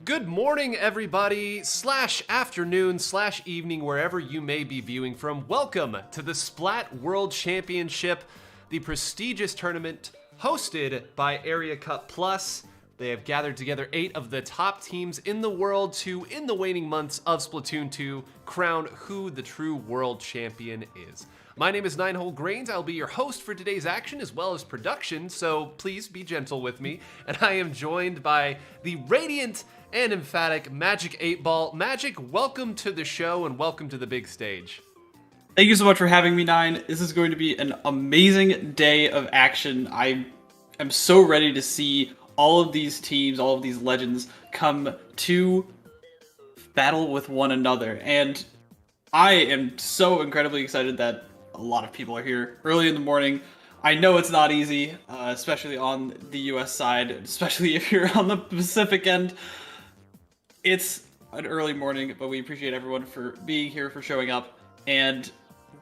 Good morning, everybody, slash afternoon, slash evening, wherever you may be viewing from. Welcome to the Splat World Championship, the prestigious tournament hosted by Area Cup Plus. They have gathered together 8 of the top teams in the world to, in the waning months of Splatoon 2, crown who the true world champion is. My name is Ninehole Grains. I'll be your host for today's action as well as production, so please be gentle with me. And I am joined by the radiant and emphatic Magic 8-Ball. Magic, welcome to the show and welcome to the big stage. Thank you so much for having me, Nine. This is going to be an amazing day of action. I am so ready to see all of these teams, all of these legends come to battle with one another. And I am so incredibly excited that a lot of people are here early in the morning. I know it's not easy, especially on the US side, especially if you're on the Pacific end. It's an early morning, but we appreciate everyone for being here, for showing up, and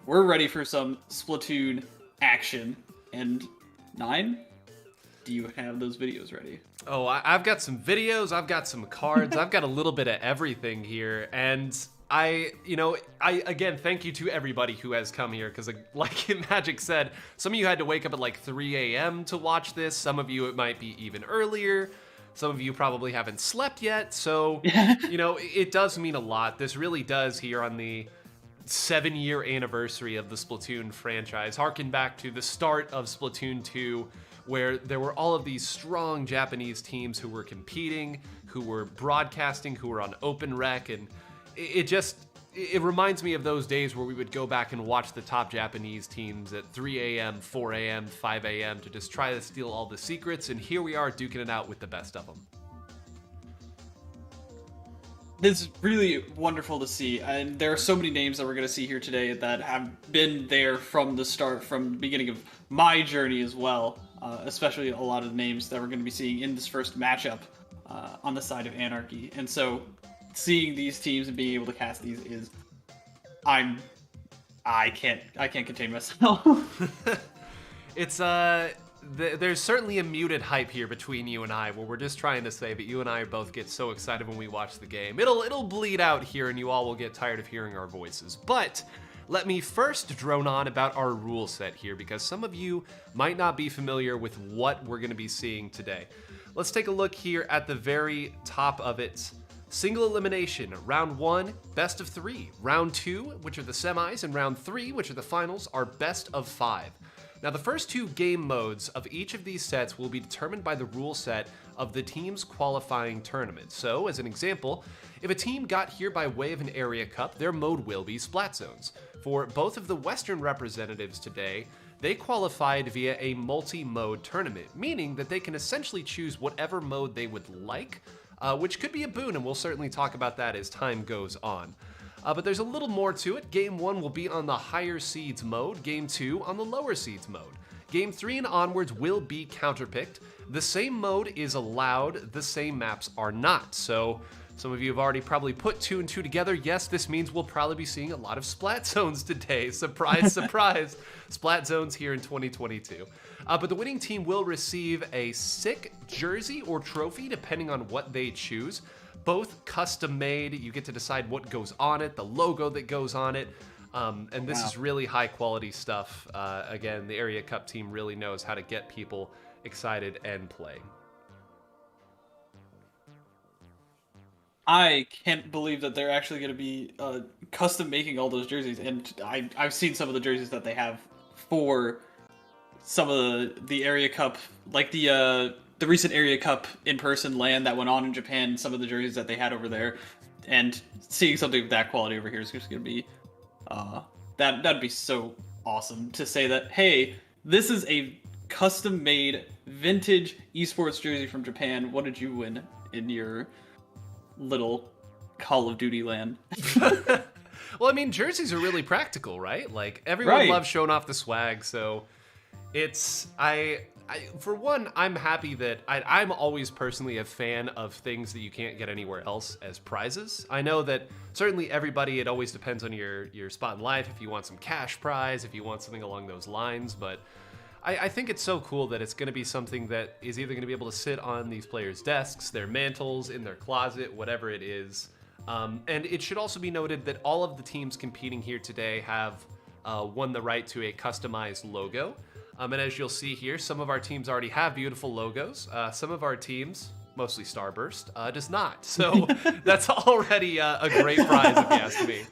we're ready for some Splatoon action. And Nine, do you have those videos ready? Oh, I've got some videos, I've got some cards, I've got a little bit of everything here, and I again, thank you to everybody who has come here, because like Magic said, some of you had to wake up at like 3 a.m. to watch this, some of you it might be even earlier, some of you probably haven't slept yet, so, it does mean a lot. This really does, here on the 7-year anniversary of the Splatoon franchise, harken back to the start of Splatoon 2, where there were all of these strong Japanese teams who were competing, who were broadcasting, who were on Open Rec, and it reminds me of those days where we would go back and watch the top Japanese teams at 3 a.m., 4 a.m., 5 a.m. to just try to steal all the secrets, and here we are duking it out with the best of them. It's really wonderful to see, and there are so many names that we're going to see here today that have been there from the start, from the beginning of my journey as well, especially a lot of the names that we're going to be seeing in this first matchup on the side of Anarchy. And so seeing these teams and being able to cast these is, I can't contain myself. It's there's certainly a muted hype here between you and I, where we're just trying to say that you and I both get so excited when we watch the game. It'll bleed out here, and you all will get tired of hearing our voices. But let me first drone on about our rule set here, because some of you might not be familiar with what we're going to be seeing today. Let's take a look here at the very top of it. Single elimination, round 1, best of 3. Round 2, which are the semis, and round 3, which are the finals, are best of 5. Now, the first 2 game modes of each of these sets will be determined by the rule set of the team's qualifying tournament. So, as an example, if a team got here by way of an Area Cup, their mode will be Splat Zones. For both of the Western representatives today, they qualified via a multi-mode tournament, meaning that they can essentially choose whatever mode they would like, which could be a boon, and we'll certainly talk about that as time goes on. But there's a little more to it. Game 1 will be on the higher seeds mode, Game 2 on the lower seeds mode. Game 3 and onwards will be counterpicked. The same mode is allowed, the same maps are not. So some of you have already probably put 2 and 2 together. Yes, this means we'll probably be seeing a lot of Splat Zones today. Surprise, surprise. Splat Zones here in 2022. But the winning team will receive a sick jersey or trophy, depending on what they choose. Both custom made. You get to decide what goes on it, the logo that goes on it. And this is really high quality stuff. Again, the Area Cup team really knows how to get people excited and play. I can't believe that they're actually going to be custom making all those jerseys, and I've seen some of the jerseys that they have for some of the Area Cup, like the recent Area Cup in-person LAN that went on in Japan, some of the jerseys that they had over there, and seeing something of that quality over here is just going to be, that'd be so awesome to say that, hey, this is a custom-made vintage esports jersey from Japan. What did you win in your little Call of Duty LAN? Well, I mean, jerseys are really practical, right? Like, everyone loves showing off the swag, so it's, for one, I'm happy that I'm always personally a fan of things that you can't get anywhere else as prizes. I know that certainly everybody, it always depends on your spot in life, if you want some cash prize, if you want something along those lines, but I think it's so cool that it's going to be something that is either going to be able to sit on these players' desks, their mantles, in their closet, whatever it is. And it should also be noted that all of the teams competing here today have won the right to a customized logo. And as you'll see here, some of our teams already have beautiful logos. Some of our teams, mostly Starburst, does not. So that's already a great prize, if you ask me.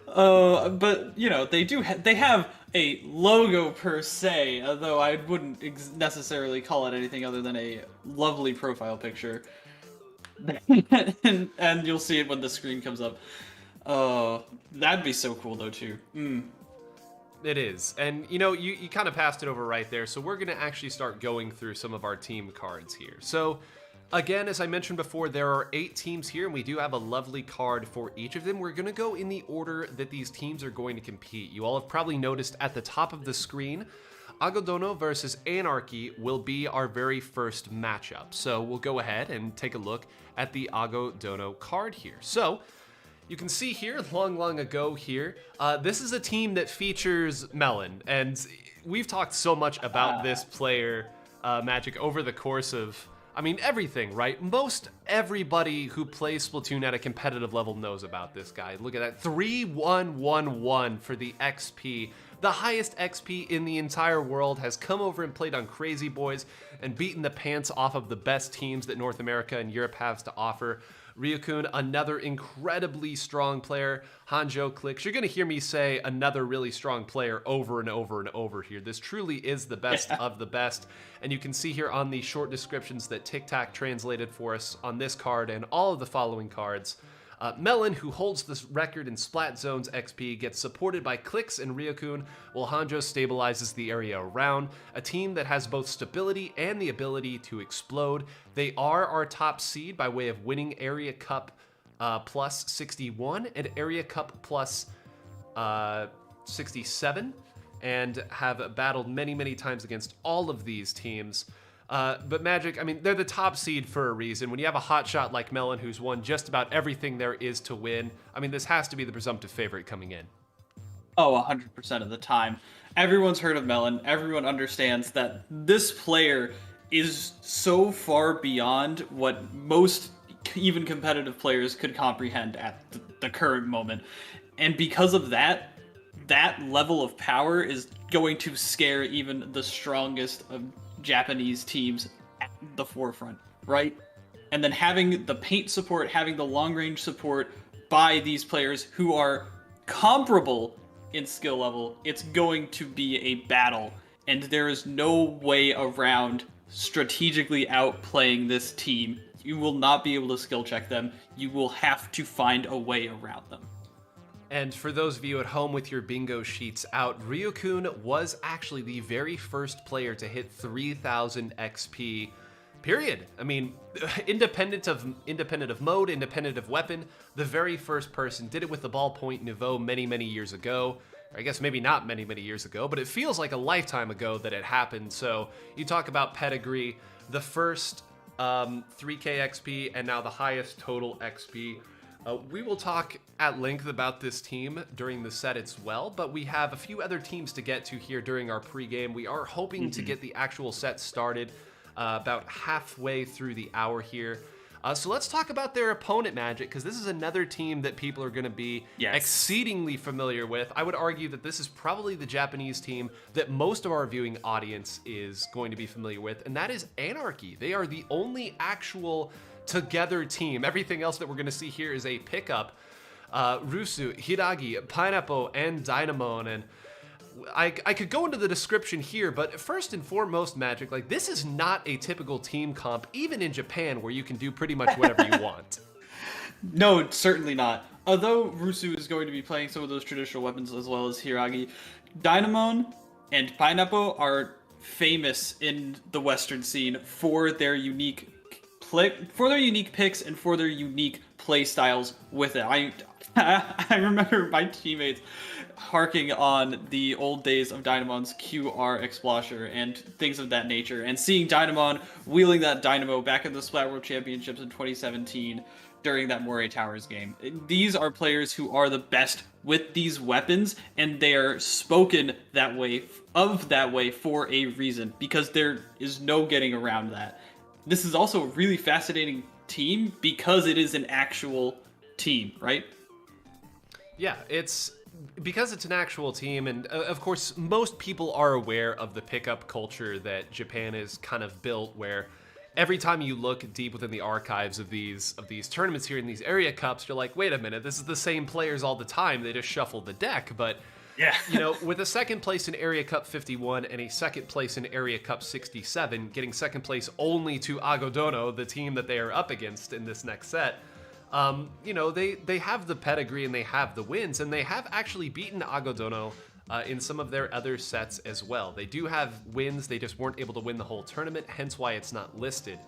But you know, they have a logo per se, although I wouldn't necessarily call it anything other than a lovely profile picture. and you'll see it when the screen comes up. That'd be so cool though too. It is. And you know, you kind of passed it over right there, so we're going to actually start going through some of our team cards here. So again, as I mentioned before, there are 8 teams here, and we do have a lovely card for each of them. We're going to go in the order that these teams are going to compete. You all have probably noticed at the top of the screen, Agodono versus Anarchy will be our very first matchup. So we'll go ahead and take a look at the Agodono card here. So you can see here, long ago here, this is a team that features Melon, and we've talked so much about this player, Magic, over the course of, I mean, everything, right? Most everybody who plays Splatoon at a competitive level knows about this guy. Look at that, 3111 for the XP. The highest XP in the entire world, has come over and played on Crazy Boys and beaten the pants off of the best teams that North America and Europe has to offer. Ryukun, another incredibly strong player. Hanjo Clicks, you're going to hear me say another really strong player over and over and over here. This truly is the best of the best. And you can see here on the short descriptions that Tic Tac translated for us on this card and all of the following cards. Melon, who holds this record in Splat Zones XP, gets supported by Clicks and Ryukun, while Hanjo stabilizes the area around. A team that has both stability and the ability to explode. They are our top seed by way of winning Area Cup plus 61 and Area Cup plus 67, and have battled many times against all of these teams. But Magic, I mean, they're the top seed for a reason. When you have a hotshot like Melon who's won just about everything there is to win, I mean, this has to be the presumptive favorite coming in. Oh, 100% of the time. Everyone's heard of Melon. Everyone understands that this player is so far beyond what most even competitive players could comprehend at the current moment. And because of that, that level of power is going to scare even the strongest of Japanese teams at the forefront, right? And then having the paint support, having the long range support by these players who are comparable in skill level, it's going to be a battle. And there is no way around strategically outplaying this team. You will not be able to skill check them. You will have to find a way around them. And for those of you at home with your bingo sheets out, Ryukun was actually the very first player to hit 3,000 XP, period. I mean, independent of mode, independent of weapon, the very first person did it with the ballpoint nouveau many years ago. Or I guess maybe not many years ago, but it feels like a lifetime ago that it happened. So you talk about pedigree, the first 3k XP and now the highest total XP. We will talk at length about this team during the set as well, but we have a few other teams to get to here during our pregame. We are hoping to get the actual set started about halfway through the hour here. So let's talk about their opponent, Magic, because this is another team that people are going to be exceedingly familiar with. I would argue that this is probably the Japanese team that most of our viewing audience is going to be familiar with, and that is Anarchy. They are the only actual together team. Everything else that we're going to see here is a pickup. Rusu, Hiragi, Pineapple, and Dynamon. And I could go into the description here, but first and foremost, Magic, like, this is not a typical team comp, even in Japan, where you can do pretty much whatever you want. No, certainly not. Although Rusu is going to be playing some of those traditional weapons as well as Hiragi, Dynamon and Pineapple are famous in the Western scene for their unique picks and for their unique play styles with it. I remember my teammates harking on the old days of Dynamon's QR Explosher and things of that nature, and seeing Dynamon wheeling that Dynamo back in the Splat World Championships in 2017 during that Moray Towers game. These are players who are the best with these weapons, and they are spoken that way for a reason, because there is no getting around that. This is also a really fascinating team because it is an actual team, right? Yeah, it's because it's an actual team, and of course, most people are aware of the pickup culture that Japan is kind of built, where every time you look deep within the archives of these tournaments here in these area cups, you're like, wait a minute, this is the same players all the time. They just shuffled the deck. But yeah, with a second place in Area Cup 51 and a second place in Area Cup 67, getting second place only to Agodono, the team that they are up against in this next set. They have the pedigree and they have the wins, and they have actually beaten Agodono in some of their other sets as well. They do have wins, they just weren't able to win the whole tournament, hence why it's not listed.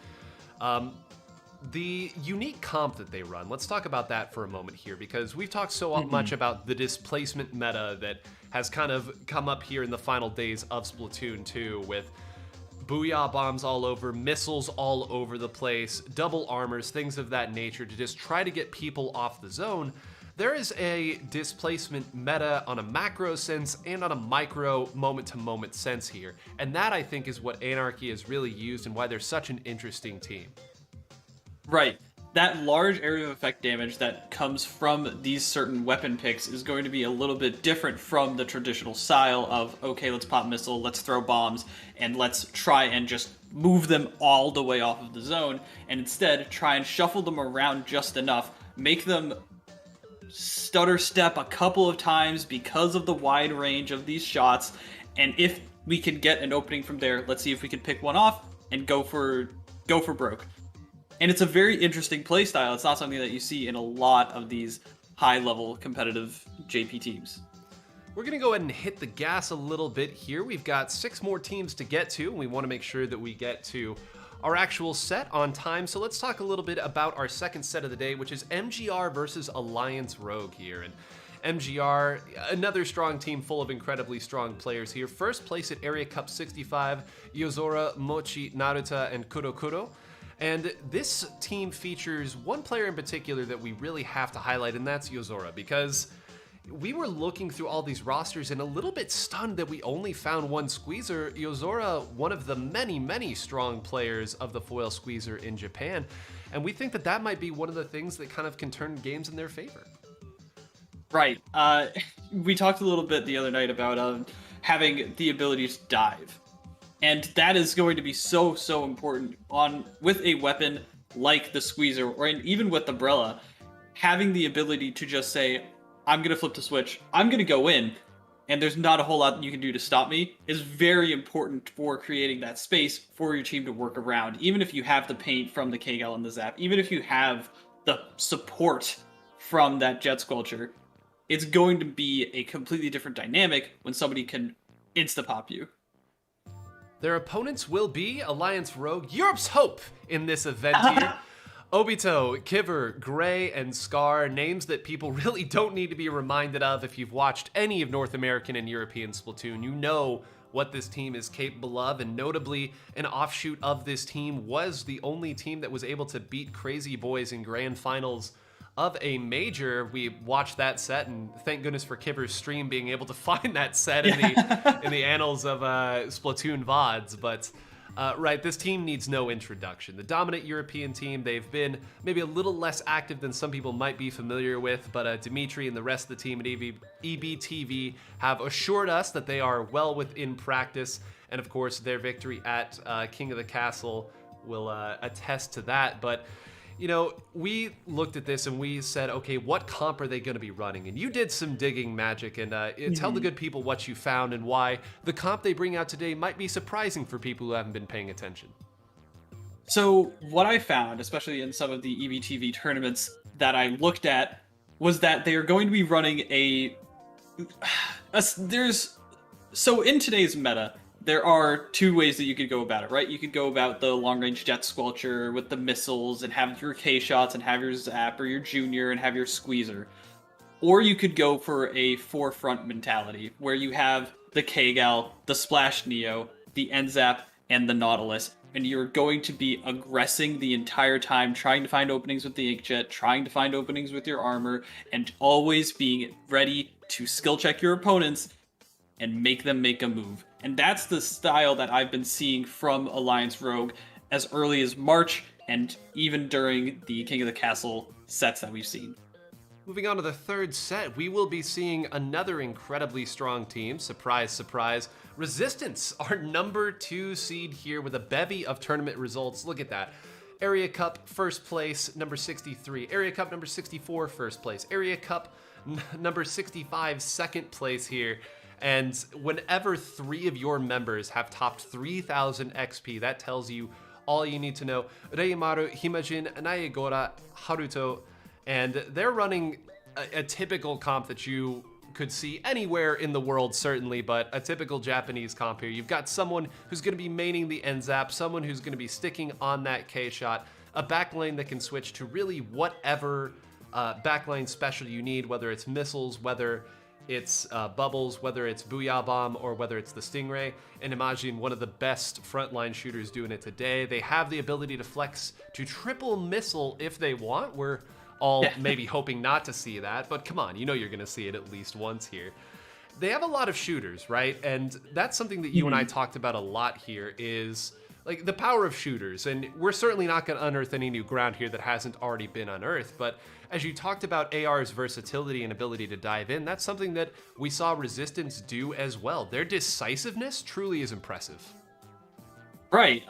The unique comp that they run, let's talk about that for a moment here, because we've talked so much about the displacement meta that has kind of come up here in the final days of Splatoon 2 with booyah bombs all over, missiles all over the place, double armors, things of that nature to just try to get people off the zone. There is a displacement meta on a macro sense and on a micro moment-to-moment sense here. And that, I think, is what Anarchy has really used and why they're such an interesting team. Right. That large area of effect damage that comes from these certain weapon picks is going to be a little bit different from the traditional style of, okay, let's pop missile, let's throw bombs, and let's try and just move them all the way off of the zone, and instead try and shuffle them around just enough, make them stutter step a couple of times because of the wide range of these shots, and if we can get an opening from there, let's see if we can pick one off and go for broke. And it's a very interesting playstyle. It's not something that you see in a lot of these high-level competitive JP teams. We're going to go ahead and hit the gas a little bit here. We've got 6 more teams to get to, and we want to make sure that we get to our actual set on time. So let's talk a little bit about our second set of the day, which is MGR versus Alliance Rogue here. And MGR, another strong team full of incredibly strong players here. First place at Area Cup 65, Yozora, Mochi, Naruta, and Kurokuro. And this team features one player in particular that we really have to highlight, and that's Yozora, because we were looking through all these rosters and a little bit stunned that we only found one squeezer. Yozora, one of the many, many strong players of the foil squeezer in Japan, and we think that that might be one of the things that kind of can turn games in their favor. Right. We talked a little bit the other night about having the ability to dive. And that is going to be so important with a weapon like the Squeezer, or even with the Brella. Having the ability to just say, I'm going to flip the switch, I'm going to go in, and there's not a whole lot you can do to stop me, is very important for creating that space for your team to work around. Even if you have the paint from the Kegel and the Zap, even if you have the support from that Jet Squelcher, it's going to be a completely different dynamic when somebody can insta-pop you. Their opponents will be Alliance Rogue, Europe's hope in this event here. Obito, Kiver, Gray, and Scar, names that people really don't need to be reminded of. If you've watched any of North American and European Splatoon, you know what this team is capable of, and notably, an offshoot of this team was the only team that was able to beat Crazy Boys in grand finals of a major. We watched that set, and thank goodness for Kiver's stream being able to find that set in the annals of Splatoon VODs. But right, this team needs no introduction. The dominant European team, they've been maybe a little less active than some people might be familiar with, but Dimitri and the rest of the team at EBTV have assured us that they are well within practice, and of course their victory at King of the Castle will attest to that. But you know, we looked at this and we said, okay, what comp are they going to be running? And you did some digging, Magic, and tell the good people what you found and why the comp they bring out today might be surprising for people who haven't been paying attention. So what I found, especially in some of the EBTV tournaments that I looked at, was that they are going to be running so in today's meta, there are 2 ways that you could go about it, right? You could go about the long-range Jet Squelcher with the missiles and have your K-shots and have your Zap, or your Junior and have your Squeezer. Or you could go for a forefront mentality, where you have the Kegel, the Splash Neo, the N-Zap, and the Nautilus, and you're going to be aggressing the entire time, trying to find openings with the Inkjet, trying to find openings with your armor, and always being ready to skill check your opponents and make them make a move. And that's the style that I've been seeing from Alliance Rogue as early as March, and even during the King of the Castle sets that we've seen. Moving on to the third set, we will be seeing another incredibly strong team. Surprise, surprise. Resistance, our number 2 seed here with a bevy of tournament results. Look at that. Area Cup, first place, number 63. Area Cup, number 64, first place. Area Cup, number 65, second place here. And whenever 3 of your members have topped 3,000 XP, that tells you all you need to know. Reimaru, Himajin, Nayagora, Haruto, and they're running a typical comp that you could see anywhere in the world, certainly, but a typical Japanese comp here. You've got someone who's going to be maining the N-Zap, someone who's going to be sticking on that K-shot, a backline that can switch to really whatever backline special you need, whether it's missiles, whether it's bubbles, whether it's Booyah Bomb, or whether it's the Stingray. And imagine one of the best frontline shooters doing it today. They have the ability to flex to triple missile if they want. We're all maybe hoping not to see that, but come on, you know you're going to see it at least once here. They have a lot of shooters, right? And that's something that you and I talked about a lot here, is like the power of shooters. And we're certainly not going to unearth any new ground here that hasn't already been unearthed, but as you talked about AR's versatility and ability to dive in, that's something that we saw Resistance do as well. Their decisiveness truly is impressive. Right.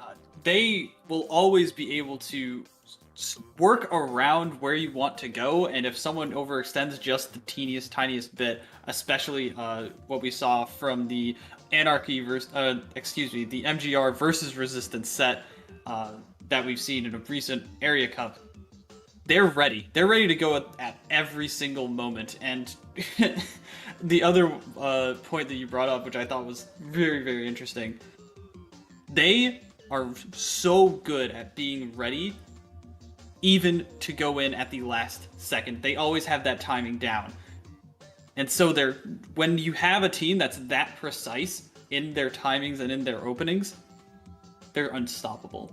They will always be able to work around where you want to go, and if someone overextends just the tiniest bit, especially what we saw from the Anarchy versus, the MGR versus Resistance set that we've seen in a recent Area Cup, they're ready. They're ready to go at every single moment. And the other point that you brought up, which I thought was very, very interesting, they are so good at being ready even to go in at the last second. They always have that timing down. And so when you have a team that's that precise in their timings and in their openings, they're unstoppable.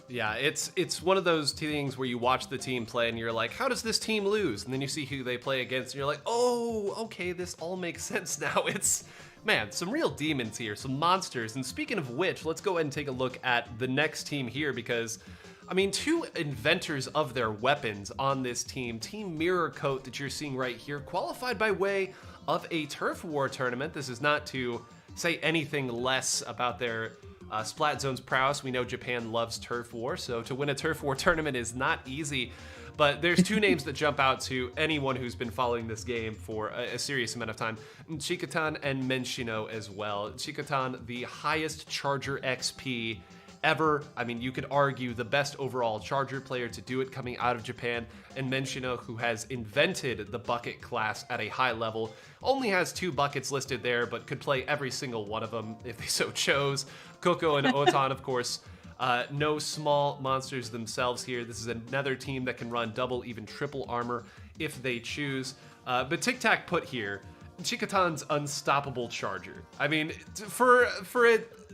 Yeah, it's one of those things where you watch the team play and you're like, how does this team lose? And then you see who they play against and you're like, oh, okay, this all makes sense now. It's, man, some real demons here, some monsters. And speaking of which, let's go ahead and take a look at the next team here, because I mean, 2 inventors of their weapons on this team, Team Mirror Coat that you're seeing right here, qualified by way of a Turf War tournament. This is not to say anything less about their Splat Zone's prowess. We know Japan loves Turf War, so to win a Turf War tournament is not easy. But there's 2 names that jump out to anyone who's been following this game for a serious amount of time. Chikatan and Menshino as well. Chikatan, the highest Charger XP ever. I mean, you could argue the best overall Charger player to do it coming out of Japan, and Menshino, who has invented the bucket class at a high level, only has 2 buckets listed there, but could play every single one of them if they so chose. Coco and Otan, of course, no small monsters themselves here. This is another team that can run double, even triple armor if they choose. But Tic Tac put here, Chikatan's unstoppable Charger. I mean,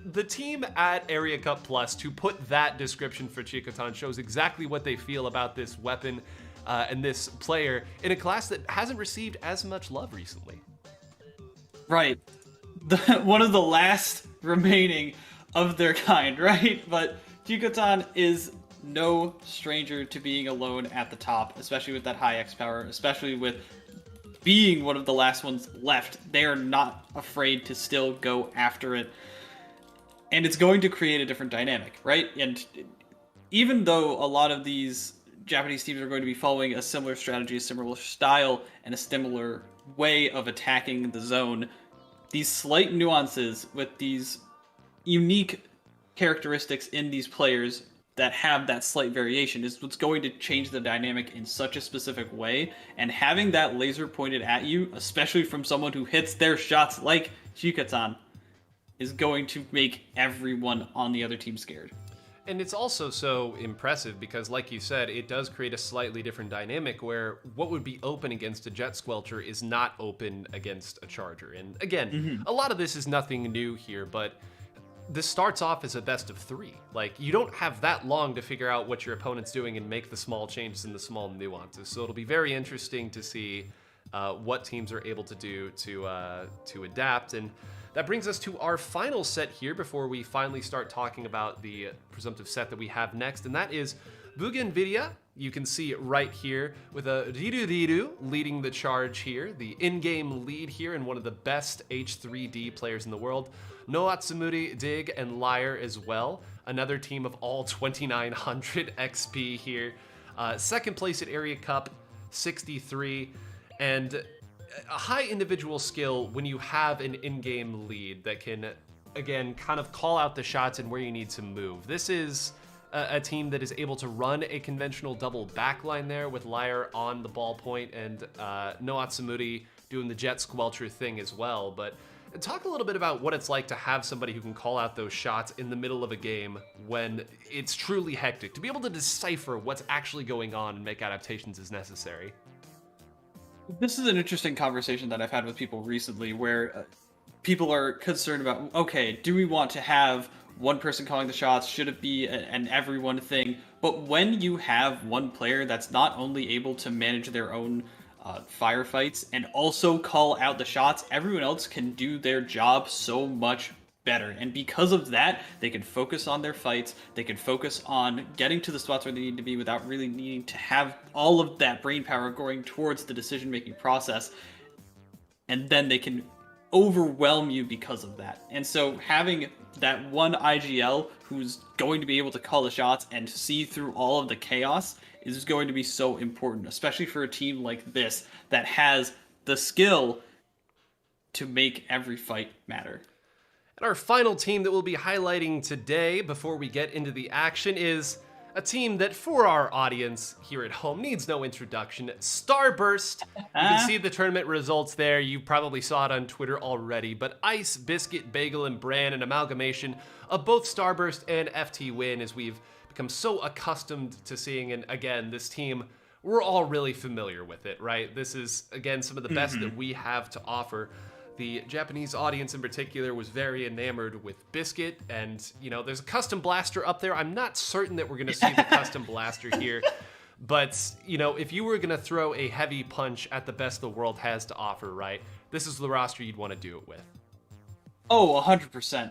the team at Area Cup Plus to put that description for Chikatan shows exactly what they feel about this weapon and this player in a class that hasn't received as much love recently. Right. One of the last remaining of their kind, right? But Chikatan is no stranger to being alone at the top, especially with that high X power, especially with being one of the last ones left. They are not afraid to still go after it. And it's going to create a different dynamic, right? And even though a lot of these Japanese teams are going to be following a similar strategy, a similar style, and a similar way of attacking the zone, these slight nuances with these unique characteristics in these players that have that slight variation is what's going to change the dynamic in such a specific way. And having that laser pointed at you, especially from someone who hits their shots like Chikatan, is going to make everyone on the other team scared. And it's also so impressive because, like you said, it does create a slightly different dynamic where what would be open against a Jet Squelcher is not open against a Charger. And again, a lot of this is nothing new here, but this starts off as a best of 3. Like, you don't have that long to figure out what your opponent's doing and make the small changes and the small nuances. So it'll be very interesting to see what teams are able to do to adapt. And that brings us to our final set here before we finally start talking about the presumptive set that we have next, and that is Bougainvillea. You can see it right here with a Riru leading the charge here, the in-game lead here, and one of the best H3D players in the world. No Atsumuri, Dig, and Liar as well. Another team of all 2,900 XP here. Second place at Area Cup, 63. And a high individual skill when you have an in-game lead that can, again, kind of call out the shots and where you need to move. This is a team that is able to run a conventional double backline there with Liar on the ball point and no Atsumuri doing the jet squelcher thing as well. But talk a little bit about what it's like to have somebody who can call out those shots in the middle of a game when it's truly hectic, to be able to decipher what's actually going on and make adaptations as necessary. This is an interesting conversation that I've had with people recently where people are concerned about, okay, do we want to have one person calling the shots? Should it be an everyone thing? But when you have one player that's not only able to manage their own firefights and also call out the shots, everyone else can do their job so much better. And because of that, they can focus on their fights, they can focus on getting to the spots where they need to be without really needing to have all of that brain power going towards the decision-making process. And then they can overwhelm you because of that. And so having that one IGL who's going to be able to call the shots and see through all of the chaos is going to be so important, especially for a team like this that has the skill to make every fight matter. And our final team that we'll be highlighting today before we get into the action is a team that, for our audience here at home, needs no introduction. Starburst. You can see the tournament results there. You probably saw it on Twitter already. But Ice, Biscuit, Bagel, and Bran, an amalgamation of both Starburst and FT Win, as we've become so accustomed to seeing. And again, this team, we're all really familiar with it, right? This is, again, some of the best that we have to offer. The Japanese audience in particular was very enamored with Biscuit, and, you know, there's a custom blaster up there. I'm not certain that we're going to see the custom blaster here, but, you know, if you were going to throw a heavy punch at the best the world has to offer, right, this is the roster you'd want to do it with. Oh, 100%.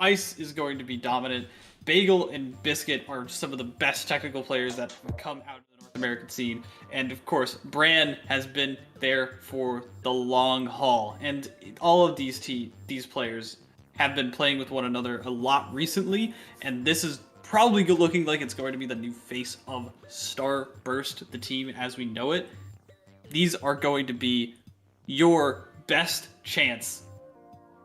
Ice is going to be dominant. Bagel and Biscuit are some of the best technical players that have come out of the North American scene. And of course, Bran has been there for the long haul. And all of these players have been playing with one another a lot recently. And this is probably looking like it's going to be the new face of Starburst, the team as we know it. These are going to be your best chance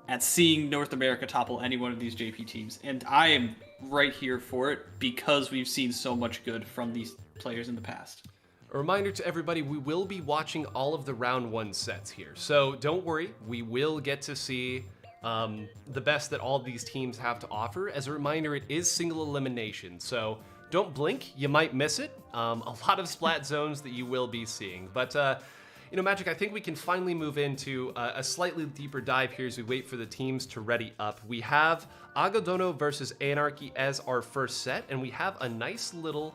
at seeing North America topple any one of these JP teams. And I am right here for it because we've seen so much good from these players in the past. A reminder to everybody, we will be watching all of the round 1 sets here. So don't worry, we will get to see the best that all these teams have to offer. As a reminder, it is single elimination, so don't blink, you might miss it. A lot of Splat zones that you will be seeing. But you know, Magic, I think we can finally move into a slightly deeper dive here as we wait for the teams to ready up. We have Agadono versus Anarchy as our first set, and we have a nice little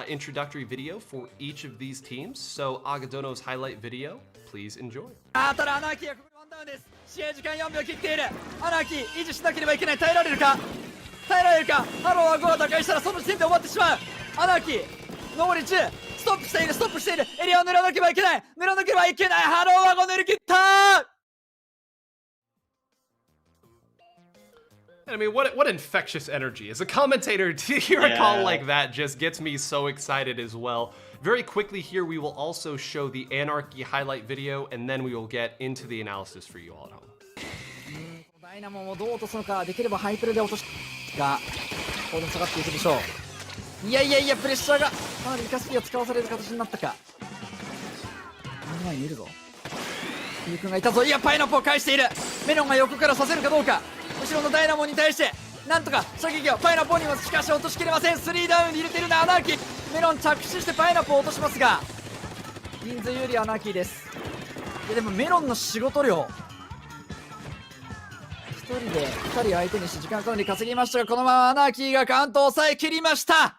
introductory video for each of these teams. So Agadono's highlight video, please enjoy. ただアナーキーはここでワンダウンです。試合時間4秒切っている。アナーキー維持しなければいけない。耐えられるか。耐えられるか。ハローは5を打開したらその時点で終わってしまう。アナーキー上り中。ストップしている、ストップしている。エリアを狙わなければいけない。狙わなければいけない。ハローは5抜き切った。 I mean, what infectious energy. As a commentator, to hear a call like that just gets me so excited as well. Very quickly here, we will also show the Anarchy highlight video, and then we will get into the analysis for you all at home. ダイナモをどう落とすのか。できればハイプレで落としが高度下がっていくでしょう。いやいやいや、プレッシャーがかなりイカスピを使わされる形になったか。目の前にいるぞ。ヒー君がいたぞ。いや、パイナップを返している。メロンが横からさせるかどうか。後ろのダイナモに対してなんとか射撃をパイナップにもしかし落としきれません。3ダウンに入れているなアナーキー。メロン着地してパイナップを落としますが銀座有利アナーキーです。いやでもメロンの仕事量人で2人相手にして時間かなり稼ぎましたが、このままアナーキーがカウントを抑え切りました。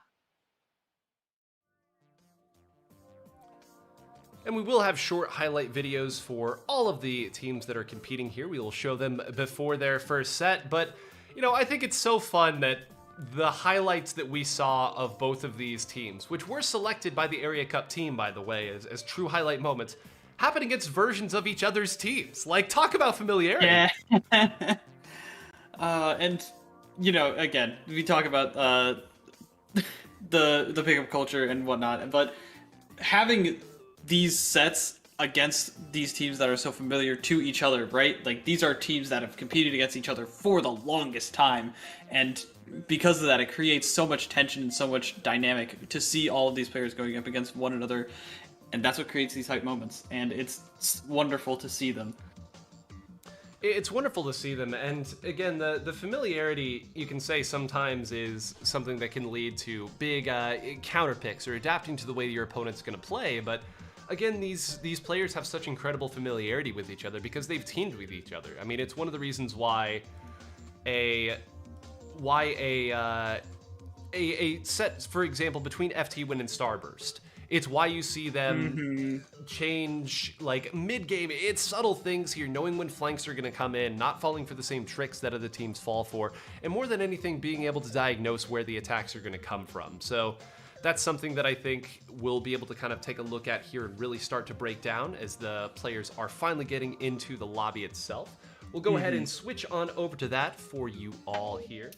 And we will have short highlight videos for all of the teams that are competing here. We will show them before their first set, but you know, I think it's so fun that the highlights that we saw of both of these teams, which were selected by the Area Cup team, by the way, as true highlight moments, happen against versions of each other's teams. Like, talk about familiarity. Yeah. And, you know, again, we talk about the pickup culture and whatnot, but having these sets against these teams that are so familiar to each other, right? Like, these are teams that have competed against each other for the longest time, and because of that, it creates so much tension and so much dynamic to see all of these players going up against one another, and that's what creates these hype moments, and it's wonderful to see them. It's wonderful to see them, and again, the familiarity, you can say, sometimes is something that can lead to big counter picks or adapting to the way your opponent's going to play, but again, these players have such incredible familiarity with each other because they've teamed with each other. I mean, it's one of the reasons why a set, for example, between FT Win and Starburst, it's why you see them change, like, mid-game. It's subtle things here, knowing when flanks are going to come in, not falling for the same tricks that other teams fall for, and more than anything, being able to diagnose where the attacks are going to come from. So that's something that I think we'll be able to kind of take a look at here and really start to break down as the players are finally getting into the lobby itself. We'll go ahead and switch on over to that for you all here.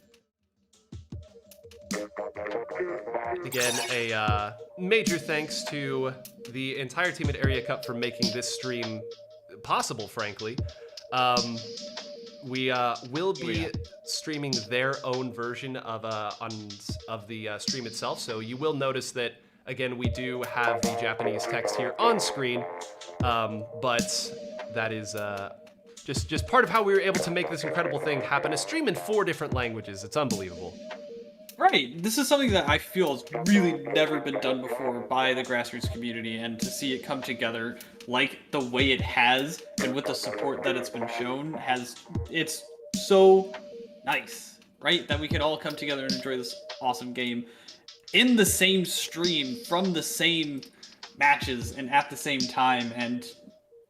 Again, a major thanks to the entire team at Area Cup for making this stream possible, frankly. We will be streaming their own version of the stream itself, so you will notice that, again, we do have the Japanese text here on screen, but that is just part of how we were able to make this incredible thing happen. A stream in 4 different languages. It's unbelievable. Right, this is something that I feel has really never been done before by the grassroots community, and to see it come together like the way it has, and with the support that it's been shown, it's so nice, right? That we can all come together and enjoy this awesome game in the same stream, from the same matches, and at the same time, and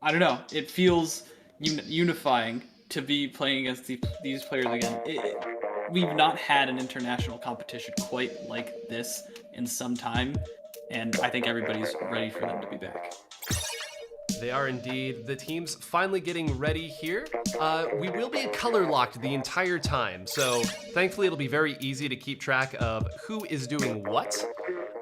I don't know, it feels unifying to be playing against these players again. We've not had an international competition quite like this in some time, and I think everybody's ready for them to be back. They are indeed. The team's finally getting ready here. We will be color locked the entire time, so thankfully it'll be very easy to keep track of who is doing what.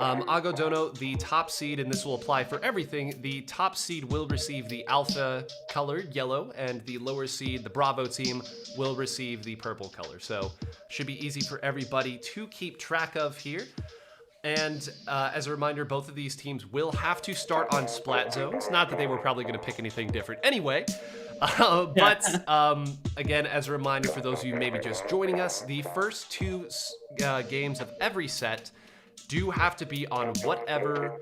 Agodono, the top seed, and this will apply for everything, the top seed will receive the alpha color, yellow, and the lower seed, the Bravo team, will receive the purple color. So should be easy for everybody to keep track of here. And as a reminder, both of these teams will have to start on Splat zones. Not that they were probably going to pick anything different anyway. But again, as a reminder for those of you maybe just joining us, the first 2 games of every set do have to be on whatever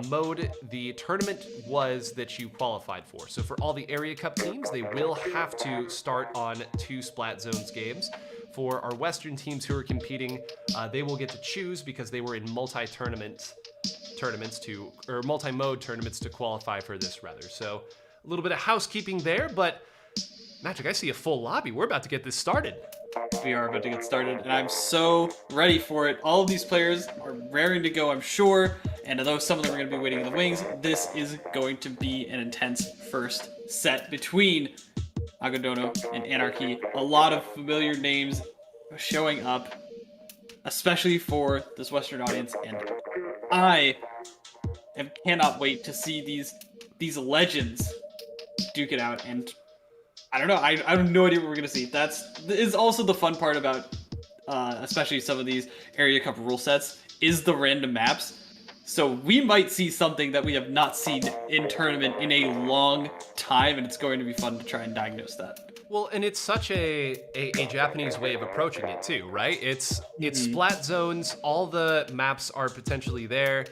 mode the tournament was that you qualified for. So for all the Area Cup teams, they will have to start on 2 Splat Zones games. For our Western teams who are competing, they will get to choose because they were in multi-mode tournaments to qualify for this, rather. So a little bit of housekeeping there, but Magic, I see a full lobby. We're about to get this started. We are about to get started, and I'm so ready for it. All of these players are raring to go, I'm sure, and although some of them are going to be waiting in the wings, this is going to be an intense first set between Agodono and Anarchy. A lot of familiar names showing up, especially for this Western audience, and I cannot wait to see these legends duke it out. And I don't know, I have no idea what we're gonna see. That is also the fun part about especially some of these Area Cup rule sets, is the random maps. So we might see something that we have not seen in tournament in a long time, and it's going to be fun to try and diagnose that. Well, and it's such a Japanese way of approaching it too, right? It's Splat zones, all the maps are potentially there.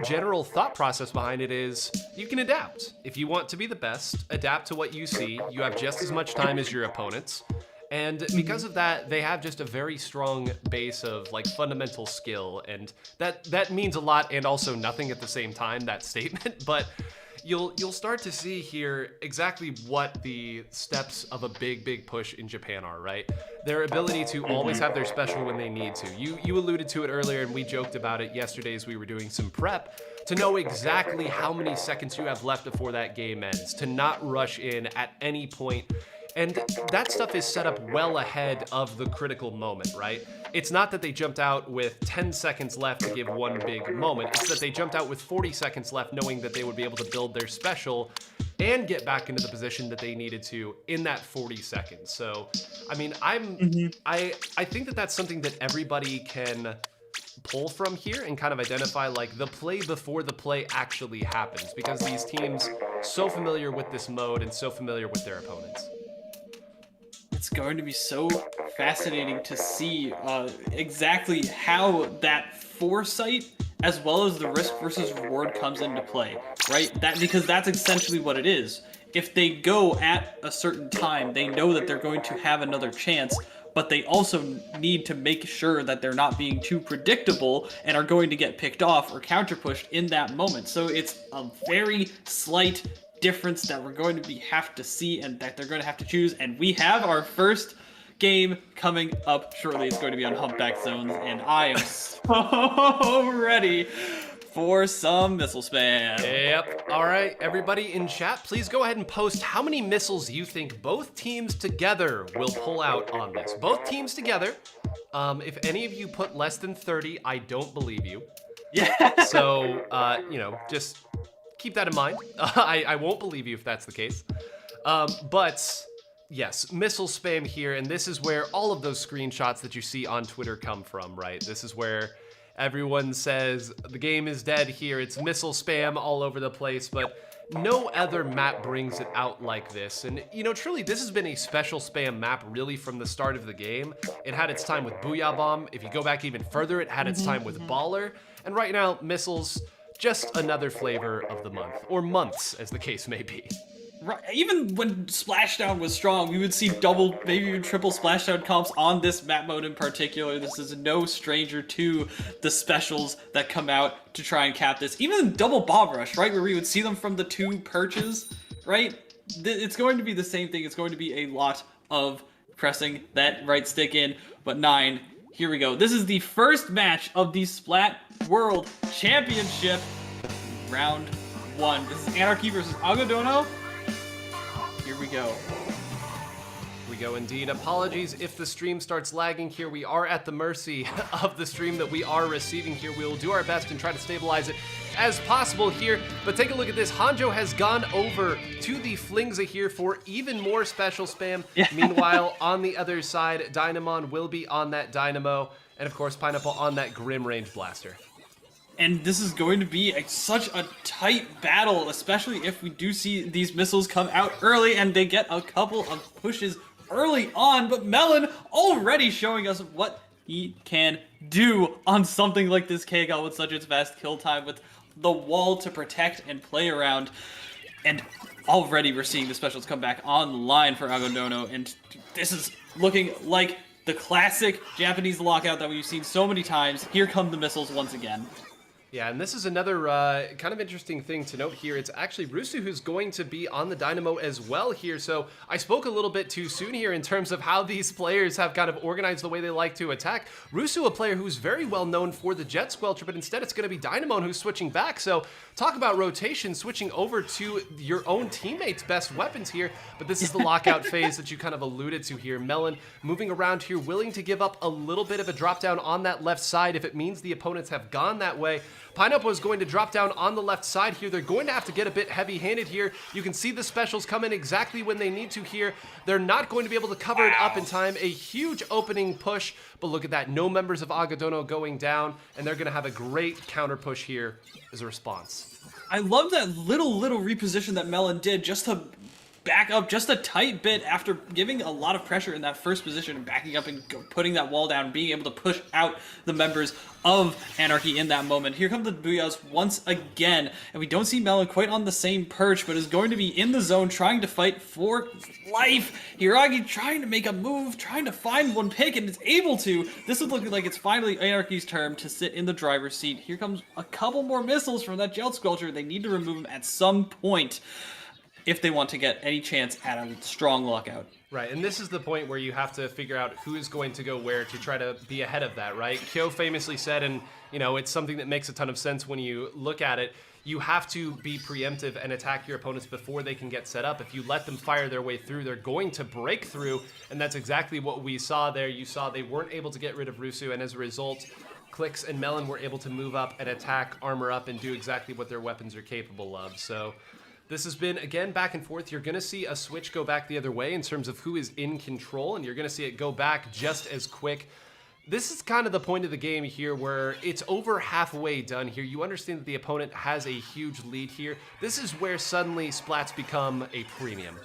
general thought process behind it is you can adapt. If you want to be the best, adapt to what you see. You have just as much time as your opponents. And because of that, they have just a very strong base of like fundamental skill, and that means a lot and also nothing at the same time, that statement. But you'll start to see here exactly what the steps of a big push in Japan are, right? Their ability to always have their special when they need to. You alluded to it earlier, and we joked about it yesterday as we were doing some prep, to know exactly how many seconds you have left before that game ends, to not rush in at any point. And that stuff is set up well ahead of the critical moment, right? It's not that they jumped out with 10 seconds left to give one big moment. It's that they jumped out with 40 seconds left knowing that they would be able to build their special and get back into the position that they needed to in that 40 seconds. So, I mean, I think that that's something that everybody can pull from here and kind of identify like the play before the play actually happens, because these teams so familiar with this mode and so familiar with their opponents. It's going to be so fascinating to see exactly how that foresight as well as the risk versus reward comes into play, right? Because that's essentially what it is. If they go at a certain time, they know that they're going to have another chance, but they also need to make sure that they're not being too predictable and are going to get picked off or counter-pushed in that moment. So it's a very slight difference that we're going to have to see and that they're going to have to choose. And we have our first game coming up shortly. It's going to be on Humpback Zones, and I am so ready for some missile spam. Yep. All right, everybody in chat, please go ahead and post how many missiles you think both teams together will pull out on this. Both teams together. If any of you put less than 30, I don't believe you. Yeah. So, just keep that in mind. I won't believe you if that's the case. But yes, missile spam here, and this is where all of those screenshots that you see on Twitter come from, right? This is where everyone says the game is dead here. It's missile spam all over the place, but no other map brings it out like this. And, truly, this has been a special spam map really from the start of the game. It had its time with Booyah Bomb. If you go back even further, it had its time with Baller. And right now, missiles, just another flavor of the month, or months, as the case may be. Right. Even when Splashdown was strong, we would see double, maybe even triple Splashdown comps on this map mode in particular. This is no stranger to the specials that come out to try and cap this. Even double Bomb Rush, right, where we would see them from the two perches, right? It's going to be the same thing. It's going to be a lot of pressing that right stick in. But 9, here we go. This is the first match of the Splat World Championship, round 1. This is Anarchy versus Agadono. Here we go. We go indeed. Apologies if the stream starts lagging here. We are at the mercy of the stream that we are receiving here. We will do our best and try to stabilize it as possible here. But take a look at this. Hanjo has gone over to the Flingza here for even more special spam. Yeah. Meanwhile, on the other side, Dynamon will be on that Dynamo. And of course, Pineapple on that Grim Range Blaster. And this is going to be such a tight battle, especially if we do see these missiles come out early and they get a couple of pushes early on. But Melon already showing us what he can do on something like this K-Gal with such its fast kill time, with the wall to protect and play around. And already we're seeing the specials come back online for Agadono, and this is looking like the classic Japanese lockout that we've seen so many times. Here come the missiles once again. Yeah, and this is another kind of interesting thing to note here. It's actually Rusu who's going to be on the Dynamo as well here. So I spoke a little bit too soon here in terms of how these players have kind of organized the way they like to attack. Rusu, a player who's very well known for the Jet Squelcher, but instead it's going to be Dynamo who's switching back. So talk about rotation, switching over to your own teammates' best weapons here. But this is the lockout phase that you kind of alluded to here. Melon moving around here, willing to give up a little bit of a drop down on that left side if it means the opponents have gone that way. Pineapple is going to drop down on the left side here. They're going to have to get a bit heavy-handed here. You can see the specials come in exactly when they need to here. They're not going to be able to cover it up in time. A huge opening push, but look at that. No members of Agadono going down, and they're going to have a great counter push here as a response. I love that little reposition that Melon did just to back up just a tight bit after giving a lot of pressure in that first position and backing up and putting that wall down, being able to push out the members of Anarchy in that moment. Here come the Booyahs once again, and we don't see Melon quite on the same perch, but is going to be in the zone trying to fight for life. Hiragi trying to make a move, trying to find one pick, and is able to. This is looking like it's finally Anarchy's turn to sit in the driver's seat. Here comes a couple more missiles from that Gel Squelcher. They need to remove them at some point if they want to get any chance at a strong lockout. Right, and this is the point where you have to figure out who is going to go where to try to be ahead of that, right? Kyo famously said, and it's something that makes a ton of sense when you look at it, you have to be preemptive and attack your opponents before they can get set up. If you let them fire their way through, they're going to break through, and that's exactly what we saw there. You saw they weren't able to get rid of Rusu, and as a result, Clix and Melon were able to move up and attack, armor up, and do exactly what their weapons are capable of. So this has been, again, back and forth. You're going to see a switch go back the other way in terms of who is in control, and you're going to see it go back just as quick. This is kind of the point of the game here where it's over halfway done here. You understand that the opponent has a huge lead here. This is where suddenly Splats become a premium.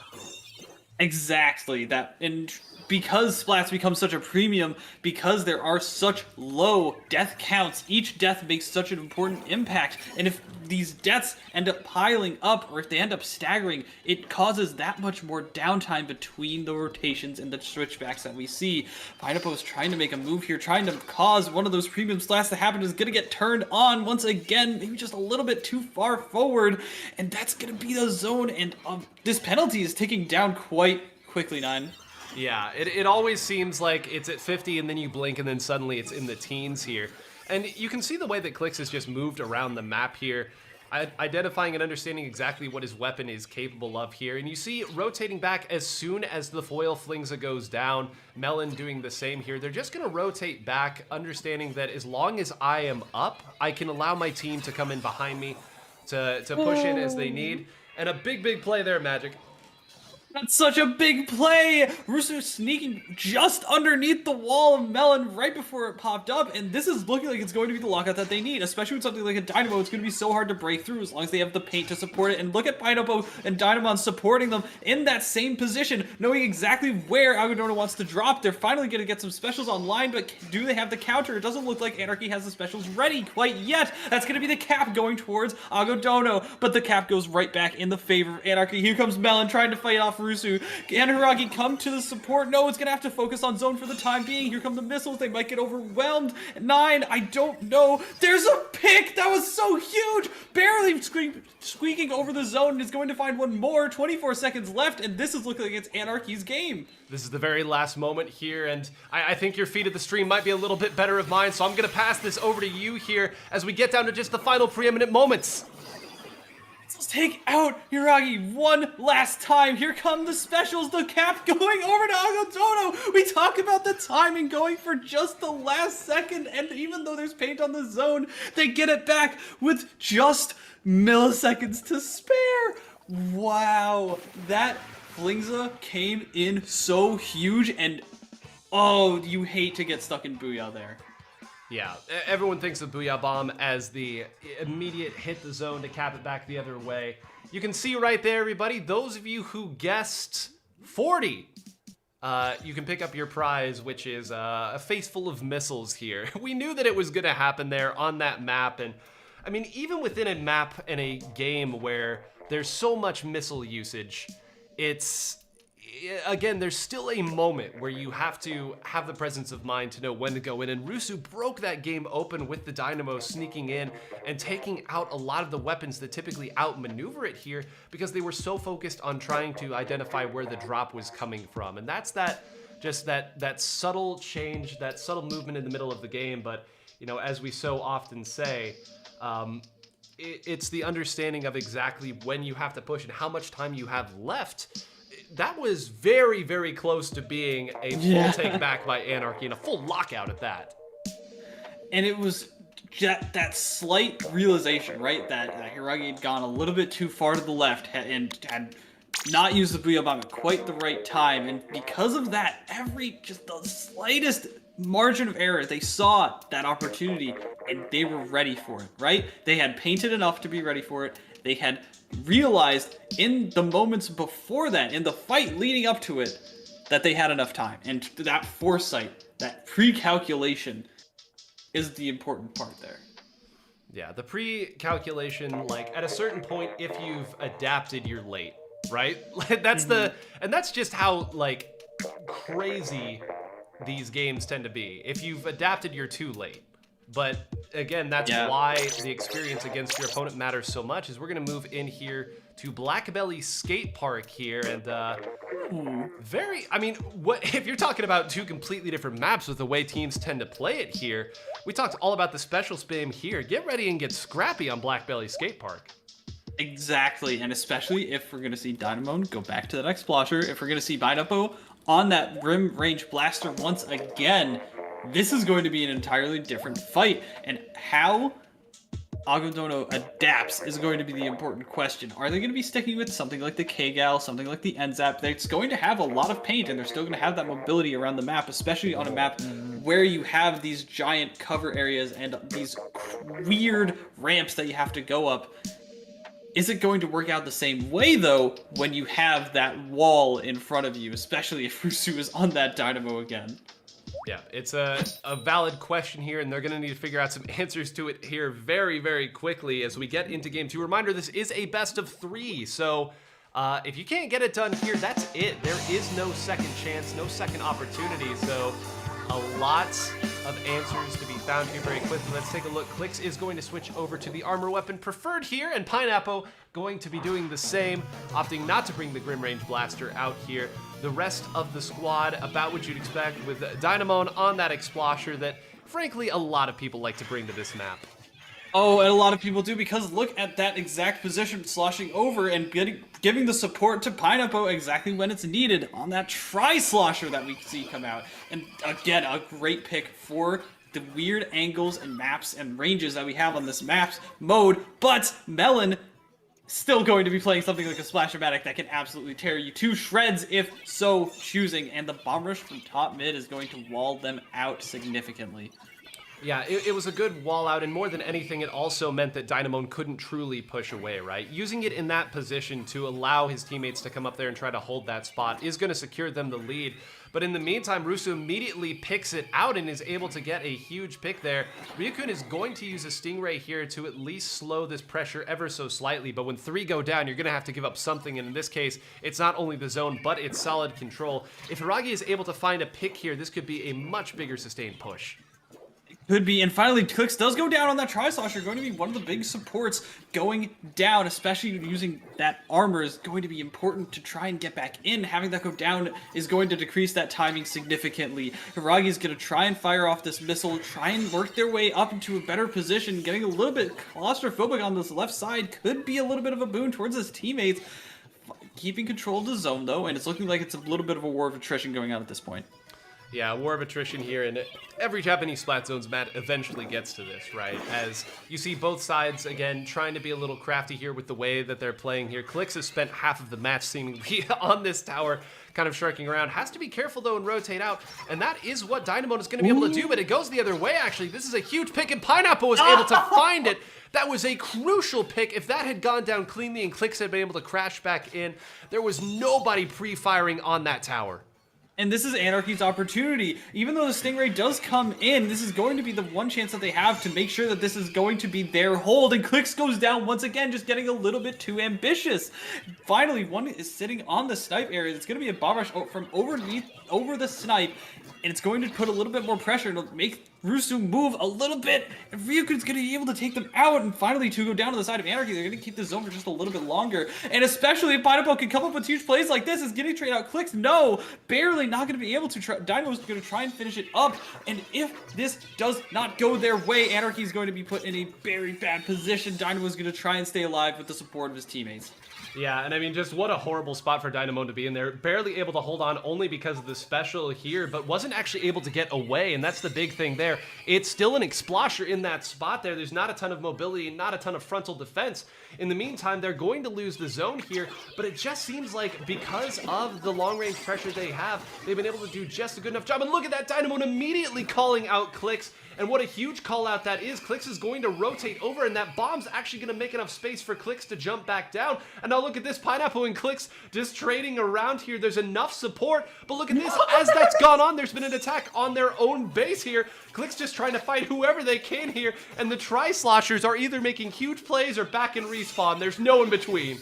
Exactly. And because Splats become such a premium, because there are such low death counts, each death makes such an important impact. And if these deaths end up piling up, or if they end up staggering, it causes that much more downtime between the rotations and the switchbacks that we see. Pineapple is trying to make a move here, trying to cause one of those premium splats to happen. Is going to get turned on once again, maybe just a little bit too far forward, and that's going to be the zone, and this penalty is ticking down quite quickly, Nine. Yeah, it always seems like it's at 50 and then you blink and then suddenly it's in the teens here. And you can see the way that Clix has just moved around the map here, identifying and understanding exactly what his weapon is capable of here. And you see rotating back as soon as the foil flingza goes down, Melon doing the same here. They're just going to rotate back, understanding that as long as I am up, I can allow my team to come in behind me to push in as they need. And a big play there, Magic. That's such a big play! Rusu sneaking just underneath the wall of Melon right before it popped up, and this is looking like it's going to be the lockout that they need, especially with something like a Dynamo. It's going to be so hard to break through as long as they have the paint to support it, and look at Pineapple and Dynamon supporting them in that same position, knowing exactly where Agudona wants to drop. They're finally going to get some specials online, but do they have the counter? It doesn't look like Anarchy has the specials ready quite yet. That's going to be the cap going towards Agudona, but the cap goes right back in the favor of Anarchy. Here comes Melon trying to fight off Rusu. Can Hiragi come to the support? No, it's going to have to focus on zone for the time being. Here come the missiles. They might get overwhelmed. 9, I don't know. There's a pick! That was so huge! Barely squeaking over the zone and is going to find one more. 24 seconds left, and this is looking like it's Anarchy's game. This is the very last moment here, and I think your feed of the stream might be a little bit better of mine, so I'm going to pass this over to you here as we get down to just the final preeminent moments. Let's take out Hiragi one last time. Here come the specials, the cap going over to Agudona. We talk about the timing going for just the last second, and even though there's paint on the zone, they get it back with just milliseconds to spare. Wow, that flingza came in so huge, and oh, you hate to get stuck in Booyah there. Yeah, everyone thinks of Booyah Bomb as the immediate hit the zone to cap it back the other way. You can see right there, everybody, those of you who guessed 40, you can pick up your prize, which is a face full of missiles here. We knew that it was going to happen there on that map, and I mean, even within a map and a game where there's so much missile usage, again, there's still a moment where you have to have the presence of mind to know when to go in, and Rusu broke that game open with the Dynamo sneaking in and taking out a lot of the weapons that typically outmaneuver it here because they were so focused on trying to identify where the drop was coming from. And that's that subtle change, that subtle movement in the middle of the game. But, as we so often say, it's the understanding of exactly when you have to push and how much time you have left. That was very, very close to being a full take back by Anarchy and a full lockout at that. And it was that slight realization, right, that Hiragi had gone a little bit too far to the left and had not used the Booyah Bomb at quite the right time. And because of that, just the slightest margin of error, they saw that opportunity and they were ready for it, right? They had painted enough to be ready for it, they had realized in the moments before that, in the fight leading up to it, that they had enough time. And that foresight, that pre-calculation is the important part there. Yeah, the pre-calculation, like, at a certain point, if you've adapted, you're late, right? That's and that's just how, like, crazy these games tend to be. If you've adapted, you're too late. But again, that's why the experience against your opponent matters so much, is we're gonna move in here to Blackbelly Skate Park here, and I mean, what if you're talking about two completely different maps with the way teams tend to play it here? We talked all about the special spam here. Get ready and get scrappy on Blackbelly Skate Park. Exactly, and especially if we're gonna see Dynamo go back to that X-Blosher, if we're gonna see Dynamo on that Rim Range Blaster once again, this is going to be an entirely different fight, and how Agumon adapts is going to be the important question. Are they going to be sticking with something like the K-Gal, something like the N-Zap? That's going to have a lot of paint, and they're still going to have that mobility around the map, especially on a map where you have these giant cover areas and these weird ramps that you have to go up. Is it going to work out the same way, though, when you have that wall in front of you, especially if Rusu is on that Dynamo again? Yeah, it's a valid question here, and they're going to need to figure out some answers to it here very, very quickly as we get into game two. Reminder, this is a best of 3, so if you can't get it done here, that's it. There is no second chance, no second opportunity, so a lot of answers to be found here very quickly. Let's take a look. Clix is going to switch over to the armor weapon preferred here, and Pineapple going to be doing the same, opting not to bring the Grim Range Blaster out here. The rest of the squad, about what you'd expect, with Dynamo on that X-Blosher that, frankly, a lot of people like to bring to this map. Oh, and a lot of people do, because look at that exact position, sloshing over and giving the support to Pineapple exactly when it's needed on that Tri-Slosher that we see come out. And again, a great pick for the weird angles and maps and ranges that we have on this map's mode, but Melon still going to be playing something like a Splash-O-Matic that can absolutely tear you to shreds if so choosing, and the Bomb Rush from top mid is going to wall them out significantly. Yeah, it was a good wall out, and more than anything, it also meant that Dynamo couldn't truly push away, right? Using it in that position to allow his teammates to come up there and try to hold that spot is going to secure them the lead. But in the meantime, Rusu immediately picks it out and is able to get a huge pick there. Ryukun is going to use a Stingray here to at least slow this pressure ever so slightly, but when 3 go down, you're going to have to give up something, and in this case, it's not only the zone, but it's solid control. If Hiragi is able to find a pick here, this could be a much bigger sustained push. Could be, and finally, Clix does go down on that Tri-Slosher, going to be one of the big supports going down, especially using that armor is going to be important to try and get back in. Having that go down is going to decrease that timing significantly. Hiragi is going to try and fire off this missile, try and work their way up into a better position, getting a little bit claustrophobic on this left side could be a little bit of a boon towards his teammates. Keeping control of the zone, though, and it's looking like it's a little bit of a war of attrition going on at this point. Yeah, war of attrition here, and every Japanese Splat Zones mat eventually gets to this, right? As you see both sides, again, trying to be a little crafty here with the way that they're playing here. Clix has spent half of the match seemingly on this tower, kind of sharking around. Has to be careful, though, and rotate out, and that is what Dynamo is going to be able to do, but it goes the other way, actually. This is a huge pick, and Pineapple was able to find it. That was a crucial pick. If that had gone down cleanly and Clix had been able to crash back in, there was nobody pre-firing on that tower. And this is Anarchy's opportunity. Even though the Stingray does come in, this is going to be the one chance that they have to make sure that this is going to be their hold. And Clix goes down once again, just getting a little bit too ambitious. Finally, one is sitting on the snipe area. It's going to be a bomb rush from over the snipe. And it's going to put a little bit more pressure and make Rusu move a little bit. And Ryukun's going to be able to take them out. And finally, to go down to the side of Anarchy, they're going to keep the zone for just a little bit longer. And especially if Pineapple can come up with huge plays like this, is getting trade out Clix. No, barely not going to be able to. Dynamo's going to try and finish it up. And if this does not go their way, Anarchy is going to be put in a very bad position. Dynamo's going to try and stay alive with the support of his teammates. Yeah, and I mean, just what a horrible spot for Dynamo to be in there. Barely able to hold on only because of the special here, but wasn't actually able to get away, and that's the big thing there. It's still an Explosher in that spot there. There's not a ton of mobility, not a ton of frontal defense. In the meantime, they're going to lose the zone here, but it just seems like because of the long-range pressure they have, they've been able to do just a good enough job. And look at that, Dynamo immediately calling out Clicks. And what a huge call out that is. Clicks is going to rotate over, and that bomb's actually going to make enough space for Clicks to jump back down. And now look at this, Pineapple and Clicks just trading around here. There's enough support, but look at this. As that's gone on, there's been an attack on their own base here. Clicks just trying to fight whoever they can here, and the Tri-Sloshers are either making huge plays or back in respawn. There's no in between.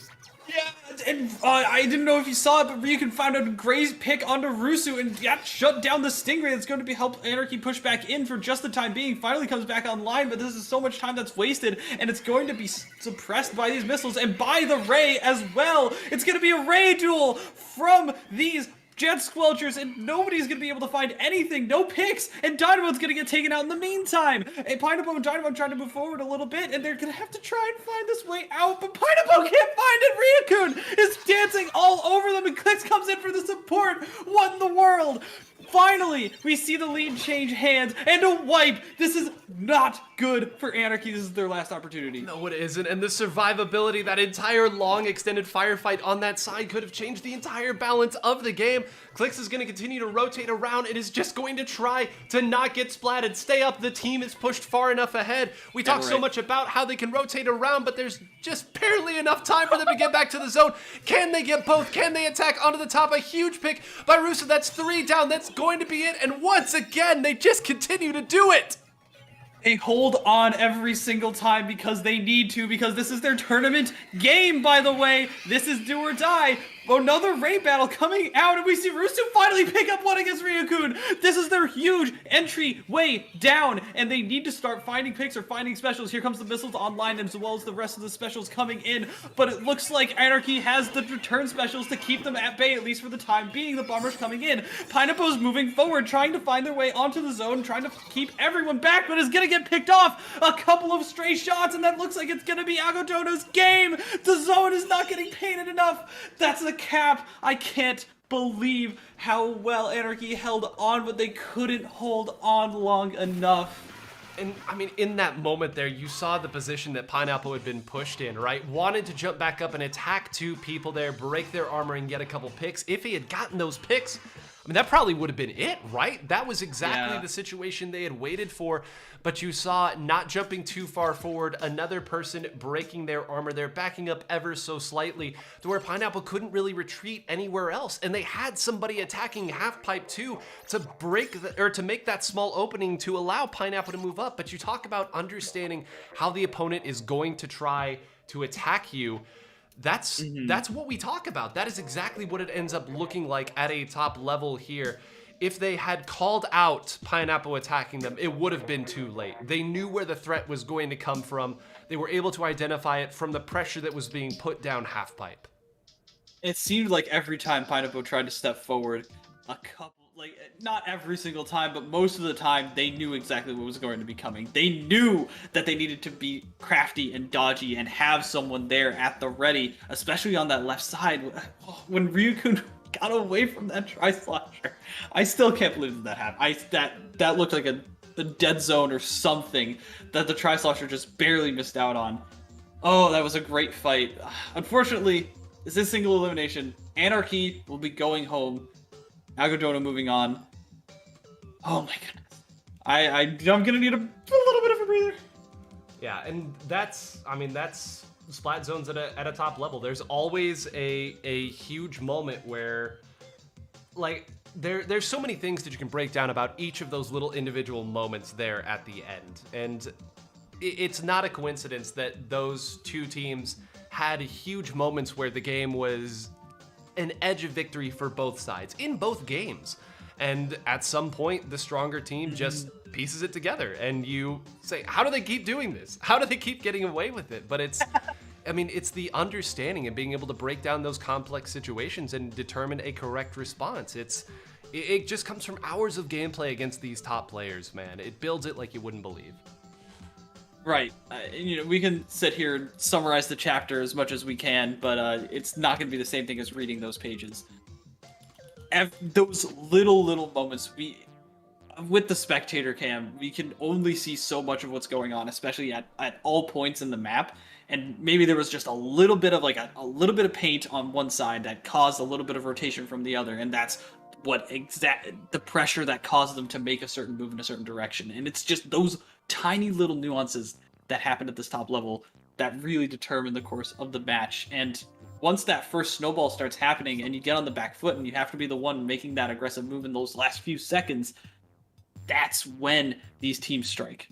Yeah, and I didn't know if you saw it, but Ryukun found a Gray's pick onto Rusu and shut down the Stingray that's going to be help Anarchy push back in for just the time being. Finally comes back online, but this is so much time that's wasted, and it's going to be suppressed by these missiles and by the Ray as well. It's going to be a Ray duel from these Jet Squelchers, and nobody's going to be able to find anything. No picks, and Dynamo's going to get taken out in the meantime. And Pineapple and Dynamo trying to move forward a little bit, and they're going to have to try and find this way out, but Pineapple can't find it. Ryukun is dancing all over them, and Clicks comes in for the support. What in the world? Finally, we see the lead change hands, and a wipe. This is not good for Anarchy. This is their last opportunity. No, it isn't. And the survivability, that entire long extended firefight on that side could have changed the entire balance of the game. Clicks is going to continue to rotate around. It is just going to try to not get splatted, stay up. The team is pushed far enough ahead. We talk so much about how they can rotate around, but there's just barely enough time for them to get back to the zone. Can they get both? Can they attack onto the top? A huge pick by Rusa. That's 3 down. That's going to be it. And once again, they just continue to do it. They hold on every single time because they need to, because this is their tournament game, by the way. This is do or die. Another Ray battle coming out, and we see Rusu finally pick up one against Ryukun. This is their huge entry way down, and they need to start finding picks or finding specials. Here comes the missiles online, as well as the rest of the specials coming in, but it looks like Anarchy has the return specials to keep them at bay, at least for the time being. The bombers coming in. Pineapple's moving forward, trying to find their way onto the zone, trying to keep everyone back, but is gonna get picked off. A couple of stray shots, and that looks like it's gonna be Agodona's game. The zone is not getting painted enough. That's the cap. I can't believe how well Anarchy held on, but they couldn't hold on long enough. And, I mean, in that moment there, you saw the position that Pineapple had been pushed in, right? Wanted to jump back up and attack 2 people there, break their armor, and get a couple picks. If he had gotten those picks, I mean, that probably would have been it, right? That was exactly the situation they had waited for. But you saw not jumping too far forward, another person breaking their armor there, backing up ever so slightly to where Pineapple couldn't really retreat anywhere else. And they had somebody attacking Half Pipe too to break or to make that small opening to allow Pineapple to move up. But you talk about understanding how the opponent is going to try to attack you. That's what we talk about. That is exactly what it ends up looking like at a top level here. If they had called out Pineapple attacking them, it would have been too late. They knew where the threat was going to come from. They were able to identify it from the pressure that was being put down Half Pipe. It seemed like every time Pineapple tried to step forward, a couple, like, not every single time, but most of the time, they knew exactly what was going to be coming. They knew that they needed to be crafty and dodgy and have someone there at the ready, especially on that left side. When Ryukun got away from that Tri-Slosher, I still can't believe that happened. That looked like a dead zone or something that the Tri-Slosher just barely missed out on. Oh, that was a great fight. Unfortunately, this is single elimination. Anarchy will be going home. Agodona moving on. Oh my goodness. I'm gonna need a little bit of a breather. Yeah, and that's Splat zones at a top level. There's always a huge moment where, like, there's so many things that you can break down about each of those little individual moments there at the end. And it's not a coincidence that those 2 teams had huge moments where the game was an edge of victory for both sides in both games. And at some point, the stronger team just pieces it together. And you say, how do they keep doing this? How do they keep getting away with it? But it's, I mean, it's the understanding and being able to break down those complex situations and determine a correct response. It just comes from hours of gameplay against these top players, man. It builds it like you wouldn't believe. Right. We can sit here and summarize the chapter as much as we can, but it's not going to be the same thing as reading those pages. Those little moments, with the spectator cam, we can only see so much of what's going on, especially at all points in the map. And maybe there was just a little bit of a little bit of paint on one side that caused a little bit of rotation from the other, and that's the pressure that caused them to make a certain move in a certain direction. And it's just those tiny little nuances that happen at this top level that really determine the course of the match. And once that first snowball starts happening and you get on the back foot and you have to be the one making that aggressive move in those last few seconds, that's when these teams strike.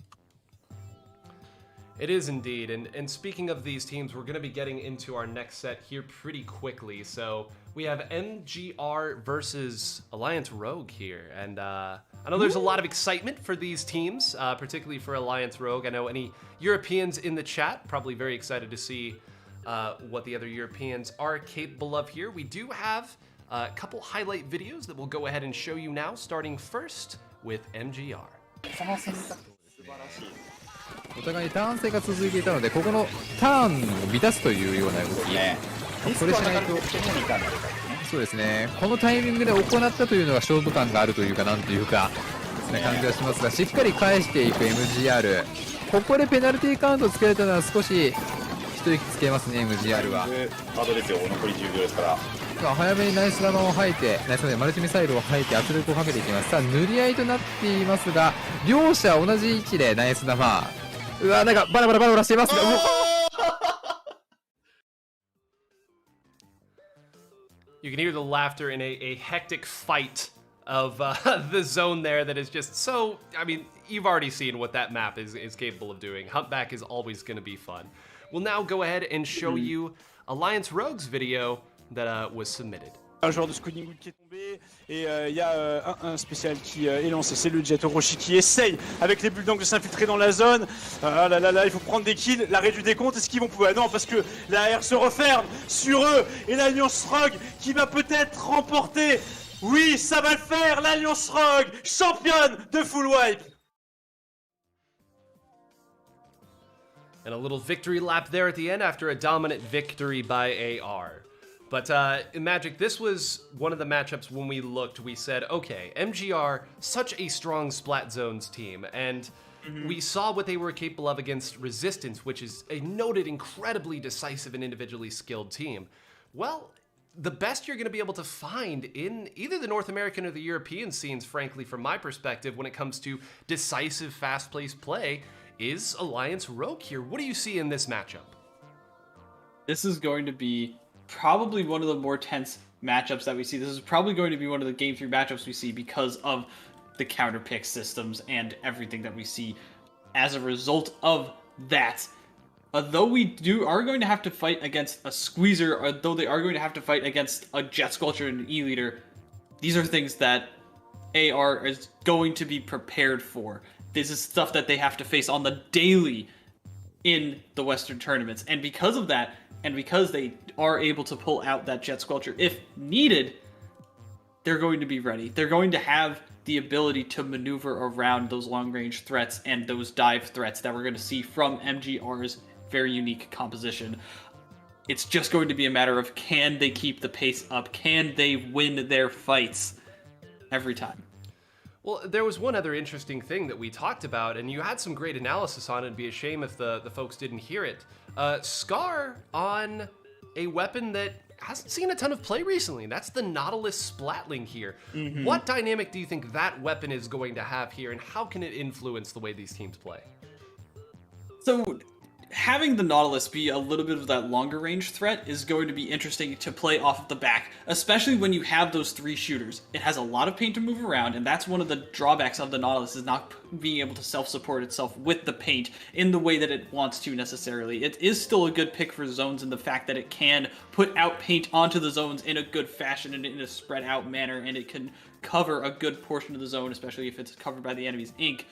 It is indeed, and speaking of these teams, we're going to be getting into our next set here pretty quickly. So we have MGR versus Alliance Rogue here, and I know there's a lot of excitement for these teams, particularly for Alliance Rogue. I know any Europeans in the chat probably very excited to see what the other Europeans are capable of here. We do have a couple highlight videos that we'll go ahead and show you now, starting first with MGR. お互いターン制が続いていたので、ここのターンを満たすというような動き、それしないと、そうですね、このタイミングで行ったというのが勝負感があるというか、なんというか、そんな感じはしますが、しっかり返していく MGR、ここでペナルティーカウントをつけられたのは少し一息つけますね、MGR は。ハードですよ、残り10秒ですから。早めにナイスラマを吐いて、ナイスラマでマルチミサイルを吐いて圧力をかけていきます。さあ、塗り合いとなっていますが、両者同じ位置でナイス玉。うわ、なんかバラバラしていますが、You can hear the laughter in a hectic fight of the zone there that is just so, I mean, you've already seen what that map is capable of doing. Humpback is always going to be fun. We'll now go ahead and show you Alliance Rogue's video that was submitted. Un joueur de Scooting Good qui est tombé et il y a un spécial qui est lancé, c'est le Jet Orochi qui essaye avec les bulles d'angle de s'infiltrer dans la zone. Ah là là là, il faut prendre des kills, l'arrêt du décompte, est-ce qu'ils vont pouvoir? Non, parce que la R se referme sur eux et l'Alliance Rogue qui va peut-être remporter. Oui, ça va le faire, l'Alliance Rogue, championne de Full Wipe. And a little victory lap there at the end after a dominant victory by AR. But in Magic, this was one of the matchups when we looked, we said, okay, MGR, such a strong Splat Zones team, and we saw what they were capable of against Resistance, which is a noted, incredibly decisive and individually skilled team. Well, the best you're going to be able to find in either the North American or the European scenes, frankly, from my perspective, when it comes to decisive, fast-paced play, is Alliance Rogue here. What do you see in this matchup? This is going to be probably one of the more tense matchups that we see. This is probably going to be one of the Game 3 matchups we see because of the counter pick systems and everything that we see as a result of that. Although we are going to have to fight against a Squeezer, although they are going to have to fight against a Jet Sculpture and an E-Leader, these are things that AR is going to be prepared for. This is stuff that they have to face on the daily in the Western tournaments. And because of that, and because they are able to pull out that Jet Sculpture if needed, they're going to be ready. They're going to have the ability to maneuver around those long-range threats and those dive threats that we're going to see from MGR's very unique composition. It's just going to be a matter of, can they keep the pace up? Can they win their fights every time? Well, there was one other interesting thing that we talked about, and you had some great analysis on it. It'd be a shame if the folks didn't hear it. Scar on a weapon that hasn't seen a ton of play recently. That's the Nautilus Splatling here. What dynamic do you think that weapon is going to have here, and how can it influence the way these teams play? So, having the Nautilus be a little bit of that longer range threat is going to be interesting to play off of the back, especially when you have those three shooters. It has a lot of paint to move around, and that's one of the drawbacks of the Nautilus, is not being able to self-support itself with the paint in the way that it wants to necessarily. It is still a good pick for zones in the fact that it can put out paint onto the zones in a good fashion and in a spread out manner, and it can cover a good portion of the zone, especially if it's covered by the enemy's ink.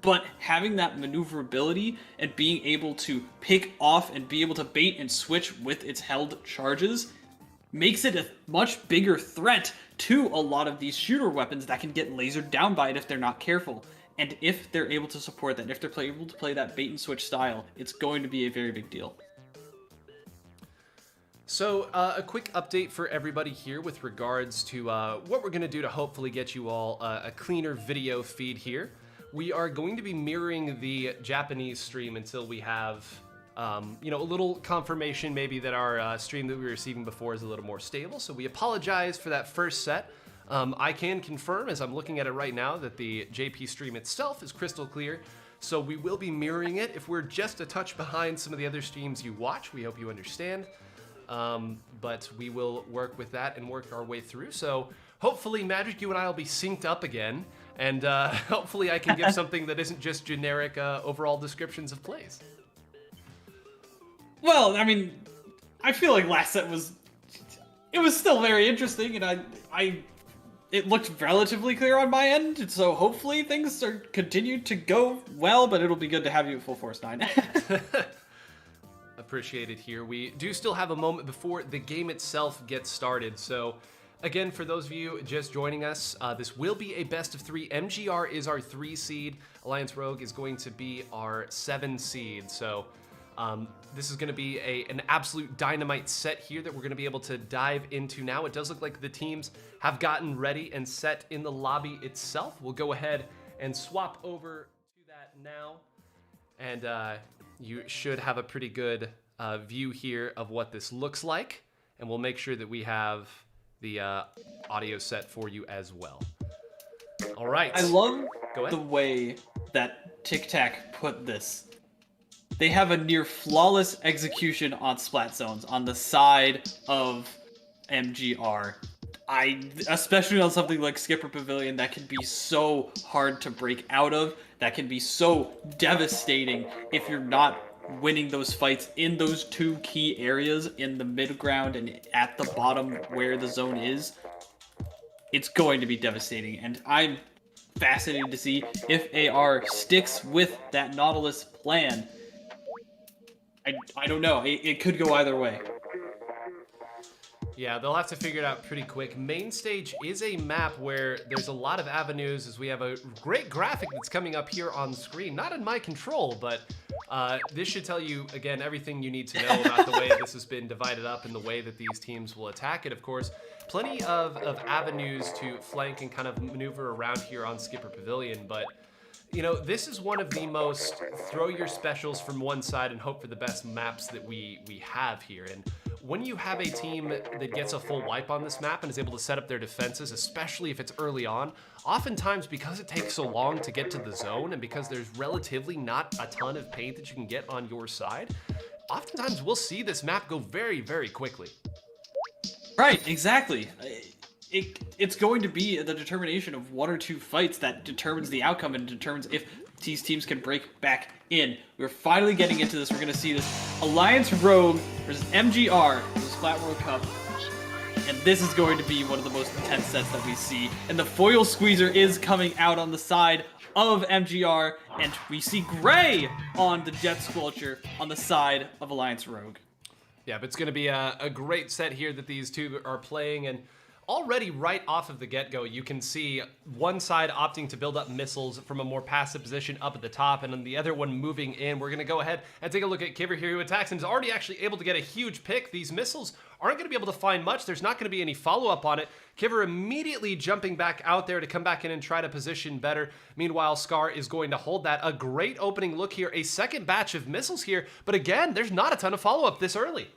But having that maneuverability and being able to pick off and be able to bait and switch with its held charges makes it a much bigger threat to a lot of these shooter weapons that can get lasered down by it if they're not careful. And if they're able to support that, if they're able to play that bait and switch style, it's going to be a very big deal. So a quick update for everybody here with regards to what we're going to do to hopefully get you all a cleaner video feed here. We are going to be mirroring the Japanese stream until we have, you know, a little confirmation maybe that our stream that we were receiving before is a little more stable. So we apologize for that first set. I can confirm, as I'm looking at it right now, that the JP stream itself is crystal clear. So we will be mirroring it. If we're just a touch behind some of the other streams you watch, we hope you understand. But we will work with that and work our way through. So hopefully, Magic, you and I will be synced up again. And hopefully I can give something that isn't just generic overall descriptions of plays. Well, I mean, I feel like last set was still very interesting, and it looked relatively clear on my end, so hopefully things are continued to go well, but it'll be good to have you at full force 9. Appreciated here. We do still have a moment before the game itself gets started, so again, for those of you just joining us, this will be a best of 3. MGR is our 3 seed. Alliance Rogue is going to be our 7 seed, so this is going to be an absolute dynamite set here that we're going to be able to dive into now. It does look like the teams have gotten ready and set in the lobby itself. We'll go ahead and swap over to that now. And you should have a pretty good view here of what this looks like. And we'll make sure that we have the audio set for you as well. All right. I love the way that Tic Tac put this. They have a near flawless execution on Splat zones on the side of MGR. Especially on something like Skipper Pavilion, that can be so hard to break out of, that can be so devastating if you're not winning those fights in those 2 key areas in the mid ground and at the bottom where the zone is. It's going to be devastating, and I'm fascinated to see if AR sticks with that Nautilus plan. I don't know. It could go either way. Yeah, they'll have to figure it out pretty quick. Main stage is a map where there's a lot of avenues, as we have a great graphic that's coming up here on screen. Not in my control, but this should tell you, again, everything you need to know about the way this has been divided up and the way that these teams will attack it. Of course, plenty of avenues to flank and kind of maneuver around here on Skipper Pavilion, but you know, this is one of the most throw your specials from one side and hope for the best maps that we have here. And when you have a team that gets a full wipe on this map and is able to set up their defenses, especially if it's early on, oftentimes because it takes so long to get to the zone and because there's relatively not a ton of paint that you can get on your side, oftentimes we'll see this map go very, very quickly. Right, exactly. It's going to be the determination of 1 or 2 fights that determines the outcome and determines if these teams can break back in. We're finally getting into this. We're going to see this Alliance Rogue versus MGR in the Splat World Cup. And this is going to be one of the most intense sets that we see. And the foil squeezer is coming out on the side of MGR. And we see Gray on the Jet Squelcher on the side of Alliance Rogue. Yeah, but it's going to be a great set here that these two are playing. And already right off of the get-go, you can see one side opting to build up missiles from a more passive position up at the top, and then the other one moving in. We're going to go ahead and take a look at Kiver here, who attacks and is already actually able to get a huge pick. These missiles aren't going to be able to find much. There's not going to be any follow-up on it. Kiver immediately jumping back out there to come back in and try to position better. Meanwhile, Scar is going to hold that. A great opening look here. A second batch of missiles here, but again, there's not a ton of follow-up this early.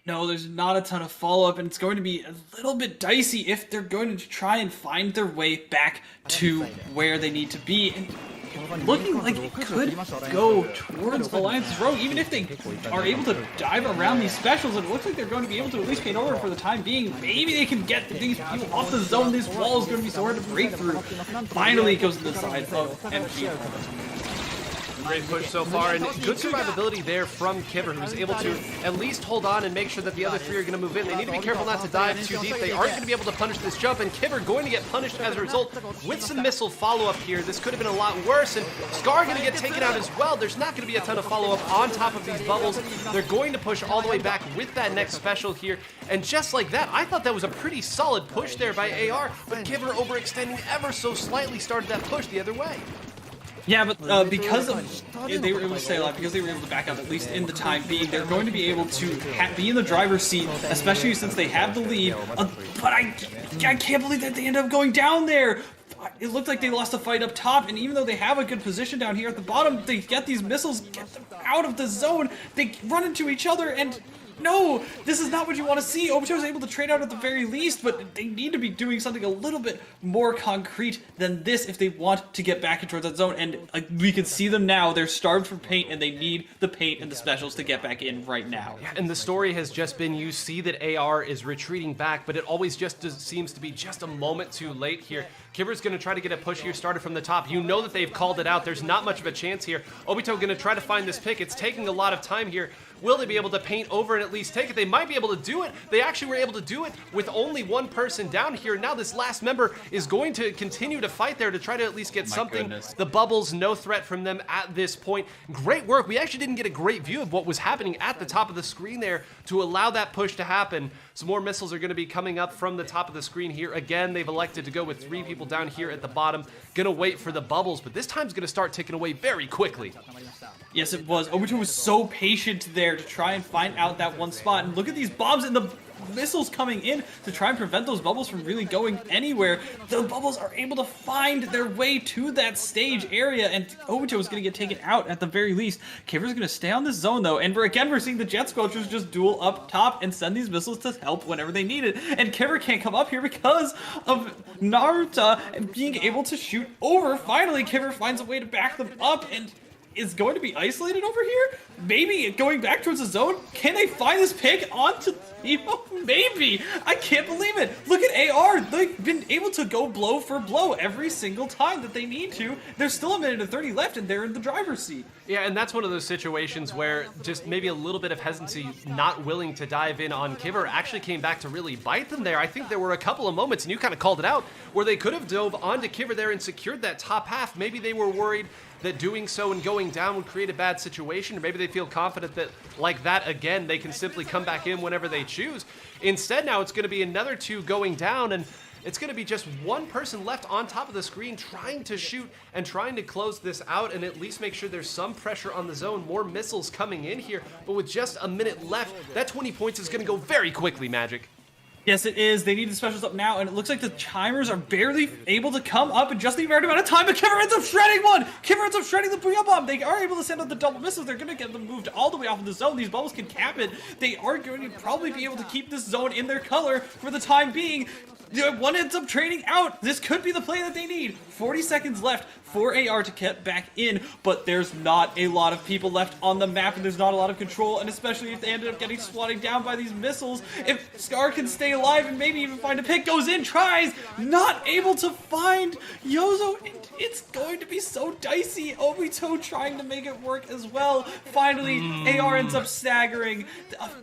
No, there's not a ton of follow-up, and it's going to be a little bit dicey if they're going to try and find their way back to where they need to be. And looking like it could go towards Alliance Rogue, even if they are able to dive around these specials, and it looks like they're going to be able to at least paint over for the time being. Maybe they can get these people off the zone. This wall is going to be so hard to break through. Finally, it goes to the side of MG. Great push so far, and good survivability there from Kiver, who's able to at least hold on and make sure that the other 3 are going to move in. They need to be careful not to dive too deep. They aren't going to be able to punish this jump, and Kiver going to get punished as a result with some missile follow-up here. This could have been a lot worse, and Scar going to get taken out as well. There's not going to be a ton of follow-up on top of these bubbles. They're going to push all the way back with that next special here, and just like that, I thought that was a pretty solid push there by AR, but Kiver overextending ever so slightly started that push the other way. Yeah, but because they were able to stay alive, because they were able to back up, at least in the time being, they're going to be able to be in the driver's seat, especially since they have the lead. But I can't believe that they ended up going down there. It looked like they lost a fight up top, and even though they have a good position down here at the bottom, they get these missiles, get them out of the zone, they run into each other, and no, this is not what you want to see. Obito was able to trade out at the very least, but they need to be doing something a little bit more concrete than this if they want to get back towards that zone. And we can see them now. They're starved for paint, and they need the paint and the specials to get back in right now. Yeah, and the story has just been, you see that AR is retreating back, but it always just seems to be just a moment too late here. Kiver's going to try to get a push here, started from the top. You know that they've called it out. There's not much of a chance here. Obito going to try to find this pick. It's taking a lot of time here. Will they be able to paint over and at least take it? They might be able to do it. They actually were able to do it with only one person down here. Now this last member is going to continue to fight there to try to at least get something. Goodness. The bubbles, no threat from them at this point. Great work. We actually didn't get a great view of what was happening at the top of the screen there to allow that push to happen. Some more missiles are going to be coming up from the top of the screen here. Again, they've elected to go with 3 people down here at the bottom. Gonna wait for the bubbles, but this time's gonna start ticking away very quickly. Yes, it was. Obito was so patient there to try and find out that one spot. And look at these bombs and the missiles coming in to try and prevent those bubbles from really going anywhere. The bubbles are able to find their way to that stage area, and Obito is going to get taken out at the very least. Kiver's going to stay on this zone, though, and we're seeing the Jet Squelchers just duel up top and send these missiles to help whenever they need it. And Kiver can't come up here because of Naruto being able to shoot over. Finally, Kiver finds a way to back them up and is going to be isolated over here? Maybe going back towards the zone? Can they find this pick onto Timo? Maybe! I can't believe it! Look at AR! They've been able to go blow for blow every single time that they need to. There's still a minute and 30 left and they're in the driver's seat. Yeah, and that's one of those situations where just maybe a little bit of hesitancy, not willing to dive in on Kiver, actually came back to really bite them there. I think there were a couple of moments, and you kind of called it out, where they could have dove onto Kiver there and secured that top half. Maybe they were worried that doing so and going down would create a bad situation, or maybe they feel confident that, like that again, they can simply come back in whenever they choose. Instead, now it's going to be another 2 going down, and it's going to be just one person left on top of the screen trying to shoot and trying to close this out and at least make sure there's some pressure on the zone. More missiles coming in here, but with just a minute left, that 20 points is going to go very quickly, Magic. Yes, it is. They need the specials up now, and it looks like the Chimers are barely able to come up in just the right amount of time, but Kiver ends up shredding one! Kiver ends up shredding the Booyah Bomb! They are able to send out the double missiles. They're going to get them moved all the way off of the zone. These bubbles can cap it. They are going to probably be able to keep this zone in their color for the time being. One ends up trading out. This could be the play that they need. 40 seconds left for AR to get back in, but there's not a lot of people left on the map, and there's not a lot of control, and especially if they ended up getting swatted down by these missiles. If Scar can stay alive and maybe even find a pick, goes in, tries, not able to find Yozo. It's going to be so dicey. Obito trying to make it work as well. Finally, AR ends up staggering.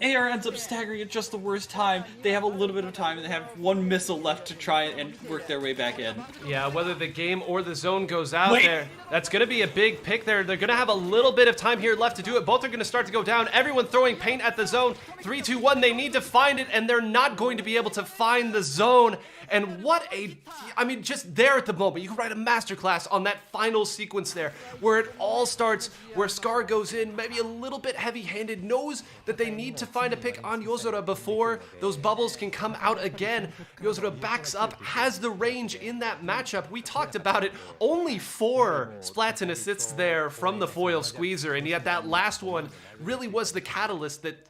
AR ends up staggering at just the worst time. They have a little bit of time, and they have one missile left to try and work their way back in. Yeah, whether the game or the zone goes out there, that's going to be a big pick there. They're going to have a little bit of time here left to do it. Both are going to start to go down. Everyone throwing paint at the zone. 3, 2, 1, they need to find it, and they're not going to be able to find the zone. And what a, I mean, just there at the moment, you can write a masterclass on that final sequence there, where it all starts, where Scar goes in, maybe a little bit heavy-handed, knows that they need to find a pick on Yozora before those bubbles can come out again. Yozora backs up, has the range in that matchup. We talked about it, only 4 splats and assists there from the foil squeezer, and yet that last one really was the catalyst that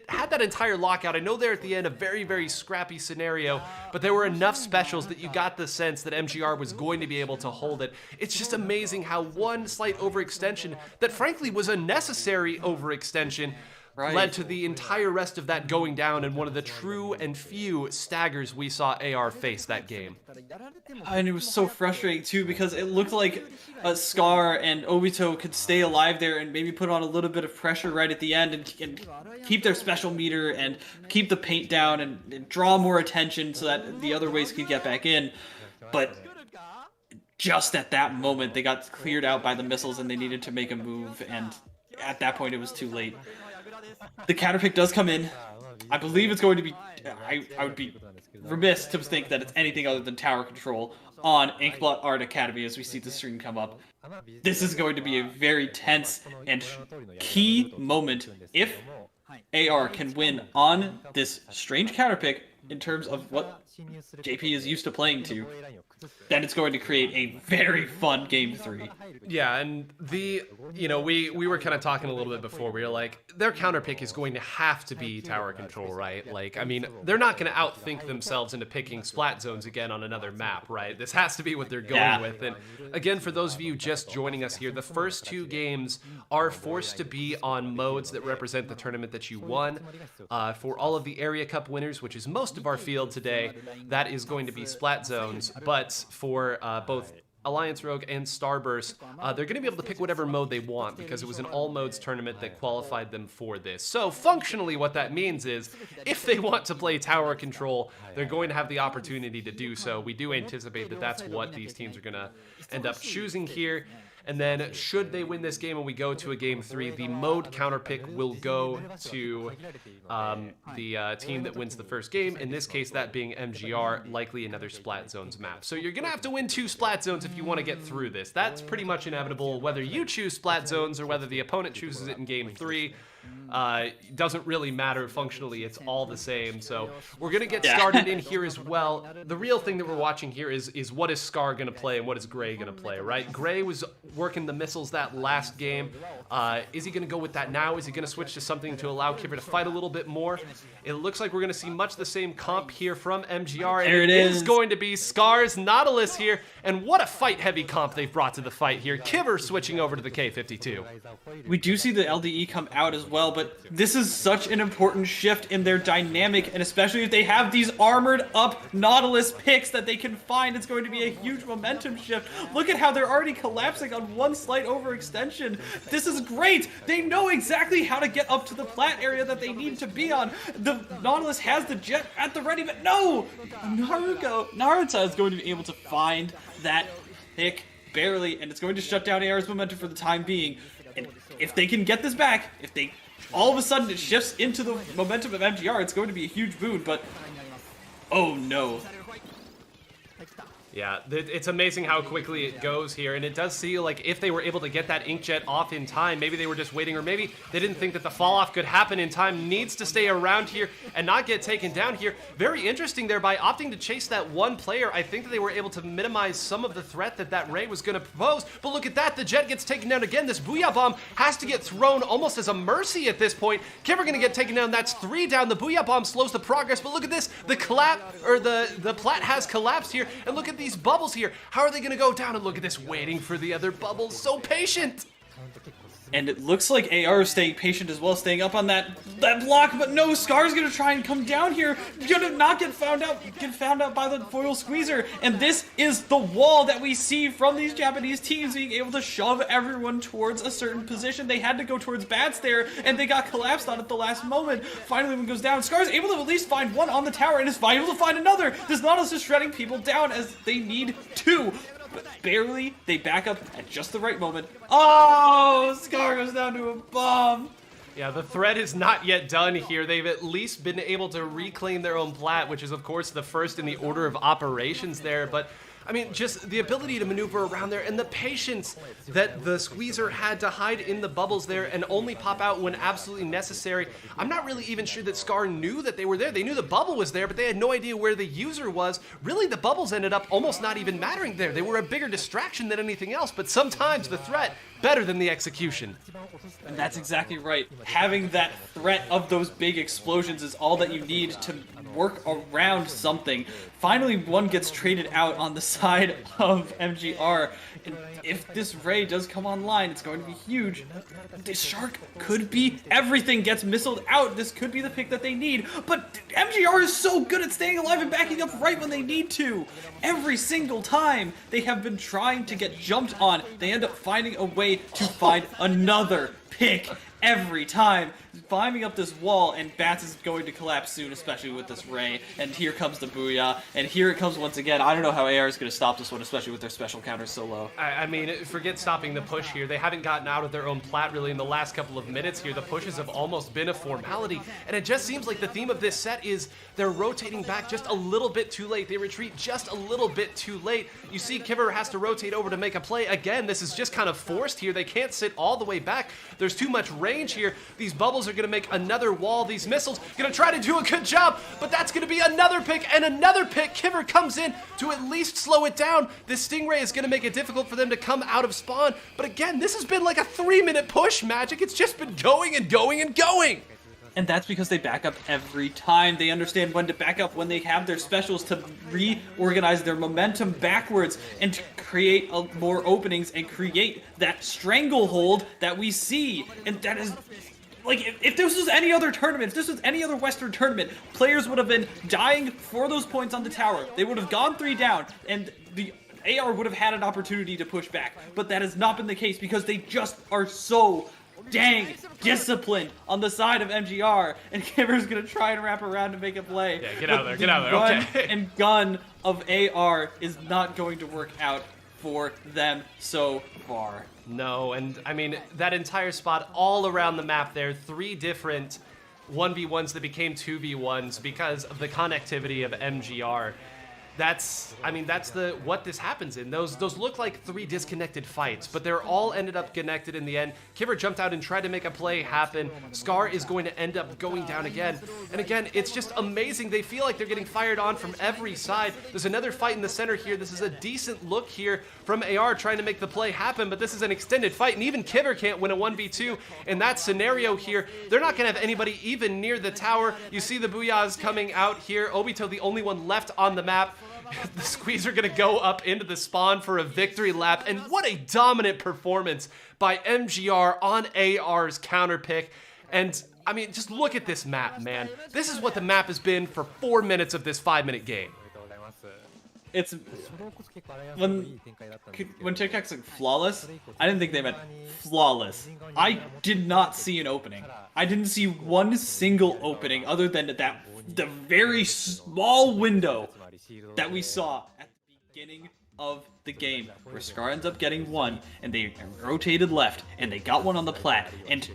had that entire lockout. I know there at the end, a very, very scrappy scenario, but there were enough specials that you got the sense that MGR was going to be able to hold it. It's just amazing how one slight overextension that frankly was a necessary overextension led to the entire rest of that going down, and one of the true and few staggers we saw AR face that game. And it was so frustrating too, because it looked like Scar and Obito could stay alive there and maybe put on a little bit of pressure right at the end and keep their special meter and keep the paint down and draw more attention so that the other ways could get back in. But just at that moment, they got cleared out by the missiles and they needed to make a move, and at that point it was too late. The counterpick does come in. I believe it's going to be, I would be remiss to think that it's anything other than tower control. on Inkblot Art Academy as we see the stream come up. This is going to be a very tense and key moment if AR can win on this strange counterpick in terms of what JP is used to playing to. Then it's going to create a very fun game 3. Yeah, and we were kind of talking a little bit before. We were like, their counterpick is going to have to be tower control, right? Like, I mean, they're not going to outthink themselves into picking splat zones again on another map, right? This has to be what they're going with. And again, for those of you just joining us here, the first 2 games are forced to be on modes that represent the tournament that you won. For all of the Area Cup winners, which is most of our field today, that is going to be splat zones. But for both Alliance Rogue and Starburst, they're going to be able to pick whatever mode they want because it was an all modes tournament that qualified them for this. So functionally what that means is if they want to play tower control, they're going to have the opportunity to do so. We do anticipate that that's what these teams are going to end up choosing here. And then should they win this game and we go to a game 3, the mode counterpick will go to the team that wins the first game. In this case, that being MGR, likely another Splat Zones map. So you're going to have to win 2 Splat Zones if you want to get through this. That's pretty much inevitable. Whether you choose Splat Zones or whether the opponent chooses it in game 3, doesn't really matter functionally. It's all the same. So we're going to get started in here as well. The real thing that we're watching here is what is Scar going to play and what is Gray going to play, right? Gray was working the missiles that last game. Is he going to go with that now? Is he going to switch to something to allow Kipper to fight a little bit more? It looks like we're going to see much the same comp here from MGR. And there it is going to be Scar's Nautilus here. And what a fight-heavy comp they've brought to the fight here. Kipper switching over to the K52. We do see the LDE come out as well, but this is such an important shift in their dynamic, and especially if they have these armored up Nautilus picks that they can find, it's going to be a huge momentum shift. Look at how they're already collapsing on one slight overextension. This is great. They know exactly how to get up to the plat area that they need to be on. The Nautilus has the jet at the ready, but no! Naruto is going to be able to find that pick barely, and it's going to shut down AR's momentum for the time being. And if they can get this back, if they all of a sudden it shifts into the momentum of MGR, it's going to be a huge boon, but oh no. Yeah, it's amazing how quickly it goes here, and it does feel like if they were able to get that inkjet off in time, maybe they were just waiting, or maybe they didn't think that the fall-off could happen in time, needs to stay around here and not get taken down here. Very interesting there, by opting to chase that one player, I think that they were able to minimize some of the threat that Ray was going to propose, but look at that, the jet gets taken down again. This Booyah Bomb has to get thrown almost as a mercy at this point. Kipper going to get taken down, that's 3 down. The Booyah Bomb slows the progress, but look at this, the plat has collapsed here, and look at these bubbles here. How are they gonna go down? And look at this, waiting for the other bubbles. So patient. And it looks like AR is staying patient as well, staying up on that block, but no, Scar's gonna try and come down here. Gonna not get found out by the foil squeezer. And this is the wall that we see from these Japanese teams being able to shove everyone towards a certain position. They had to go towards bats there, and they got collapsed on at the last moment. Finally, one goes down. Scar's able to at least find one on the tower, and is able to find another. This Nautilus is shredding people down as they need to. But barely, they back up at just the right moment. Oh, Scar goes down to a bomb. Yeah, the threat is not yet done here. They've at least been able to reclaim their own plat, which is of course the first in the order of operations there, but I mean, just the ability to maneuver around there and the patience that the squeezer had to hide in the bubbles there and only pop out when absolutely necessary. I'm not really even sure that Scar knew that they were there. They knew the bubble was there, but they had no idea where the user was. Really, the bubbles ended up almost not even mattering there. They were a bigger distraction than anything else, but sometimes the threat better than the execution. And that's exactly right. Having that threat of those big explosions is all that you need to work around something. Finally, one gets traded out on the side of MGR. And if this Ray does come online, it's going to be huge. This Shark could be everything, gets missiled out. This could be the pick that they need. But MGR is so good at staying alive and backing up right when they need to. Every single time they have been trying to get jumped on, they end up finding a way to find another pick every time. climbing up this wall, and Bats is going to collapse soon, especially with this Ray. And here comes the Booyah, and here it comes once again. I don't know how AR is going to stop this one, especially with their special counters so low. I mean, forget stopping the push here. They haven't gotten out of their own plat really in the last couple of minutes here. The pushes have almost been a formality, and it just seems like the theme of this set is they're rotating back just a little bit too late. They retreat just a little bit too late. You see Kiver has to rotate over to make a play. Again, this is just kind of forced here. They can't sit all the way back. There's too much range here. These bubbles are going to make another wall. These missiles going to try to do a good job, but that's going to be another pick and another pick. Kiver comes in to at least slow it down. This Stingray is going to make it difficult for them to come out of spawn, but again, this has been like a 3-minute push, Magic. It's just been going and going and going. And that's because they back up every time. They understand when to back up when they have their specials to reorganize their momentum backwards and to create more openings and create that stranglehold that we see. And that is... Like, if this was any other tournament, if this was any other Western tournament, players would have been dying for those points on the tower. They would have gone 3 down, and the AR would have had an opportunity to push back. But that has not been the case because they just are so dang disciplined on the side of MGR. And Kiver's going to try and wrap around to make a play. Yeah, get out of there, get out of there, okay. And gun of AR is not going to work out for them so far. No, and I mean, that entire spot all around the map there, 3 different 1v1s that became 2v1s because of the connectivity of MGR. That's what this happens in. Those look like 3 disconnected fights, but they're all ended up connected in the end. Kiver jumped out and tried to make a play happen. Scar is going to end up going down again. And again, it's just amazing. They feel like they're getting fired on from every side. There's another fight in the center here. This is a decent look here from AR trying to make the play happen, but this is an extended fight, and even Kiver can't win a 1v2 in that scenario here. They're not going to have anybody even near the tower. You see the Booyahs coming out here. Obito, the only one left on the map. The Squeeze are going to go up into the spawn for a victory lap, and what a dominant performance by MGR on AR's counter pick. And I mean, just look at this map, man. This is what the map has been for 4 minutes of this 5-minute game. It's when TikTok's like flawless, I didn't think they meant flawless. I did not see an opening. I didn't see one single opening other than the very small window that we saw at the beginning of the game, where Scar ends up getting 1, and they rotated left, and they got 1 on the plat, and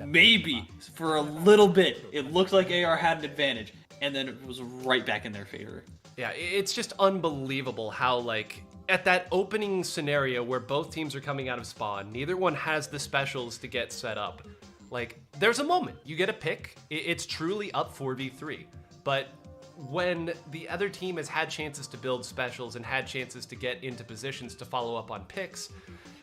maybe for a little bit it looked like AR had an advantage, and then it was right back in their favor. Yeah, it's just unbelievable how, like, at that opening scenario where both teams are coming out of spawn, neither one has the specials to get set up. Like, there's a moment, you get a pick, it's truly up 4v3, but when the other team has had chances to build specials and had chances to get into positions to follow up on picks,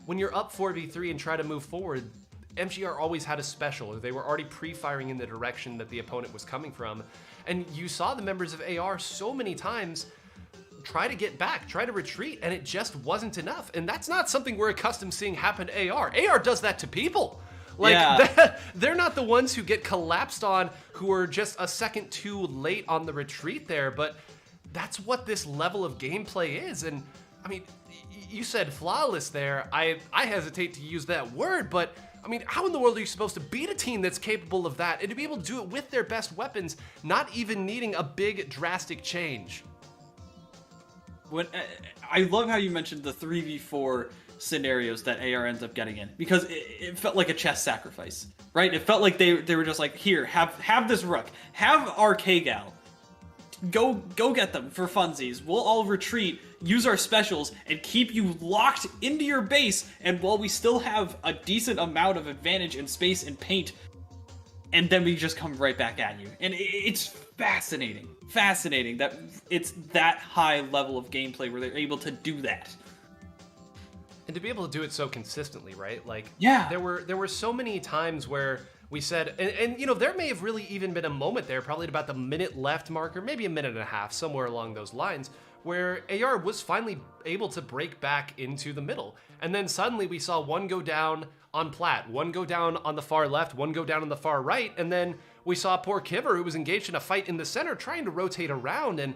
when you're up 4v3 and try to move forward, MGR always had a special, or they were already pre-firing in the direction that the opponent was coming from. And you saw the members of AR so many times try to get back, try to retreat, and it just wasn't enough. And that's not something we're accustomed to seeing happen to AR. AR does that to people. Like, yeah. They're not the ones who get collapsed on, who are just a second too late on the retreat there, but that's what this level of gameplay is. And I mean, you said flawless there. I hesitate to use that word, but I mean, how in the world are you supposed to beat a team that's capable of that and to be able to do it with their best weapons, not even needing a big drastic change? When I love how you mentioned the 3v4 scenarios that AR ends up getting in, because it felt like a chess sacrifice, right? It felt like they were just like, here, have this Rook, have our K-Gal, go get them for funsies. We'll all retreat, use our specials, and keep you locked into your base, and while we still have a decent amount of advantage in space and paint, and then we just come right back at you. And it's fascinating that it's that high level of gameplay where they're able to do that. And to be able to do it so consistently, right? Like, yeah, there were so many times where we said, and you know, there may have really even been a moment there, probably at about the minute left marker, maybe a minute and a half, somewhere along those lines, where AR was finally able to break back into the middle. And then suddenly we saw 1 go down on plat, 1 go down on the far left, 1 go down on the far right, and then we saw poor Kiver, who was engaged in a fight in the center, trying to rotate around. And,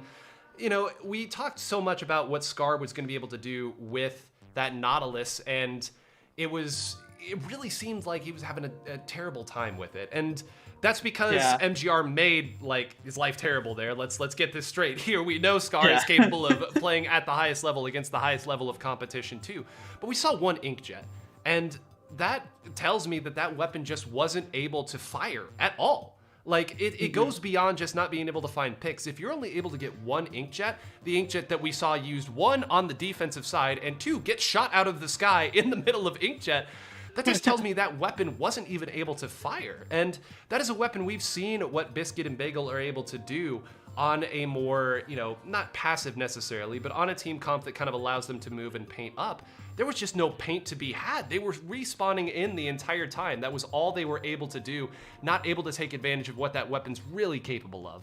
you know, we talked so much about what Scar was going to be able to do with that Nautilus, and it really seemed like he was having a terrible time with it. And That's because MGR made like his life terrible there. Let's get this straight here. We know Scar is capable of playing at the highest level against the highest level of competition too. But we saw one Inkjet, and that tells me that that weapon just wasn't able to fire at all. Like, it goes beyond just not being able to find picks. If you're only able to get one Inkjet, the Inkjet that we saw used, one, on the defensive side, and two, get shot out of the sky in the middle of Inkjet, that just tells me that weapon wasn't even able to fire. And that is a weapon we've seen what Biscuit and Bagel are able to do on a more, you know, not passive necessarily, but on a team comp that kind of allows them to move and paint up. There was just no paint to be had. They were respawning in the entire time. That was all they were able to do, not able to take advantage of what that weapon's really capable of.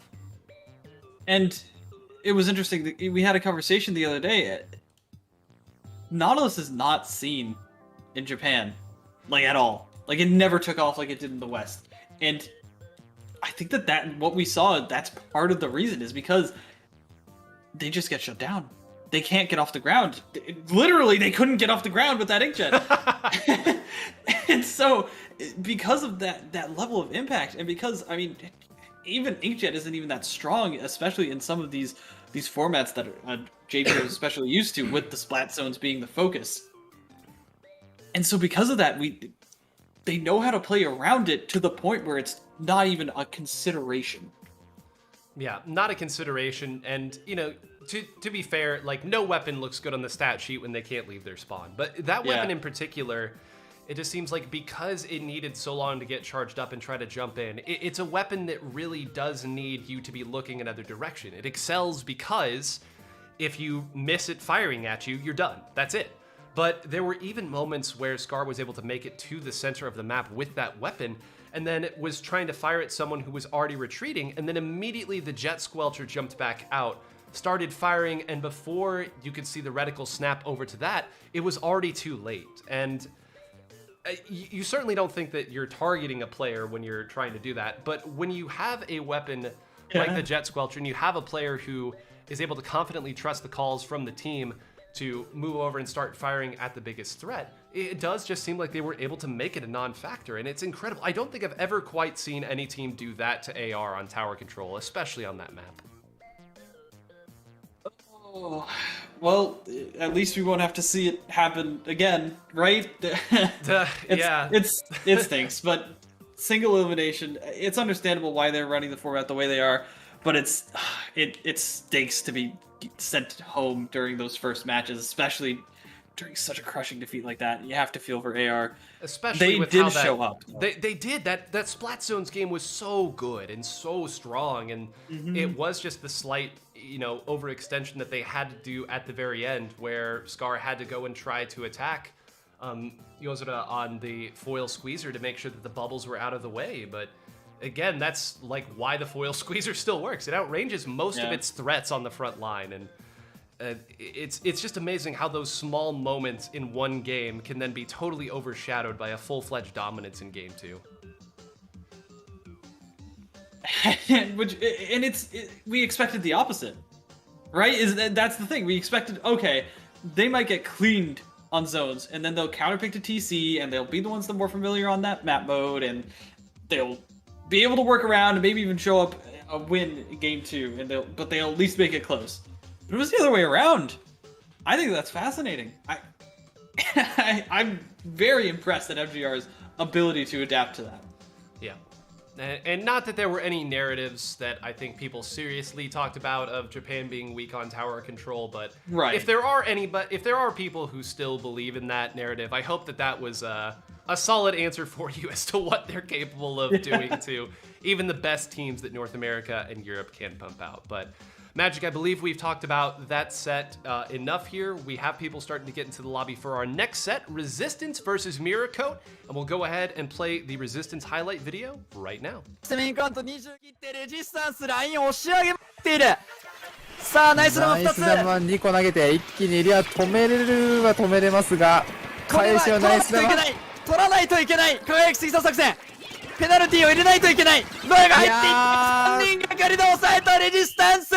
And it was interesting that we had a conversation the other day. Nautilus is not seen in Japan, like, at all. Like, it never took off like it did in the West. And I think that what we saw, that's part of the reason, is because they just get shut down. They can't get off the ground. Literally, they couldn't get off the ground with that Inkjet. And so, because of that level of impact, and because, I mean, even Inkjet isn't even that strong, especially in some of these formats that JP is especially used to, with the Splat zones being the focus. And so because of that, they know how to play around it to the point where it's not even a consideration. Yeah, not a consideration. And, you know, to be fair, like, no weapon looks good on the stat sheet when they can't leave their spawn. But that weapon in particular, it just seems like because it needed so long to get charged up and try to jump in, it's a weapon that really does need you to be looking another direction. It excels because if you miss it firing at you, you're done. That's it. But there were even moments where Scar was able to make it to the center of the map with that weapon, and then it was trying to fire at someone who was already retreating, and then immediately the Jet Squelcher jumped back out, started firing, and before you could see the reticle snap over to that, it was already too late. And you certainly don't think that you're targeting a player when you're trying to do that, but when you have a weapon like the Jet Squelcher, and you have a player who is able to confidently trust the calls from the team to move over and start firing at the biggest threat, it does just seem like they were able to make it a non-factor, and it's incredible. I don't think I've ever quite seen any team do that to AR on tower control, especially on that map. Oh, well, at least we won't have to see it happen again, right? It stinks, but single elimination, it's understandable why they're running the format the way they are, but it stinks to be sent home during those first matches, especially during such a crushing defeat like that. You have to feel for AR. Especially they with did how that, show up. They did. That Splat Zones game was so good and so strong, and it was just the slight, you know, overextension that they had to do at the very end, where Scar had to go and try to attack Yozora on the foil squeezer to make sure that the bubbles were out of the way. But again, that's like why the foil squeezer still works. It outranges most of its threats on the front line, and it's just amazing how those small moments in one game can then be totally overshadowed by a full-fledged dominance in game 2. We expected the opposite, right? That's the thing. We expected, okay, they might get cleaned on zones, and then they'll counterpick to TC, and they'll be the ones that are more familiar on that map mode, and they'll be able to work around and maybe even show up a win in game 2, but they'll at least make it close. But it was the other way around. I think that's fascinating. I'm very impressed at MGR's ability to adapt to that. Yeah. And not that there were any narratives that I think people seriously talked about of Japan being weak on tower control, but if there are people who still believe in that narrative, I hope that was a solid answer for you as to what they're capable of doing to even the best teams that North America and Europe can pump out. But Magic, I believe we've talked about that set enough here. We have people starting to get into the lobby for our next set, Resistance versus Mirror Coat, and we'll go ahead and play the Resistance highlight video right now. メインカウント20切ってレジスタンスラインを押し上げている。さあナイスダマ2つ。ナイスダマ2個投げて一気にエリア止めれるは止めれますが、返しはナイスダマ。取らないといけない。輝き水槽作戦。ペナルティーを入れないといけない。ノエが入っていって3人がかりで抑えたレジスタンス。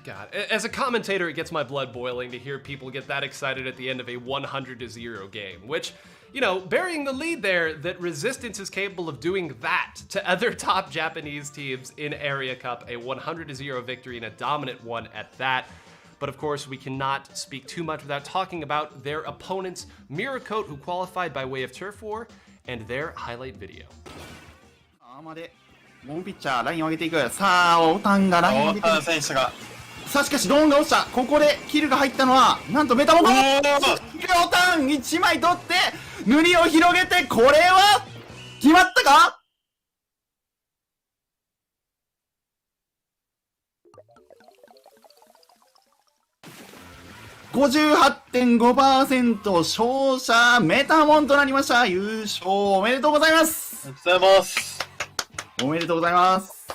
God, as a commentator, it gets my blood boiling to hear people get that excited at the end of a 100-0 game, which, you know, burying the lead there, that Resistance is capable of doing that to other top Japanese teams in Area Cup, a 100-0 victory and a dominant one at that. But of course, we cannot speak too much without talking about their opponents, Miracote, who qualified by way of Turf War, and their highlight video. モンピッチャーラインを上げていく。さあ、オタンがラインを上げていく。選手が。さあ、しかしドーンが落ちた。ここでキルが入ったのは、なんとメタモン。オタン1枚取って、塗りを広げて、これは決まったか？58.5% 勝者メタモンとなりました。優勝おめでとうございます。ありがとうございます。おめでとうございます。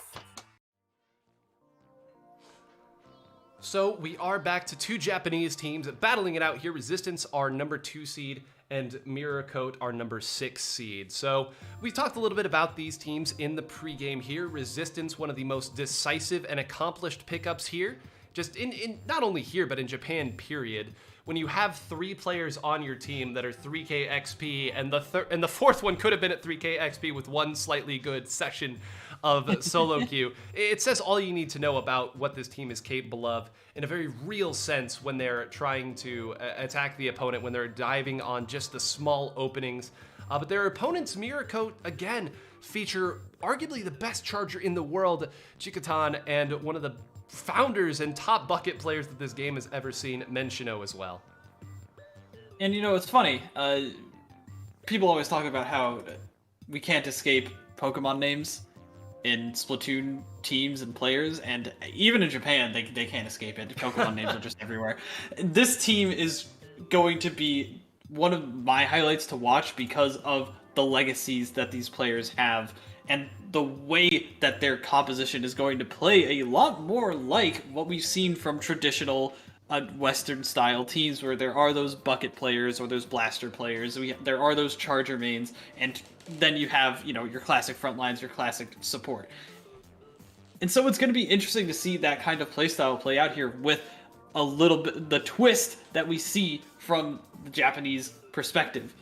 So we are back to two Japanese teams battling it out here. Resistance, our number 2 seed, and Miracote, our number 6 seed. So we talked a little bit about these teams in the pregame here. Resistance, one of the most decisive and accomplished pickups here. Just in not only here, but in Japan, period. When you have 3 players on your team that are 3k XP, and the fourth one could have been at 3k XP with one slightly good session of solo queue, it says all you need to know about what this team is capable of in a very real sense when they're trying to attack the opponent, when they're diving on just the small openings. But their opponents, Miracote, again, feature arguably the best charger in the world, Chikatan, and one of the founders and top bucket players that this game has ever seen, Menshino, as well. And you know, it's funny. People always talk about how we can't escape Pokemon names in Splatoon teams and players, and even in Japan, they can't escape it. Pokemon names are just everywhere. This team is going to be one of my highlights to watch because of the legacies that these players have, and the way that their composition is going to play a lot more like what we've seen from traditional Western-style teams, where there are those bucket players or those blaster players. There are those charger mains, and then you have, you know, your classic front lines, your classic support. And so it's going to be interesting to see that kind of playstyle play out here with a little bit the twist that we see from the Japanese perspective.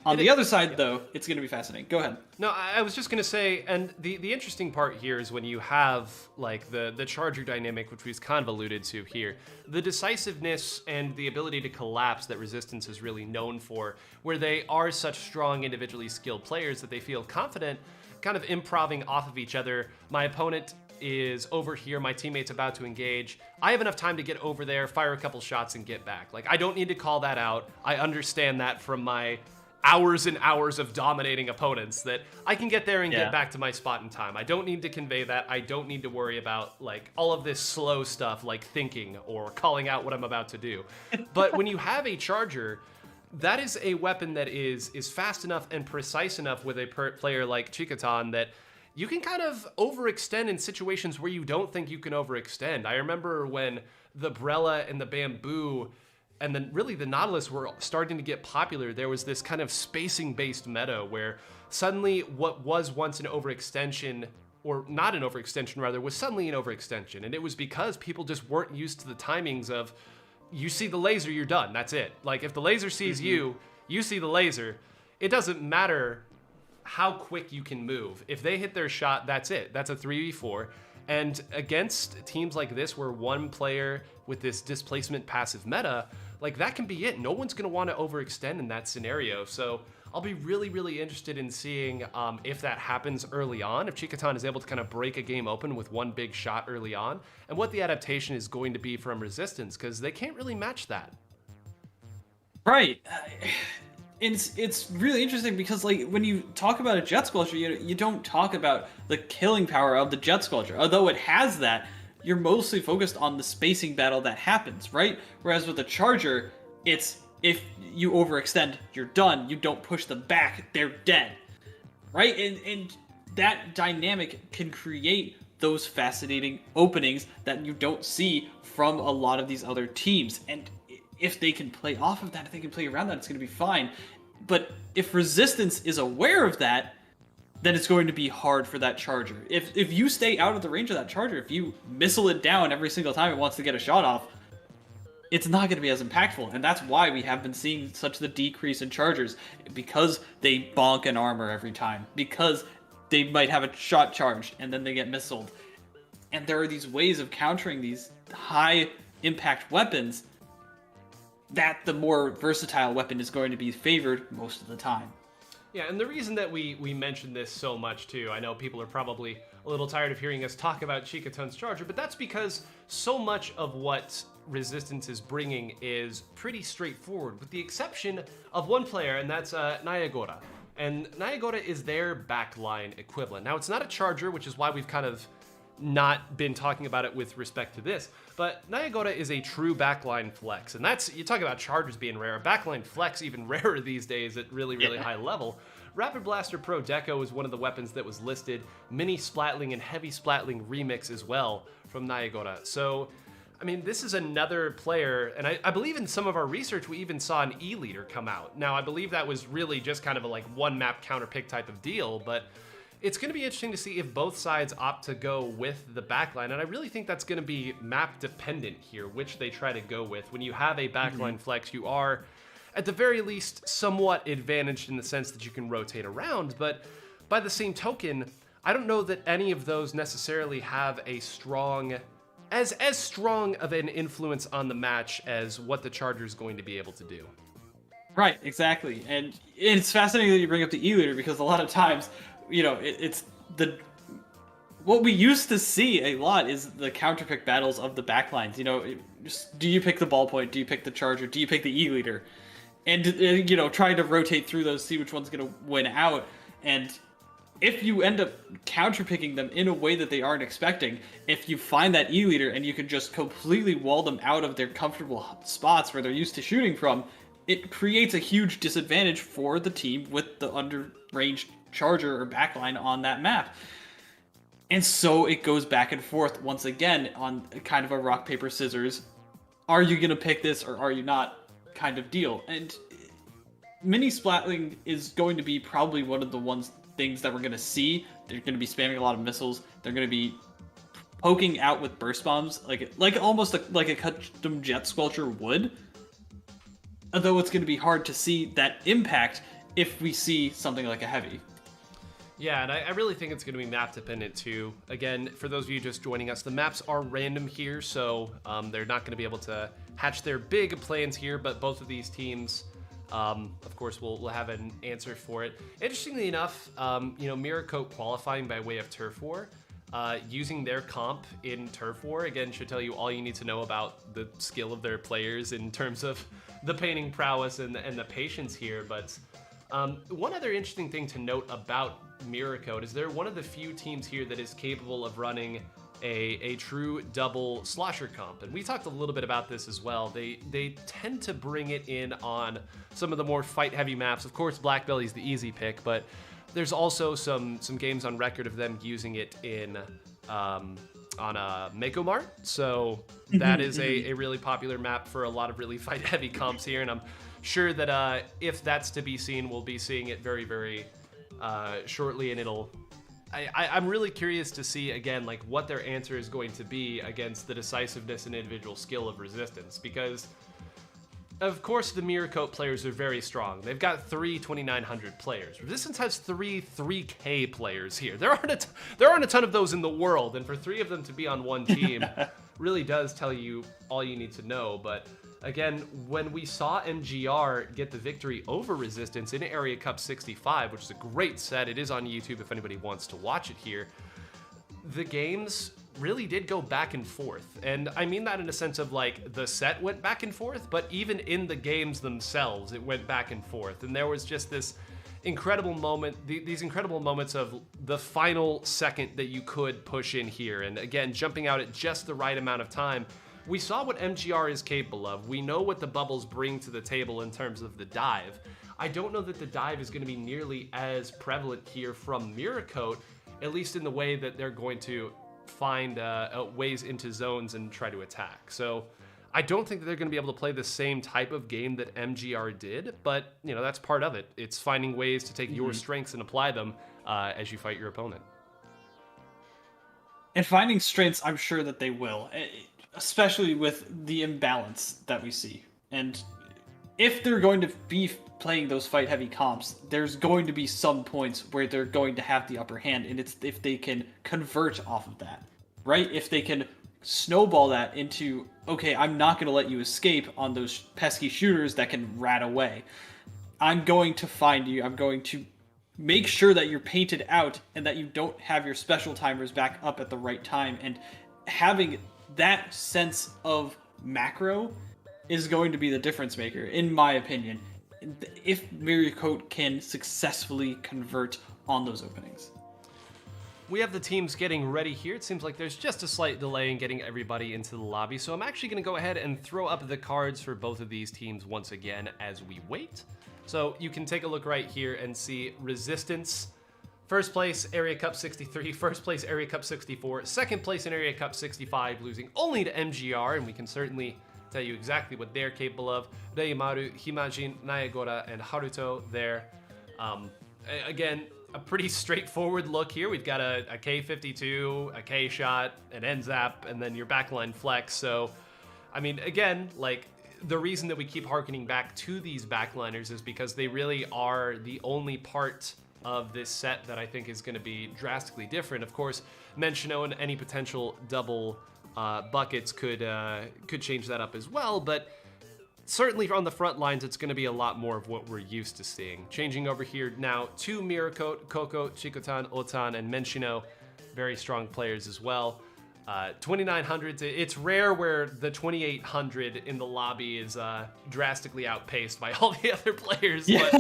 On the other side, though, it's going to be fascinating. Go ahead. No, I was just going to say, and the interesting part here is when you have, like, the charger dynamic, which we've kind of alluded to here, the decisiveness and the ability to collapse that Resistance is really known for, where they are such strong, individually skilled players that they feel confident kind of improving off of each other. My opponent is over here, my teammate's about to engage. I have enough time to get over there, fire a couple shots, and get back. Like, I don't need to call that out. I understand that from my hours and hours of dominating opponents, that I can get there and get back to my spot in time. I don't need to convey that. I don't need to worry about, like, all of this slow stuff like thinking or calling out what I'm about to do. But when you have a charger, that is a weapon that is fast enough and precise enough with a player like Chikatan that you can kind of overextend in situations where you don't think you can overextend. I remember when the Brella and the Bamboo and then really the Nautilus were starting to get popular, there was this kind of spacing-based meta where suddenly what was once an overextension, or not an overextension rather, was suddenly an overextension. And it was because people just weren't used to the timings of, you see the laser, you're done, that's it. Like, if the laser sees you, you see the laser. It doesn't matter how quick you can move. If they hit their shot, that's it. That's a 3v4. And against teams like this, where one player with this displacement passive meta, like, that can be it. No one's going to want to overextend in that scenario. So I'll be really, really interested in seeing if that happens early on, if Chikatan is able to kind of break a game open with one big shot early on, and what the adaptation is going to be from Resistance, because they can't really match that. Right. It's really interesting because, like, when you talk about a Jet Squelcher, you don't talk about the killing power of the Jet Squelcher. Although it has that, you're mostly focused on the spacing battle that happens, right? Whereas with the Charger, it's if you overextend, you're done. You don't push them back, they're dead, right? And that dynamic can create those fascinating openings that you don't see from a lot of these other teams. And if they can play off of that, if they can play around that, it's going to be fine. But if Resistance is aware of that, then it's going to be hard for that charger. If you stay out of the range of that charger, if you missile it down every single time it wants to get a shot off, it's not going to be as impactful. And that's why we have been seeing such the decrease in chargers, because they bonk an armor every time, because they might have a shot charged and then they get missiled. And there are these ways of countering these high impact weapons that the more versatile weapon is going to be favored most of the time. Yeah, and the reason that we mentioned this so much too, I know people are probably a little tired of hearing us talk about Chikaton's charger, but that's because so much of what Resistance is bringing is pretty straightforward, with the exception of one player, and that's Nyagora. And Nyagora is their backline equivalent. Now, it's not a charger, which is why we've kind of not been talking about it with respect to this, but Nyagora is a true backline flex, and that's, you talk about chargers being rare, backline flex even rarer these days at really high level. Rapid Blaster Pro Deco is one of the weapons that was listed, mini Splatling and heavy Splatling remix as well from Nyagora. So, I mean, this is another player, and I believe in some of our research we even saw an E-Leader come out. Now, I believe that was really just kind of a like one map counter pick type of deal, but it's going to be interesting to see if both sides opt to go with the backline, and I really think that's going to be map dependent here, which they try to go with. When you have a backline flex, you are, at the very least, somewhat advantaged in the sense that you can rotate around, but by the same token, I don't know that any of those necessarily have a strong, as strong of an influence on the match as what the Charger is going to be able to do. Right, exactly. And it's fascinating that you bring up the E-Leader, because a lot of times, you know, it's the what we used to see a lot is the counterpick battles of the backlines. You know, do you pick the ballpoint? Do you pick the charger? Do you pick the E-Leader? And, you know, trying to rotate through those, see which one's going to win out. And if you end up counterpicking them in a way that they aren't expecting, if you find that E-Leader and you can just completely wall them out of their comfortable spots where they're used to shooting from, it creates a huge disadvantage for the team with the underrange charger or backline on that map. And so it goes back and forth once again on kind of a rock, paper, scissors. Are you going to pick this or are you not kind of deal? And mini Splatling is going to be probably one of the things that we're going to see. They're going to be spamming a lot of missiles. They're going to be poking out with burst bombs, like almost like a custom jet squelcher would. Although it's going to be hard to see that impact if we see something like a heavy. Yeah, and I really think it's going to be map dependent too. Again, for those of you just joining us, the maps are random here, so they're not going to be able to hatch their big plans here, but both of these teams, of course, will have an answer for it. Interestingly enough, you know, Miracote qualifying by way of Turf War, using their comp in Turf War, again, should tell you all you need to know about the skill of their players in terms of the painting prowess and the patience here, but one other interesting thing to note about Miracote is they're one of the few teams here that is capable of running a true double slosher comp, and we talked a little bit about this as well. They tend to bring it in on some of the more fight heavy maps. Of course, Black Belly's the easy pick, but there's also some games on record of them using it in on a Mako Mart, so that is a really popular map for a lot of really fight heavy comps here, and I'm sure that if that's to be seen, we'll be seeing it very, very shortly, and I'm really curious to see, again, like what their answer is going to be against the decisiveness and individual skill of Resistance, because of course the Miracote players are very strong. They've got 3 2900 players. Resistance has 3 3K players here. There aren't a ton of those in the world, and for 3 of them to be on one team really does tell you all you need to know. But again, when we saw MGR get the victory over Resistance in Area Cup 65, which is a great set, it is on YouTube if anybody wants to watch it here, the games really did go back and forth. And I mean that in a sense of like the set went back and forth, but even in the games themselves, it went back and forth. And there was just this incredible moment, these incredible moments of the final second that you could push in here. And again, jumping out at just the right amount of time. We saw what MGR is capable of. We know what the bubbles bring to the table in terms of the dive. I don't know that the dive is going to be nearly as prevalent here from Miracote, at least in the way that they're going to find ways into zones and try to attack. So I don't think that they're going to be able to play the same type of game that MGR did, but you know, that's part of it. It's finding ways to take your strengths and apply them. as you fight your opponent. And finding strengths, I'm sure that they will, especially with the imbalance that we see. And if they're going to be playing those fight-heavy comps, there's going to be some points where they're going to have the upper hand, and it's if they can convert off of that, right? If they can snowball that into, okay, I'm not going to let you escape on those pesky shooters that can rat away. I'm going to find you. I'm going to make sure that you're painted out and that you don't have your special timers back up at the right time. And having that sense of macro is going to be the difference maker, in my opinion, if Mirrorcoat can successfully convert on those openings. We have the teams getting ready here. It seems like there's just a slight delay in getting everybody into the lobby, so I'm actually going to go ahead and throw up the cards for both of these teams once again as we wait. So you can take a look right here and see Resistance, first place Area Cup 63, first place Area Cup 64, second place in Area Cup 65, losing only to MGR, and we can certainly tell you exactly what they're capable of. Reimaru, Himajin, Nayagora, and Haruto there. Again, a pretty straightforward look here. We've got a K52, a K-shot, an N-zap, and then your backline flex. So, I mean, again, like, the reason that we keep harkening back to these backliners is because they really are the only part of this set that I think is going to be drastically different. Of course, Menshino and any potential double buckets could change that up as well, but certainly on the front lines, it's going to be a lot more of what we're used to seeing. Changing over here now to Mirrorcoat, Koko, Chikotan, Otan, and Menshino, very strong players as well. 2900, it's rare where the 2800 in the lobby is drastically outpaced by all the other players, but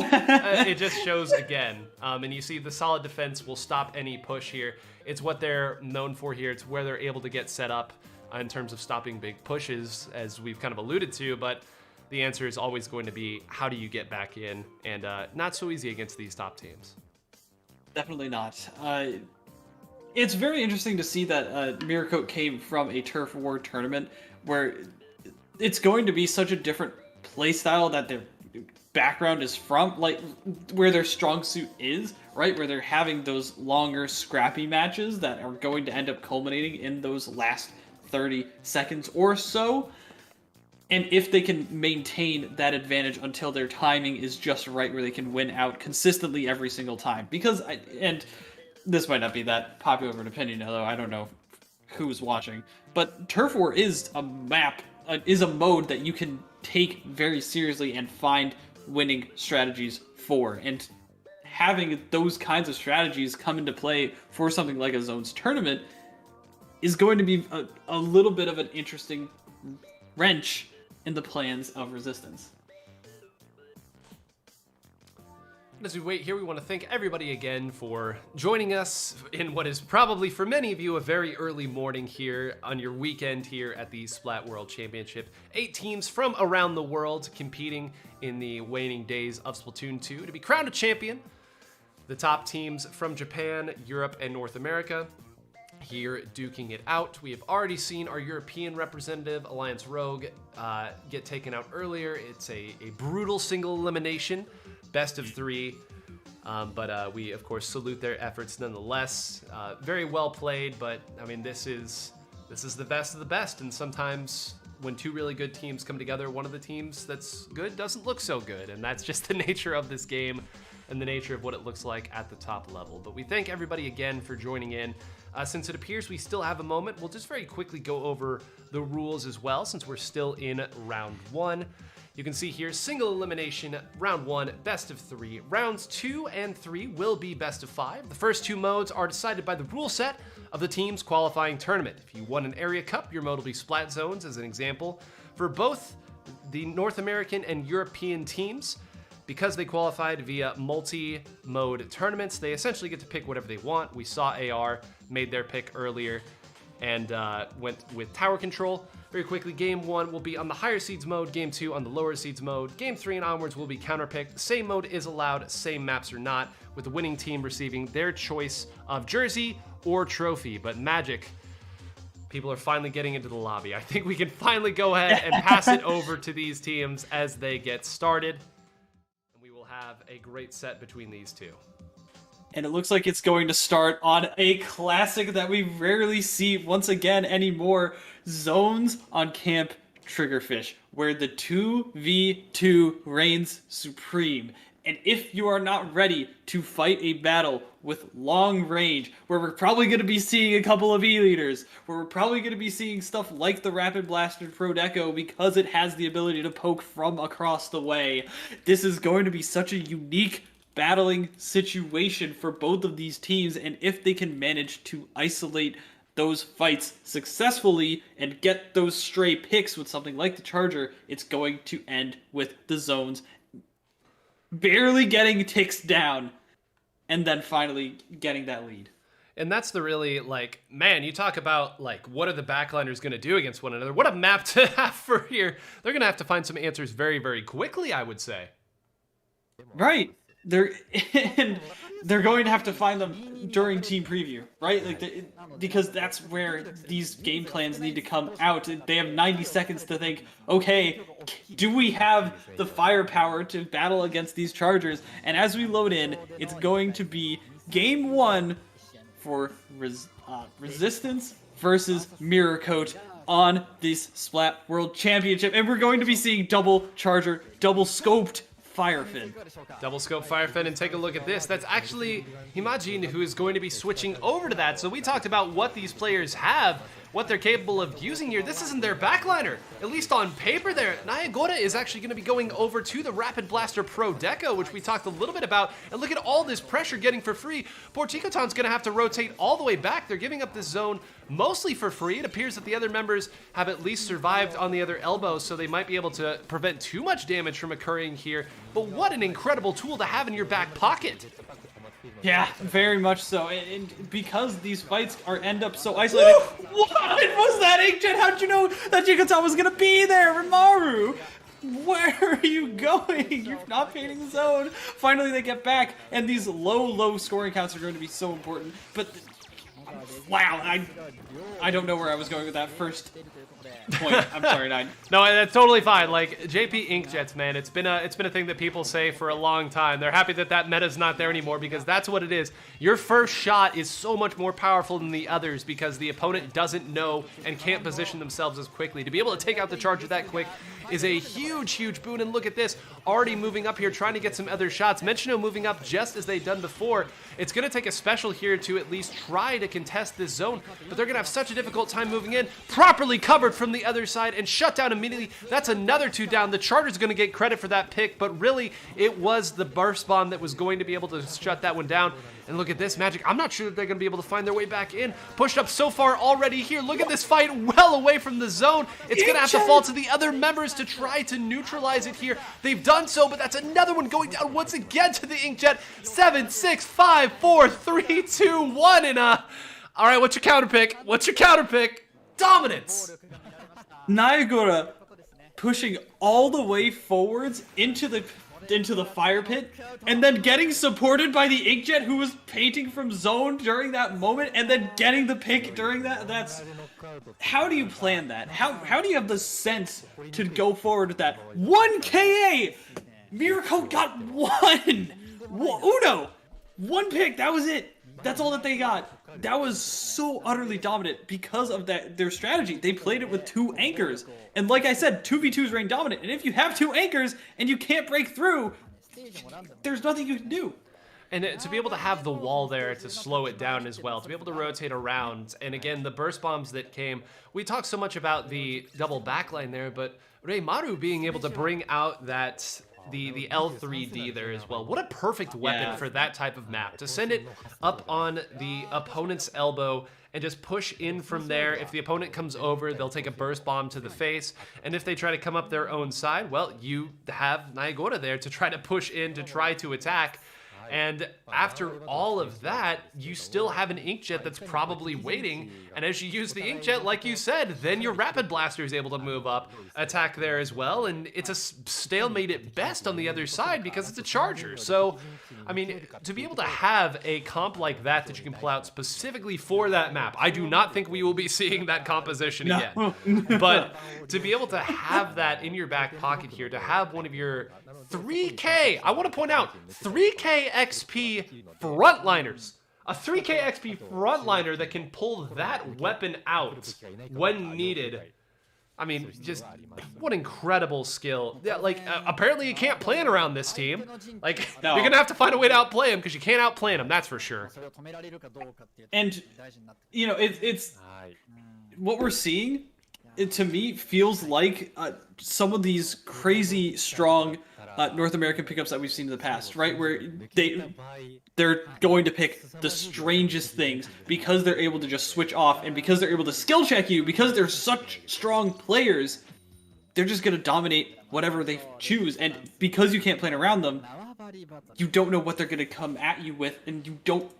it just shows again. And you see the solid defense will stop any push here. It's what they're known for here. It's where they're able to get set up in terms of stopping big pushes, as we've kind of alluded to, but the answer is always going to be, how do you get back in? And not so easy against these top teams. Definitely not. It's very interesting to see that Mirrorcoat came from a Turf War tournament where it's going to be such a different playstyle that their background is from, like where their strong suit is, right? Where they're having those longer, scrappy matches that are going to end up culminating in those last 30 seconds or so. And if they can maintain that advantage until their timing is just right, where they can win out consistently every single time. Because, and this might not be that popular of an opinion, although I don't know who's watching, but Turf War is a map, is a mode that you can take very seriously and find winning strategies for. And having those kinds of strategies come into play for something like a Zones tournament is going to be a little bit of an interesting wrench in the plans of Resistance. As we wait here, we want to thank everybody again for joining us in what is probably for many of you a very early morning here on your weekend here at the Splat World Championship. 8 teams from around the world competing in the waning days of Splatoon 2 to be crowned a champion. The top teams from Japan, Europe, and North America here duking it out. We have already seen our European representative, Alliance Rogue, get taken out earlier. It's a brutal single elimination, best of 3, but we of course salute their efforts nonetheless. Very well played, but I mean, this is the best of the best, and sometimes when 2 really good teams come together, one of the teams that's good doesn't look so good, and that's just the nature of this game and the nature of what it looks like at the top level. But we thank everybody again for joining in. Since it appears we still have a moment, we'll just very quickly go over the rules as well, since we're still in round 1. You can see here, single elimination, round 1, best of 3. Rounds 2 and 3 will be best of 5. The first 2 modes are decided by the rule set of the team's qualifying tournament. If you won an Area Cup, your mode will be Splat Zones, as an example. For both the North American and European teams, because they qualified via multi-mode tournaments, they essentially get to pick whatever they want. We saw AR made their pick earlier and went with tower control. Very quickly, game 1 will be on the higher seeds mode, game 2 on the lower seeds mode, game 3 and onwards will be counterpicked. Same mode is allowed, same maps are not, with the winning team receiving their choice of jersey or trophy. But Magic, people are finally getting into the lobby. I think we can finally go ahead and pass it over to these teams as they get started. And we will have a great set between these two. And it looks like it's going to start on a classic that we rarely see once again anymore. Zones on Camp Triggerfish, where the 2v2 reigns supreme. And if you are not ready to fight a battle with long range, where we're probably going to be seeing a couple of E-leaders, where we're probably going to be seeing stuff like the Rapid Blaster Pro Deco because it has the ability to poke from across the way, this is going to be such a unique battling situation for both of these teams. And if they can manage to isolate those fights successfully and get those stray picks with something like the Charger, it's going to end with the Zones barely getting ticks down and then finally getting that lead. And that's the really, like, man, you talk about, like, what are the backliners going to do against one another? What a map to have for here. They're going to have to find some answers very, very quickly, I would say. Right. And they're going to have to find them during team preview, right? Like, because that's where these game plans need to come out. They have 90 seconds to think, okay, do we have the firepower to battle against these Chargers? And as we load in, it's going to be game 1 for Resistance versus Mirror Coat on this Splat World Championship. And we're going to be seeing double Charger, double scoped Firefin. Double scope Firefin, and take a look at this. That's actually Himajin who is going to be switching over to that. So we talked about what these players have, what they're capable of using here. This isn't their backliner, at least on paper there. Nyagora is actually going to be going over to the Rapid Blaster Pro Deco, which we talked a little bit about. And look at all this pressure getting for free. Portikoton's going to have to rotate all the way back. They're giving up this zone mostly for free. It appears that the other members have at least survived on the other elbow, so they might be able to prevent too much damage from occurring here. But what an incredible tool to have in your back pocket. Yeah, very much so. And because these fights end up so isolated. What was that, Inkjet? How'd you know that Jigata was gonna be there, Rimaru? Where are you going? You're not painting the zone. Finally, they get back, and these low scoring counts are going to be so important. But wow, I don't know where I was going with that first point. I'm sorry, Nine. No, that's totally fine. Like, JP Inkjets, man, it's been a thing that people say for a long time. They're happy that that meta's not there anymore because that's what it is. Your first shot is so much more powerful than the others because the opponent doesn't know and can't position themselves as quickly. To be able to take out the Charger that quick is a huge boon. And look at this, already moving up here, trying to get some other shots. Menchino moving up just as they've done before. It's going to take a special here to at least try to contest this zone, but they're going to have such a difficult time moving in. Properly covered from the other side and shut down immediately. That's another 2 down. The Charger's going to get credit for that pick, but really it was the burst bomb that was going to be able to shut that one down. And look at this, Magic. I'm not sure that they're going to be able to find their way back in. Pushed up so far already here. Look at this fight well away from the zone. It's going to have to fall to the other members to try to neutralize it here. They've done so, but that's another one going down once again to the Inkjet. 7, 6, 5, 4, 3, 2, 1. And all right, what's your counter pick? What's your counter pick? Dominance. Nyagora pushing all the way forwards into the fire pit, and then getting supported by the Inkjet, who was painting from zone during that moment, and then getting the pick during that. That's how do you plan that? How do you have the sense to go forward with that? 1 KA. Miracle got Uno. 1 pick. That was it. That's all that they got. That was so utterly dominant because of their strategy. They played it with 2 anchors. And like I said, 2v2s reign dominant. And if you have 2 anchors and you can't break through, there's nothing you can do. And to be able to have the wall there to slow it down as well, to be able to rotate around. And again, the burst bombs that came, we talked so much about the double backline there, but Reimaru being able to bring out that the L3D there as well. What a perfect weapon for that type of map. To send it up on the opponent's elbow and just push in from there. If the opponent comes over, they'll take a burst bomb to the face. And if they try to come up their own side, well, you have Nyagora there to try to push in, to try to attack. And after all of that, you still have an Inkjet that's probably waiting. And as you use the Inkjet, like you said, then your Rapid Blaster is able to move up, attack there as well. And it's a stalemate at best on the other side because it's a Charger. So, I mean, to be able to have a comp like that you can pull out specifically for that map, I do not think we will be seeing that composition again. But to be able to have that in your back pocket here, to have one of your 3K, I want to point out, 3K XP frontliners. A 3k XP frontliner that can pull that weapon out when needed. I mean, just what incredible skill. Yeah, like, apparently you can't plan around this team. Like, No. you're going to have to find a way to outplay them because you can't outplay them, that's for sure. And, you know, it's what we're seeing, it to me feels like some of these crazy strong North American pickups that we've seen in the past, right? Where they're going to pick the strangest things because they're able to just switch off, and because they're able to skill check you, because they're such strong players, they're just going to dominate whatever they choose. And because you can't plan around them, you don't know what they're going to come at you with, and you don't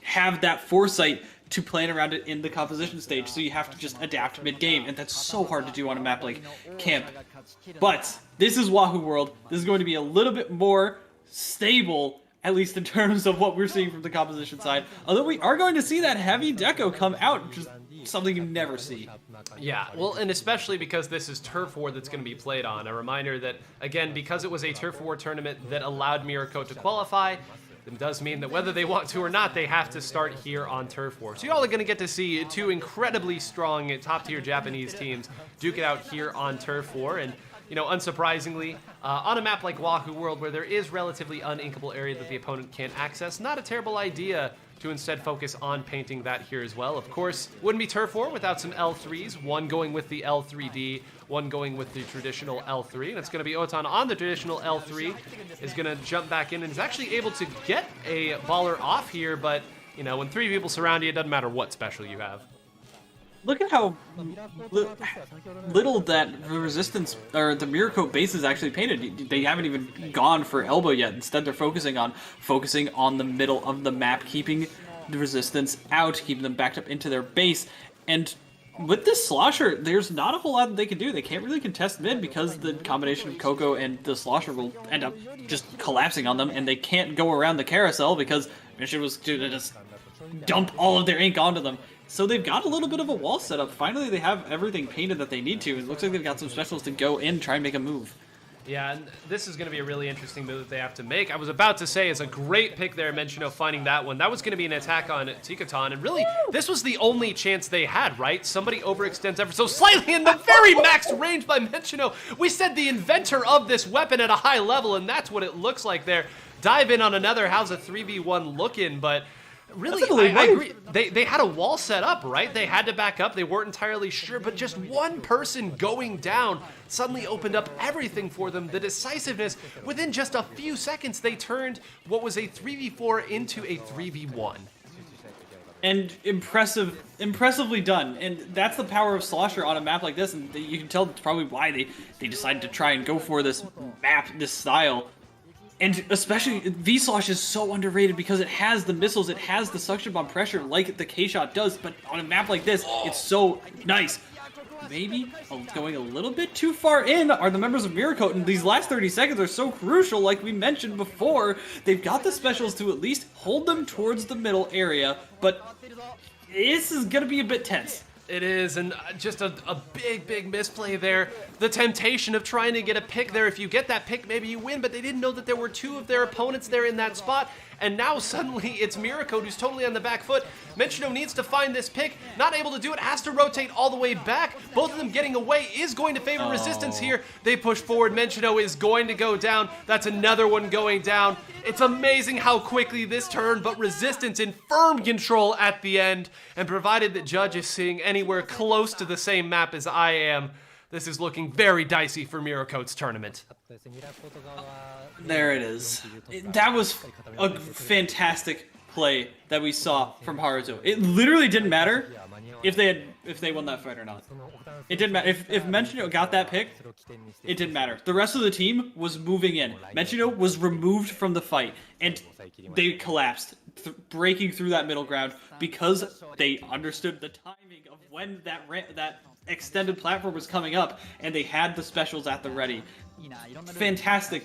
have that foresight to plan around it in the composition stage, so you have to just adapt mid-game, and that's so hard to do on a map like Camp. But this is Wahoo World. This is going to be a little bit more stable, at least in terms of what we're seeing from the composition side, although we are going to see that heavy deco come out, which is something you never see. Yeah, well, and especially because this is Turf War that's going to be played on. A reminder that, again, because it was a Turf War tournament that allowed Mirako to qualify, it does mean that whether they want to or not, they have to start here on Turf War. So y'all are going to get to see two incredibly strong top-tier Japanese teams duke it out here on Turf War. And, you know, unsurprisingly, on a map like Wahoo World, where there is relatively uninkable area that the opponent can't access, not a terrible idea to instead focus on painting that here as well. Of course, wouldn't be Turf War without some L3s, one going with the L3D, one going with the traditional L3, and it's going to be Otan on the traditional L3, is going to jump back in and is actually able to get a baller off here, but, you know, when three people surround you, it doesn't matter what special you have. Look at how little that the resistance or the Mirako base is actually painted. They haven't even gone for elbow yet. Instead, they're focusing on the middle of the map, keeping the resistance out, keeping them backed up into their base. And with this Slosher, there's not a whole lot that they can do. They can't really contest mid because the combination of Coco and the Slosher will end up just collapsing on them, and they can't go around the carousel because Mission was to just dump all of their ink onto them. So they've got a little bit of a wall set up. Finally, they have everything painted that they need to. It looks like they've got some specials to go in, try and make a move. Yeah, and this is going to be a really interesting move that they have to make. I was about to say it's a great pick there, Menchino finding that one. That was going to be an attack on Tikaton, and really, this was the only chance they had, right? Somebody overextends ever so slightly in the very max range by Menchino. We said the inventor of this weapon at a high level, and that's what it looks like there. Dive in on another, how's a 3v1 looking, but really, I agree. They had a wall set up, right? They had to back up. They weren't entirely sure, but just one person going down suddenly opened up everything for them. The decisiveness, within just a few seconds, they turned what was a 3v4 into a 3v1. And impressively done. And that's the power of Slosher on a map like this, and you can tell that's probably why they decided to try and go for this map, this style. And especially, V-Slosh is so underrated because it has the missiles, it has the suction bomb pressure like the K-Shot does, but on a map like this, it's so nice. Maybe going a little bit too far in are the members of Mirako, and these last 30 seconds are so crucial, like we mentioned before. They've got the specials to at least hold them towards the middle area, but this is going to be a bit tense. It is, and just a big misplay there. The temptation of trying to get a pick there. If you get that pick, maybe you win, but they didn't know that there were two of their opponents there in that spot, and now suddenly it's Mirako who's totally on the back foot. Menchino needs to find this pick, not able to do it, has to rotate all the way back. Both of them getting away is going to favor resistance here. They push forward, Menchino is going to go down. That's another one going down. It's amazing how quickly this turned, but resistance in firm control at the end, and provided that Judge is seeing anywhere close to the same map as I am, this is looking very dicey for Mirako's tournament. There it is. That was a fantastic play that we saw from Haruto. It literally didn't matter if they won that fight or not. It didn't matter. If Menchino got that pick, it didn't matter. The rest of the team was moving in. Menchino was removed from the fight, and they collapsed, breaking through that middle ground because they understood the timing of when that extended platform was coming up, and they had the specials at the ready. Fantastic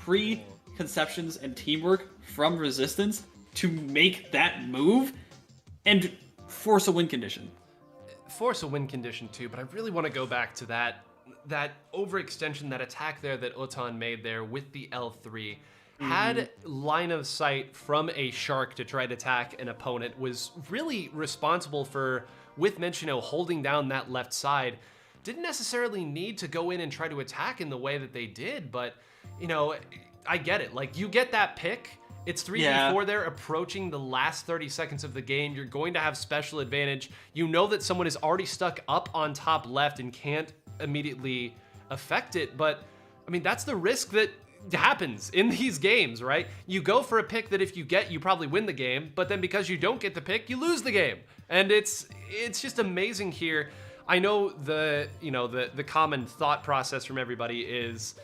preconceptions and teamwork from Resistance to make that move and force a win condition. Force a win condition too, but I really want to go back to that overextension, that attack there that Otan made there with the L3. had line of sight from a shark to try to attack an opponent, was really responsible for, with Menchino holding down that left side. Didn't necessarily need to go in and try to attack in the way that they did, but, you know, I get it. Like, you get that pick. It's 3v4 there, approaching the last 30 seconds of the game. You're going to have special advantage. You know that someone is already stuck up on top left and can't immediately affect it, but, I mean, that's the risk that happens in these games, right? You go for a pick that if you get, you probably win the game, but then because you don't get the pick, you lose the game. And it's just amazing here. I know the common thought process from everybody is,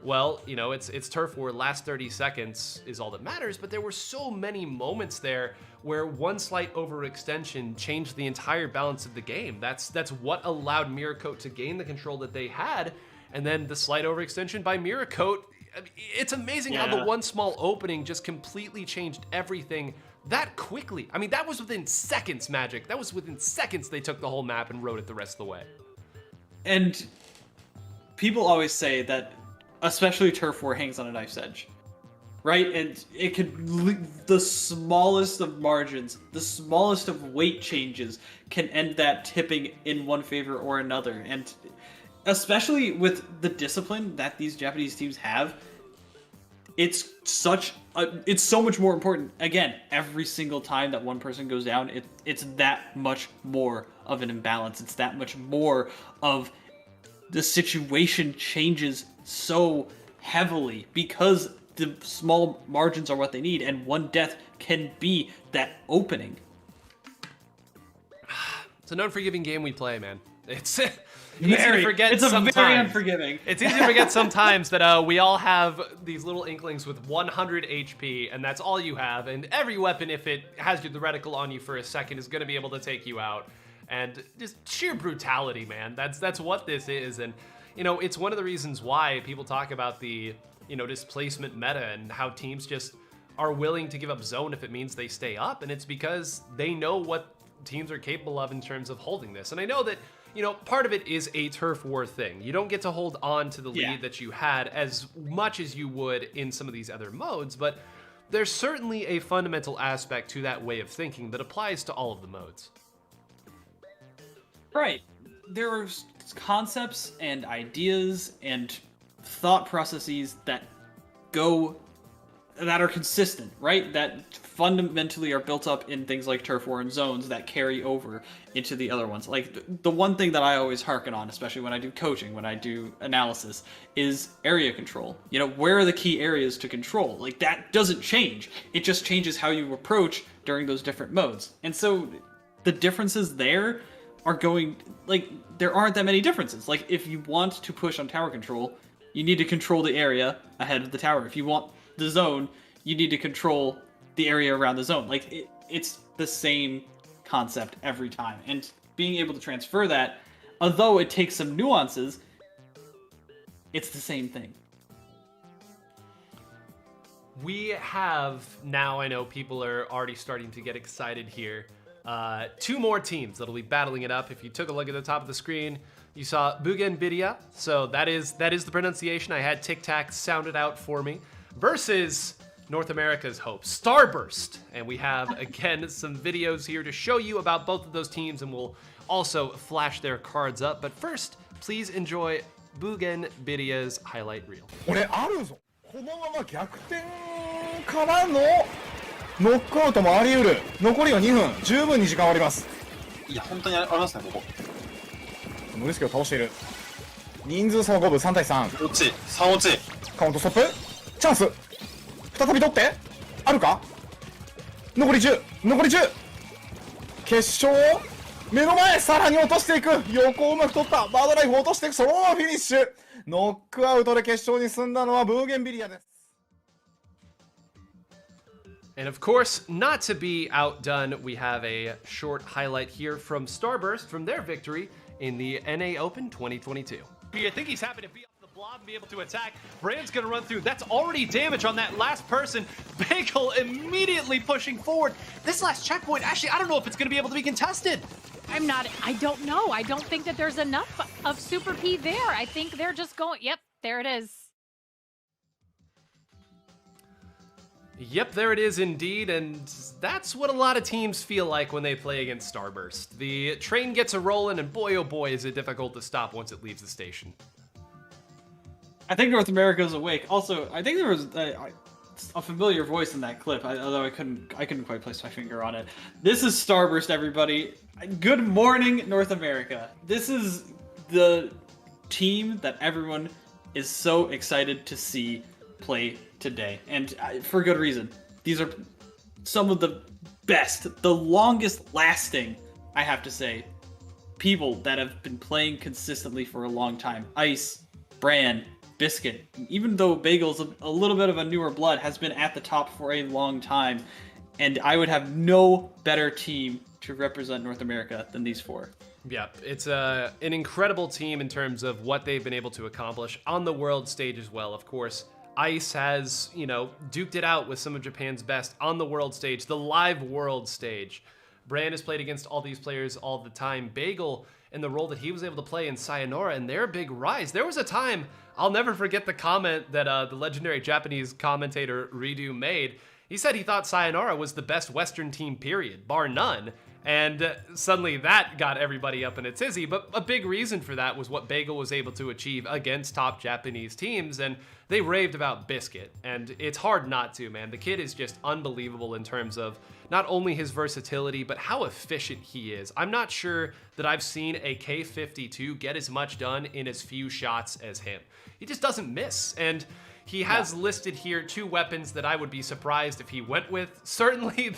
well, you know, it's turf war, last 30 seconds is all that matters, but there were so many moments there where one slight overextension changed the entire balance of the game. That's what allowed Miracote to gain the control that they had, and then the slight overextension by Miracote, I mean, it's amazing how the one small opening just completely changed everything that quickly. I mean, that was within seconds, Magic. That was within seconds they took the whole map and rode it the rest of the way. And people always say that especially turf war hangs on a knife's edge, right? And it could, the smallest of margins, the smallest of weight changes can end that tipping in one favor or another. And especially with the discipline that these Japanese teams have, it's so much more important. Again, every single time that one person goes down, it's that much more of an imbalance. It's that much more of the situation changes so heavily because the small margins are what they need, and one death can be that opening. It's an unforgiving game we play, man. It's easy to forget it's sometimes. Very unforgiving. It's easy to forget sometimes that we all have these little inklings with 100 HP, and that's all you have. And every weapon, if it has the reticle on you for a second, is going to be able to take you out. And just sheer brutality, man. That's what this is. And, you know, it's one of the reasons why people talk about the, you know, displacement meta and how teams just are willing to give up zone if it means they stay up. And it's because they know what teams are capable of in terms of holding this. And I know that, you know, part of it is a turf war thing. You don't get to hold on to the lead that you had as much as you would in some of these other modes, but there's certainly a fundamental aspect to that way of thinking that applies to all of the modes. Right. There are concepts and ideas and thought processes that are consistent, right? That fundamentally are built up in things like turf war and zones that carry over into the other ones. Like the one thing that I always harken on, especially when I do coaching, when I do analysis, is area control. You know, where are the key areas to control? Like that doesn't change. It just changes how you approach during those different modes. And so the differences there are going, like, there aren't that many differences. Like, if you want to push on tower control, you need to control the area ahead of the tower. If you want the zone, you need to control the area around the zone. Like, it's the same concept every time. And being able to transfer that, although it takes some nuances, it's the same thing. We have, now I know people are already starting to get excited here, two more teams that'll be battling it up. If you took a look at the top of the screen, you saw Bugenbidia, so that is the pronunciation. I had Tic Tac sounded out for me, versus North America's hope, Starburst. And we have, again, some videos here to show you about both of those teams, and we'll also flash their cards up. But first, please enjoy Bugenbidia's highlight reel. これあるぞ。このまま逆転からのノックアウトもあり得る。残りは2分。十分に時間はあります。いや、本当にありますね、ここ。ノリスケを倒している。人数差は5分、3対3。落ち、3落ち。カウントストップ。チャンス。再び取って。あるか。残り10。残り10。決勝を目の前。さらに落としていく。横をうまく取った。バードライフを落としていく。そのままフィニッシュ。ノックアウトで決勝に進んだのはブーゲンビリアです。And of course, not to be outdone, we have a short highlight here from Starburst from their victory in the NA Open 2022. I think he's happy to be off the blob and be able to attack. Brand's gonna run through. That's already damage on that last person. Bagel immediately pushing forward. This last checkpoint, actually, I don't know if it's gonna be able to be contested. I don't know. I don't think that there's enough of Super P there. I think they're just going, yep, there it is. Yep, there it is indeed, and that's what a lot of teams feel like when they play against Starburst. The train gets a rolling, and boy oh boy is it difficult to stop once it leaves the station. I think North America is awake. Also, I think there was a familiar voice in that clip, although I couldn't quite place my finger on it. This is Starburst, everybody. Good morning, North America. This is the team that everyone is so excited to see play today, and for good reason. These are some of the best, the longest lasting, I have to say, people that have been playing consistently for a long time. Ice, Bran, Biscuit, even though Bagel's a little bit of a newer blood, has been at the top for a long time, and I would have no better team to represent North America than these four. Yeah, it's an incredible team in terms of what they've been able to accomplish on the world stage as well. Of course, Ice has, duked it out with some of Japan's best on the world stage, the live world stage. Bran has played against all these players all the time. Bagel, in the role that he was able to play in Sayonara, and their big rise. There was a time, I'll never forget the comment that the legendary Japanese commentator Ridu made. He said he thought Sayonara was the best Western team, period, bar none. And suddenly that got everybody up in a tizzy. But a big reason for that was what Bagel was able to achieve against top Japanese teams. And they raved about Biscuit. And it's hard not to, man. The kid is just unbelievable in terms of not only his versatility, but how efficient he is. I'm not sure that I've seen a K52 get as much done in as few shots as him. He just doesn't miss. And he has listed here 2 weapons that I would be surprised if he went with. Certainly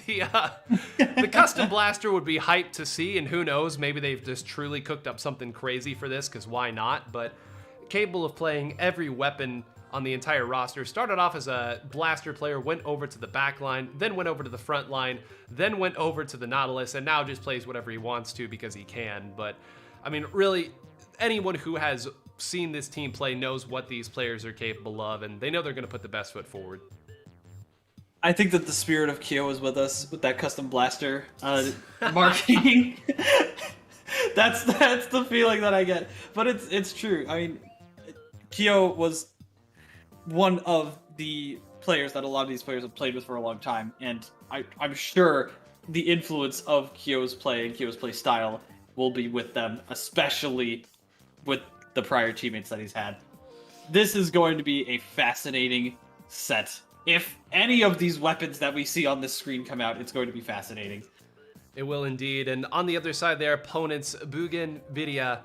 the custom blaster would be hyped to see, and who knows, maybe they've just truly cooked up something crazy for this, because why not? But capable of playing every weapon on the entire roster. Started off as a blaster player, went over to the back line, then went over to the front line, then went over to the Nautilus, and now just plays whatever he wants to because he can. But, I mean, really, anyone who has seen this team play knows what these players are capable of, and they know they're going to put the best foot forward. I think that the spirit of Kyo is with us with that custom blaster marketing. That's the feeling that I get. But it's true. I mean, Kyo was one of the players that a lot of these players have played with for a long time, and I'm sure the influence of Kyo's play and Kyo's play style will be with them, especially with the prior teammates that he's had. This is going to be a fascinating set. If any of these weapons that we see on this screen come out, it's going to be fascinating. It will indeed. And on the other side, their opponents, Bugen Vidya,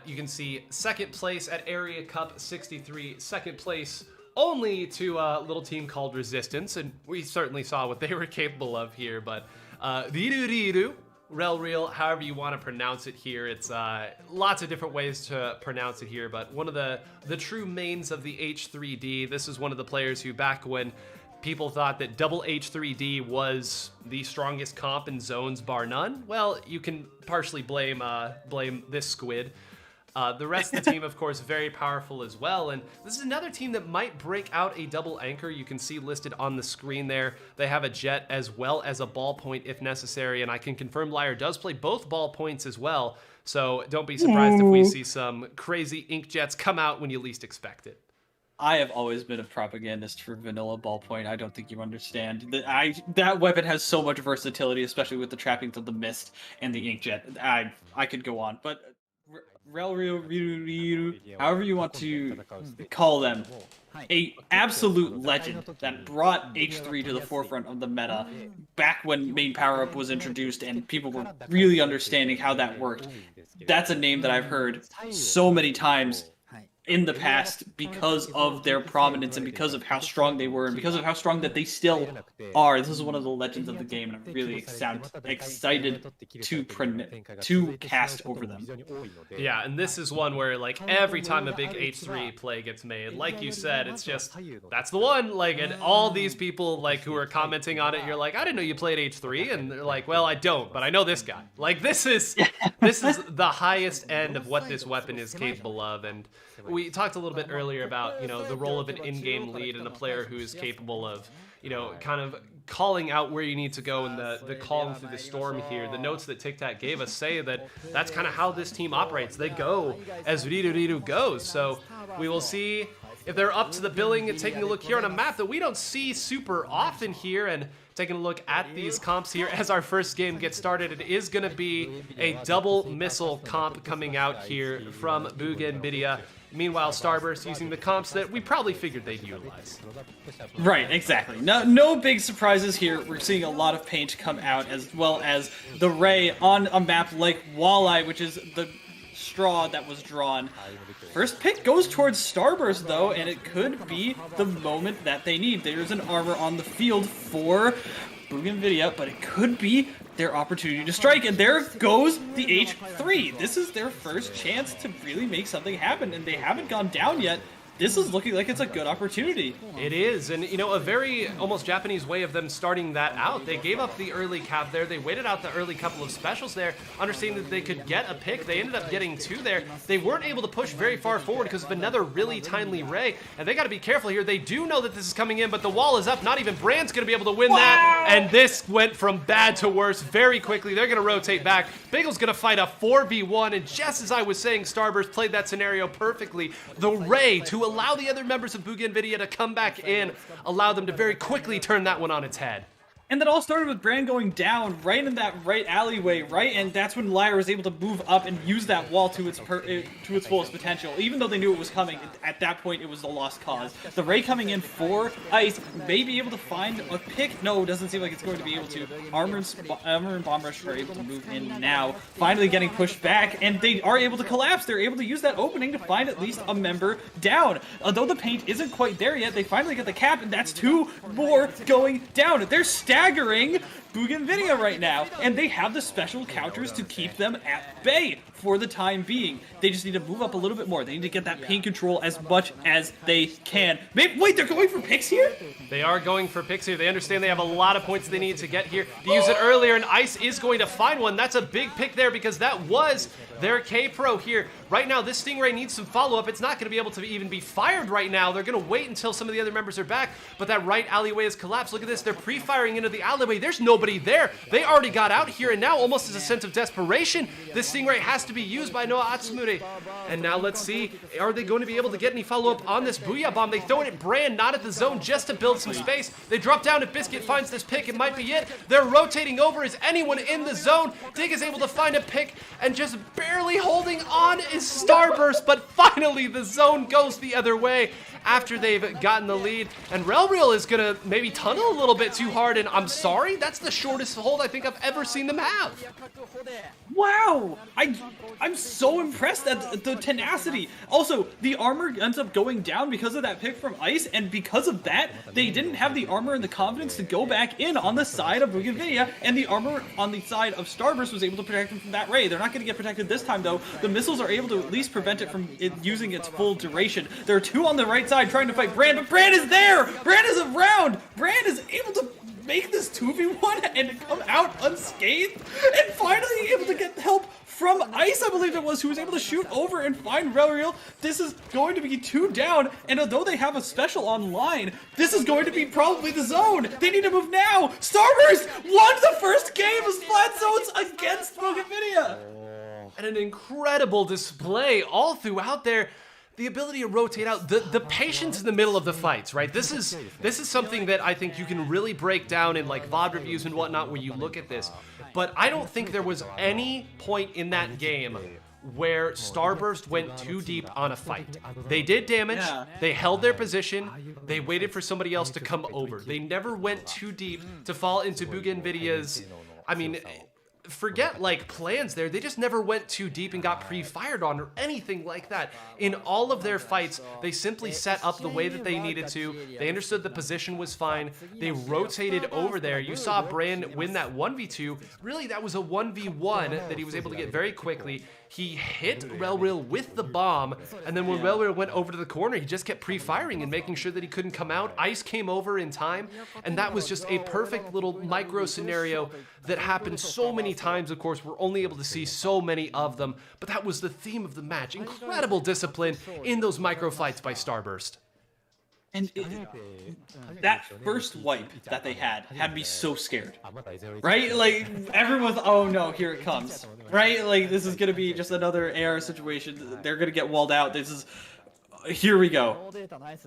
you can see second place at Area Cup 63, second place only to a little team called Resistance, and we certainly saw what they were capable of here, but Riru, Real, however you want to pronounce it here. It's lots of different ways to pronounce it here, but one of the true mains of the H3D. This is one of the players who, back when people thought that double H3D was the strongest comp in zones bar none, well, you can partially blame this squid. The rest of the team, of course, very powerful as well. And this is another team that might break out a double anchor. You can see listed on the screen there. They have a jet as well as a ballpoint if necessary. And I can confirm Liar does play both ballpoints as well. So don't be surprised if we see some crazy ink jets come out when you least expect it. I have always been a propagandist for vanilla ballpoint. I don't think you understand. That weapon has so much versatility, especially with the trappings of the mist and the inkjet. I could go on, but however you want to call them, a absolute legend that brought H3 to the forefront of the meta back when main power-up was introduced and people were really understanding how that worked. That's a name that I've heard so many times in the past because of their prominence and because of how strong they were and because of how strong that they still are. This is one of the legends of the game, and I'm really excited to cast over them. Yeah, and this is one where, like, every time a big H3 play gets made, like you said, it's just, that's the one. Like, and all these people, like, who are commenting on it, you're like, I didn't know you played H3, and they're like, well, I don't, but I know this guy. Like, this is the highest end of what this weapon is capable of, and we talked a little bit earlier about, the role of an in-game lead and a player who is capable of, kind of calling out where you need to go and the calm through the storm here. The notes that Tic Tac gave us say that that's kind of how this team operates. They go as Riru goes. So we will see if they're up to the billing and taking a look here on a map that we don't see super often here, and taking a look at these comps here as our first game gets started, it is going to be a double missile comp coming out here from Bougainvillea. Meanwhile, Starburst using the comps that we probably figured they'd utilize. Right, exactly. No big surprises here. We're seeing a lot of paint come out, as well as the Ray on a map like Walleye, which is the straw that was drawn. First pick goes towards Starburst, though, and it could be the moment that they need. There's an armor on the field for Bougainvillea, but it could be their opportunity to strike, and there goes the H3. This is their first chance to really make something happen, and they haven't gone down yet. This is looking like it's a good opportunity. It is, and you know, a very almost Japanese way of them starting that out. They gave up the early cap there. They waited out the early couple of specials there, understanding that they could get a pick. They ended up getting 2 there. They weren't able to push very far forward because of another really timely Ray, and they got to be careful here. They do know that this is coming in, but the wall is up. Not even Brand's going to be able to win that, and this went from bad to worse very quickly. They're going to rotate back. Bagel's going to fight a 4v1, and just as I was saying, Starburst played that scenario perfectly. The Ray to allow the other members of Bougainvillea to come back in, allow them to very quickly turn that one on its head. And that all started with Brand going down right in that right alleyway, right? And that's when Lyra was able to move up and use that wall to its fullest potential. Even though they knew it was coming, at that point it was a lost cause. The Ray coming in for Ice may be able to find a pick. No, it doesn't seem like it's going to be able to. Armor and Bomb Rush are able to move in now, finally getting pushed back, and they are able to collapse. They're able to use that opening to find at least a member down. Although the paint isn't quite there yet, they finally get the cap, and that's 2 more going down. They're staggering Bougainvillea right now, and they have the special counters to keep them at bay for the time being. They just need to move up a little bit more. They need to get that paint control as much as they can. Wait, they're going for picks here? They are going for picks here. They understand they have a lot of points they need to get here to use it earlier, and Ice is going to find one. That's a big pick there because that was their K-Pro here. Right now, this Stingray needs some follow-up. It's not going to be able to even be fired right now. They're going to wait until some of the other members are back, but that right alleyway has collapsed. Look at this. They're pre-firing into the alleyway. There's nobody there. They already got out here, and now, almost as a sense of desperation, this Stingray has to be used by Noah Atsumure. And now let's see, are they going to be able to get any follow-up on this Booyah Bomb? They throw it at Brand, not at the zone, just to build some space. They drop down. If Biscuit finds this pick, it might be it. They're rotating over. Is anyone in the zone? Dig is able to find a pick, and just barely holding on is Starburst, but finally the zone goes the other way after they've gotten the lead, and Relreal is gonna maybe tunnel a little bit too hard, and I'm sorry, that's the shortest hold I think I've ever seen them have. Wow! I'm so impressed at the tenacity. Also, the armor ends up going down because of that pick from Ice, and because of that, they didn't have the armor and the confidence to go back in on the side of Bougainvillea, and the armor on the side of Starburst was able to protect them from that Ray. They're not going to get protected this time, though. The missiles are able to at least prevent it from using its full duration. There are 2 on the right side trying to fight Brand, but Brand is there! Brand is around! Brand is able to make this 2v1 and come out unscathed, and finally able to get help from Ice, I believe it was, who was able to shoot over and find Relreal. This is going to be 2 down, and although they have a special online, this is going to be probably the zone. They need to move now. Starburst won the first game of Splat Zones against Bougainvillea. And an incredible display all throughout there. The ability to rotate out, the patience in the middle of the fights, right? This is something that I think you can really break down in like VOD reviews and whatnot where you look at this. But I don't think there was any point in that game where Starburst went too deep on a fight. They did damage, they held their position, they waited for somebody else to come over. They never went too deep to fall into Bougainvillea's, I mean, forget like plans there, they just never went too deep and got pre-fired on or anything like that. In all of their fights, they simply set up the way that they needed to. They understood the position was fine. They rotated over there. You saw Brand win that 1v2. Really, that was a 1v1 that he was able to get very quickly. He hit Relreal with the bomb, and then when Relreal went over to the corner, he just kept pre-firing and making sure that he couldn't come out. Ice came over in time, and that was just a perfect little micro scenario that happened so many times. Of course, we're only able to see so many of them, but that was the theme of the match. Incredible discipline in those micro fights by Starburst. And that first wipe that they had me so scared, right? Like, everyone's, oh no, here it comes, right? Like, this is gonna be just another AR situation. They're gonna get walled out. This is here we go.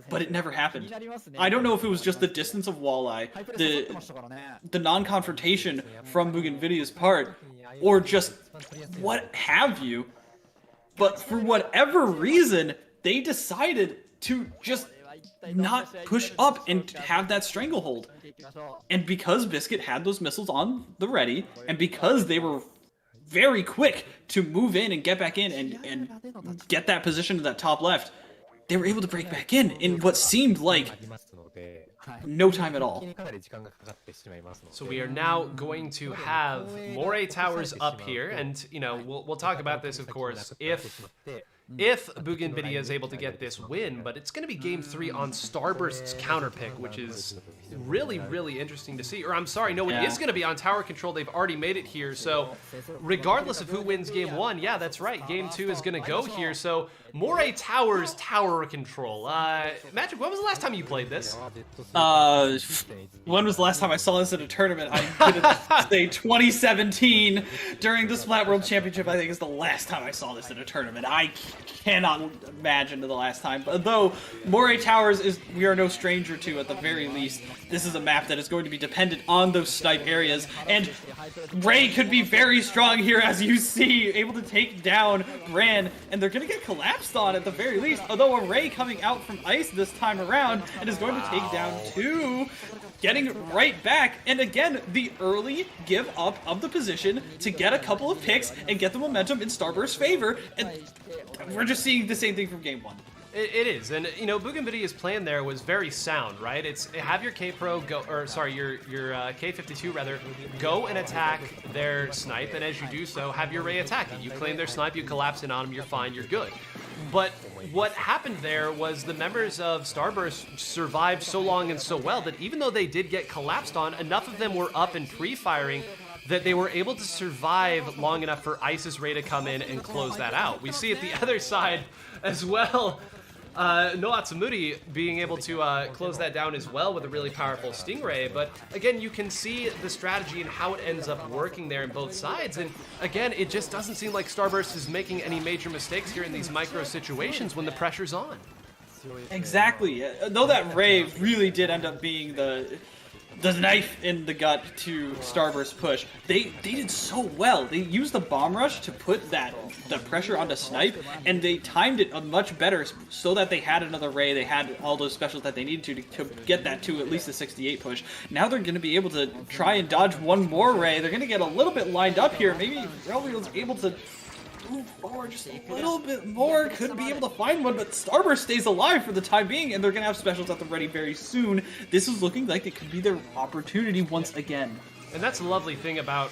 But it never happened. I don't know if it was just the distance of Walleye, the non-confrontation from Bougainvillea's part, or just what have you. But for whatever reason, they decided to just not push up and have that stranglehold. And because Biscuit had those missiles on the ready, and because they were very quick to move in and get back in and get that position to that top left, they were able to break back in what seemed like no time at all. So we are now going to have Moray Towers up here, and you know we'll talk about this, of course, if Bougainvillea is able to get this win, but it's going to be Game 3 on Starburst's counter pick, which is really, really interesting to see. Or I'm sorry, no, it is going to be on tower control. They've already made it here, so regardless of who wins Game 1, yeah, that's right, Game 2 is going to go here. So Moray Towers tower control. Magic, when was the last time you played this? When was the last time I saw this at a tournament? I'm gonna say 2017 during the Splat World Championship. I think is the last time I saw this at a tournament. I cannot imagine the last time. But though Moray Towers we are no stranger to, at the very least. This is a map that is going to be dependent on those snipe areas, and Ray could be very strong here, as you see, able to take down Bran, and they're going to get collapsed on at the very least, although a Ray coming out from ice this time around and is going to take down 2, getting right back, and again, the early give up of the position to get a couple of picks and get the momentum in Starburst's favor, and we're just seeing the same thing from Game 1. It is, and you know, Bougainvillea's plan there was very sound, right? It's have your K-Pro go, or sorry, your K-52 rather, go and attack their snipe, and as you do so, have your Ray attack it. You claim their snipe, you collapse in on them, you're fine, you're good. But what happened there was the members of Starburst survived so long and so well that even though they did get collapsed on, enough of them were up and pre-firing that they were able to survive long enough for Isis Ray to come in and close that out. We see at the other side as well, Noatsumuri being able to close that down as well with a really powerful Stingray, but again, you can see the strategy and how it ends up working there in both sides, and again, it just doesn't seem like Starburst is making any major mistakes here in these micro situations when the pressure's on. Exactly. Though that Ray really did end up being the knife in the gut to Starburst push, they did so well. They used the bomb rush to put the pressure onto Snipe, and they timed it much better so that they had another Ray, they had all those specials that they needed to get that to at least a 68 push. Now they're going to be able to try and dodge one more Ray. They're going to get a little bit lined up here. Maybe Relwheel's able to move forward just a little bit more, could be able to find one, but Starburst stays alive for the time being, and they're going to have specials at the ready very soon. This is looking like it could be their opportunity once again. And that's the lovely thing about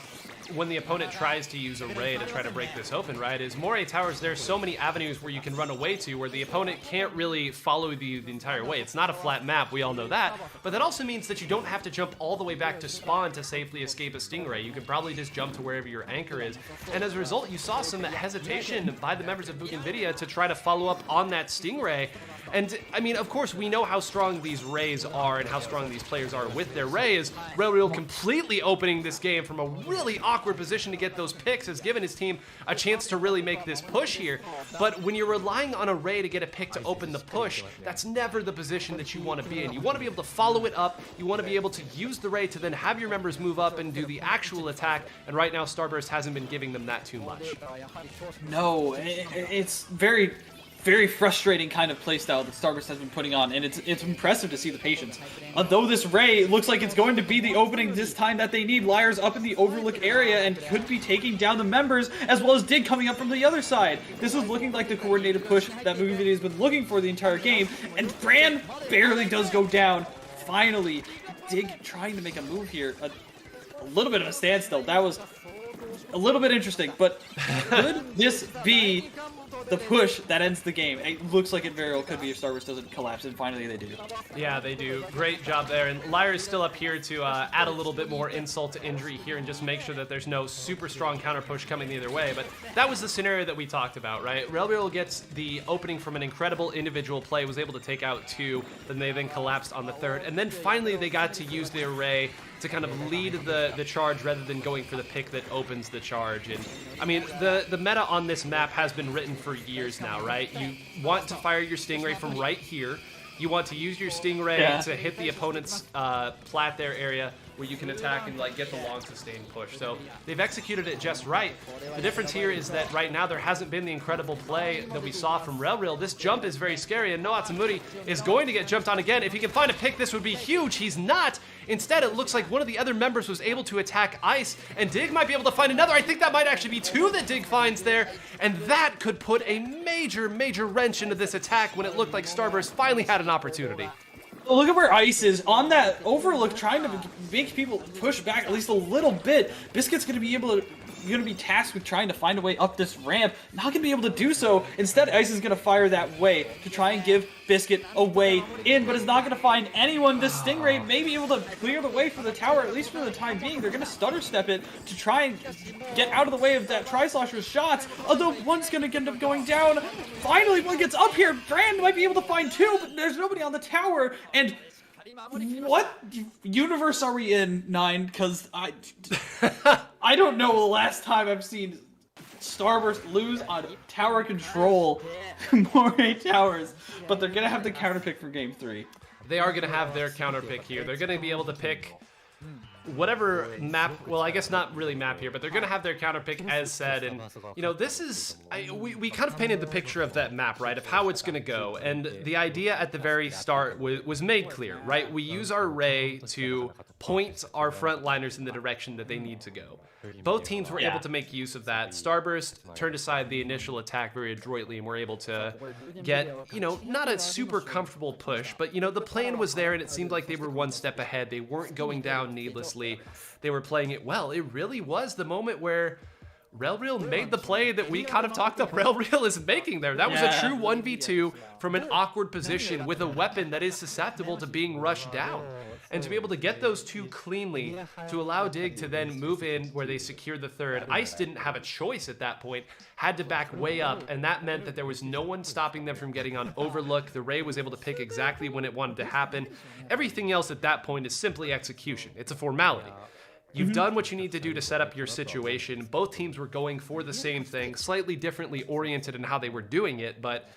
when the opponent tries to use a Ray to try to break this open, right, is Moray Towers, there's so many avenues where you can run away to where the opponent can't really follow the entire way. It's not a flat map, we all know that, but that also means that you don't have to jump all the way back to spawn to safely escape a Stingray. You can probably just jump to wherever your anchor is, and as a result, you saw some hesitation by the members of Bougainvillea to try to follow up on that Stingray. And, I mean, of course, we know how strong these Rays are and how strong these players are with their Rays. Relwheel completely opening this game from a really awkward position to get those picks has given his team a chance to really make this push here. But when you're relying on a Ray to get a pick to open the push, that's never the position that you want to be in. You want to be able to follow it up, you want to be able to use the Ray to then have your members move up and do the actual attack, and right now Starburst hasn't been giving them that too much. No, it's very frustrating kind of playstyle that Starburst has been putting on, and it's impressive to see the patience. Although this Ray looks like it's going to be the opening this time that they need, Liar's up in the Overlook area and could be taking down the members, as well as Dig coming up from the other side. This is looking like the coordinated push that Bougainvillea has been looking for the entire game, and Bran barely does go down. Finally, Dig trying to make a move here. A little bit of a standstill. That was a little bit interesting, but could this be the push that ends the game? It looks like it very well could be if Starburst doesn't collapse, and finally they do. Yeah, they do. Great job there. And Liar is still up here to add a little bit more insult to injury here and just make sure that there's no super strong counter push coming the other way. But that was the scenario that we talked about, right? Relwheel gets the opening from an incredible individual play, was able to take out 2, then they then collapsed on the 3rd, and then finally they got to use the array to kind of lead the charge rather than going for the pick that opens the charge. And I mean, the meta on this map has been written for years now, right? You want to fire your Stingray from right here. You want to use your Stingray to hit the opponent's plat there area where you can attack and like get the long sustained push. So they've executed it just right. The difference here is that right now there hasn't been the incredible play that we saw from Real. This jump is very scary, and Noah Atsumuri is going to get jumped on again. If he can find a pick, this would be huge. He's not. Instead, it looks like one of the other members was able to attack Ice, and Dig might be able to find another. I think that might actually be two that Dig finds there, and that could put a major, major wrench into this attack when it looked like Starburst finally had an opportunity. Look at where Ice is on that overlook, trying to make people push back at least a little bit. Biscuit's going to be tasked with trying to find a way up this ramp. Not going to be able to do so. Instead, Ice is going to fire that way to try and give Biscuit a way in, but is not going to find anyone. This Stingray may be able to clear the way for the tower, at least for the time being. They're going to stutter step it to try and get out of the way of that Tri-Slosher's shots, although one's going to end up going down. Finally, one gets up here. Grand might be able to find two, but there's nobody on the tower, and what universe are we in, Nine? Because I don't know the last time I've seen Starburst lose on tower control Moray Towers, but they're going to have the counter pick for Game 3. They are going to have their counter pick here. They're going to be able to pick whatever map, well, I guess not really map here, but they're going to have their counter pick as said, and, you know, this is, we kind of painted the picture of that map, right, of how it's going to go, and the idea at the very start was made clear, right? We use our Ray to point our frontliners in the direction that they need to go. Both teams were able to make use of that. Starburst turned aside the initial attack very adroitly and were able to get, you know, not a super comfortable push, but, you know, the plan was there and it seemed like they were one step ahead. They weren't going down needlessly. They were playing it well. It really was the moment where Real made the play that we kind of talked up Real is making there. That was a true 1v2 from an awkward position with a weapon that is susceptible to being rushed down. And to be able to get those two cleanly, to allow Dig to then move in where they secure the third. Ice didn't have a choice at that point, had to back way up, and that meant that there was no one stopping them from getting on overlook. The Ray was able to pick exactly when it wanted to happen. Everything else at that point is simply execution. It's a formality. You've done what you need to do to set up your situation. Both teams were going for the same thing, slightly differently oriented in how they were doing it, but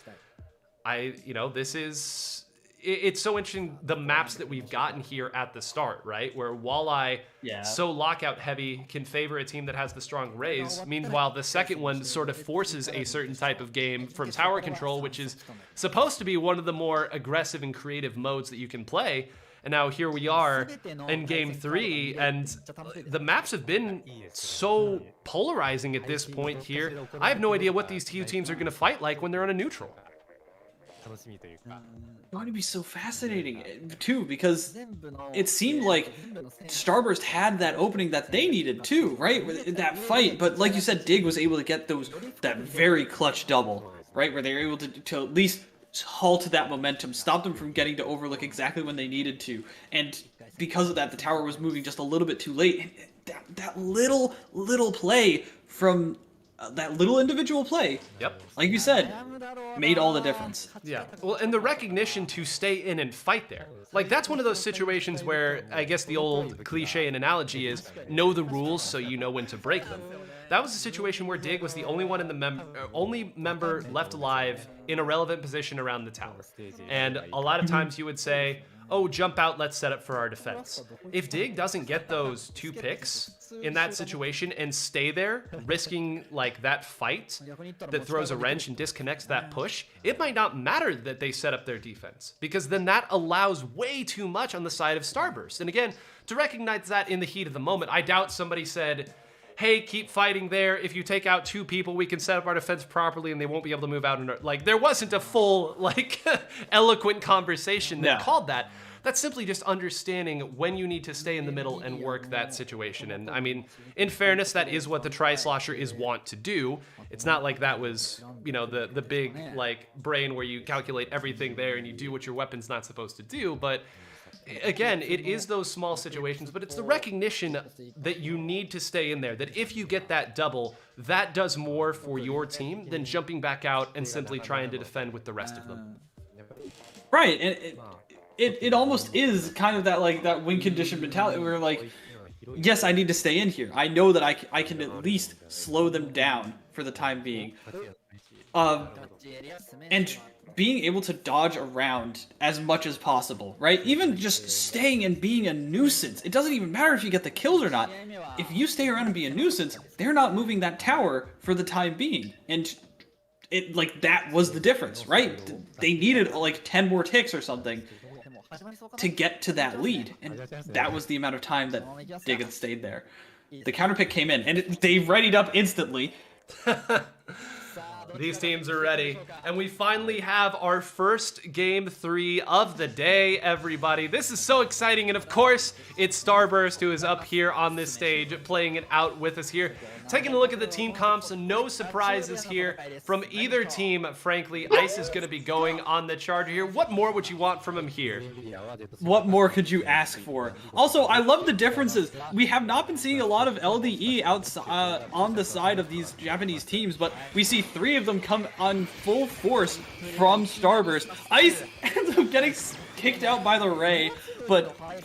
this is... It's so interesting, the maps that we've gotten here at the start, right? Where Walleye, so lockout heavy, can favor a team that has the strong Rays. Meanwhile, the second one sort of forces a certain type of game from tower control, which is supposed to be one of the more aggressive and creative modes that you can play. And now here we are in Game 3, and the maps have been so polarizing at this point here. I have no idea what these two teams are going to fight like when they're on a neutral. It's going to be so fascinating, too, because it seemed like Starburst had that opening that they needed, too, right? In that fight, but like you said, Dig was able to get that very clutch double, right? Where they were able to at least halt that momentum, stop them from getting to overlook exactly when they needed to. And because of that, the tower was moving just a little bit too late. And that little play from... that little individual play, like you said, made all the difference. Yeah, well, and the recognition to stay in and fight there. Like, that's one of those situations where, I guess the old cliche and analogy is, know the rules so you know when to break them. That was a situation where Dig was the only one in the only member left alive in a relevant position around the tower. And a lot of times you would say, oh, jump out, let's set up for our defense. If Dig doesn't get those two picks in that situation and stay there, risking like that fight that throws a wrench and disconnects that push, it might not matter that they set up their defense, because then that allows way too much on the side of Starburst. And again, to recognize that in the heat of the moment, I doubt somebody said, hey, keep fighting there. If you take out two people, we can set up our defense properly and they won't be able to move out. Like, there wasn't a full, like, eloquent conversation that called that. That's simply just understanding when you need to stay in the middle and work that situation. And, I mean, in fairness, that is what the Tri-Slosher is wont to do. It's not like that was, you know, the big, like, brain where you calculate everything there and you do what your weapon's not supposed to do, but... Again, it is those small situations, but it's the recognition that you need to stay in there, that if you get that double, that does more for your team than jumping back out and simply trying to defend with the rest of them. Right, and it almost is kind of that, like, that win condition mentality where, like, yes, I need to stay in here. I know that I can at least slow them down for the time being. and being able to dodge around as much as possible, right? Even just staying and being a nuisance. It doesn't even matter if you get the kills or not. If you stay around and be a nuisance, they're not moving that tower for the time being. And it, like, that was the difference, right? They needed like 10 more ticks or something to get to that lead. And that was the amount of time that Dig had stayed there. The counter pick came in and they readied up instantly. These teams are ready, and we finally have our first Game 3 of the day, everybody. This is so exciting, and of course, it's Starburst who is up here on this stage, playing it out with us here. Taking a look at the team comps, no surprises here from either team, frankly. Ice is going to be going on the Charger here. What more would you want from him here? What more could you ask for? Also, I love the differences. We have not been seeing a lot of LDE outside on the side of these Japanese teams, but we see 3 of them come on full force from Starburst. Ice ends up getting kicked out by the Ray,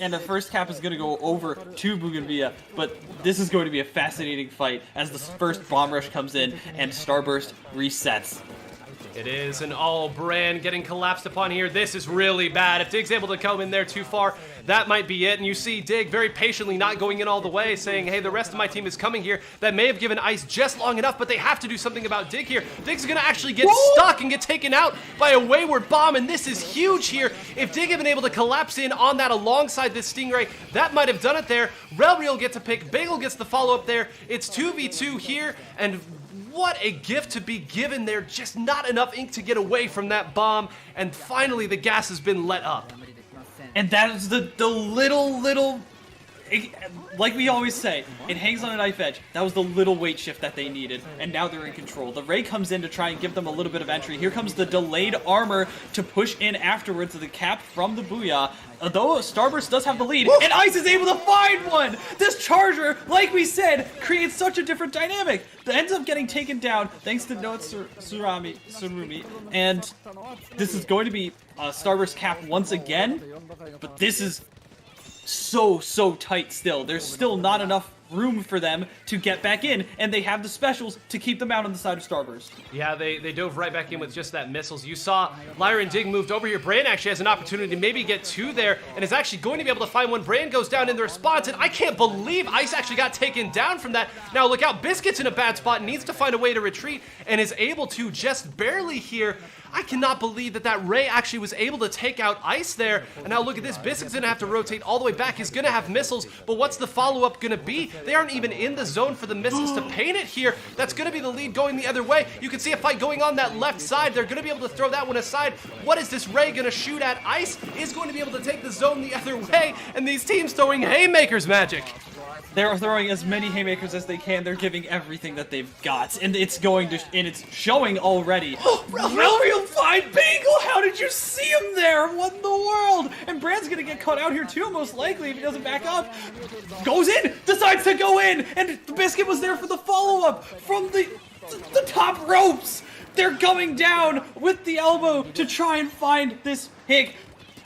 and the first cap is going to go over to Bougainvillea, but this is going to be a fascinating fight as the first bomb rush comes in and Starburst resets. It is, and Brand getting collapsed upon here. This is really bad. If Dig's able to come in there too far, that might be it. And you see Dig very patiently not going in all the way, saying, hey, the rest of my team is coming here. That may have given Ice just long enough, but they have to do something about Dig here. Dig's gonna actually get stuck and get taken out by a wayward bomb, and this is huge here. If Dig had been able to collapse in on that alongside this Stingray, that might have done it there. Relreal gets a pick, Bagel gets the follow-up there. It's 2v2 here, and what a gift to be given there. Just not enough ink to get away from that bomb. And finally, the gas has been let up. And that is the little, like we always say, it hangs on a knife edge. That was the little weight shift that they needed. And now they're in control. The Ray comes in to try and give them a little bit of entry. Here comes the delayed armor to push in afterwards to the cap from the Booyah. Though Starburst does have the lead, and Ice is able to find one! This Charger, like we said, creates such a different dynamic. That ends up getting taken down thanks to Noah Surumi, and this is going to be Starburst cap once again, but this is so tight still. There's still not enough room for them to get back in, and they have the specials to keep them out on the side of Starburst. Yeah, they dove right back in with just that missiles. You saw Lyra and Dig moved over here. Brand actually has an opportunity to maybe get 2 there, and is actually going to be able to find one. Brand goes down in the response, and I can't believe Ice actually got taken down from that. Now look out, Biscuit's in a bad spot, needs to find a way to retreat, and is able to just barely here. I cannot believe that Ray actually was able to take out Ice there. And now look at this, Biscuit's gonna have to rotate all the way back. He's gonna have missiles, but what's the follow-up gonna be? They aren't even in the zone for the missiles to paint it here. That's gonna be the lead going the other way. You can see a fight going on that left side. They're gonna be able to throw that one aside. What is this Ray gonna shoot at? Ice is going to be able to take the zone the other way, and these teams throwing haymakers magic. They're throwing as many haymakers as they can. They're giving everything that they've got, and it's showing already. Relreal find Bagel! How did you see him there? What in the world? And Brand's gonna get caught out here too, most likely, if he doesn't back up. Goes in, decides to go in, and the Biscuit was there for the follow-up from the top ropes. They're coming down with the elbow to try and find this pick.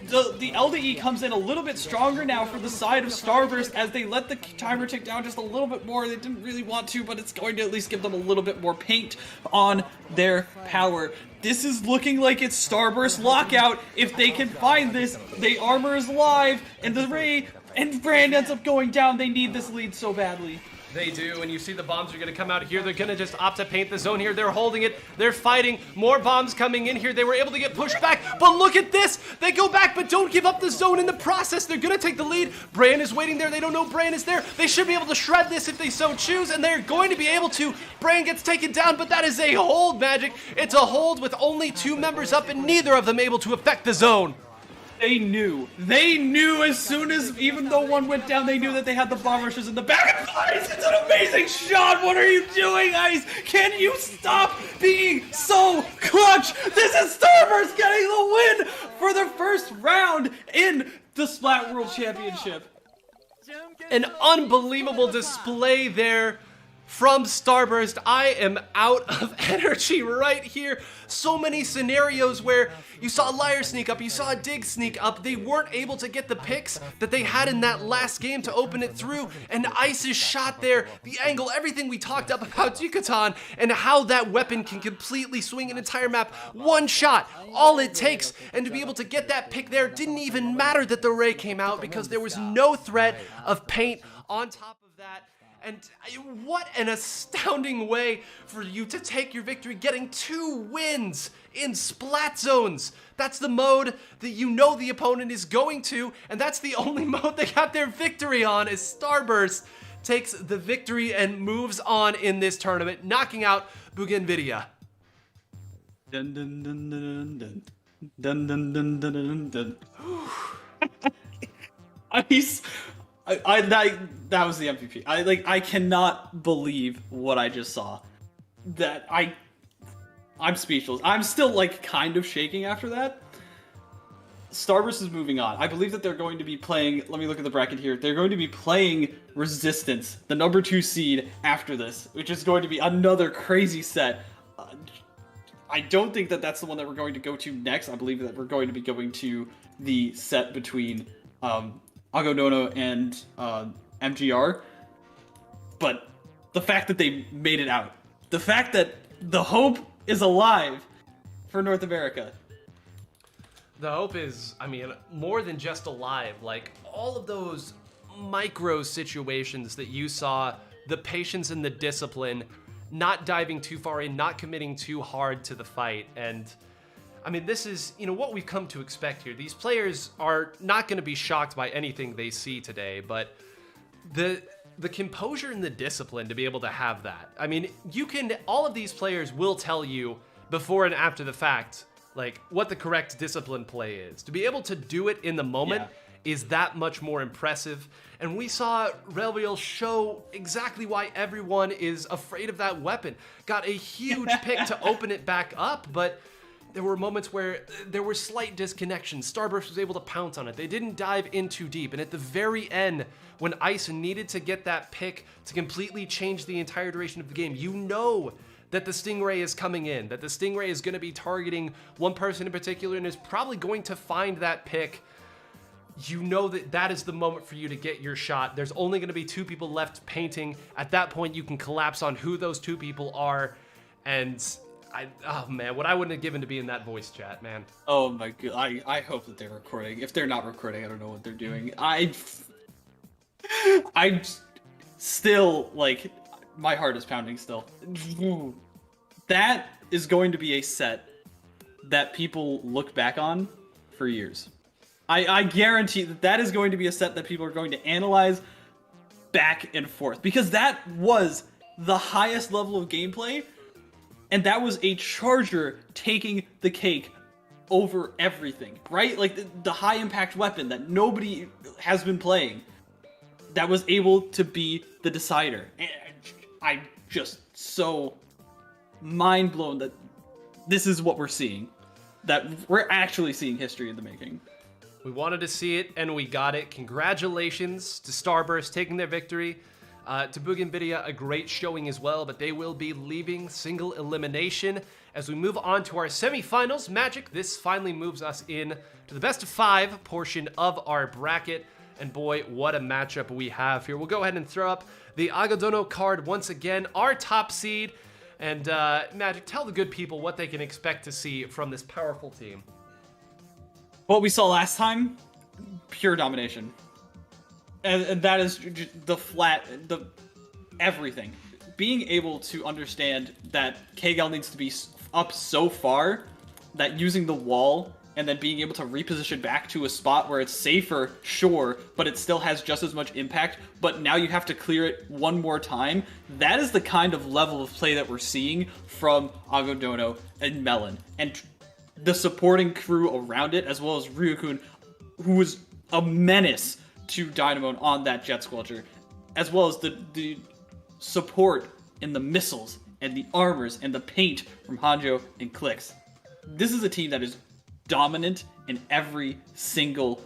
The LDE comes in a little bit stronger now for the side of Starburst as they let the timer tick down just a little bit more. They didn't really want to, but it's going to at least give them a little bit more paint on their power. This is looking like it's Starburst lockout. If they can find this, the armor is live, and the Ray and Brand ends up going down. They need this lead so badly. They do, and you see the bombs are going to come out here. They're going to just opt to paint the zone here. They're holding it. They're fighting. More bombs coming in here. They were able to get pushed back, but look at this. They go back, but don't give up the zone in the process. They're going to take the lead. Bran is waiting there. They don't know Bran is there. They should be able to shred this if they so choose, and they're going to be able to. Bran gets taken down, but that is a hold, Magic. It's a hold with only 2 members up, and neither of them able to affect the zone. They knew as soon as, even though one went down, they knew that they had the bomb rushers in the back. And Ice, it's an amazing shot. What are you doing, Ice? Can you stop being so clutch? This is Starburst getting the win for their first round in the Splat World Championship. An unbelievable display there from Starburst. I am out of energy right here. So many scenarios where you saw a Liar sneak up, you saw a Dig sneak up. They weren't able to get the picks that they had in that last game to open it through. And Ice's shot there, the angle, everything we talked up about Yucatan and how that weapon can completely swing an entire map. One shot, all it takes. And to be able to get that pick there, didn't even matter that the Ray came out because there was no threat of paint on top of that. And what an astounding way for you to take your victory, getting 2 wins in Splat zones. That's the mode that you know the opponent is going to, and that's the only mode they got their victory on, as Starburst takes the victory and moves on in this tournament, knocking out Bougainvillea. Dun dun dun dun dun dun dun dun dun dun dun. That was the MVP. I cannot believe what I just saw. I'm speechless. I'm still like kind of shaking after that. Starburst is moving on. I believe that they're going to be playing, let me look at the bracket here. They're going to be playing Resistance, the number 2 seed after this, which is going to be another crazy set. I don't think that that's the one that we're going to go to next. I believe that we're going to be going to the set between Agodono and MGR. But the fact that they made it out, the fact that the hope is alive for North America. The hope is, I mean, more than just alive. Like, all of those micro situations that you saw, the patience and the discipline, not diving too far in, not committing too hard to the fight. And I mean, this is, you know, what we've come to expect here. These players are not going to be shocked by anything they see today, but the composure and the discipline to be able to have that. I mean, all of these players will tell you before and after the fact, like, what the correct discipline play is. To be able to do it in the moment is that much more impressive. And we saw Relviel show exactly why everyone is afraid of that weapon. Got a huge pick to open it back up, but there were moments where there were slight disconnections. Starburst was able to pounce on it. They didn't dive in too deep. And at the very end, when Ice needed to get that pick to completely change the entire duration of the game, you know that the Stingray is coming in, that the Stingray is going to be targeting one person in particular and is probably going to find that pick. You know that that is the moment for you to get your shot. There's only going to be 2 people left painting. At that point, you can collapse on who those 2 people are. And oh man, what I wouldn't have given to be in that voice chat, man. Oh my god, I hope that they're recording. If they're not recording, I don't know what they're doing. I still, like, my heart is pounding still. That is going to be a set that people look back on for years. I guarantee that is going to be a set that people are going to analyze back and forth, because that was the highest level of gameplay, and that was a charger taking the cake over everything, right? Like the high impact weapon that nobody has been playing, that was able to be the decider. And I'm just so mind blown that this is what we're seeing, that we're actually seeing history in the making. We wanted to see it, and we got it. Congratulations to Starburst taking their victory. To Bougainvillea, a great showing as well, but they will be leaving single elimination. As we move on to our semifinals, Magic, this finally moves us in to the best of 5 portion of our bracket. And boy, what a matchup we have here. We'll go ahead and throw up the Agadono card once again, our top seed. And Magic, tell the good people what they can expect to see from this powerful team. What we saw last time, pure domination. And that is the everything. Being able to understand that Kgal needs to be up so far that using the wall and then being able to reposition back to a spot where it's safer, sure, but it still has just as much impact, but now you have to clear it one more time. That is the kind of level of play that we're seeing from Agadono and Melon. And the supporting crew around it, as well as Ryukun, who was a menace to Dynamo on that Jet Squelcher, as well as the support in the missiles and the armors and the paint from Hanjo and Clix. This is a team that is dominant in every single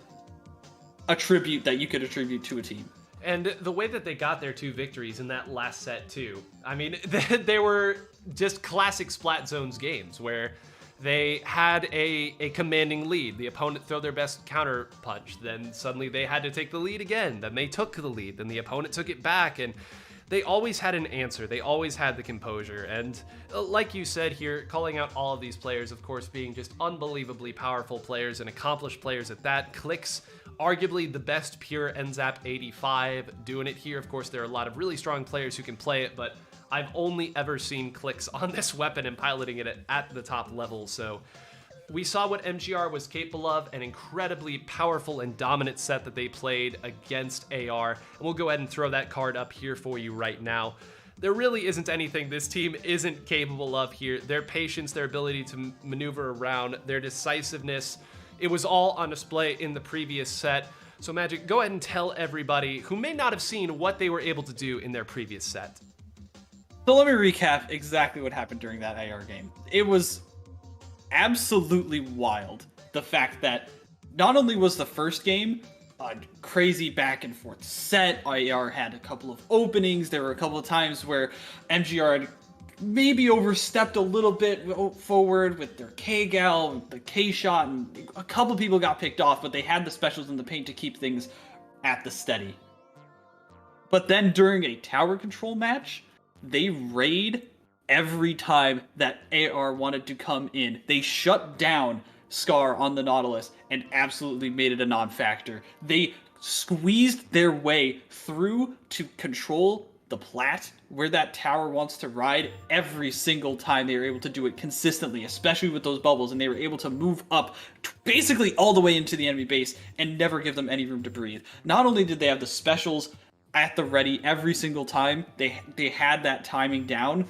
attribute that you could attribute to a team. And the way that they got their 2 victories in that last set too, I mean, they were just classic Splat Zones games where they had a commanding lead. The opponent threw their best counter punch, then suddenly they had to take the lead again, then they took the lead, then the opponent took it back, and they always had an answer. They always had the composure. And like you said here, calling out all of these players, of course, being just unbelievably powerful players and accomplished players at that. Clix, arguably the best pure NZAP 85 doing it here. Of course, there are a lot of really strong players who can play it, but I've only ever seen Clix on this weapon and piloting it at the top level. So we saw what MGR was capable of, an incredibly powerful and dominant set that they played against AR, and we'll go ahead and throw that card up here for you right now. There really isn't anything this team isn't capable of here. Their patience, their ability to maneuver around, their decisiveness, it was all on display in the previous set. So Magic, go ahead and tell everybody who may not have seen what they were able to do in their previous set. So let me recap exactly what happened during that AR game. It was absolutely wild. The fact that not only was the first game a crazy back and forth set, AR had a couple of openings, there were a couple of times where MGR had maybe overstepped a little bit forward with their K-Gal, the K-Shot, and a couple of people got picked off, but they had the specials in the paint to keep things at the steady. But then during a tower control match, they raid every time that AR wanted to come in. They shut down Scar on the Nautilus and absolutely made it a non-factor. They squeezed their way through to control the plat where that tower wants to ride every single time. They were able to do it consistently, especially with those bubbles, and they were able to move up basically all the way into the enemy base and never give them any room to breathe. Not only did they have the specials at the ready every single time, they had that timing down.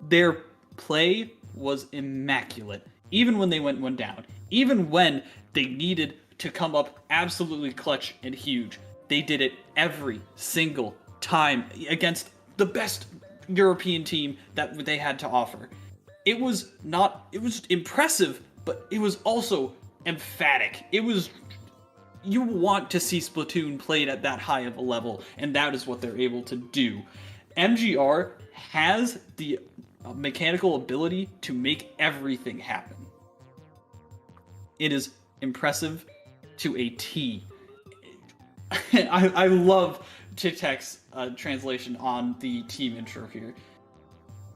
Their play was immaculate, even when they went one down, even when they needed to come up absolutely clutch and huge. They did it every single time against the best European team that they had to offer. It was impressive, but it was also emphatic. You want to see Splatoon played at that high of a level, and that is what they're able to do. MGR has the mechanical ability to make everything happen. It is impressive to a T. I love Titek's translation on the team intro here.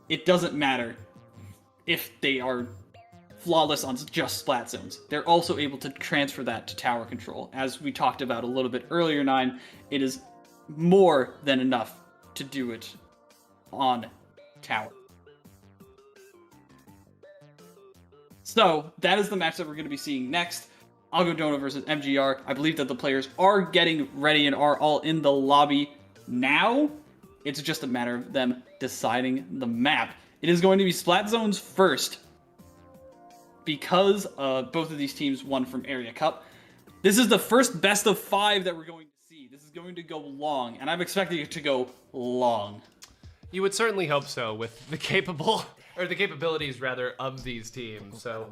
It doesn't matter if they are flawless on just Splat Zones. They're also able to transfer that to tower control. As we talked about a little bit earlier, 9, it is more than enough to do it on tower. So, that is the match that we're going to be seeing next. Algodono versus MGR. I believe that the players are getting ready and are all in the lobby now. It's just a matter of them deciding the map. It is going to be Splat Zones first, because both of these teams won from Area Cup. This is the first best of 5 that we're going to see. This is going to go long, and I'm expecting it to go long. You would certainly hope so, with the capabilities rather of these teams. So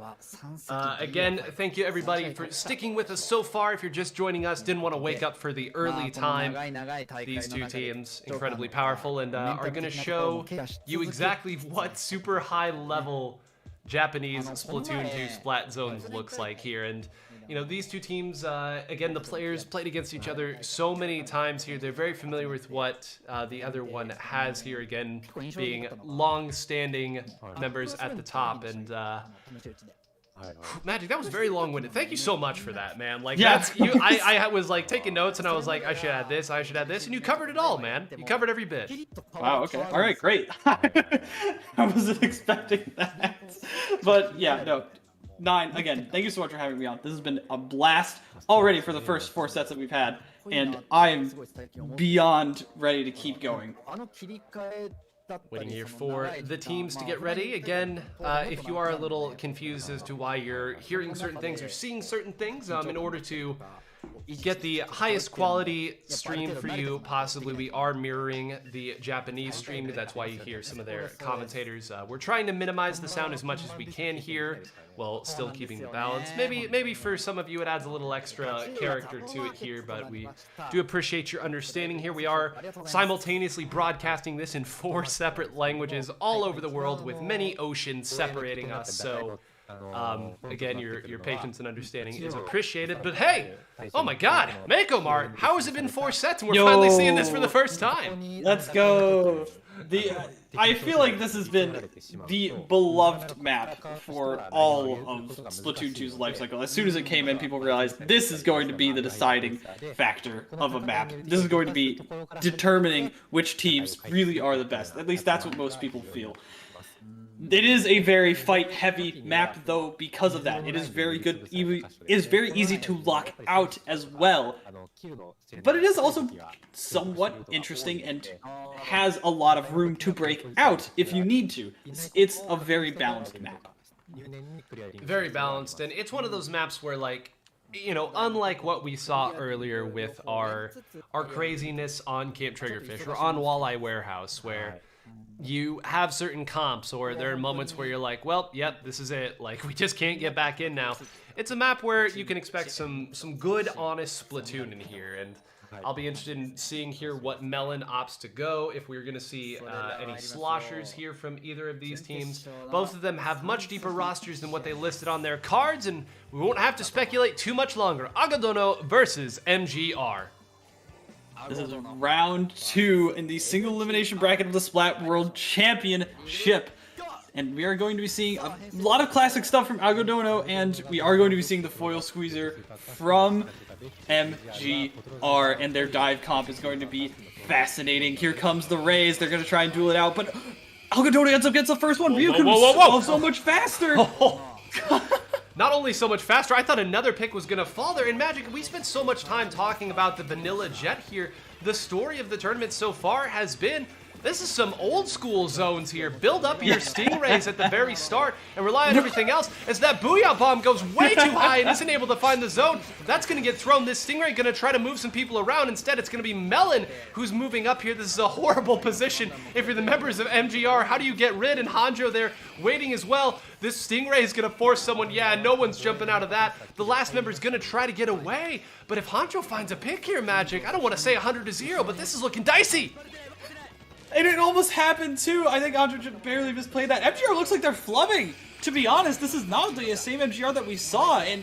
again, thank you everybody for sticking with us so far. If you're just joining us, didn't want to wake up for the early time, these two teams, incredibly powerful, and are going to show you exactly what super high level Japanese Splatoon 2 Splat Zones looks like here. And you know, these two teams, again, the players played against each other so many times here. They're very familiar with what the other one has here, again, being long-standing members at the top. And Magic, that was very long-winded. Thank you so much for that, man. Like, yeah. I was like taking notes, and I was like, I should add this, and you covered it all, man. You covered every bit. Wow, okay. All right, great. I wasn't expecting that. But yeah, no. 9, again, thank you so much for having me on. This has been a blast already for the first 4 sets that we've had, and I'm beyond ready to keep going. Waiting here for the teams to get ready. Again, if you are a little confused as to why you're hearing certain things or seeing certain things, in order to get the highest quality stream for you, possibly, we are mirroring the Japanese stream. That's why you hear some of their commentators. We're trying to minimize the sound as much as we can here. while still keeping the balance. Maybe for some of you it adds a little extra character to it here, but we do appreciate your understanding here. We are simultaneously broadcasting this in 4 separate languages all over the world with many oceans separating us, so again, your patience and understanding is appreciated. But hey, oh my god, Mako Mart, how has it been 4 sets and we're finally seeing this for the first time? Let's go. I feel like this has been the beloved map for all of Splatoon 2's life cycle. As soon as it came in, people realized this is going to be the deciding factor of a map. This is going to be determining which teams really are the best. At least that's what most people feel. It is a very fight-heavy map, though, because of that. It is very good. It is very easy to lock out as well. But it is also somewhat interesting and has a lot of room to break out if you need to. It's a very balanced map. Very balanced, and it's one of those maps where, like, you know, unlike what we saw earlier with our craziness on Camp Triggerfish or on Walleye Warehouse, where you have certain comps, or there are moments where you're like, well, yep, this is it. Like, we just can't get back in now. It's a map where you can expect some good, honest Splatoon in here, and I'll be interested in seeing here what Melon opts to go, if we're going to see any sloshers here from either of these teams. Both of them have much deeper rosters than what they listed on their cards, and we won't have to speculate too much longer. Agadono versus MGR. This is round 2 in the single elimination bracket of the Splat World Championship. And we are going to be seeing a lot of classic stuff from Agadono, and we are going to be seeing the foil squeezer from MGR, and their dive comp is going to be fascinating. Here comes the Rays. They're going to try and duel it out, but Agadono ends up gets the first one. Ryu could be so much faster. Not only so much faster, I thought another pick was going to fall there. In Magic, we spent so much time talking about the vanilla jet here. The story of the tournament so far has been, this is some old school zones here. Build up your Stingrays at the very start and rely on everything else. As that Booyah Bomb goes way too high and isn't able to find the zone, that's going to get thrown. This Stingray going to try to move some people around. Instead, it's going to be Melon who's moving up here. This is a horrible position. If you're the members of MGR, how do you get rid? And Hanjo there waiting as well. This Stingray is going to force someone. Yeah, no one's jumping out of that. The last member is going to try to get away. But if Hanjo finds a pick here, Magic, I don't want to say 100-0, but this is looking dicey. And it almost happened too. I think Andre barely misplayed that. MGR looks like they're flubbing. To be honest, this is not the same MGR that we saw, and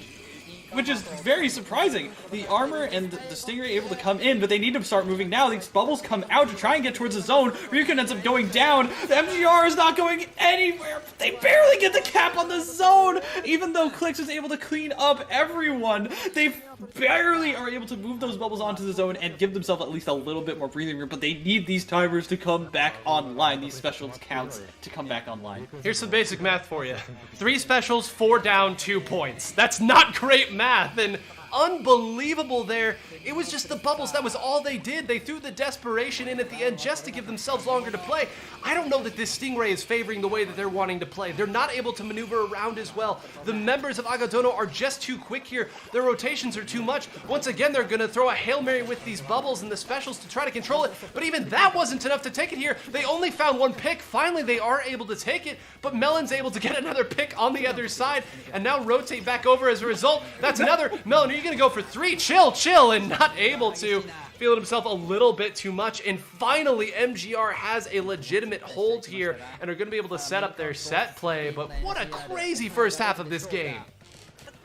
which is very surprising. The armor and the Stingray able to come in, but they need to start moving now. These bubbles come out to try and get towards the zone. Ryukun ends up going down. The MGR is not going anywhere. They barely get the cap on the zone. Even though Clix is able to clean up everyone, they barely are able to move those bubbles onto the zone and give themselves at least a little bit more breathing room, but they need these timers to come back online, these specials counts to come back online. Here's some basic math for you. 3 specials, 4 down, 2 points. That's not great math, and unbelievable there. It was just the bubbles. That was all they did. They threw the desperation in at the end just to give themselves longer to play. I don't know that this Stingray is favoring the way that they're wanting to play. They're not able to maneuver around as well. The members of Agadono are just too quick here. Their rotations are too much. Once again, they're going to throw a Hail Mary with these bubbles and the specials to try to control it, but even that wasn't enough to take it here. They only found 1 pick. Finally, they are able to take it, but Melon's able to get another pick on the other side and now rotate back over as a result. That's another. Melon, are you going to go for 3? Chill, and not able to. Feeling himself a little bit too much, and finally MGR has a legitimate hold here and are going to be able to set up their set play, but what a crazy first half of this game.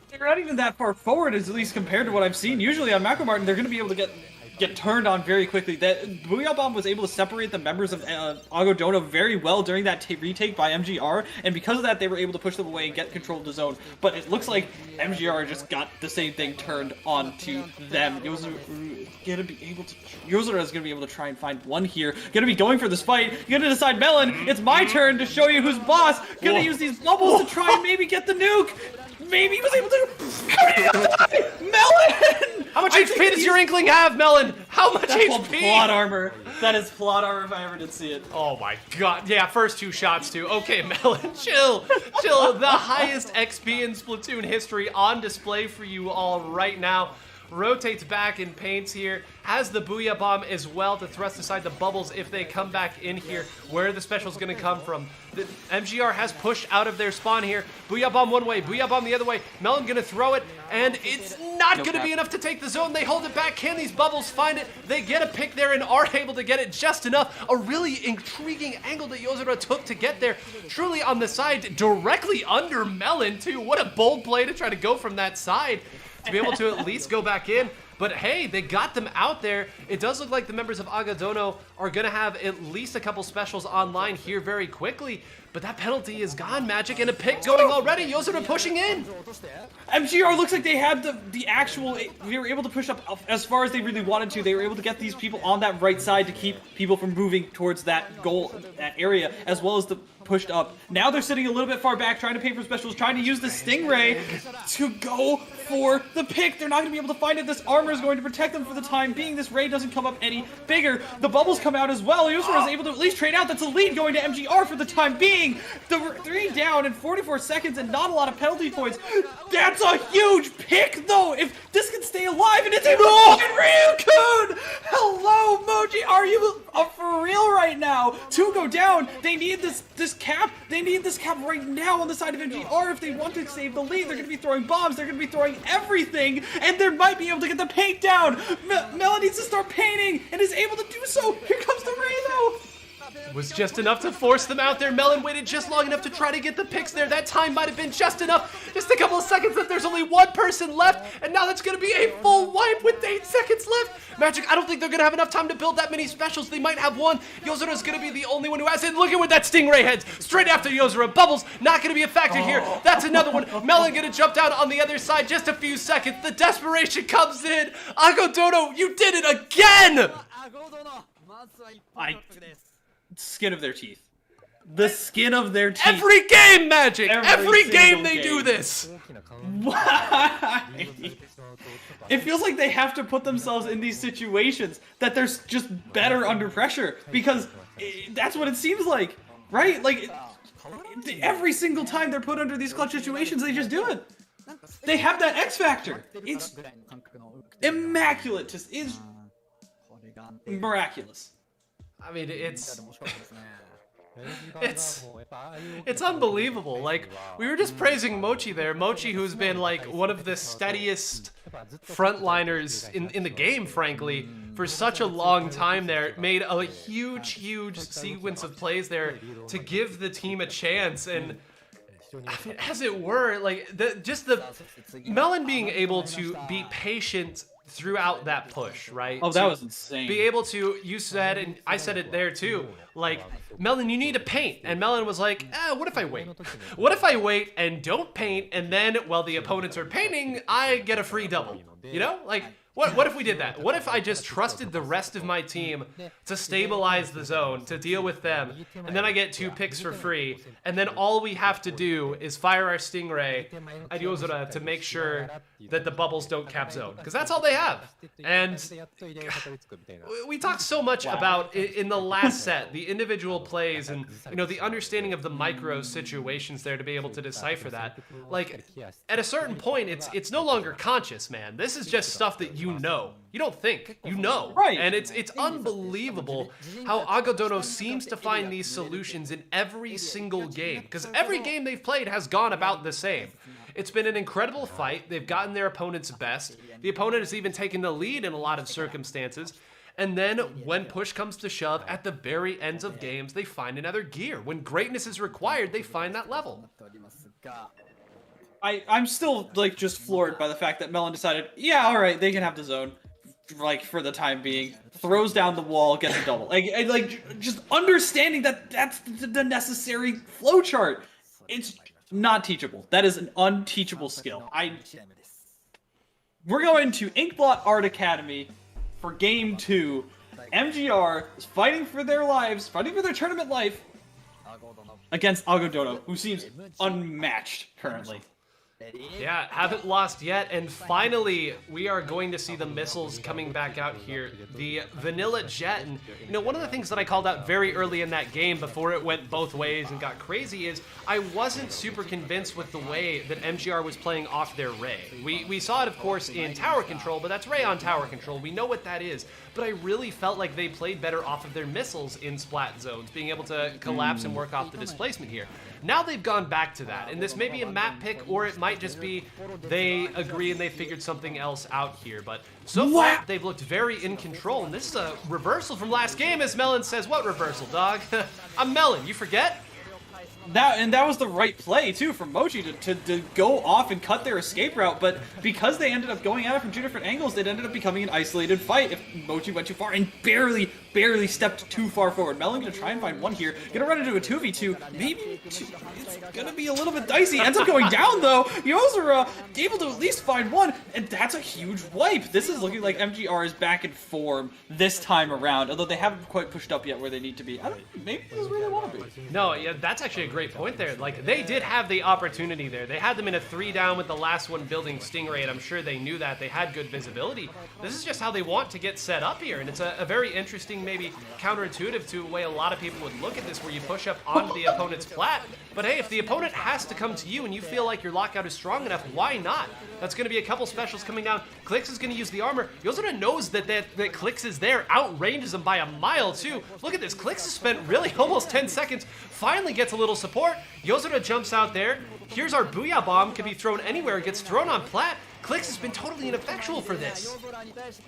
They're not even that far forward, at least compared to what I've seen. Usually on Mako Martin, they're going to be able to get turned on very quickly. That Booyah Bomb was able to separate the members of Agadono very well during that retake by MGR, and because of that, they were able to push them away and get control of the zone. But it looks like MGR just got the same thing turned on to them. Yozora is gonna be able to try and find one here. Gonna be going for this fight. You're gonna decide, Melon, it's my turn to show you who's boss. Gonna use these bubbles to try and maybe get the nuke. Maybe he was able to. Melon! How much HP does your Inkling have, Melon? How much HP? Plot armor. That is plot armor if I ever did see it. Oh my god. Yeah, first 2 shots too. Okay, Melon, chill. The highest XP in Splatoon history on display for you all right now. rotates back and paints here, has the Booyah Bomb as well to thrust aside the bubbles if they come back in here. Where the special's going to come from? The MGR has pushed out of their spawn here. Booyah Bomb one way, Booyah Bomb the other way. Melon going to throw it, and it's not going to be enough to take the zone. They hold it back. Can these bubbles find it? They get a pick there and are able to get it just enough. A really intriguing angle that Yozora took to get there. Truly on the side, directly under Melon, too. What a bold play to try to go from that side to be able to at least go back in. But hey, they got them out there. It does look like the members of Agadono are going to have at least a couple specials online here very quickly. But that penalty is gone, Magic, and a pick going already. Yozora pushing in. MGR looks like they had the actual, they were able to push up as far as they really wanted to. They were able to get these people on that right side to keep people from moving towards that goal, that area, as well as the pushed up. Now they're sitting a little bit far back, trying to pay for specials, trying to use the Stingray to go for the pick. They're not going to be able to find it. This armor is going to protect them for the time being. This Ray doesn't come up any bigger. The bubbles come out as well. Yozora is able to at least trade out. That's a lead going to MGR for the time being. The 3 down in 44 seconds and not a lot of penalty points. That's a huge pick, though. If this can stay alive, and it's Ryukun! Hello, Moji. Are you for real right now? 2 go down. They need this cap. They need this cap right now on the side of MGR if they want to save the lead. They're going to be throwing bombs. They're going to be throwing everything, and they might be able to get the paint down. Melon needs to start painting, and is able to do so. Here comes the Ray, though. Was just enough to force them out there. Melon waited just long enough to try to get the picks there. That time might have been just enough. Just a couple of seconds left. There's only one person left, and now that's going to be a full wipe with 8 seconds left. Magic, I don't think they're going to have enough time to build that many specials. They might have one. Yozora's going to be the only one who has it. Look at where that Stingray heads. Straight after Yozora. Bubbles not going to be a factor here. That's another one. Melon going to jump down on the other side. Just a few seconds. The desperation comes in. Agadono, you did it again! Skin of their teeth. The skin of their teeth. Every game, Magic! Every game they game. do this! Why? It feels like they have to put themselves in these situations that they're just better under pressure, because that's what it seems like, right? Like, every single time they're put under these clutch situations, they just do it. They have that X factor. It's immaculate. It's miraculous. I mean, it's unbelievable. Like, we were just praising Mochi there. Mochi, who's been like one of the steadiest frontliners in the game, frankly, for such a long time there, made a huge sequence of plays there to give the team a chance. And I mean, as it were, like, the Melon being able to be patient throughout that push, right? Oh, that was insane. Be able to, you said, and I said it there too, like, Melon, you need to paint. And Melon was like, what if I wait? What if I wait and don't paint, and then while the opponents are painting, I get a free double? You know? Like, what if we did that? What if I just trusted the rest of my team to stabilize the zone, to deal with them, and then I get 2 picks for free, and then all we have to do is fire our Stingray at Yozora to make sure that the bubbles don't cap zone, because that's all they have. And we talked so much about, in the last set, the individual plays and, you know, the understanding of the micro situations there to be able to decipher that. Like, at a certain point, it's no longer conscious, man. This is just stuff that you know. You don't think, you know. Right. And it's unbelievable how Agadono seems to find these solutions in every single game, because every game they've played has gone about the same. It's been an incredible fight. They've gotten their opponent's best. The opponent has even taken the lead in a lot of circumstances. And then when push comes to shove, at the very ends of games, they find another gear. When greatness is required, they find that level. I'm still, like, just floored by the fact that Melon decided, yeah, alright, they can have the zone, like, for the time being. Throws down the wall, gets a double. Like, just understanding that that's the necessary flowchart. It's not teachable. That is an unteachable skill. We're going to Inkblot Art Academy for Game 2. MGR is fighting for their lives, fighting for their tournament life, against Agadono, who seems unmatched currently. Yeah, haven't lost yet, and finally we are going to see the missiles coming back out here. The vanilla jet, and you know, one of the things that I called out very early in that game before it went both ways and got crazy is I wasn't super convinced with the way that MGR was playing off their Ray. We saw it, of course, in tower control, but that's Ray on tower control. We know what that is, but I really felt like they played better off of their missiles in splat zones, being able to collapse and work off the displacement here. Now they've gone back to that, and this may be a map pick, or it might just be they agree and they figured something else out here. But so far, they've looked very in control, and this is a reversal from last game, as Melon says. What reversal, dog? I'm Melon, you forget? That was the right play too from Mochi to go off and cut their escape route, but because they ended up going at it from two different angles, it ended up becoming an isolated fight. If Mochi went too far and barely stepped too far forward, Melon gonna try and find one here, gonna run into a 2v2, maybe two. It's gonna be a little bit dicey. Ends up going down though. Yozora able to at least find one, and that's a huge wipe. This is looking like MGR is back in form this time around, although they haven't quite pushed up yet where they need to be. I don't know, maybe this is where they want to be. No, yeah, that's actually a great point there. Like, they did have the opportunity there. They had them in a 3-down with the last one building Stingray, and I'm sure they knew that. They had good visibility. This is just how they want to get set up here, and it's a very interesting, maybe counterintuitive to the way a lot of people would look at this, where you push up onto the opponent's plat. But hey, if the opponent has to come to you and you feel like your lockout is strong enough, why not? That's going to be a couple specials coming down. Clix is going to use the armor. Yozora knows that Clix is there, outranges him by a mile too. Look at this, Clix has spent really almost 10 seconds, finally gets a little support. Yozora jumps out there. Here's our Booyah Bomb, can be thrown anywhere, it gets thrown on plat. Clix has been totally ineffectual for this.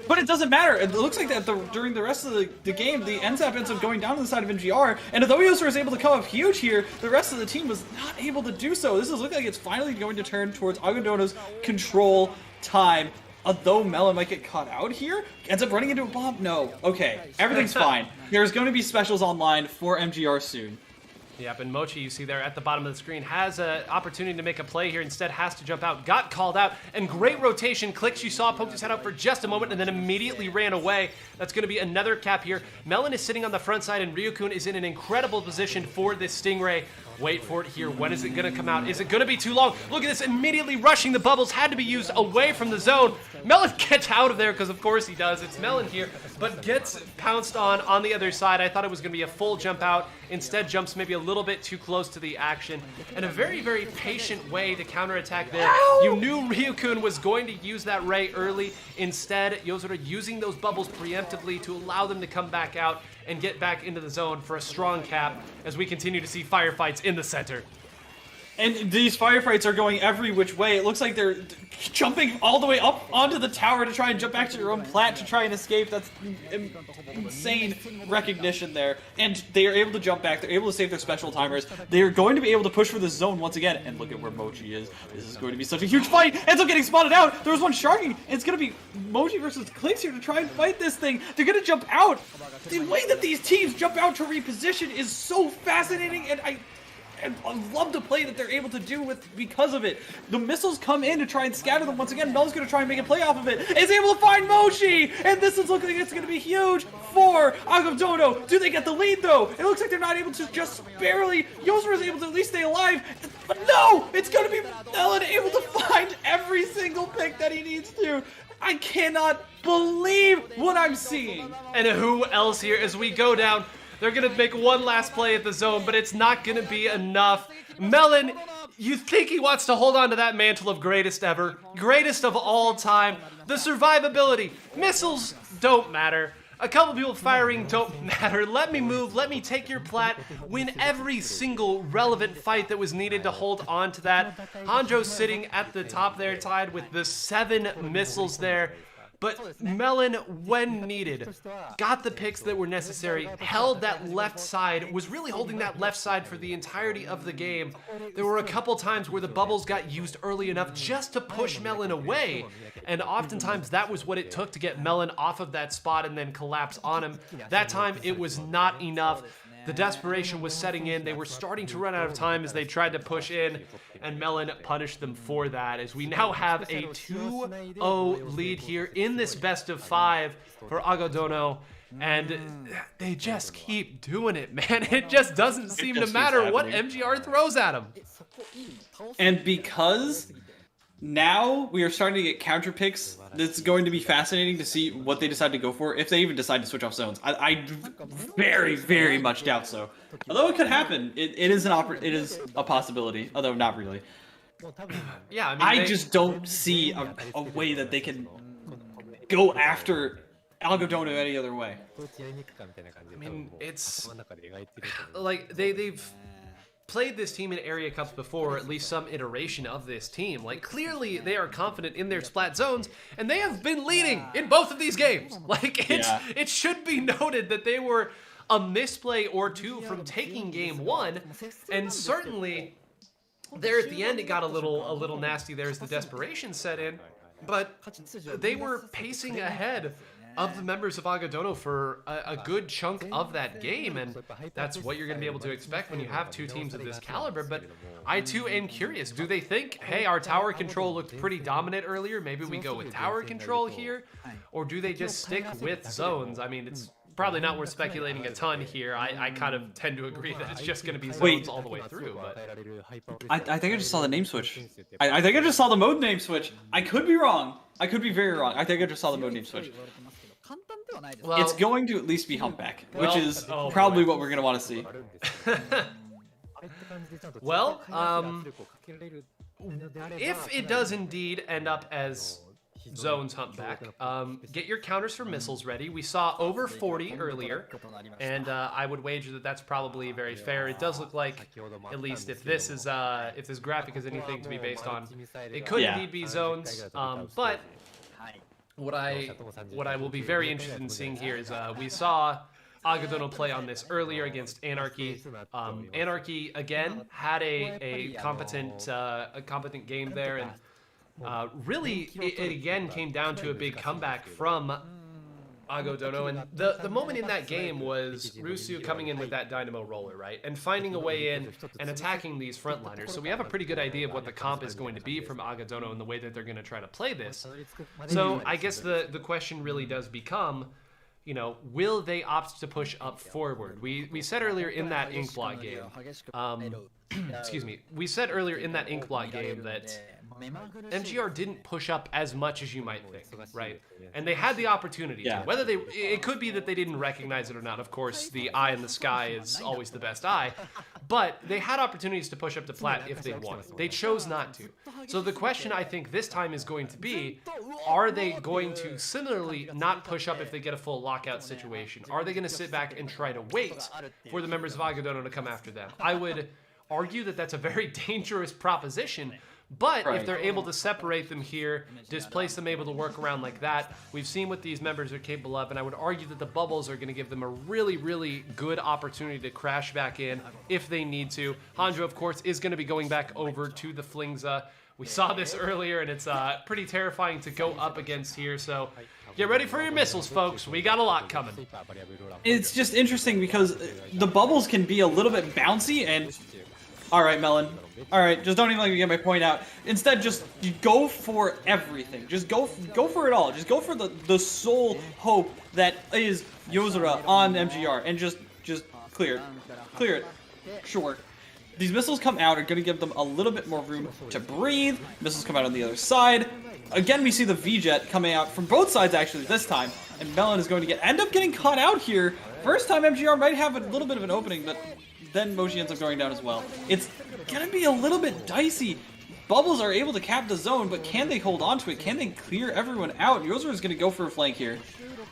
But it doesn't matter. It looks like that during the rest of the game, the NZAP ends up going down to the side of MGR, and although Yozora is able to come up huge here, the rest of the team was not able to do so. This is looking like it's finally going to turn towards Agadono's control time. Although Melon might get caught out here, ends up running into a bomb. No, okay, everything's fine. There's going to be specials online for MGR soon. Yep, and Mochi, you see there at the bottom of the screen, has an opportunity to make a play here, instead has to jump out, got called out, and great rotation. Clix, you saw, poked his head out for just a moment and then immediately ran away. That's going to be another cap here. Melon is sitting on the front side, and Ryukun is in an incredible position for this Stingray. Wait for it here. When is it going to come out? Is it going to be too long? Look at this, immediately rushing the bubbles, had to be used away from the zone. Melon gets out of there, because of course he does. It's Melon here, but gets pounced on the other side. I thought it was going to be a full jump out. Instead, jumps maybe a little bit too close to the action. And a very, very patient way to counterattack there. You knew Ryukun was going to use that Ray early. Instead, Yozora using those bubbles preemptively to allow them to come back out and get back into the zone for a strong cap as we continue to see firefights in the center. And these firefights are going every which way. It looks like they're jumping all the way up onto the tower to try and jump back to your own plat to try and escape. That's insane recognition there. And they are able to jump back. They're able to save their special timers. They are going to be able to push for this zone once again. And look at where Mochi is. This is going to be such a huge fight. Ends up getting spotted out. There was one sharking. It's going to be Mochi versus Clix here to try and fight this thing. They're going to jump out. The way that these teams jump out to reposition is so fascinating, and I love the play that they're able to do because of it. The missiles come in to try and scatter them once again. Mel's going to try and make a play off of it. Is able to find Mochi! And this is looking like it's going to be huge for Agadono. Do they get the lead though? It looks like they're not able to, just barely. Yozora is able to at least stay alive. But no! It's going to be Melon able to find every single pick that he needs to. I cannot believe what I'm seeing. And who else here as we go down? They're going to make one last play at the zone, but it's not going to be enough. Melon, you think he wants to hold on to that mantle of greatest ever? Greatest of all time. The survivability. Missiles don't matter. A couple people firing don't matter. Let me move. Let me take your plat. Win every single relevant fight that was needed to hold on to that. Hanjo's sitting at the top there, tied with the 7 missiles there. But Melon, when needed, got the picks that were necessary, held that left side, was really holding that left side for the entirety of the game. There were a couple times where the bubbles got used early enough just to push Melon away, and oftentimes that was what it took to get Melon off of that spot and then collapse on him. That time, it was not enough. The desperation was setting in. They were starting to run out of time as they tried to push in, and Melon punished them for that, as we now have a 2-0 lead here in this best of 5 for Agadono, and they just keep doing it, man. It just doesn't seem to matter what MGR throws at them. And because now we are starting to get counter picks. It's going to be fascinating to see what they decide to go for, if they even decide to switch off zones. I very, very much doubt so. Although it could happen. It is a possibility, although not really. Yeah, I mean, I just don't see a way that they can go after Algodono any other way. I mean, it's like they've played this team in area cups before, or at least some iteration of this team. Like, clearly they are confident in their Splat zones, and they have been leading in both of these games. Like, it should be noted that they were a misplay or two from taking game one, and certainly there at the end it got a little nasty there as the desperation set in, but they were pacing ahead of the members of Algodono for a good chunk of that game, and that's what you're going to be able to expect when you have two teams of this caliber. But I too am curious, do they think, hey, our tower control looked pretty dominant earlier, maybe we go with tower control here? Or do they just stick with zones? I mean, it's probably not worth speculating a ton here. I kind of tend to agree that it's just going to be zones all the way through. But I think I just saw the name switch. I think I just saw the mode name switch. I could be wrong. I could be very wrong. I think I just saw the mode name switch. well, It's going to at least be Humpback, which is probably what we're going to want to see. well, if it does indeed end up as zones Humpback, get your counters for missiles ready. We saw over 40 earlier, and I would wager that that's probably very fair. It does look like, at least if this is if this graphic is anything to be based on, it could indeed be zones. But what I will be very interested in seeing here is we saw Algodono play on this earlier against Anarchy. Anarchy again had a competent game there, and really it again came down to a big comeback from Algodono, and the moment in that game was Rusu coming in with that Dynamo roller, right, and finding a way in and attacking these frontliners. So we have a pretty good idea of what the comp is going to be from Algodono and the way that they're going to try to play this. So I guess the question really does become, you know, will they opt to push up forward? We said earlier in that Inkblot game, excuse me, we said earlier in that Inkblot game that MGR didn't push up as much as you might think, right? And they had the opportunity to. Whether it could be that they didn't recognize it or not. Of course, the eye in the sky is always the best eye. But they had opportunities to push up to Plat if they wanted. They chose not to. So the question I think this time is going to be, are they going to similarly not push up if they get a full lockout situation? Are they going to sit back and try to wait for the members of Algodono to come after them? I would argue that that's a very dangerous proposition. But if they're able to separate them here, displace them, able to work around like that, we've seen what these members are capable of, and I would argue that the bubbles are going to give them a really, really good opportunity to crash back in if they need to. Hanjo, of course, is going to be going back over to the Flingza. We saw this earlier, and it's pretty terrifying to go up against here, so get ready for your missiles, folks. We got a lot coming. It's just interesting because the bubbles can be a little bit bouncy, and all right, Melon. All right, just don't even let me get my point out. Instead, just go for everything. Just go for it all. Just go for the sole hope that is Yozora on MGR, and just clear it. Clear it. Sure. These missiles come out are going to give them a little bit more room to breathe. Missiles come out on the other side. Again, we see the V-Jet coming out from both sides actually this time, and Melon is going to end up getting caught out here. First time MGR might have a little bit of an opening, but then Moshi ends up going down as well. It's gonna be a little bit dicey. Bubbles are able to cap the zone, but can they hold on to it? Can they clear everyone out? Yozora is gonna go for a flank here.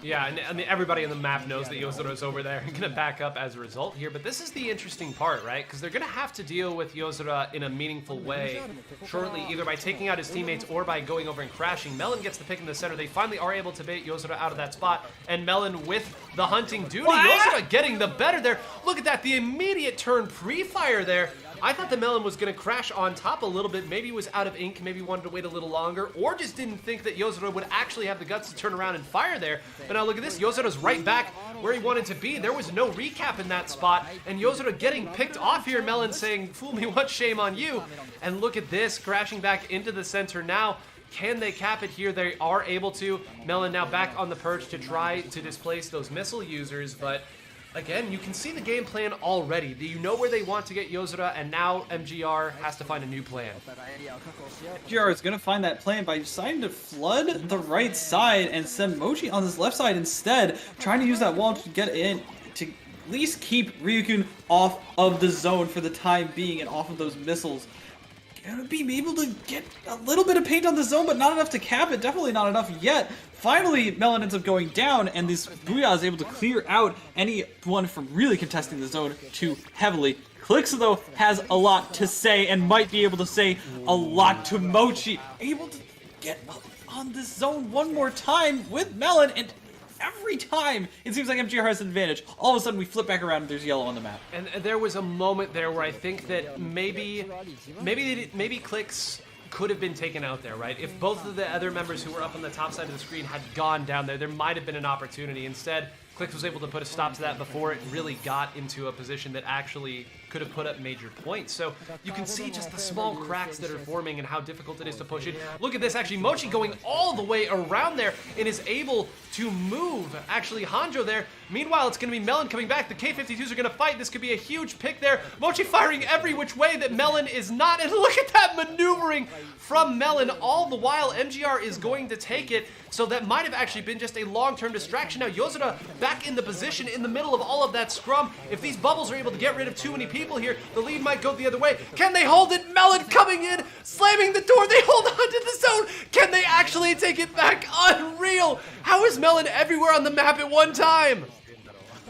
Yeah, and I mean, everybody on the map knows that Yozora over there and going to back up as a result here. But this is the interesting part, right? Because they're going to have to deal with Yozora in a meaningful way shortly, either by taking out his teammates or by going over and crashing. Melon gets the pick in the center. They finally are able to bait Yozora out of that spot. And Melon with the hunting duty. Yozora getting the better there. Look at that, the immediate turn pre-fire there. I thought the Melon was going to crash on top a little bit. Maybe he was out of ink, maybe wanted to wait a little longer, or just didn't think that Yozora would actually have the guts to turn around and fire there. But now look at this, Yozora's right back where he wanted to be. There was no recap in that spot, and Yozora getting picked off here. Melon saying, fool me once, shame on you. And look at this, crashing back into the center now. Can they cap it here? They are able to. Melon now back on the perch to try to displace those missile users, but Again, you can see the game plan already. You know where they want to get Yozora, and now MGR has to find a new plan. MGR is going to find that plan by deciding to flood the right side and send Mochi on this left side instead, trying to use that wall to get in, to at least keep Ryukun off of the zone for the time being and off of those missiles. Gonna be able to get a little bit of paint on the zone, but not enough to cap it. Definitely not enough yet. Finally, Melon ends up going down, and this Booyah is able to clear out anyone from really contesting the zone too heavily. Clix, though, has a lot to say and might be able to say a lot to Mochi. Able to get up on this zone one more time with Melon, and every time it seems like MGR has an advantage. All of a sudden, we flip back around and there's yellow on the map. And there was a moment there where I think that maybe Clix could have been taken out there, right? If both of the other members who were up on the top side of the screen had gone down there, there might have been an opportunity. Instead, Clix was able to put a stop to that before it really got into a position that actually could have put up major points. So you can see just the small cracks that are forming and how difficult it is to push it. Look at this, actually, Mochi going all the way around there and is able to move, actually, Hanjo there. Meanwhile, it's going to be Melon coming back. The K-52s are going to fight. This could be a huge pick there. Mochi firing every which way that Melon is not. And look at that maneuvering from Melon. All the while, MGR is going to take it. So that might have actually been just a long-term distraction. Now, Yozora back in the position in the middle of all of that scrum. If these bubbles are able to get rid of too many people here, the lead might go the other way. Can they hold it? Melon coming in, slamming the door. They hold on to the zone. Can they actually take it back? Unreal. How is Melon everywhere on the map at one time?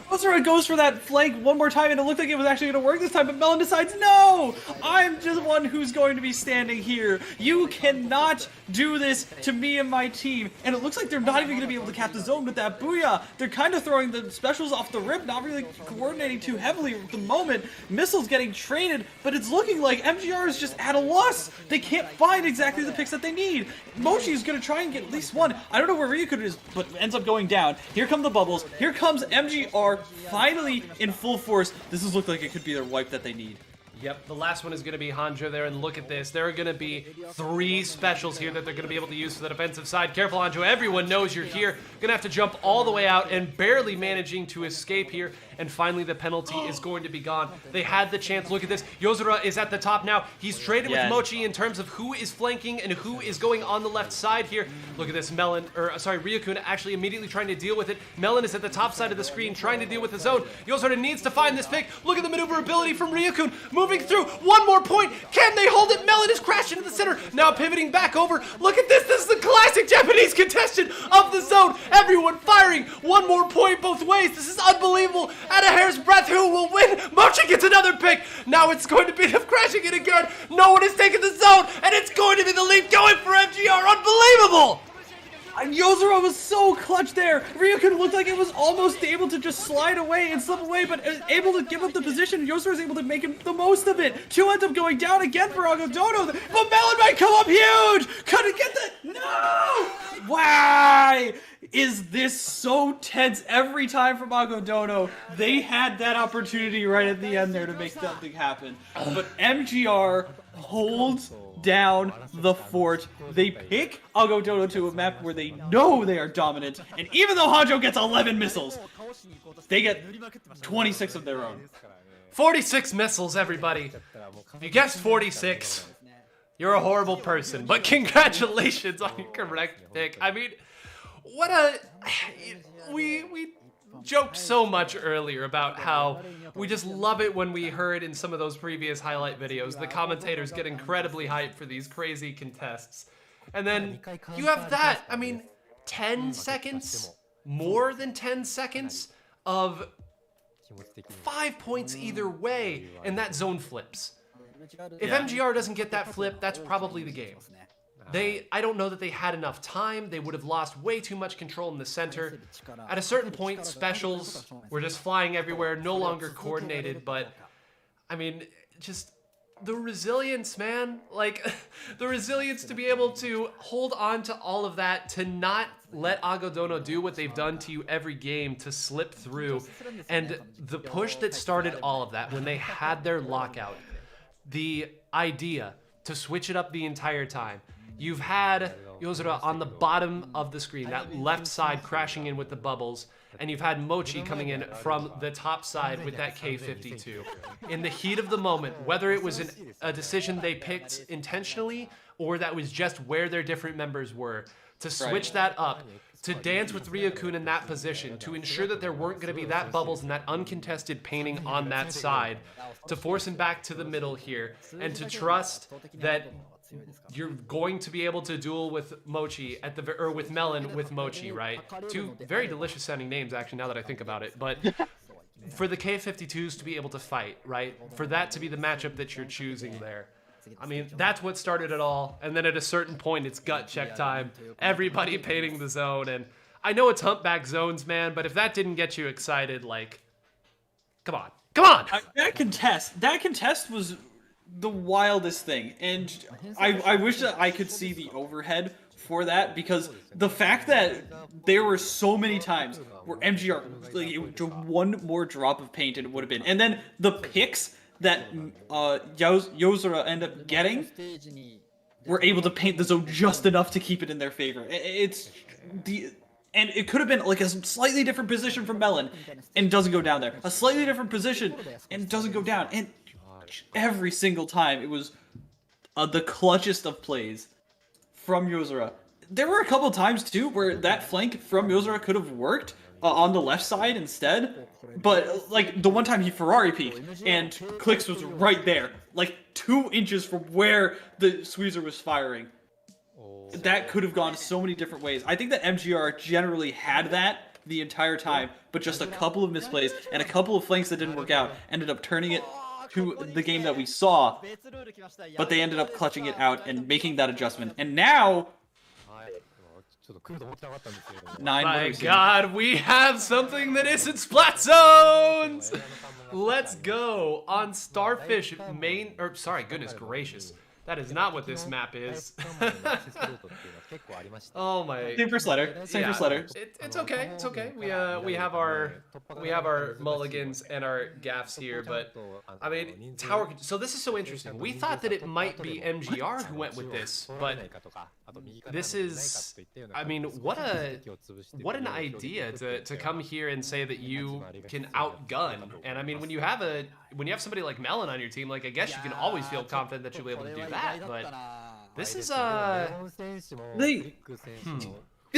Yozora goes for that flank one more time, and it looked like it was actually going to work this time, but Melon decides, no! I'm just one who's going to be standing here. You cannot do this to me and my team. And it looks like they're not even going to be able to cap the zone with that Booyah. They're kind of throwing the specials off the rip, not really coordinating too heavily at the moment. Missiles getting traded, but it's looking like MGR is just at a loss. They can't find exactly the picks that they need. Mochi is going to try and get at least one. I don't know where Ryukun is, but ends up going down. Here come the bubbles. Here comes MGR. Finally in full force. This has looked like it could be their wipe that they need. Yep, the last one is going to be Hanjo there, and look at this. There are going to be 3 specials here that they're going to be able to use for the defensive side. Careful, Hanjo. Everyone knows you're here. Going to have to jump all the way out and barely managing to escape here. And finally, the penalty is going to be gone. They had the chance. Look at this. Yozora is at the top now. He's traded with Mochi in terms of who is flanking and who is going on the left side here. Look at this. Ryukun actually immediately trying to deal with it. Melon is at the top side of the screen trying to deal with the zone. Yozora needs to find this pick. Look at the maneuverability from Ryukun. Moving through. One more point. Can they hold it? Melon is crashed into the center. Now pivoting back over. Look at this. This is the classic Japanese contestant of the zone. Everyone firing. One more point both ways. This is unbelievable. At a hair's breadth, who will win? Mochi gets another pick. Now it's going to be them crashing it again. No one is taking the zone, and it's going to be the lead going for MGR. Unbelievable. And Yozora was so clutch there. Ryukun looked like it was almost able to just slide away and slip away, but able to give up the position. Yozora was able to make the most of it. 2 ends up going down again for Agodono, but Melon might come up huge. Couldn't get the... No! Why is this so tense every time from Agodono? They had that opportunity right at the end there to make something happen. But MGR holds down the fort. They pick Agodono to a map where they know they are dominant, and even though Hanjo gets 11 missiles, they get 26 of their own. 46 missiles, everybody. If you guessed 46, you're a horrible person, but congratulations on your correct pick. I mean, what a... We joked so much earlier about how we just love it when we heard in some of those previous highlight videos the commentators get incredibly hyped for these crazy contests. And then you have that, I mean, 10 seconds, more than 10 seconds of 5 points either way, and that zone flips. If MGR doesn't get that flip, that's probably the game. I don't know that they had enough time. They would have lost way too much control in the center. At a certain point, specials were just flying everywhere, no longer coordinated, but, I mean, just the resilience, man. Like, the resilience to be able to hold on to all of that, to not let Agodono do what they've done to you every game, to slip through, and the push that started all of that when they had their lockout, the idea to switch it up the entire time. You've had Yozora on the bottom of the screen, that left side crashing in with the bubbles, and you've had Mochi coming in from the top side with that K52. In the heat of the moment, whether it was a decision they picked intentionally or that was just where their different members were, to switch that up, to dance with Ryukun in that position, to ensure that there weren't going to be that bubbles and that uncontested painting on that side, to force him back to the middle here, and to trust that you're going to be able to duel with Mochi or with Melon with Mochi, right? Two very delicious sounding names, actually, now that I think about it. But for the K52s to be able to fight, right? For that to be the matchup that you're choosing there. I mean, that's what started it all. And then at a certain point, it's gut check time. Everybody painting the zone. And I know it's humpback zones, man, but if that didn't get you excited, like, come on. Come on! That contest was the wildest thing, and I wish that I could see the overhead for that, because the fact that there were so many times where MGR, like, one more drop of paint and it would have been, and then the picks that Yozora ended up getting were able to paint the zone just enough to keep it in their favor. And it could have been like a slightly different position from Melon, and it doesn't go down there. A slightly different position, and it doesn't go down. And every single time, it was the clutchest of plays from Yozora. There were a couple times, too, where that flank from Yozora could have worked on the left side instead. But, like, the one time he Ferrari peeked, and Clicks was right there. Like, 2 inches from where the Squeezer was firing. That could have gone so many different ways. I think that MGR generally had that the entire time, but just a couple of misplays and a couple of flanks that didn't work out ended up turning it to the game that we saw, but they ended up clutching it out and making that adjustment. And now, my God, we have something that isn't Splat Zones! Let's go on Starfish main, or sorry, goodness gracious. That is not what this map is. Oh my. Same first letter. Same first letter. It's okay. It's okay. We have our mulligans and our gaffs here, but I mean tower. So this is so interesting. We thought that it might be MGR who went with this, but this is. I mean, what an idea to come here and say that you can outgun. And I mean, when you have somebody like Melon on your team, like I guess you can always feel confident that you'll be able to do that. But this is Did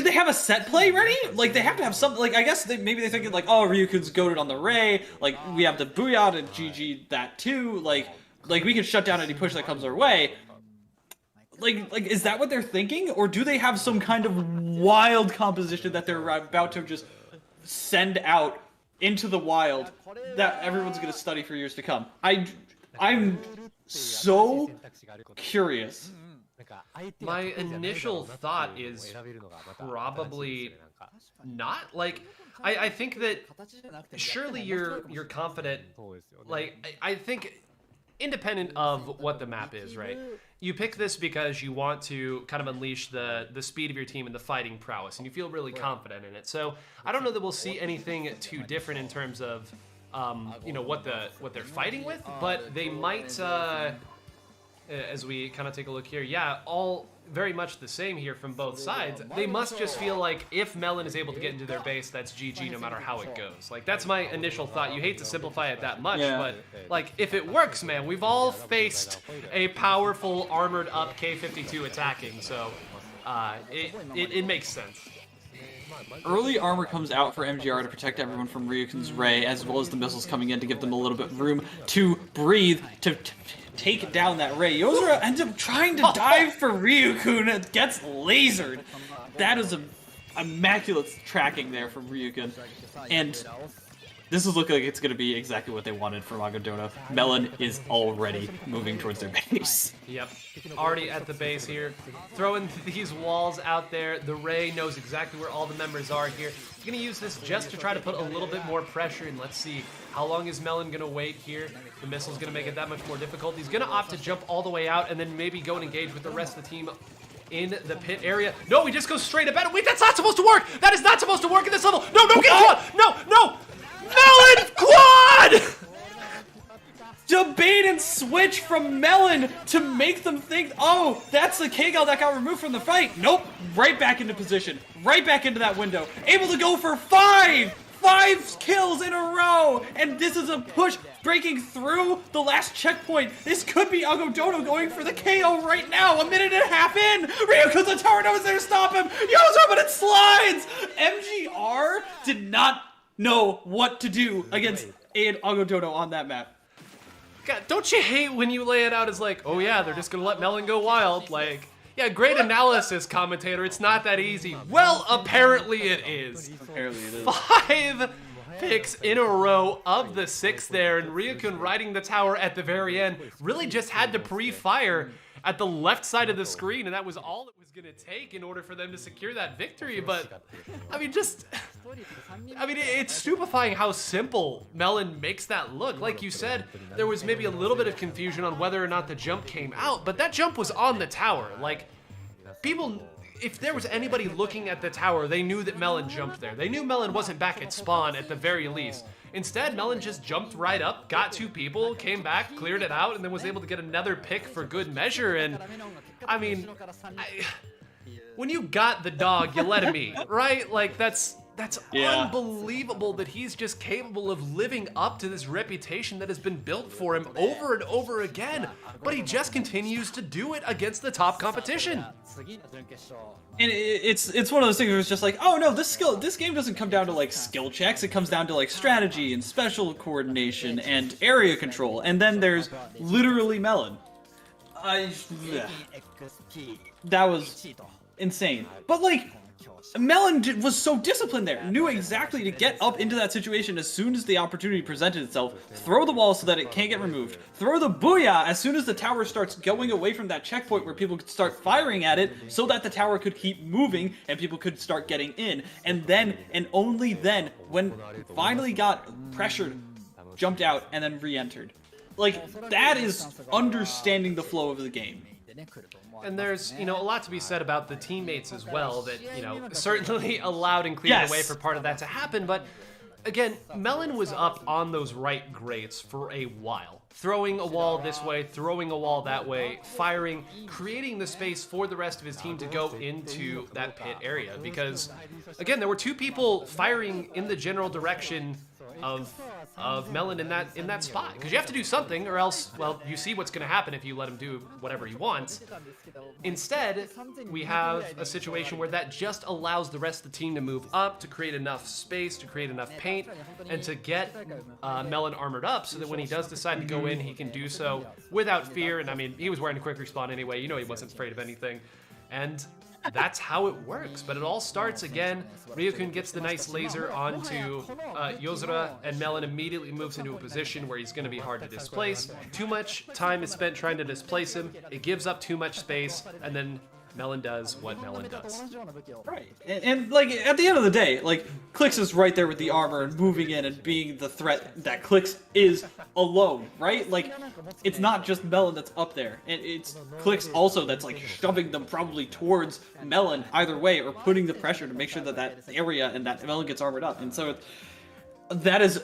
they have a set play ready? Like, they have to have something. Like, I guess maybe they're thinking, like, oh, Ryukun's goated on the Ray. Like, we have the Booyah and GG that too. Like we can shut down any push that comes our way. Like, is that what they're thinking? Or do they have some kind of wild composition that they're about to just send out into the wild that everyone's going to study for years to come? I'm so curious. My initial thought is probably not. Like, I think that surely you're confident. Like, I think independent of what the map is, right? You pick this because you want to kind of unleash the speed of your team and the fighting prowess, and you feel really confident in it. So I don't know that we'll see anything too different in terms of you know, what they're fighting with, but they might, as we kind of take a look here, yeah, all very much the same here from both sides. They must just feel like if Melon is able to get into their base, that's GG no matter how it goes. Like, that's my initial thought. You hate to simplify it that much, but like, if it works, man, we've all faced a powerful armored up K52 attacking, so it makes sense. Early armor comes out for MGR to protect everyone from Ryukun's Ray, as well as the missiles coming in to give them a little bit room to breathe, to take down that Ray. Yozora ends up trying to dive for Ryukun and gets lasered. That is a immaculate tracking there from Ryukun. And this is looking like it's going to be exactly what they wanted from Agadona. Melon is already moving towards their base. Yep, already at the base here. Throwing these walls out there. The Ray knows exactly where all the members are here. He's going to use this just to try to put a little bit more pressure in. Let's see, how long is Melon going to wait here? The missile's going to make it that much more difficult. He's going to opt to jump all the way out and then maybe go and engage with the rest of the team in the pit area. No, he just goes straight at battle. Wait, that's not supposed to work! That is not supposed to work at this level! No, get quad! No! Melon quad! the bait and switch from Melon to make them think, oh, that's the K-Gal that got removed from the fight. Nope, right back into position, right back into that window. Able to go for 5 kills in a row, and this is a push breaking through the last checkpoint. This could be Agodono going for the KO right now, a minute and a half in. Ryuko's tower knows there to stop him. Yozora, but it slides. MGR did not know what to do against Agodono on that map. God, don't you hate when you lay it out as like, oh yeah, they're just gonna let Melon go wild? Like, yeah, great analysis, commentator. It's not that easy. Well, apparently it is. Apparently it is. 5 picks in a row of the 6 there, and Ryukun riding the tower at the very end really just had to pre-fire at the left side of the screen, and that was all it was gonna take in order for them to secure that victory. But I mean, it's stupefying how simple Melon makes that look. Like you said, there was maybe a little bit of confusion on whether or not the jump came out, but that jump was on the tower. Like, people, if there was anybody looking at the tower, they knew that Melon jumped there. They knew Melon wasn't back at spawn at the very least. Instead, Melon just jumped right up, got 2 people, came back, cleared it out, and then was able to get another pick for good measure. And I mean, when you got the dog, you let him eat, right? Like, that's unbelievable that he's just capable of living up to this reputation that has been built for him over and over again, but he just continues to do it against the top competition. And it's one of those things where it's just like, oh no, this game doesn't come down to like skill checks. It comes down to like strategy and special coordination and area control, and then there's literally Melon. That was insane. But like, Melon was so disciplined there, knew exactly to get up into that situation as soon as the opportunity presented itself, throw the wall so that it can't get removed, throw the booyah as soon as the tower starts going away from that checkpoint where people could start firing at it so that the tower could keep moving and people could start getting in, and then, and only then, when finally got pressured, jumped out and then re-entered. Like, that is understanding the flow of the game. And there's, a lot to be said about the teammates as well that, certainly allowed and cleared the way for part of that to happen. But again, Melon was up on those right grates for a while. Throwing a wall this way, throwing a wall that way, firing, creating the space for the rest of his team to go into that pit area. Because, again, there were 2 people firing in the general direction of Melon in that spot, because you have to do something, or else, well, you see what's going to happen if you let him do whatever he wants. Instead, we have a situation where that just allows the rest of the team to move up, to create enough space, to create enough paint, and to get Melon armored up so that when he does decide to go in, he can do so without fear. And I mean, he was wearing a quick respawn anyway, he wasn't afraid of anything. And that's how it works. But it all starts again. Ryukun gets the nice laser onto Yozora, and Melon immediately moves into a position where he's going to be hard to displace. Too much time is spent trying to displace him. It gives up too much space, and then Melon does what Melon does. Right. And like, at the end of the day, like, Clix is right there with the armor and moving in and being the threat that Clix is alone, right? Like, it's not just Melon that's up there. It's Clix also that's, like, shoving them probably towards Melon either way, or putting the pressure to make sure that that area and that Melon gets armored up. And so that is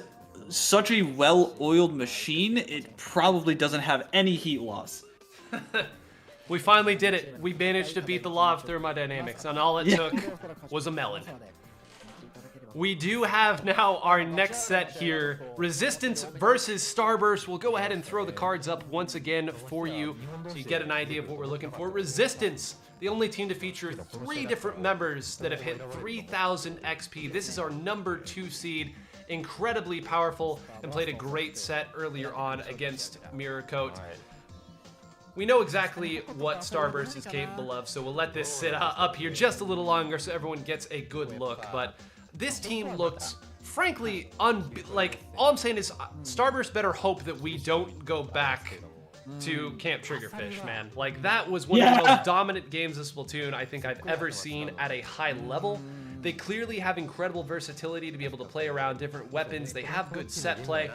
such a well-oiled machine, it probably doesn't have any heat loss. We finally did it. We managed to beat the law of thermodynamics, and all it took was a Melon. We do have now our next set here, Resistance versus Starburst. We'll go ahead and throw the cards up once again for you so you get an idea of what we're looking for. Resistance, the only team to feature 3 different members that have hit 3,000 XP. This is our number 2 seed. Incredibly powerful, and played a great set earlier on against Mirror Coat. We know exactly what Starburst is capable of, so we'll let this sit up here just a little longer so everyone gets a good look. But this team looked, frankly, all I'm saying is Starburst better hope that we don't go back to Camp Triggerfish, man. Like, that was one of the most dominant games of Splatoon I think I've ever seen at a high level. They clearly have incredible versatility to be able to play around different weapons. They have good set play.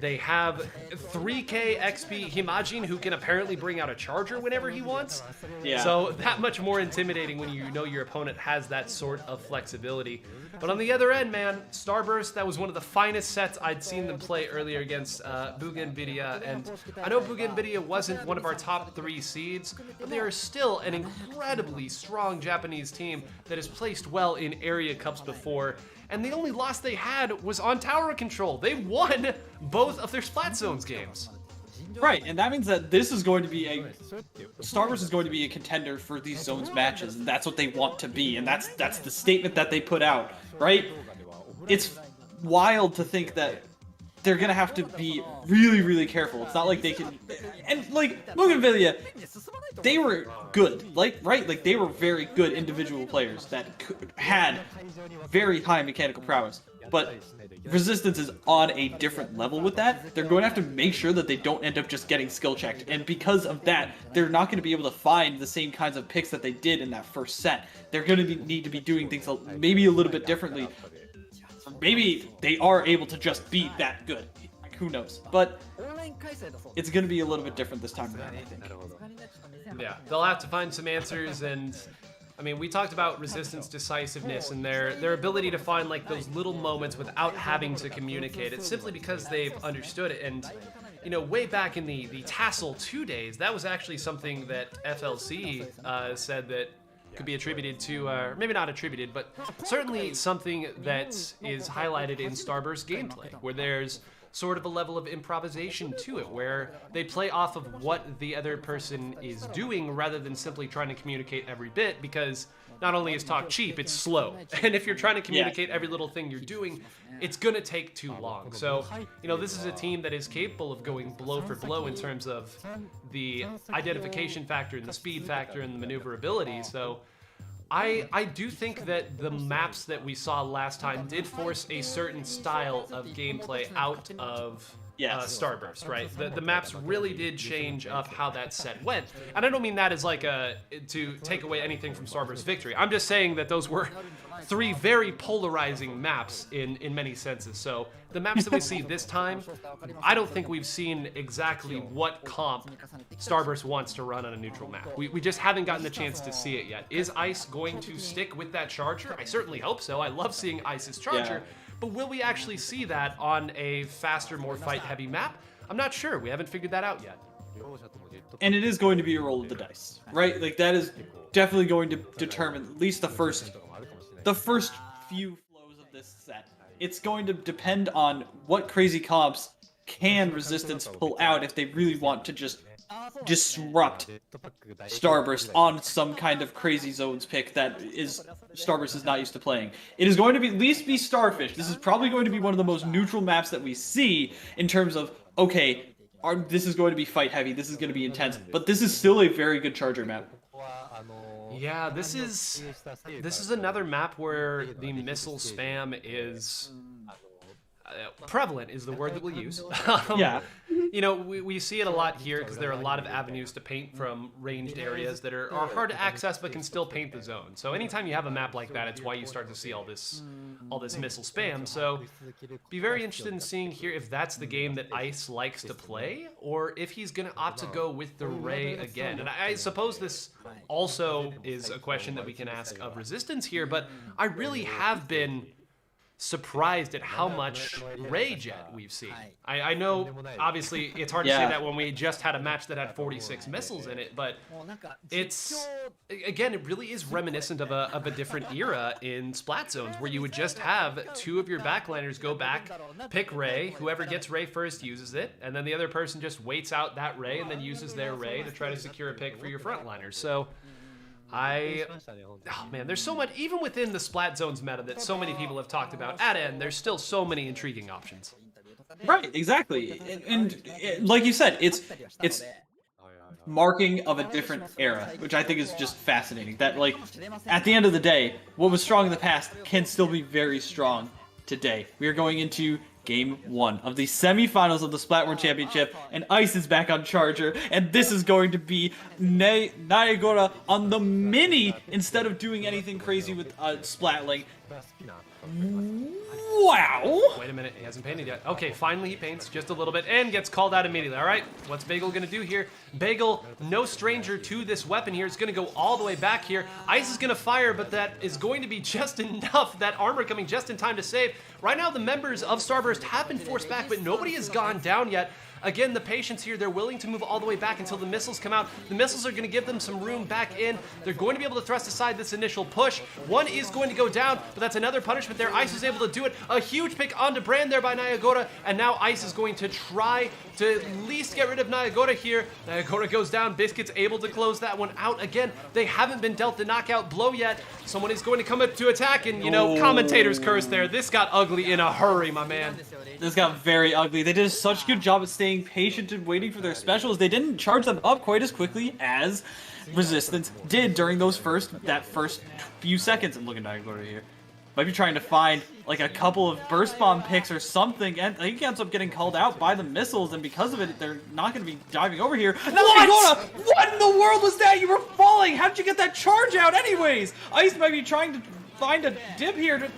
They have 3k XP Himajin, who can apparently bring out a charger whenever he wants. So that much more intimidating when you know your opponent has that sort of flexibility. But on the other end, man, Starburst, that was one of the finest sets I'd seen them play earlier against Bougainvillea. And I know Bougainvillea wasn't one of our top 3 seeds, but they are still an incredibly strong Japanese team that has placed well in area cups before. And the only loss they had was on tower control. They won both of their Splat Zones games. Right, and that means that this is going to be Starburst is going to be a contender for these zones matches, and that's what they want to be, and that's the statement that they put out, right? It's wild to think that they're gonna have to be really, really careful. It's not like they can, and like Bougainvillea, they were good, right? Like they were very good individual players that had very high mechanical prowess, but Resistance is on a different level with that. They're going to have to make sure that they don't end up just getting skill checked, and because of that, they're not going to be able to find the same kinds of picks that they did in that first set. They're going to need to be doing things maybe a little bit differently. Maybe they are able to just be that good. Who knows? But it's going to be a little bit different this time around, I think. Yeah, they'll have to find some answers, and I mean, we talked about Resistance decisiveness and their ability to find like those little moments without having to communicate. It's simply because they've understood it. And you know, way back in the Tassel 2 days, that was actually something that FLC said that could be attributed to, or maybe not attributed, but certainly something that is highlighted in Starburst gameplay, where there's sort of a level of improvisation to it, where they play off of what the other person is doing rather than simply trying to communicate every bit, because not only is talk cheap, it's slow. And if you're trying to communicate every little thing you're doing, it's gonna take too long. So, you know, this is a team that is capable of going blow for blow in terms of the identification factor and the speed factor and the maneuverability. So I do think that the maps that we saw last time did force a certain style of gameplay out of Starburst, right? The maps really did change up how that set went. And I don't mean that as like to take away anything from Starburst's victory. I'm just saying that those were 3 very polarizing maps in many senses. So the maps that we see this time, I don't think we've seen exactly what comp Starburst wants to run on a neutral map. We just haven't gotten the chance to see it yet. Is Ice going to stick with that charger? I certainly hope so. I love seeing Ice's charger. But will we actually see that on a faster, more fight-heavy map? I'm not sure. We haven't figured that out yet. And it is going to be a roll of the dice, right? Like that is definitely going to determine at least the first few flows of this set. It's going to depend on what crazy comps can Resistance pull out if they really want to just disrupt Starburst on some kind of crazy zones pick that Starburst is not used to playing. It is going to at least be Starfish. This is probably going to be one of the most neutral maps that we see in terms of, okay, this is going to be fight heavy, this is going to be intense, but this is still a very good charger map. Yeah, this is another map where the missile spam is prevalent is the word that we'll use. Yeah. You know, we see it a lot here because there are a lot of avenues to paint from ranged areas that are hard to access but can still paint the zone. So anytime you have a map like that, it's why you start to see all this missile spam. So be very interested in seeing here if that's the game that Ice likes to play, or if he's going to opt to go with the Ray again. And I suppose this also is a question that we can ask of Resistance here, but I really have been surprised at how much Ray Jet we've seen. I know, obviously, it's hard to say that when we just had a match that had 46 missiles in it, but it's, again, it really is reminiscent of a different era in Splat Zones, where you would just have 2 of your backliners go back, pick Ray, whoever gets Ray first uses it, and then the other person just waits out that Ray and then uses their Ray to try to secure a pick for your frontliners. So oh man, there's so much, even within the Splat Zones meta that so many people have talked about, at end, there's still so many intriguing options. Right, exactly. And like you said, it's marking of a different era, which I think is just fascinating. That, like, at the end of the day, what was strong in the past can still be very strong today. We are going into Game 1 of the semifinals of the Splat World Championship, and Ice is back on Charger, and this is going to be Niagara on the Mini instead of doing anything crazy with Splatling. Wow. Wait a minute, he hasn't painted yet. Okay, finally he paints just a little bit and gets called out immediately. All right, what's Bagel gonna do here? Bagel, no stranger to this weapon here, is gonna go all the way back here. Ice is gonna fire, but that is going to be just enough. That armor coming just in time to save. Right now, the members of Starburst have been forced back, but nobody has gone down yet. Again, the patience here, they're willing to move all the way back until the missiles come out. The missiles are going to give them some room back in. They're going to be able to thrust aside this initial push. One is going to go down, but that's another punishment there. Ice is able to do it. A huge pick onto Brand there by Nyagora, and now Ice is going to try to at least get rid of Nyagora here. Nyagora goes down. Biscuit's able to close that one out. Again, they haven't been dealt the knockout blow yet. Someone is going to come up to attack, and, you know, commentators curse there. This got ugly in a hurry, my man. This got very ugly. They did such a good job at staying patient and waiting for their specials. They didn't charge them up quite as quickly as Resistance did during that first few seconds. I'm looking at Nyagora here. Might be trying to find like a couple of burst bomb picks or something, and he ends up getting called out by the missiles, and because of it, they're not going to be diving over here. Nyagora, what in the world was that? You were falling. How did you get that charge out anyways? Ice might be trying to find a dip here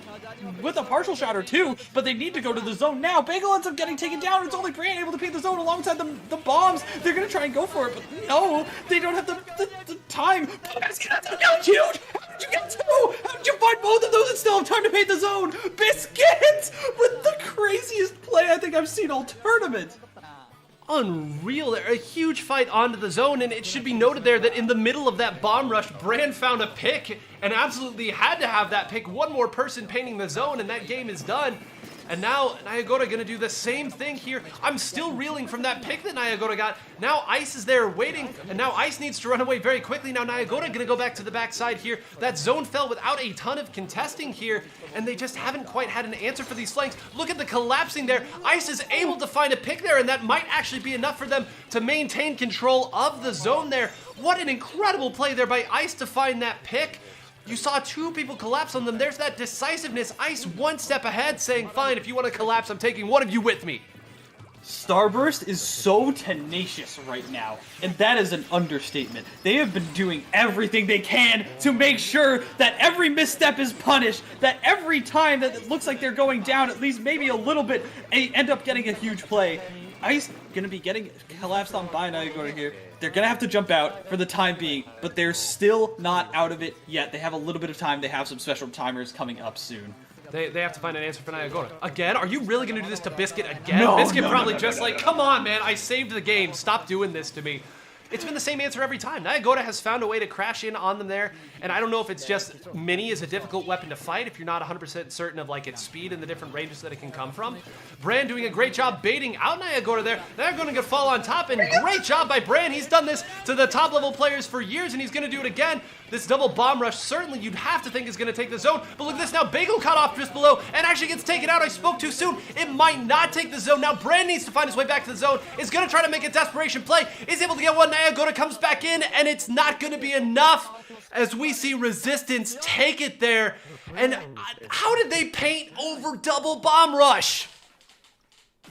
with a partial shot or two, but they need to go to the zone now. Bagel ends up getting taken down. It's only Brand able to paint the zone alongside the bombs. They're going to try and go for it, but no, they don't have the time. Biscuit, that's huge! How did you get two? How did you find both of those and still have time to paint the zone? Biscuit with the craziest play I think I've seen all tournament. Unreal there, a huge fight onto the zone, and it should be noted there that in the middle of that bomb rush, Brand found a pick and absolutely had to have that pick. One more person painting the zone and that game is done. And now Nyagora gonna do the same thing here. I'm still reeling from that pick that Nyagora got. Now Ice is there waiting, and now Ice needs to run away very quickly. Now Nyagora gonna go back to the backside here. That zone fell without a ton of contesting here, and they just haven't quite had an answer for these flanks. Look at the collapsing there. Ice is able to find a pick there, and that might actually be enough for them to maintain control of the zone there. What an incredible play there by Ice to find that pick. You saw two people collapse on them. There's that decisiveness. Ice one step ahead saying, fine, if you want to collapse, I'm taking one of you with me. Starburst is so tenacious right now, and that is an understatement. They have been doing everything they can to make sure that every misstep is punished, that every time that it looks like they're going down, at least maybe a little bit, they end up getting a huge play. Ice gonna be getting collapsed on by Nyagora here. They're gonna have to jump out for the time being, but they're still not out of it yet. They have a little bit of time. They have some special timers coming up soon. They have to find an answer for Nyagora. Again? Are you really gonna do this to Biscuit again? No, Biscuit probably just like, come on, man, I saved the game. Stop doing this to me. It's been the same answer every time. Nyagora has found a way to crash in on them there, and I don't know if it's just Mini is a difficult weapon to fight if you're not 100% certain of like its speed and the different ranges that it can come from. Brand doing a great job baiting out Nyagora there. They're going to fall on top, and great job by Brand. He's done this to the top level players for years, and he's going to do it again. This double bomb rush certainly you'd have to think is going to take the zone, but look at this now. Bagel caught off just below and actually gets taken out. I spoke too soon. It might not take the zone. Now Brand needs to find his way back to the zone. Is going to try to make a desperation play. Is able to get one. Nyagora comes back in, and it's not going to be enough as we see Resistance take it there. And how did they paint over double bomb rush?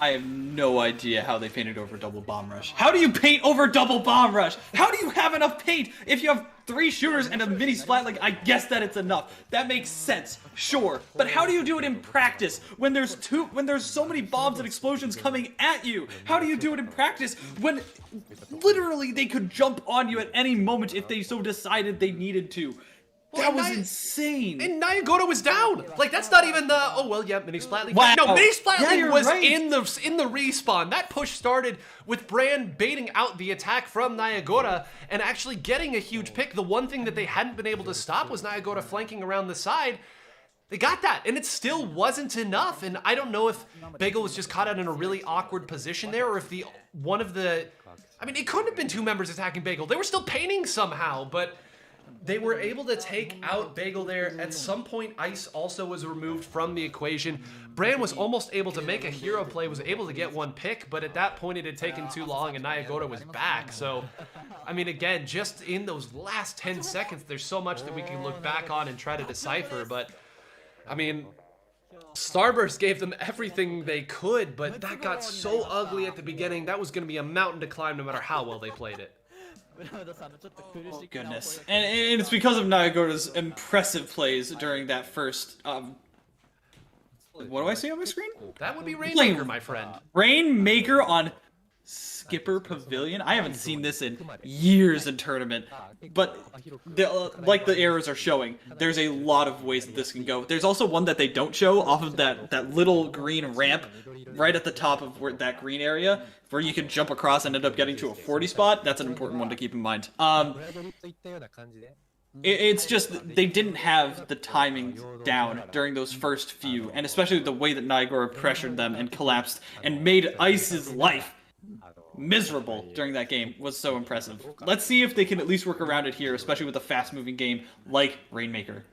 I have no idea how they painted over double bomb rush. How do you paint over double bomb rush? How do you have enough paint? If you have 3 shooters and a mini splat, like, I guess that it's enough. That makes sense, sure. But how do you do it in practice when there's so many bombs and explosions coming at you? How do you do it in practice when literally they could jump on you at any moment if they so decided they needed to? That was insane. And Nyagora was down. Like, that's not even the, oh, well, yeah, Mini Splat League. Wow. No, Mini Splat League was right. in the respawn. That push started with Brand baiting out the attack from Nyagora and actually getting a huge pick. The one thing that they hadn't been able to stop was Nyagora flanking around the side. They got that, and it still wasn't enough. And I don't know if Bagel was just caught out in a really awkward position there, or if it couldn't have been 2 members attacking Bagel. They were still painting somehow, but they were able to take out Bagel there. At some point, Ice also was removed from the equation. Brand was almost able to make a hero play, was able to get 1 pick, but at that point it had taken too long and Nyagora was back. So, I mean, again, just in those last 10 seconds, there's so much that we can look back on and try to decipher, but, I mean, Starburst gave them everything they could, but that got so ugly at the beginning. That was going to be a mountain to climb no matter how well they played it. Oh, goodness. And it's because of Nyagora's impressive plays during that first What do I see on my screen? That would be Rainmaker, my friend. Rainmaker on Skipper Pavilion. I haven't seen this in years in tournament, but like the arrows are showing, there's a lot of ways that this can go. There's also one that they don't show off of that little green ramp right at the top of that green area where you can jump across and end up getting to a 40 spot. That's an important one to keep in mind. It's just they didn't have the timing down during those first few, and especially the way that Niagara pressured them and collapsed and made Ice's life miserable during that game was so impressive. Let's see if they can at least work around it here, especially with a fast-moving game like Rainmaker.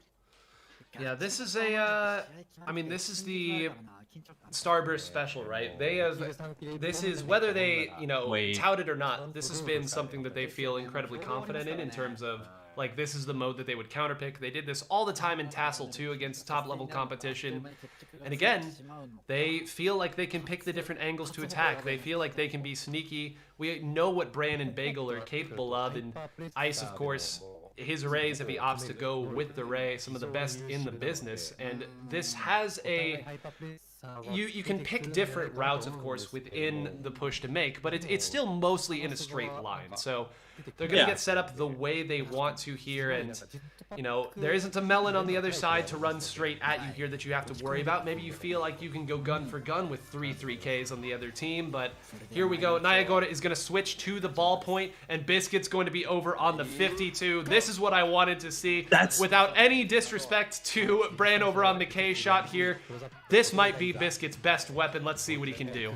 Yeah, this is this is the Starburst special, right? This is, whether they, tout it or not, this has been something that they feel incredibly confident in terms of, like, this is the mode that they would counterpick. They did this all the time in Tassel 2 against top-level competition. And again, they feel like they can pick the different angles to attack. They feel like they can be sneaky. We know what Bran and Bagel are capable of, and Ice, of course, his arrays, if he opts to go with the Ray, some of the best in the business. And this has a... You can pick different routes, of course, within the push to make, but it's still mostly in a straight line. So they're going to get set up the way they want to here, and, there isn't a melon on the other side to run straight at you here that you have to worry about. Maybe you feel like you can go gun for gun with 3-3Ks on the other team, but here we go. Niagara is going to switch to the ballpoint, and Biscuit's going to be over on the 52. This is what I wanted to see. Without any disrespect to Bran over on the K shot here, this might be Biscuit's best weapon. Let's see what he can do.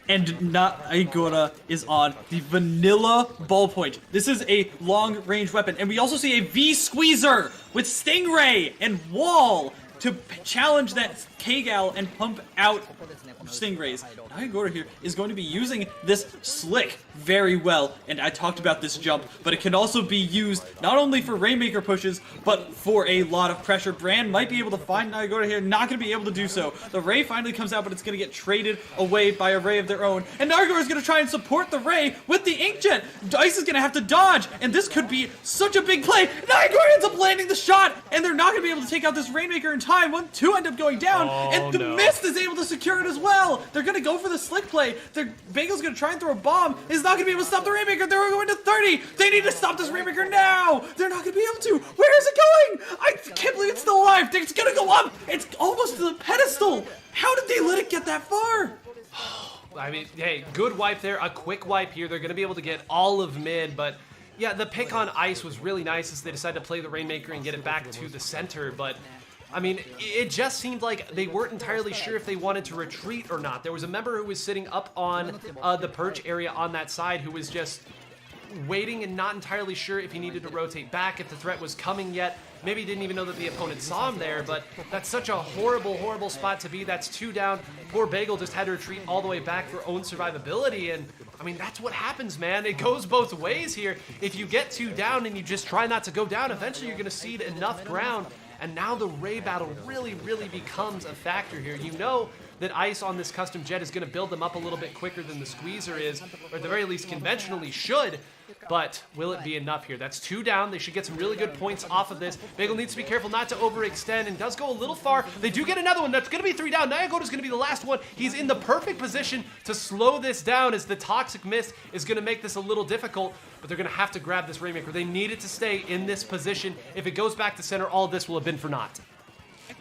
And Niagara is on the vanilla ballpoint. This is a long-range weapon. And we also see a V-Squeezer with Stingray and Wall to challenge that K-Gal and pump out Stingrays. Niagara here is going to be using this Slick very well, and I talked about this jump, but it can also be used not only for Rainmaker pushes, but for a lot of pressure. Bran might be able to find Niagara here, not going to be able to do so. The Ray finally comes out, but it's going to get traded away by a Ray of their own, and Niagara is going to try and support the Ray with the Inkjet. Dice is going to have to dodge, and this could be such a big play. Niagara ends up landing the shot, and they're not going to be able to take out this Rainmaker in time. 1-2 end up going down, and the Mist is able to secure it as well. They're going to go for the Slick play. Bagel's going to try and throw a bomb. He's not going to be able to stop the Rainmaker. They're going to 30. They need to stop this Rainmaker now. They're not going to be able to. Where is it going? I can't believe it's still alive. It's going to go up. It's almost to the pedestal. How did they let it get that far? I mean, hey, good wipe there. A quick wipe here. They're going to be able to get all of mid, but yeah, the pick on Ice was really nice as they decided to play the Rainmaker and get it back to the center, but I mean, it just seemed like they weren't entirely sure if they wanted to retreat or not. There was a member who was sitting up on the perch area on that side who was just waiting and not entirely sure if he needed to rotate back, if the threat was coming yet. Maybe he didn't even know that the opponent saw him there, but that's such a horrible, horrible spot to be. That's 2 down. Poor Bagel just had to retreat all the way back for own survivability, and I mean, that's what happens, man. It goes both ways here. If you get 2 down and you just try not to go down, eventually you're going to cede enough ground. And now the Ray battle really, really becomes a factor here. You know that Ice on this custom jet is going to build them up a little bit quicker than the Squeezer is, or at the very least conventionally should, but will it be enough here? That's 2 down. They should get some really good points off of this. Bagel needs to be careful not to overextend and does go a little far. They do get another one. That's going to be 3 down. Niagara's going to be the last one. He's in the perfect position to slow this down as the Toxic Mist is going to make this a little difficult, but they're going to have to grab this Rainmaker. They needed to stay in this position. If it goes back to center, all of this will have been for naught.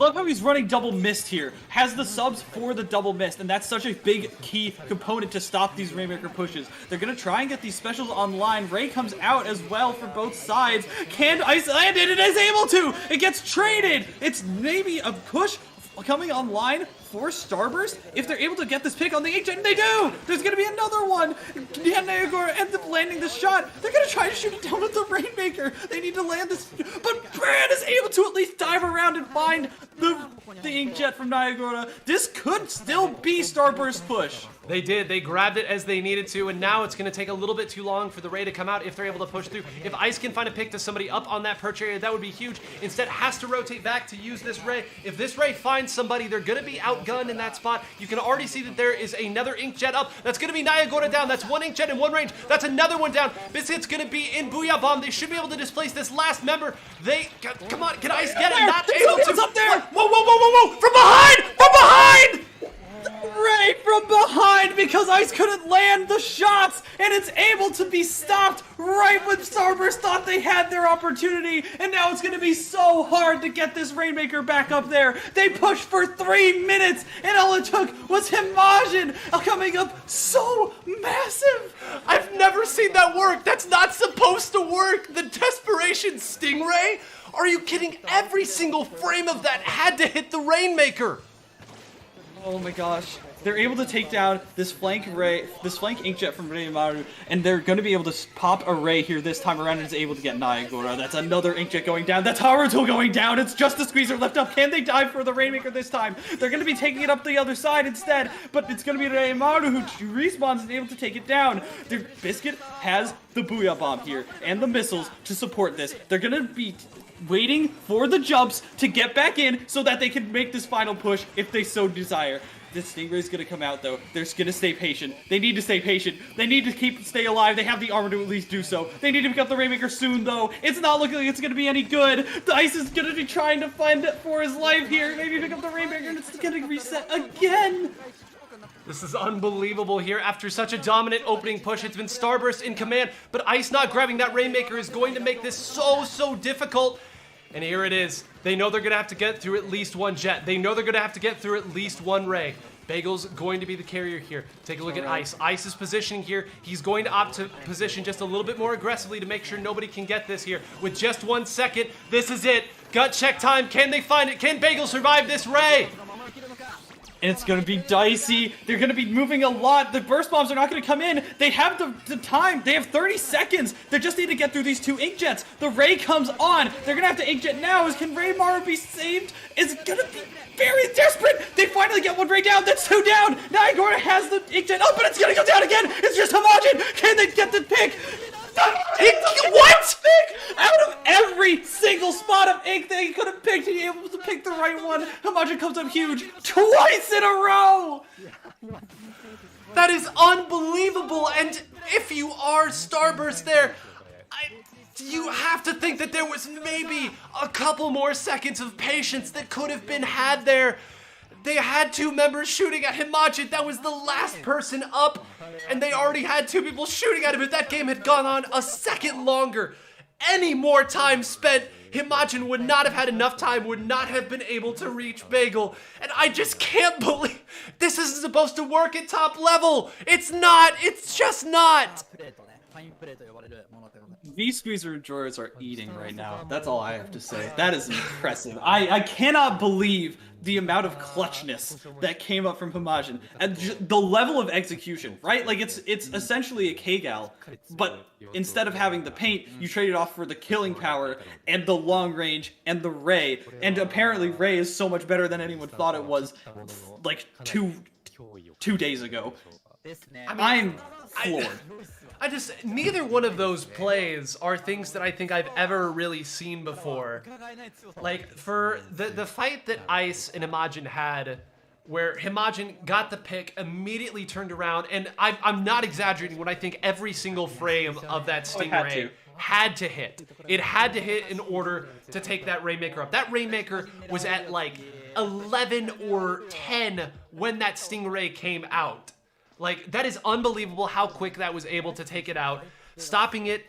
Love how he's running double mist here. Has the subs for the double mist, and that's such a big key component to stop these Rainmaker pushes. They're going to try and get these specials online. Ray comes out as well for both sides. Can Ice land it? It is able to! It gets traded! It's maybe a push coming online for Starburst if they're able to get this pick on the Inkjet, and they do! There's going to be another one! Niagara ends up landing the shot. They're going to try to shoot it down with the Rainmaker. They need to land this, but Bran is able to at least dive around and find the Inkjet from Niagara. This could still be Starburst push. They did. They grabbed it as they needed to, and now it's going to take a little bit too long for the Ray to come out if they're able to push through. If Ice can find a pick to somebody up on that perch area, that would be huge. Instead, has to rotate back to use this Ray. If this Ray finds somebody, they're going to be outgunned in that spot. You can already see that there is another Inkjet up. That's going to be Niagara down. That's 1 Inkjet in 1 range. That's another one down. Biscuit's going to be in Booyah Bomb. They should be able to displace this last member. Come on, can Ice get it? Not able to. It's up there! Whoa, whoa, whoa, whoa, whoa! From behind! From behind! Ice couldn't land the shots, and it's able to be stopped right when Starburst thought they had their opportunity, and now it's going to be so hard to get this Rainmaker back up there. They pushed for 3 minutes, and all it took was Himajin coming up so massive. I've never seen that work. That's not supposed to work. The Desperation Stingray? Are you kidding? Every single frame of that had to hit the Rainmaker. Oh my gosh. They're able to take down this flank Inkjet from Reimaru, and they're going to be able to pop a Ray here this time around, and is able to get Naegura. That's another Inkjet going down. That's Haruto going down. It's just the Squeezer left up. Can they dive for the Rainmaker this time? They're going to be taking it up the other side instead, but it's going to be Reimaru who respawns and able to take it down. Their Biscuit has the Booyah Bomb here and the missiles to support this. They're going to be waiting for the jumps to get back in so that they can make this final push if they so desire. This Stingray's gonna come out though. They're gonna stay patient. They need to stay patient. They need to stay alive. They have the armor to at least do so. They need to pick up the Rainmaker soon though. It's not looking like it's gonna be any good. Dice is gonna be trying to find it for his life here. Maybe pick up the Rainmaker and it's gonna reset again. This is unbelievable here. After such a dominant opening push, it's been Starburst in command, but Ice not grabbing that Rainmaker is going to make this so difficult. And here it is. They know they're going to have to get through at least one Jet. They know they're going to have to get through at least one Ray. Bagel's going to be the carrier here. Take a look at Ice. Ice is positioning here. He's going to opt to position just a little bit more aggressively to make sure nobody can get this here. With just 1 second, this is it. Gut check time. Can they find it? Can Bagel survive this Ray? And it's going to be dicey. They're going to be moving a lot. The burst bombs are not going to come in. They have the time. They have 30 seconds. They just need to get through these 2 Inkjets. The Ray comes on. They're going to have to Inkjet now. Can Reimaru be saved? It's going to be very desperate. They finally get 1 Ray down. That's 2 down. Naegura has the Inkjet. Oh, but it's going to go down again. It's just Himajin. Can they get the pick? What? Out of every single spot of ink that he could have picked, he was able to pick the right one. Himajin comes up huge twice in a row. That is unbelievable. And if you are Starburst there, you have to think that there was maybe a couple more seconds of patience that could have been had there. They had 2 members shooting at Himajin. That was the last person up, and they already had 2 people shooting at him. If that game had gone on a second longer, any more time spent, Himajin would not have had enough time, would not have been able to reach Bagel. And I just can't believe this isn't supposed to work at top level. It's not. It's just not. V-Squeezer enjoyers are eating right now. That's all I have to say. That is impressive. I cannot believe the amount of clutchness that came up from Himajin and the level of execution, right? Like it's essentially a K-Gal, but instead of having the paint, you trade it off for the killing power and the long range and the Ray. And apparently Ray is so much better than anyone thought it was like two days ago. I'm floored. Neither one of those plays are things that I think I've ever really seen before. Like, for the fight that Ice and Himajin had, where Himajin got the pick, immediately turned around, and I'm not exaggerating when I think every single frame of that Stingray had to hit. It had to hit in order to take that Rainmaker up. That Rainmaker was at like 11 or 10 when that Stingray came out. Like, that is unbelievable how quick that was able to take it out, stopping it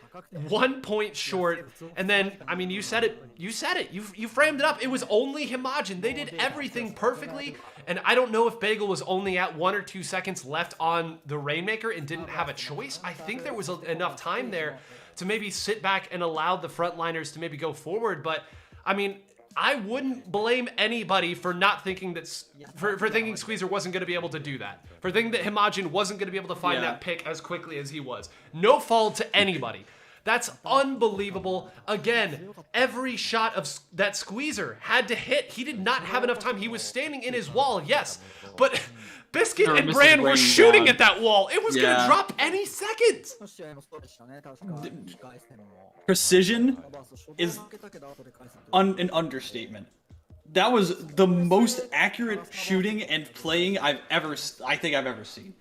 1 point short. And then, I mean, you said it. You framed it up. It was only Himajin. They did everything perfectly. And I don't know if Bagel was only at 1 or 2 seconds left on the Rainmaker and didn't have a choice. I think there was enough time there to maybe sit back and allow the frontliners to maybe go forward. But, I mean, I wouldn't blame anybody for not thinking that, for thinking Squeezer wasn't going to be able to do that. For thinking that Himajin wasn't going to be able to find that pick as quickly as he was. No fault to anybody. That's unbelievable. Again, every shot of that Squeezer had to hit. He did not have enough time. He was standing in his wall, yes, but Biscuit and Bran were shooting at that wall. It was going to drop any second. Precision is an understatement. That was the most accurate shooting and playing I think I've ever seen.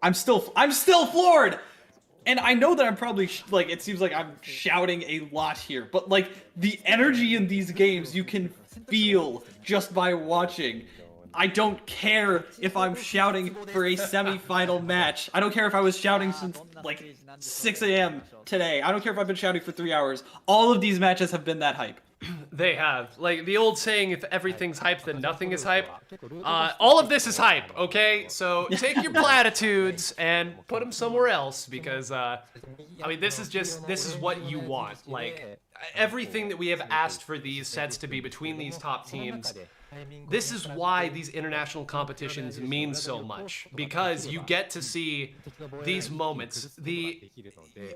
I'm still floored. And I know that I'm probably, like, it seems like I'm shouting a lot here, but, like, the energy in these games you can feel just by watching. I don't care if I'm shouting for a semi-final match. I don't care if I was shouting since like 6 a.m. today. I don't care if I've been shouting for 3 hours. All of these matches have been that hype. They have. Like the old saying, if everything's hype, then nothing is hype. All of this is hype, okay? So take your platitudes and put them somewhere else because, I mean, this is what you want. Like, everything that we have asked for these sets to be between these top teams, this is why these international competitions mean so much, because you get to see these moments.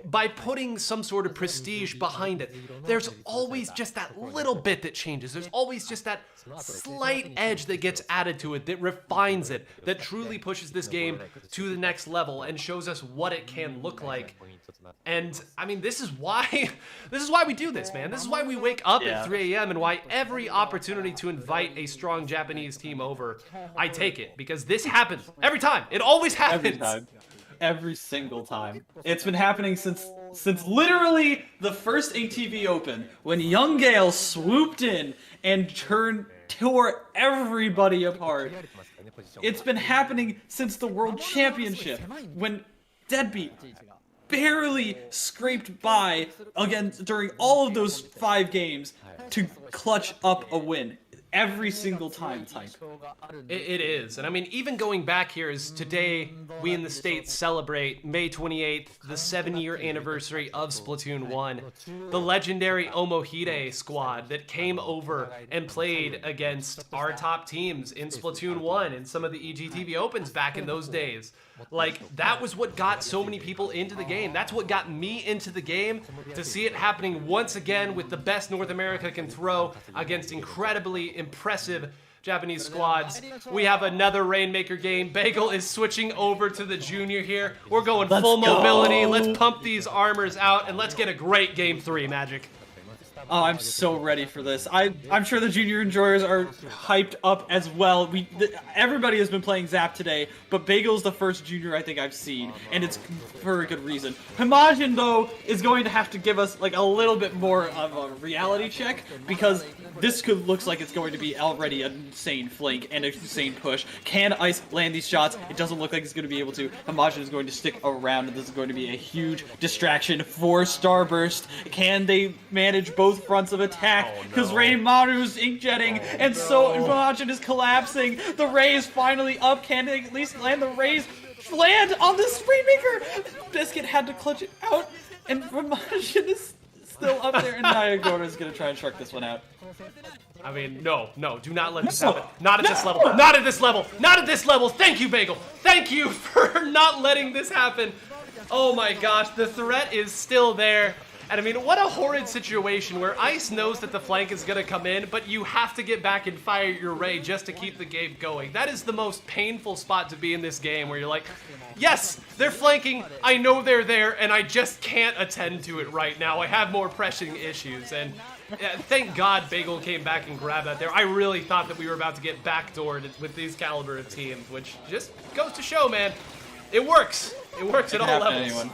By putting some sort of prestige behind it, there's always just that little bit that changes. There's always just that slight edge that gets added to it, that refines it, that truly pushes this game to the next level and shows us what it can look like. And I mean, this is why we do this, man. This is why we wake up at 3 a.m. and why every opportunity to invite a strong Japanese team over, I take it, because this happens every time. It always happens. Every time. Every single time. It's been happening since literally the first ATV Open, when Young Gale swooped in and tore everybody apart. It's been happening since the World Championship, when Deadbeat barely scraped by again during all of those 5 games to clutch up a win. Every single time type. It is. And I mean, even going back here is today, we in the States celebrate May 28th, the 7-year anniversary of Splatoon 1. The legendary Omohide squad that came over and played against our top teams in Splatoon 1 and some of the EGTV Opens back in those days. Like, that was what got so many people into the game. That's what got me into the game, to see it happening once again with the best North America can throw against incredibly impressive Japanese squads. We have another Rainmaker game. Bagel is switching over to the junior here. We're going full mobility. Let's pump these armors out, and let's get a great game 3, Magic. Oh, I'm so ready for this. I'm sure the junior enjoyers are hyped up as well. Everybody has been playing Zap today, but Bagel's the first junior I think I've seen, and it's for a good reason. Himajin, though, is going to have to give us like a little bit more of a reality check, because this looks like it's going to be already an insane flank and an insane push. Can Ice land these shots? It doesn't look like he's going to be able to. Himajin is going to stick around, and this is going to be a huge distraction for Starburst. Can they manage both fronts of attack? Because Reimaru's inkjetting, and so Himajin is collapsing. The Ray is finally up. Can they at least land the Rays? Land on the Rainmaker! Biscuit had to clutch it out, and Himajin is still up there, and Nyagoro is going to try and shark this one out. I mean, no, do not let this happen. Not at this level. Not at this level. Not at this level. Thank you, Bagel. Thank you for not letting this happen. Oh my gosh, the threat is still there. And I mean, what a horrid situation where Ice knows that the flank is going to come in, but you have to get back and fire your Ray just to keep the game going. That is the most painful spot to be in this game, where you're like, yes, they're flanking, I know they're there, and I just can't attend to it right now. I have more pressing issues, and thank God Bagel came back and grabbed that there. I really thought that we were about to get backdoored with these caliber of teams, which just goes to show, man, it works. It works at all levels.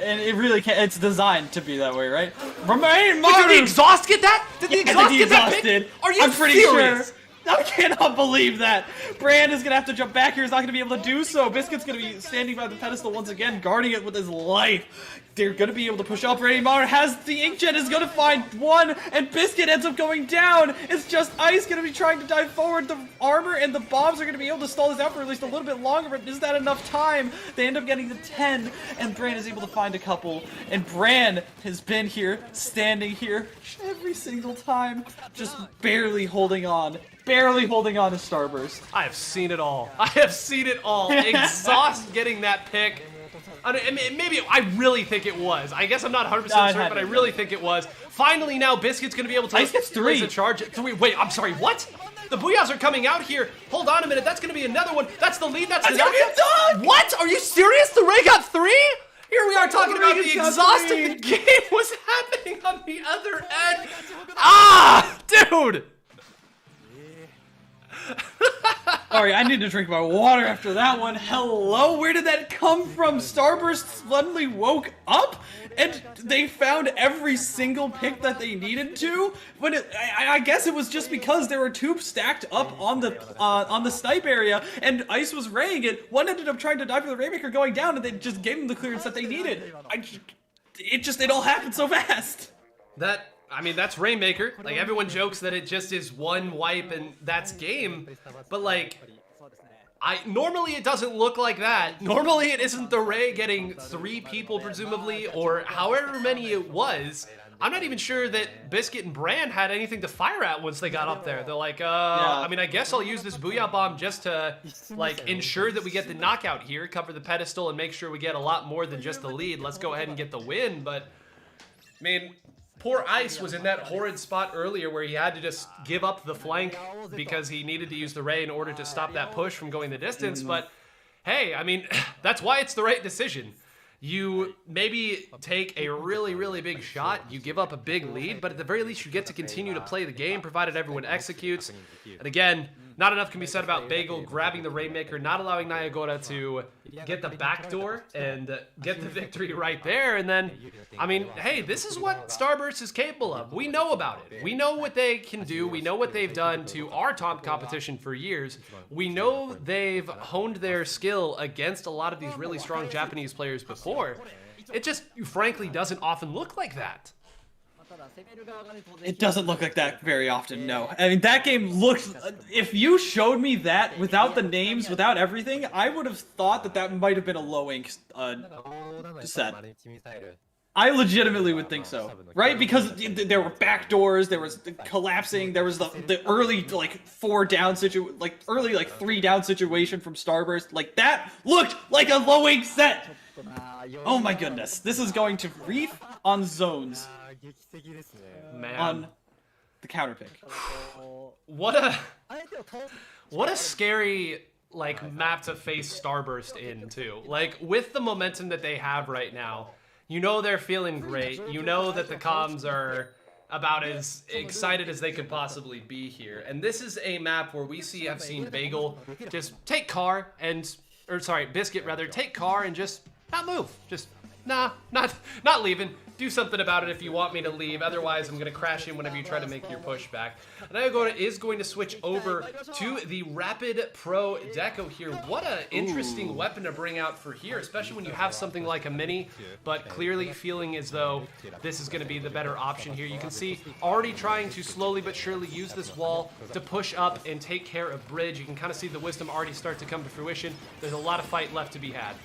And it really can't. It's designed to be that way, right? Remain, But did the exhaust get that? Did the exhaust get that pick? Are you I'm pretty serious? sure. I cannot believe that. Brand is going to have to jump back here. He's not going to be able to do so. Biscuit's going to be standing by the pedestal once again, guarding it with his life. They're going to be able to push up. Reimaru has the inkjet, is going to find one, and Biscuit ends up going down. It's just Ice going to be trying to dive forward. The armor and the bombs are going to be able to stall this out for at least a little bit longer, but is that enough time? They end up getting the 10, and Bran is able to find a couple. And Bran has been here, standing here, every single time, just barely holding on. Barely holding on to Starburst. I have seen it all. I have seen it all. Exhaust getting that pick. I mean, maybe, I really think it was. I guess I'm not 100% certain, but I really think it was. Finally now, Biscuit's going to be able to raise a charge. Wait, I'm sorry, what? The Booyahs are coming out here. Hold on a minute, that's going to be another one. That's the lead, that's the done! What? Are you serious? The Ray got 3? Here we are talking about the exhaust of the game. What's happening on the other end? Ah, dude! Sorry, I need to drink my water after that one. Hello, where did that come from? Starburst suddenly woke up and they found every single pick that they needed to. But I guess it was just because there were two stacked up on the snipe area, and Ice was raying it. One ended up trying to die for the Rainmaker going down, and they just gave him the clearance that they needed. It all happened so fast. I mean, that's Rainmaker. Like, everyone jokes that it just is one wipe and that's game. But, like, normally it doesn't look like that. Normally it isn't the Ray getting 3 people, presumably, or however many it was. I'm not even sure that Biscuit and Bran had anything to fire at once they got up there. They're like, I mean, I guess I'll use this Booyah Bomb just to, like, ensure that we get the knockout here, cover the pedestal, and make sure we get a lot more than just the lead. Let's go ahead and get the win, but, I mean, poor Ice was in that horrid spot earlier where he had to just give up the flank because he needed to use the Ray in order to stop that push from going the distance. But hey, I mean, that's why it's the right decision. You maybe take a really, really big shot, you give up a big lead, but at the very least you get to continue to play the game, provided everyone executes. And again, not enough can be said about Bagel grabbing the Rainmaker, not allowing Nyagora to get the backdoor and get the victory right there. And then, I mean, hey, this is what Starburst is capable of. We know about it. We know what they can do. We know what they've done to our top competition for years. We know they've honed their skill against a lot of these really strong Japanese players before. It just, frankly, doesn't often look like that. It doesn't look like that very often, no. I mean, that game looked... If you showed me that without the names, without everything, I would have thought that that might have been a low-ink set. I legitimately would think so, right? Because there were backdoors, there was collapsing, there was the early, like, 3-down situation from Starburst. Like, that looked like a low-ink set! Oh my goodness, this is going to reef on zones. Man. On the counter pick. What a scary, like, map to face Starburst in, too. Like, with the momentum that they have right now, you know they're feeling great. You know that the comms are about as excited as they could possibly be here. And this is a map where I've seen Bagel just take Biscuit rather, take car and just not move. Just, nah, not leaving. Do something about it if you want me to leave. Otherwise, I'm going to crash in whenever you try to make your push back. Nyagora is going to switch over to the Rapid Pro Deco here. What an interesting weapon to bring out for here, especially when you have something like a mini, but clearly feeling as though this is going to be the better option here. You can see already trying to slowly but surely use this wall to push up and take care of Bridge. You can kind of see the wisdom already start to come to fruition. There's a lot of fight left to be had.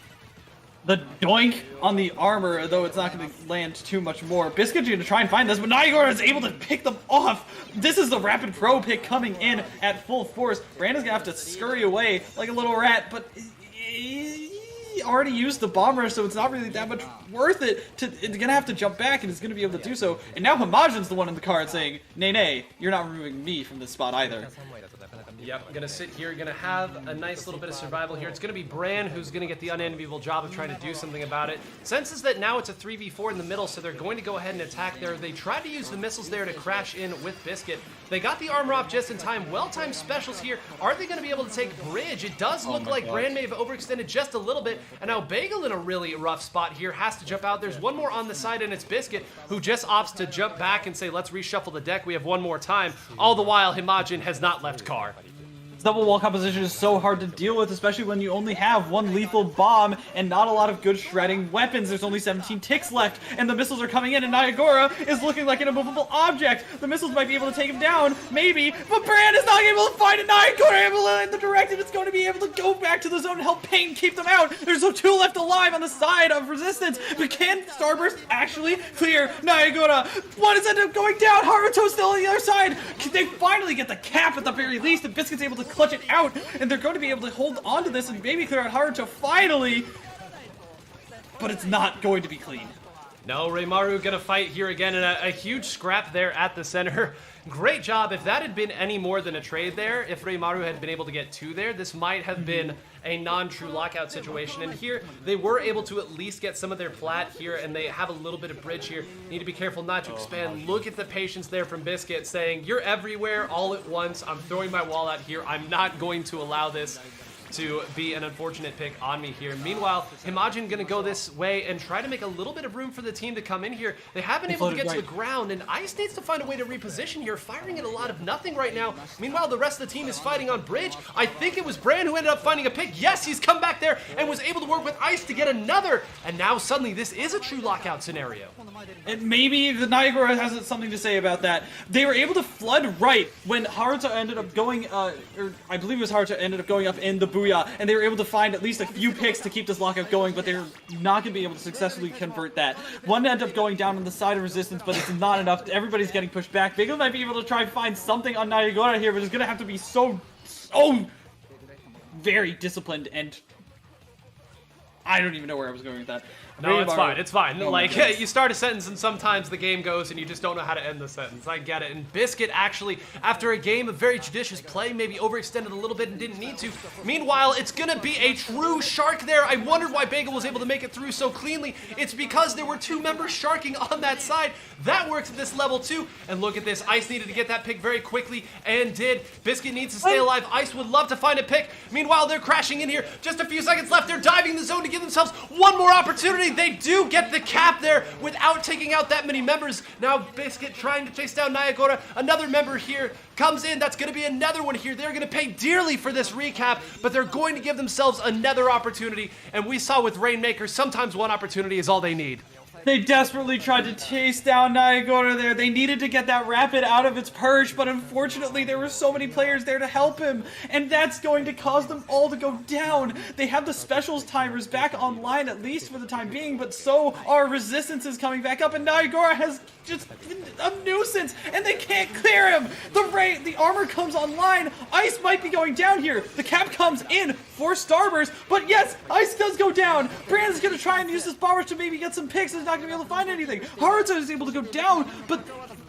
The doink on the armor, though it's not going to land too much more. Biscuit's going to try and find this, but Nyagora is able to pick them off. This is the Rapid Pro pick coming in at full force. Brandon's going to have to scurry away like a little rat, but he already used the bomber, so it's not really that much worth it. It's going to have to jump back, and it's going to be able to do so. And now Hamagin's the one in the card saying, nay, you're not removing me from this spot either. Yep, gonna sit here, gonna have a nice little bit of survival here. It's gonna be Bran who's gonna get the unenviable job of trying to do something about it. Senses that now it's a 3v4 in the middle, so they're going to go ahead and attack there. They tried to use the missiles there to crash in with Biscuit. They got the armor off just in time. Well-timed specials here. Are they gonna be able to take Bridge? It does look like Bran may have overextended just a little bit, and now Bagel in a really rough spot here has to jump out. There's one more on the side, and it's Biscuit, who just opts to jump back and say, let's reshuffle the deck. We have one more time. All the while, Himajin has not left car. Double wall composition is so hard to deal with, especially when you only have one lethal bomb and not a lot of good shredding weapons. There's only 17 ticks left, and the missiles are coming in, and Nyagora is looking like an immovable object. The missiles might be able to take him down, maybe, but Bran is not able to find it. Nyagora able to land the directive. It's going to be able to go back to the zone and help Pain keep them out. There's no 2 left alive on the side of Resistance, but can Starburst actually clear Nyagora? One is ended up going down. Haruto's still on the other side. They finally get the cap at the very least, and Biscuit's able to clutch it out, and they're going to be able to hold on to this and maybe clear out Haruto finally, but it's not going to be clean. No, Reimaru gonna fight here again, and a huge scrap there at the center. great job. If that had been any more than a trade there, if Reimaru had been able to get 2 there, this might have been a non-true lockout situation. And here, they were able to at least get some of their plat here, and they have a little bit of bridge here. Need to be careful not to expand. Look at the patience there from Biscuit saying, you're everywhere all at once. I'm throwing my wall out here. I'm not going to allow this to be an unfortunate pick on me here. Meanwhile, Himajin gonna go this way and try to make a little bit of room for the team to come in here. They have been able to get to the ground, and Ice needs to find a way to reposition here, firing at a lot of nothing right now. Meanwhile, the rest of the team is fighting on bridge. I think it was Bran who ended up finding a pick. Yes, he's come back there and was able to work with Ice to get another, and now suddenly this is a true lockout scenario. And maybe the Niagara has something to say about that. They were able to flood right when Haruto ended up going, or I believe it was Haruto ended up going up in the Booyah, and they were able to find at least a few picks to keep this lockout going, but they're not going to be able to successfully convert that. One ended up going down on the side of Resistance, but it's not enough. Everybody's getting pushed back. Bigel might be able to try and find something on Niagara here, but it's going to have to be so very disciplined, and I don't even know where I was going with that. No, it's fine. It's fine. Oh like, you start a sentence and sometimes the game goes and you just don't know how to end the sentence. I get it. And Biscuit actually, after a game of very judicious play, maybe overextended a little bit and didn't need to. Meanwhile, it's going to be a true shark there. I wondered why Bagel was able to make it through so cleanly. It's because there were 2 members sharking on that side. That works at this level too. And look at this. Ice needed to get that pick very quickly and did. Biscuit needs to stay alive. Ice would love to find a pick. Meanwhile, they're crashing in here. Just a few seconds left. They're diving the zone to give themselves one more opportunity. They do get the cap there without taking out that many members. Now Biscuit trying to chase down Niagara. Another member here comes in. That's going to be another one here. They're going to pay dearly for this recap, but they're going to give themselves another opportunity. And we saw with Rainmaker, sometimes one opportunity is all they need. They desperately tried to chase down Niagara there. They needed to get that Rapid out of its perch, but unfortunately there were so many players there to help him, and that's going to cause them all to go down. They have the specials timers back online, at least for the time being, but so are Resistances coming back up, and Niagara has just a nuisance, and they can't clear him. The armor comes online. Ice might be going down here. The cap comes in for Starburst, but yes, Ice does go down. Brand's gonna try and use this bomber to maybe get some picks. He's not gonna be able to find anything. Haruto is able to go down,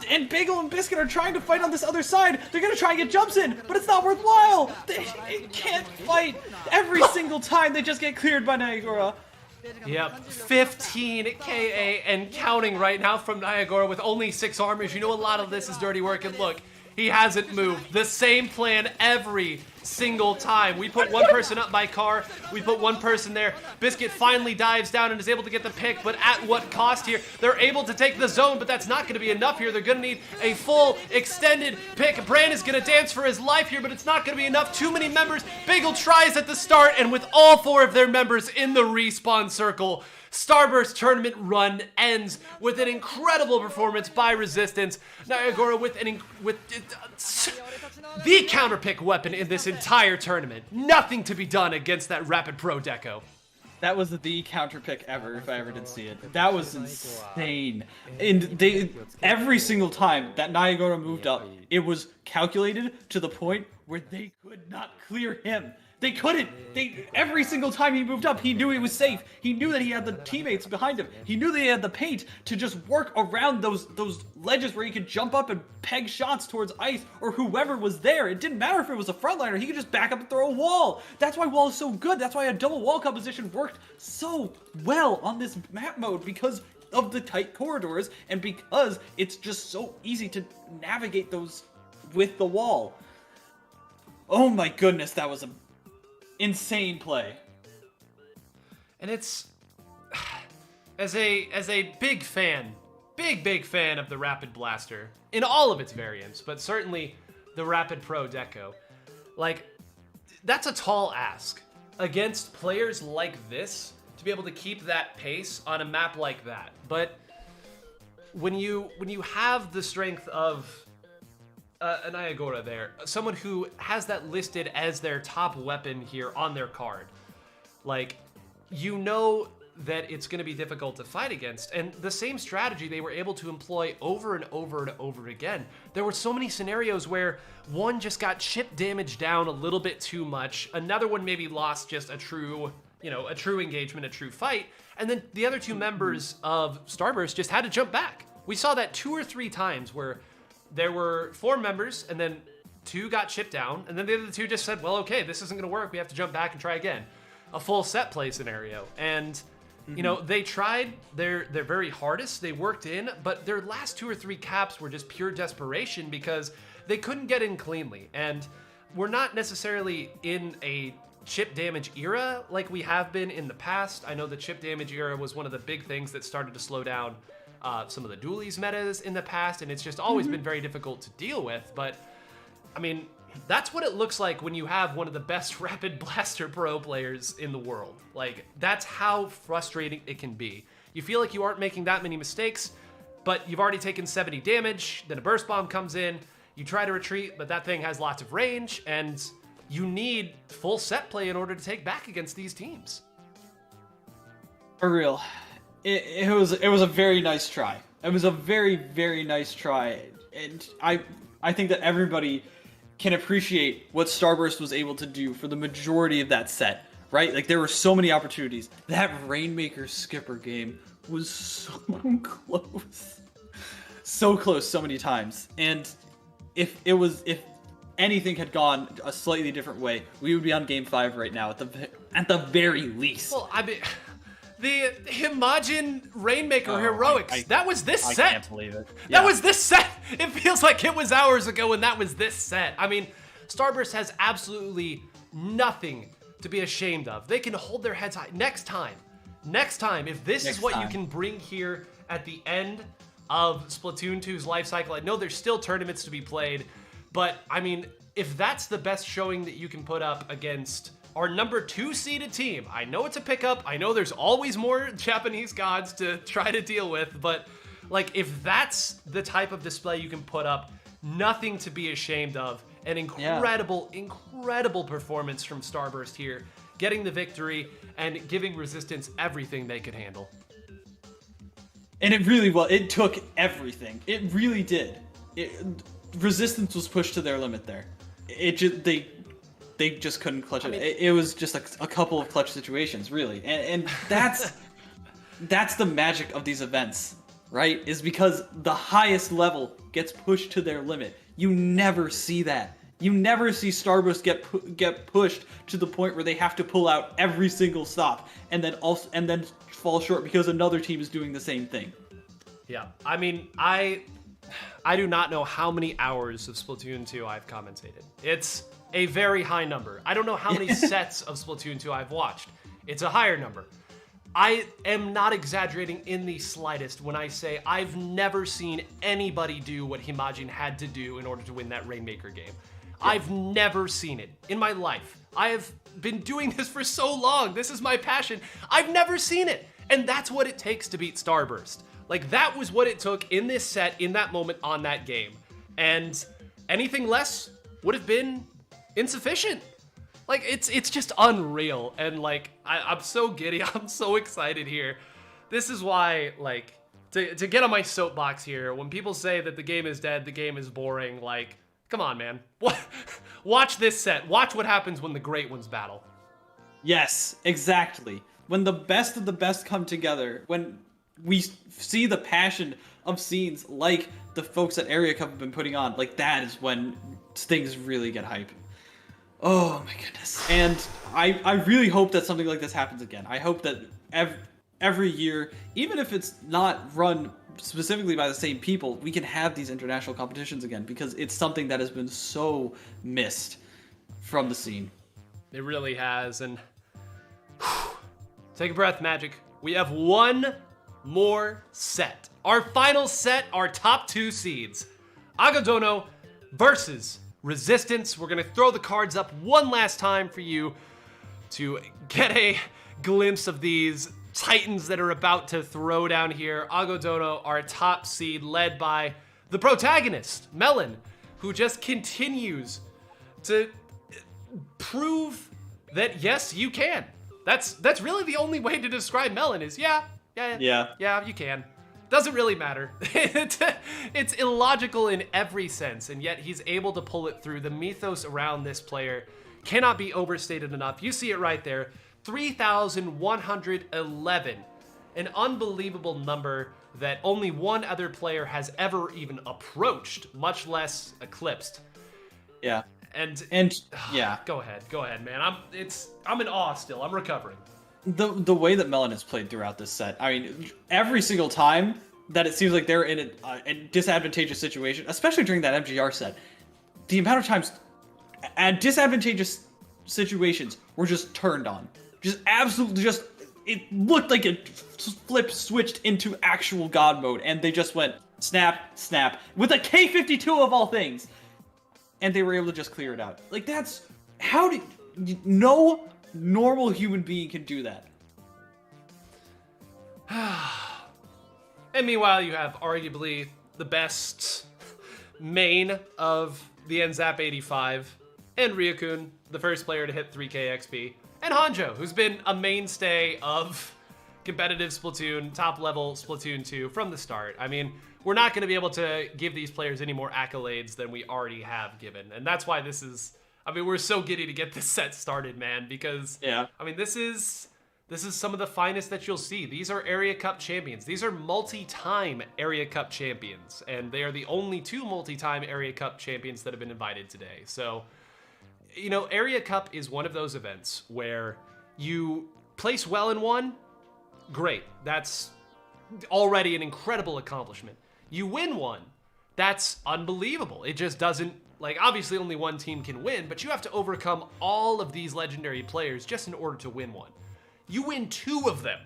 and Bagel and Biscuit are trying to fight on this other side. They're gonna try and get jumps in, but it's not worthwhile. They can't fight. Every single time they just get cleared by Niagara. Yep, 15 KA and counting right now from Niagara with only 6 armors. You know a lot of this is dirty work, and look, he hasn't moved. The same plan every single time. We put one person up by car, we put one person there. Biscuit finally dives down and is able to get the pick, but at what cost here? They're able to take the zone, but that's not going to be enough here. They're going to need a full extended pick. Bran is going to dance for his life here, but it's not going to be enough. Too many members. Bagel tries at the start, and with all 4 of their members in the respawn circle, Starburst tournament run ends with an incredible performance by Resistance. Niagara with the counterpick weapon in this entire tournament. Nothing to be done against that Rapid Pro Deco. That was the counter pick ever, if I ever did see it. That was insane. And every single time that Niagara moved up, it was calculated to the point where they could not clear him. They couldn't. Every single time he moved up, he knew he was safe. He knew that he had the teammates behind him. He knew that he had the paint to just work around those ledges where he could jump up and peg shots towards Ice or whoever was there. It didn't matter if it was a frontliner. He could just back up and throw a wall. That's why wall is so good. That's why a double wall composition worked so well on this map mode, because of the tight corridors and because it's just so easy to navigate those with the wall. Oh my goodness, that was a insane play. And it's as a big fan of the Rapid Blaster in all of its variants, but certainly the Rapid Pro Deco. Like, that's a tall ask against players like this to be able to keep that pace on a map like that. But when you have the strength of an Niagara there, someone who has that listed as their top weapon here on their card, like, you know that it's going to be difficult to fight against. And the same strategy they were able to employ over and over and over again. There were so many scenarios where one just got chip damage down a little bit too much, another one maybe lost just a true engagement, a true fight, and then the other 2 members of Starburst just had to jump back. We saw that 2 or 3 times where there were 4 members, and then 2 got chipped down, and then the other 2 just said, well, okay, this isn't gonna work, we have to jump back and try again. A full set play scenario. And you know, they tried their very hardest, they worked in, but their last 2 or 3 caps were just pure desperation because they couldn't get in cleanly. And we're not necessarily in a chip damage era like we have been in the past. I know the chip damage era was one of the big things that started to slow down some of the dualies metas in the past, and it's just always been very difficult to deal with. But I mean, that's what it looks like when you have one of the best Rapid Blaster Pro players in the world. Like, that's how frustrating it can be. You feel like you aren't making that many mistakes, but you've already taken 70 damage, then a burst bomb comes in, you try to retreat, but that thing has lots of range, and you need full set play in order to take back against these teams. For real. It was a very nice try. It was a very, very nice try. And I think that everybody can appreciate what Starburst was able to do for the majority of that set, right? Like, there were so many opportunities. That Rainmaker Skipper game was so close. So close so many times. And if anything had gone a slightly different way, we would be on game 5 right now at the very least. Well, I mean, the Himajin Rainmaker Heroics, that was this set. I can't believe it. That was this set. It feels like it was hours ago and that was this set. I mean, Starburst has absolutely nothing to be ashamed of. They can hold their heads high. Next time, if this is what you can bring here at the end of Splatoon 2's life cycle, I know there's still tournaments to be played, but I mean, if that's the best showing that you can put up against our number 2 seeded team, I know it's a pickup, I know there's always more Japanese gods to try to deal with, but like, if that's the type of display you can put up, nothing to be ashamed of. An incredible performance from Starburst here, getting the victory and giving Resistance everything they could handle. And it took everything. It really did. Resistance was pushed to their limit there. They just couldn't clutch it. It was just a couple of clutch situations, really. And that's the magic of these events, right? Is because the highest level gets pushed to their limit. You never see that. You never see Starburst get pushed to the point where they have to pull out every single stop and then fall short because another team is doing the same thing. Yeah, I mean, I do not know how many hours of Splatoon 2 I've commentated. It's a very high number. I don't know how many sets of Splatoon 2 I've watched. It's a higher number. I am not exaggerating in the slightest when I say I've never seen anybody do what Himajin had to do in order to win that Rainmaker game. Yeah. I've never seen it in my life. I have been doing this for so long. This is my passion. I've never seen it. And that's what it takes to beat Starburst. Like, that was what it took in this set, in that moment, on that game. And anything less would have been insufficient. Like, it's just unreal. And, like, I'm so giddy. I'm so excited here. This is why, like, to get on my soapbox here, when people say that the game is dead, the game is boring, like, come on, man. Watch this set. Watch what happens when the great ones battle. Yes, exactly. When the best of the best come together, when we see the passion of scenes like the folks at Area Cup have been putting on, like, that is when things really get hype. Oh my goodness. And I really hope that something like this happens again. I hope that every year, even if it's not run specifically by the same people, we can have these international competitions again, because it's something that has been so missed from the scene. It really has. And take a breath, Magic. We have one more set. Our final set, our top 2 seeds. Agadono versus Resistance. We're gonna throw the cards up one last time for you to get a glimpse of these titans that are about to throw down here. Agadono, our top seed, led by the protagonist, Melon, who just continues to prove that, yes, you can. That's really the only way to describe Melon is, yeah, you can. Doesn't really matter. It's illogical in every sense, and yet he's able to pull it through. The mythos around this player cannot be overstated enough. You see it right there, 3,111. An unbelievable number that only one other player has ever even approached, much less eclipsed. Yeah. And yeah. Go ahead, man. I'm in awe still. I'm recovering. The way that Melon has played throughout this set, I mean, every single time that it seems like they're in a disadvantageous situation, especially during that MGR set, the amount of times at disadvantageous situations were just turned on. Just absolutely it looked like it switched into actual God mode, and they just went snap, snap, with a K-52 of all things. And they were able to just clear it out. Like, that's... no normal human being can do that. And meanwhile, you have arguably the best main of the NZAP 85, and Ryukun, the first player to hit 3k XP, and Hanjo, who's been a mainstay of competitive Splatoon, top-level Splatoon 2 from the start. I mean, we're not going to be able to give these players any more accolades than we already have given, and that's why this is... I mean, we're so giddy to get this set started, man, because... Yeah. I mean, this is some of the finest that you'll see. These are Area Cup champions. These are multi-time Area Cup champions, and they are the only 2 multi-time Area Cup champions that have been invited today. So, you know, Area Cup is one of those events where you place well in one, great. That's already an incredible accomplishment. You win one, that's unbelievable. It just doesn't, like, obviously only one team can win, but you have to overcome all of these legendary players just in order to win one. You win 2 of them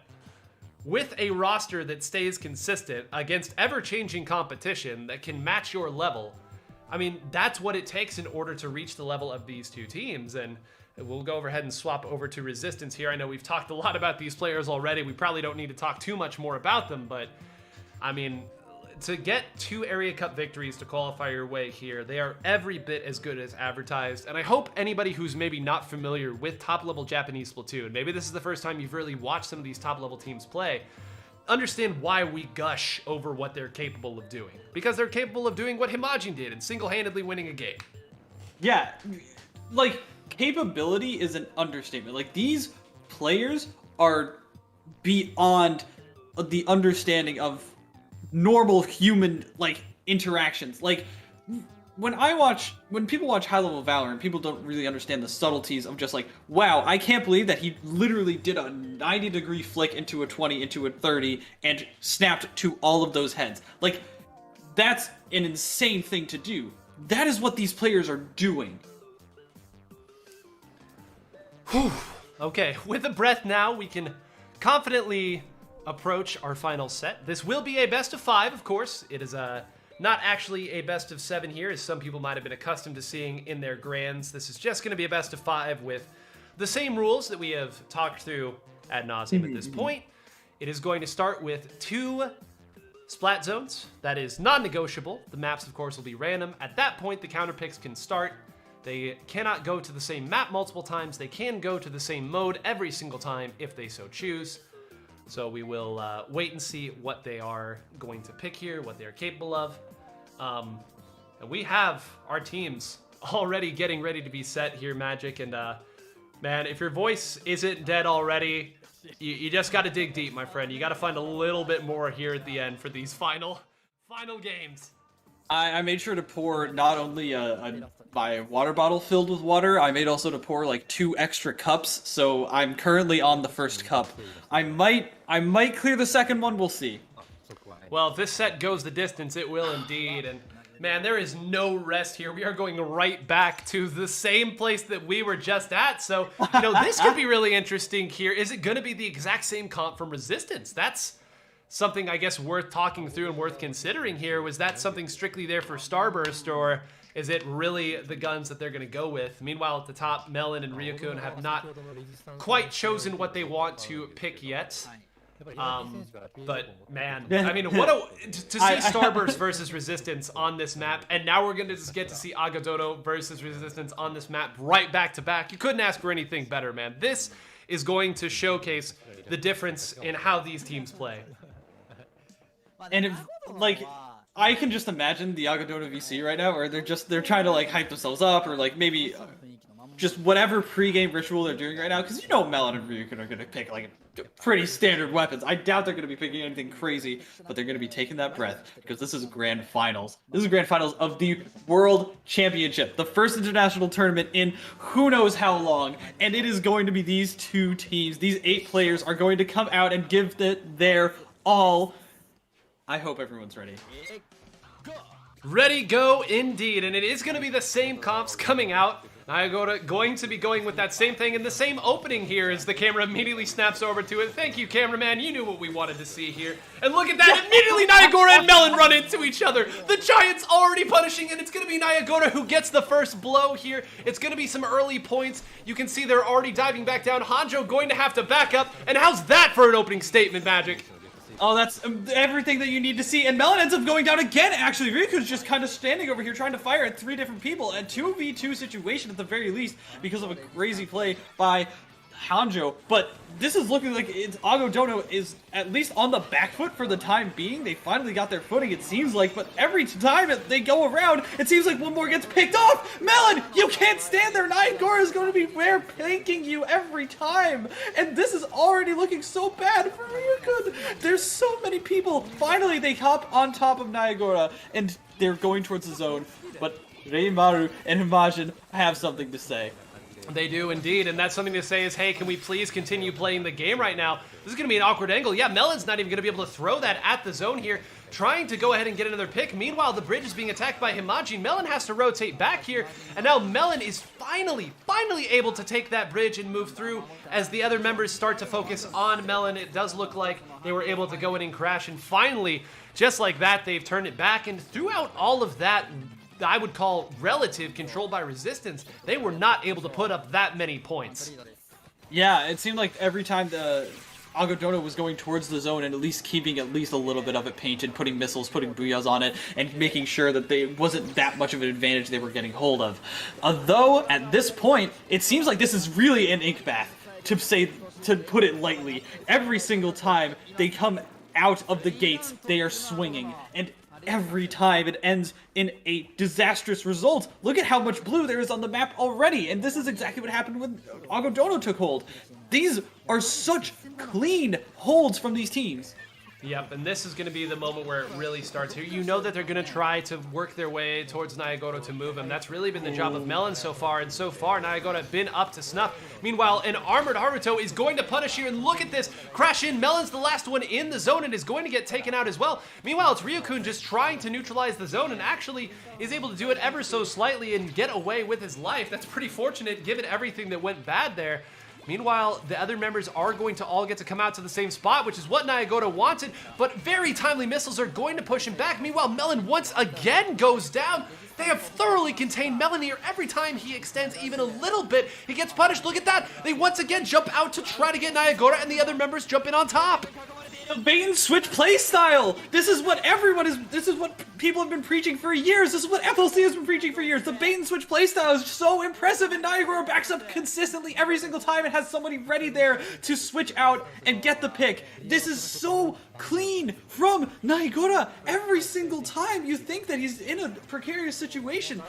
with a roster that stays consistent against ever-changing competition that can match your level. I mean, that's what it takes in order to reach the level of these 2 teams, and we'll go ahead and swap over to Resistance here. I know we've talked a lot about these players already. We probably don't need to talk too much more about them, but I mean, to get 2 Area Cup victories to qualify your way here, they are every bit as good as advertised. And I hope anybody who's maybe not familiar with top-level Japanese Splatoon, maybe this is the first time you've really watched some of these top-level teams play, understand why we gush over what they're capable of doing. Because they're capable of doing what Himajin did and single-handedly winning a game. Yeah, like, capability is an understatement. Like, these players are beyond the understanding of normal human, like, interactions. Like, when people watch high-level Valorant, people don't really understand the subtleties of just like, wow, I can't believe that he literally did a 90-degree flick into a 20, into a 30, and snapped to all of those heads. Like, that's an insane thing to do. That is what these players are doing. Whew. Okay, with a breath now, we can confidently approach our final set. This will be a best of 5, of course. It is not actually a best of 7 here, as some people might have been accustomed to seeing in their grands. This is just going to be a best of 5 with the same rules that we have talked through ad nauseum at this point. It is going to start with 2 splat zones. That is non-negotiable. The maps, of course, will be random. At that point, the counter picks can start. They cannot go to the same map multiple times. They can go to the same mode every single time if they so choose. So we will wait and see what they are going to pick here, what they are capable of. And we have our teams already getting ready to be set here, Magic. And man, if your voice isn't dead already, you just got to dig deep, my friend. You got to find a little bit more here at the end for these final games. I made sure to pour not only my water bottle filled with water, I made also to pour like 2 extra cups, so I'm currently on the first cup. I might clear the second one, we'll see. Well, if this set goes the distance, it will indeed, and man, there is no rest here. We are going right back to the same place that we were just at, so, you know, this could be really interesting here. Is it going to be the exact same comp from Resistance? That's something, I guess, worth talking through and worth considering here. Was that something strictly there for Starburst, or is it really the guns that they're going to go with? Meanwhile, at the top, Melon and Ryukun have not quite chosen what they want to pick yet. But man, I mean, to see Starburst versus Resistance on this map, and now we're going to just get to see Agadodo versus Resistance on this map right back to back. You couldn't ask for anything better, man. This is going to showcase the difference in how these teams play. And if, like, I can just imagine the Agadodo VC right now, where they're trying to like hype themselves up, or like maybe just whatever pregame ritual they're doing right now, because you know Melon and Ryukun are going to pick like pretty standard weapons. I doubt they're going to be picking anything crazy, but they're going to be taking that breath because this is grand finals. This is grand finals of the World Championship, the first international tournament in who knows how long, and it is going to be these two teams. These 8 players are going to come out and give it their all. I hope everyone's ready. Ready, go, indeed. And it is going to be the same comps coming out. Nayagota going to be going with that same thing in the same opening here as the camera immediately snaps over to it. Thank you, cameraman. You knew what we wanted to see here. And look at that. Immediately, Nayagota and Melon run into each other. The Giant's already punishing, and it's going to be Nayagota who gets the first blow here. It's going to be some early points. You can see they're already diving back down. Hanjo going to have to back up. And how's that for an opening statement, Magic? Oh, that's everything that you need to see. And Melon ends up going down again, actually. Ryuku's just kind of standing over here trying to fire at 3 different people. A 2v2 situation at the very least because of a crazy play by Hanjo. But this is looking like Agodono is at least on the back foot for the time being. They finally got their footing, it seems like. But every time they go around, it seems like one more gets picked off. Melon, you can't stand there. Nayagora is going to be there pinking you every time. And this is already looking so bad for Ryukun. There's so many people. Finally, they hop on top of Nayagora, and they're going towards the zone. But Reimaru and Himajin have something to say. They do indeed, and that's something to say is, hey, can we please continue playing the game right now? This is going to be an awkward angle. Yeah, Melon's not even going to be able to throw that at the zone here, trying to go ahead and get another pick. Meanwhile, the bridge is being attacked by Himajin. Melon has to rotate back here, and now Melon is finally able to take that bridge and move through as the other members start to focus on Melon. It does look like they were able to go in and crash, and finally, just like that, they've turned it back, and throughout all of that, I would call relative control by resistance, they were not able to put up that many points. Yeah, it seemed like every time the Agodono was going towards the zone and at least keeping at least a little bit of it painted, putting missiles, putting booyahs on it, and making sure that they wasn't that much of an advantage they were getting hold of. Although, at this point, it seems like this is really an ink bath, to put it lightly. Every single time they come out of the gates, they are swinging, and every time it ends in a disastrous result. Look at how much blue there is on the map already, and this is exactly what happened when Agodono took hold. These are such clean holds from these teams. Yep, and this is going to be the moment where it really starts here. You know that they're going to try to work their way towards Nayagota to move him. That's really been the job of Melon so far, and so far Nayagota been up to snuff. Meanwhile, an armored Haruto is going to punish here, and look at this. Crash in, Melon's the last one in the zone and is going to get taken out as well. Meanwhile, it's Ryukun just trying to neutralize the zone and actually is able to do it ever so slightly and get away with his life. That's pretty fortunate given everything that went bad there. Meanwhile, the other members are going to all get to come out to the same spot, which is what Nayagota wanted, but very timely missiles are going to push him back. Meanwhile, Melon once again goes down. They have thoroughly contained Melon here. Every time he extends even a little bit, he gets punished. Look at that. They once again jump out to try to get Nayagota, and the other members jump in on top. The bait and switch playstyle. This is what people have been preaching for years. This is what FLC has been preaching for years. The bait and switch playstyle is so impressive, and Nayagora backs up consistently every single time and has somebody ready there to switch out and get the pick. This is so clean from Nayagora every single time. You think that he's in a precarious situation,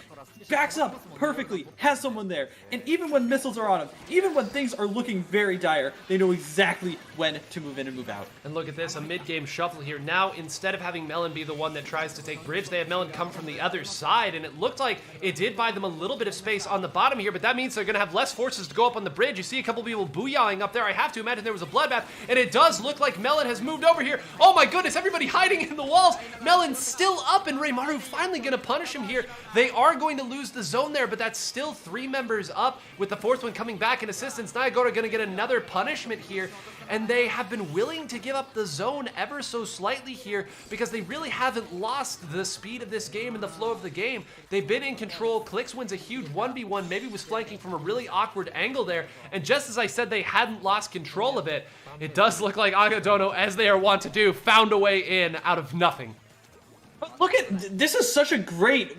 backs up perfectly, has someone there, and even when missiles are on him, even when things are looking very dire, they know exactly when to move in and move out. And look at this, a mid-game shuffle here. Now, instead of having Melon be the one that tries to take bridge, they have Melon come from the other side, and it looked like it did buy them a little bit of space on the bottom here, but that means they're going to have less forces to go up on the bridge. You see a couple people booyahing up there. I have to imagine there was a bloodbath, and it does look like Melon has moved over here. Oh my goodness, everybody hiding in the walls. Melon's still up, and Reimaru finally going to punish him here. They are going to lose the zone there, but that's still 3 members up, with the 4th one coming back in assistance. Nayagota going to get another punishment here, and they have been willing to give up the zone ever so slightly here because they really haven't lost the speed of this game and the flow of the game. They've been in control. Clicks wins a huge 1v1, maybe was flanking from a really awkward angle there, and just as I said they hadn't lost control of it, it does look like Agodono, as they are wont to do, found a way in out of nothing. But look at, this is such a great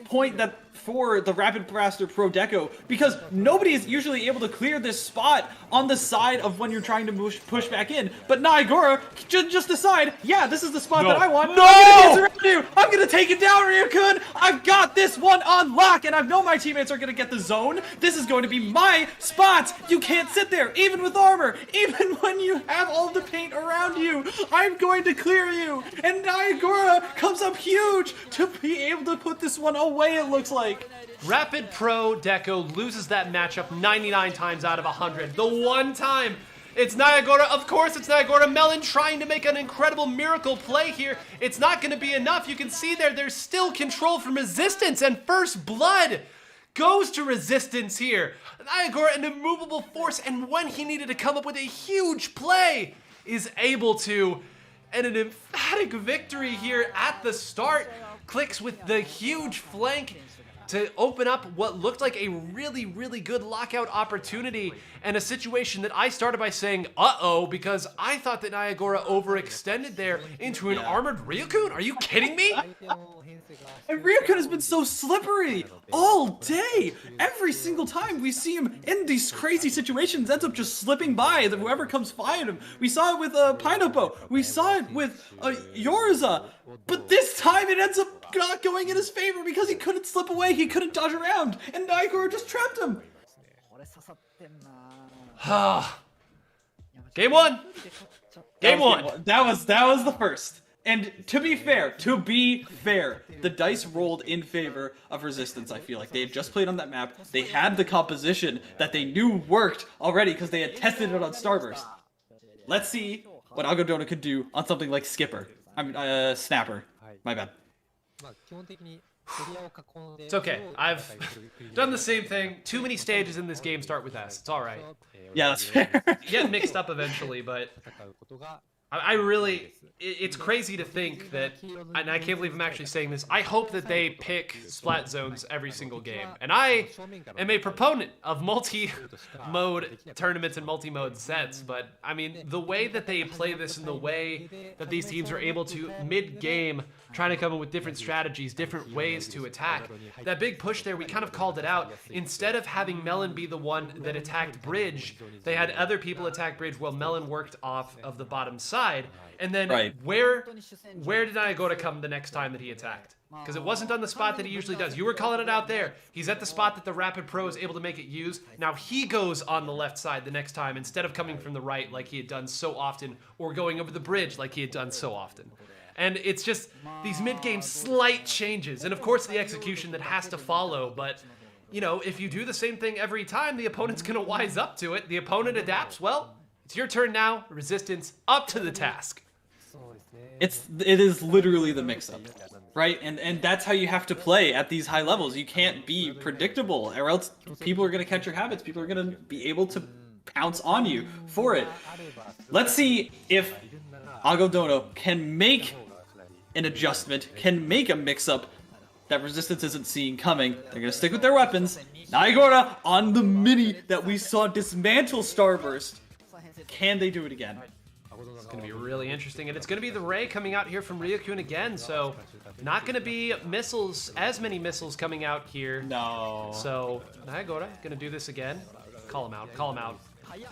point that for the Rapid Blaster Pro Deco because nobody is usually able to clear this spot on the side of when you're trying to push back in. But Naigora just decide, yeah, this is the spot that I want. No! I'm gonna dance around you. I'm gonna take it down, Ryukun. I've got this one on lock, and I know my teammates are gonna get the zone. This is going to be my spot. You can't sit there, even with armor, even when you have all the paint around you. I'm going to clear you. And Naigora comes up huge to be able to put this one away, it looks like. Rapid Pro Deco loses that matchup 99 times out of 100. The one time it's Naigora, of course it's Naigora. Melon trying to make an incredible miracle play here. It's not going to be enough. You can see there's still control from Resistance, and First Blood goes to Resistance here. Naigora, an immovable force, and when he needed to come up with a huge play, is able to. And an emphatic victory here at the start. Clicks with the huge flank to open up what looked like a really, really good lockout opportunity, and a situation that I started by saying, uh-oh, because I thought that Naigora overextended there into an armored Ryukun. Are you kidding me? And Ryukun has been so slippery all day. Every single time we see him in these crazy situations, ends up just slipping by whoever comes find him. We saw it with Pineapple. We saw it with Yorza. But this time it ends up not going in his favor because he couldn't slip away. He couldn't dodge around. And Naigora just trapped him. Game one. Game one. That was the first. And to be fair, the dice rolled in favor of Resistance, I feel like. They had just played on that map. They had the composition that they knew worked already because they had tested it on Starburst. Let's see what Algodona could do on something like Skipper. Snapper. My bad. It's okay. I've done the same thing. Too many stages in this game start with S. It's alright. Yeah, that's fair. Get mixed up eventually, but I really, it's crazy to think that, and I can't believe I'm actually saying this, I hope that they pick Splat zones every single game. And I am a proponent of multi-mode tournaments and multi-mode sets, but I mean, the way that they play this and the way that these teams are able to, mid-game, trying to come up with different strategies, different ways to attack. That big push there, we kind of called it out. Instead of having Melon be the one that attacked Bridge, they had other people attack Bridge while Melon worked off of the bottom side. And then where did Naigora come the next time that he attacked? Because it wasn't on the spot that he usually does. You were calling it out there. He's at the spot that the Rapid Pro is able to make it use. Now he goes on the left side the next time instead of coming from the right like he had done so often, or going over the bridge like he had done so often. And it's just these mid-game slight changes. And of course the execution that has to follow, but you know, if you do the same thing every time, the opponent's gonna wise up to it. The opponent adapts, well, it's your turn now. Resistance up to the task. It is literally the mix-up, right? And that's how you have to play at these high levels. You can't be predictable, or else people are gonna catch your habits. People are gonna be able to pounce on you for it. Let's see if Algodono can make an adjustment, can make a mix-up that Resistance isn't seeing coming. They're gonna stick with their weapons. Naigora on the mini that we saw dismantle Starburst. Can they do it again? It's gonna be really interesting, and it's gonna be the Ray coming out here from Ryukun again, so not gonna be missiles, as many missiles coming out here. No. So Naigora gonna do this again. Call him out, call him out.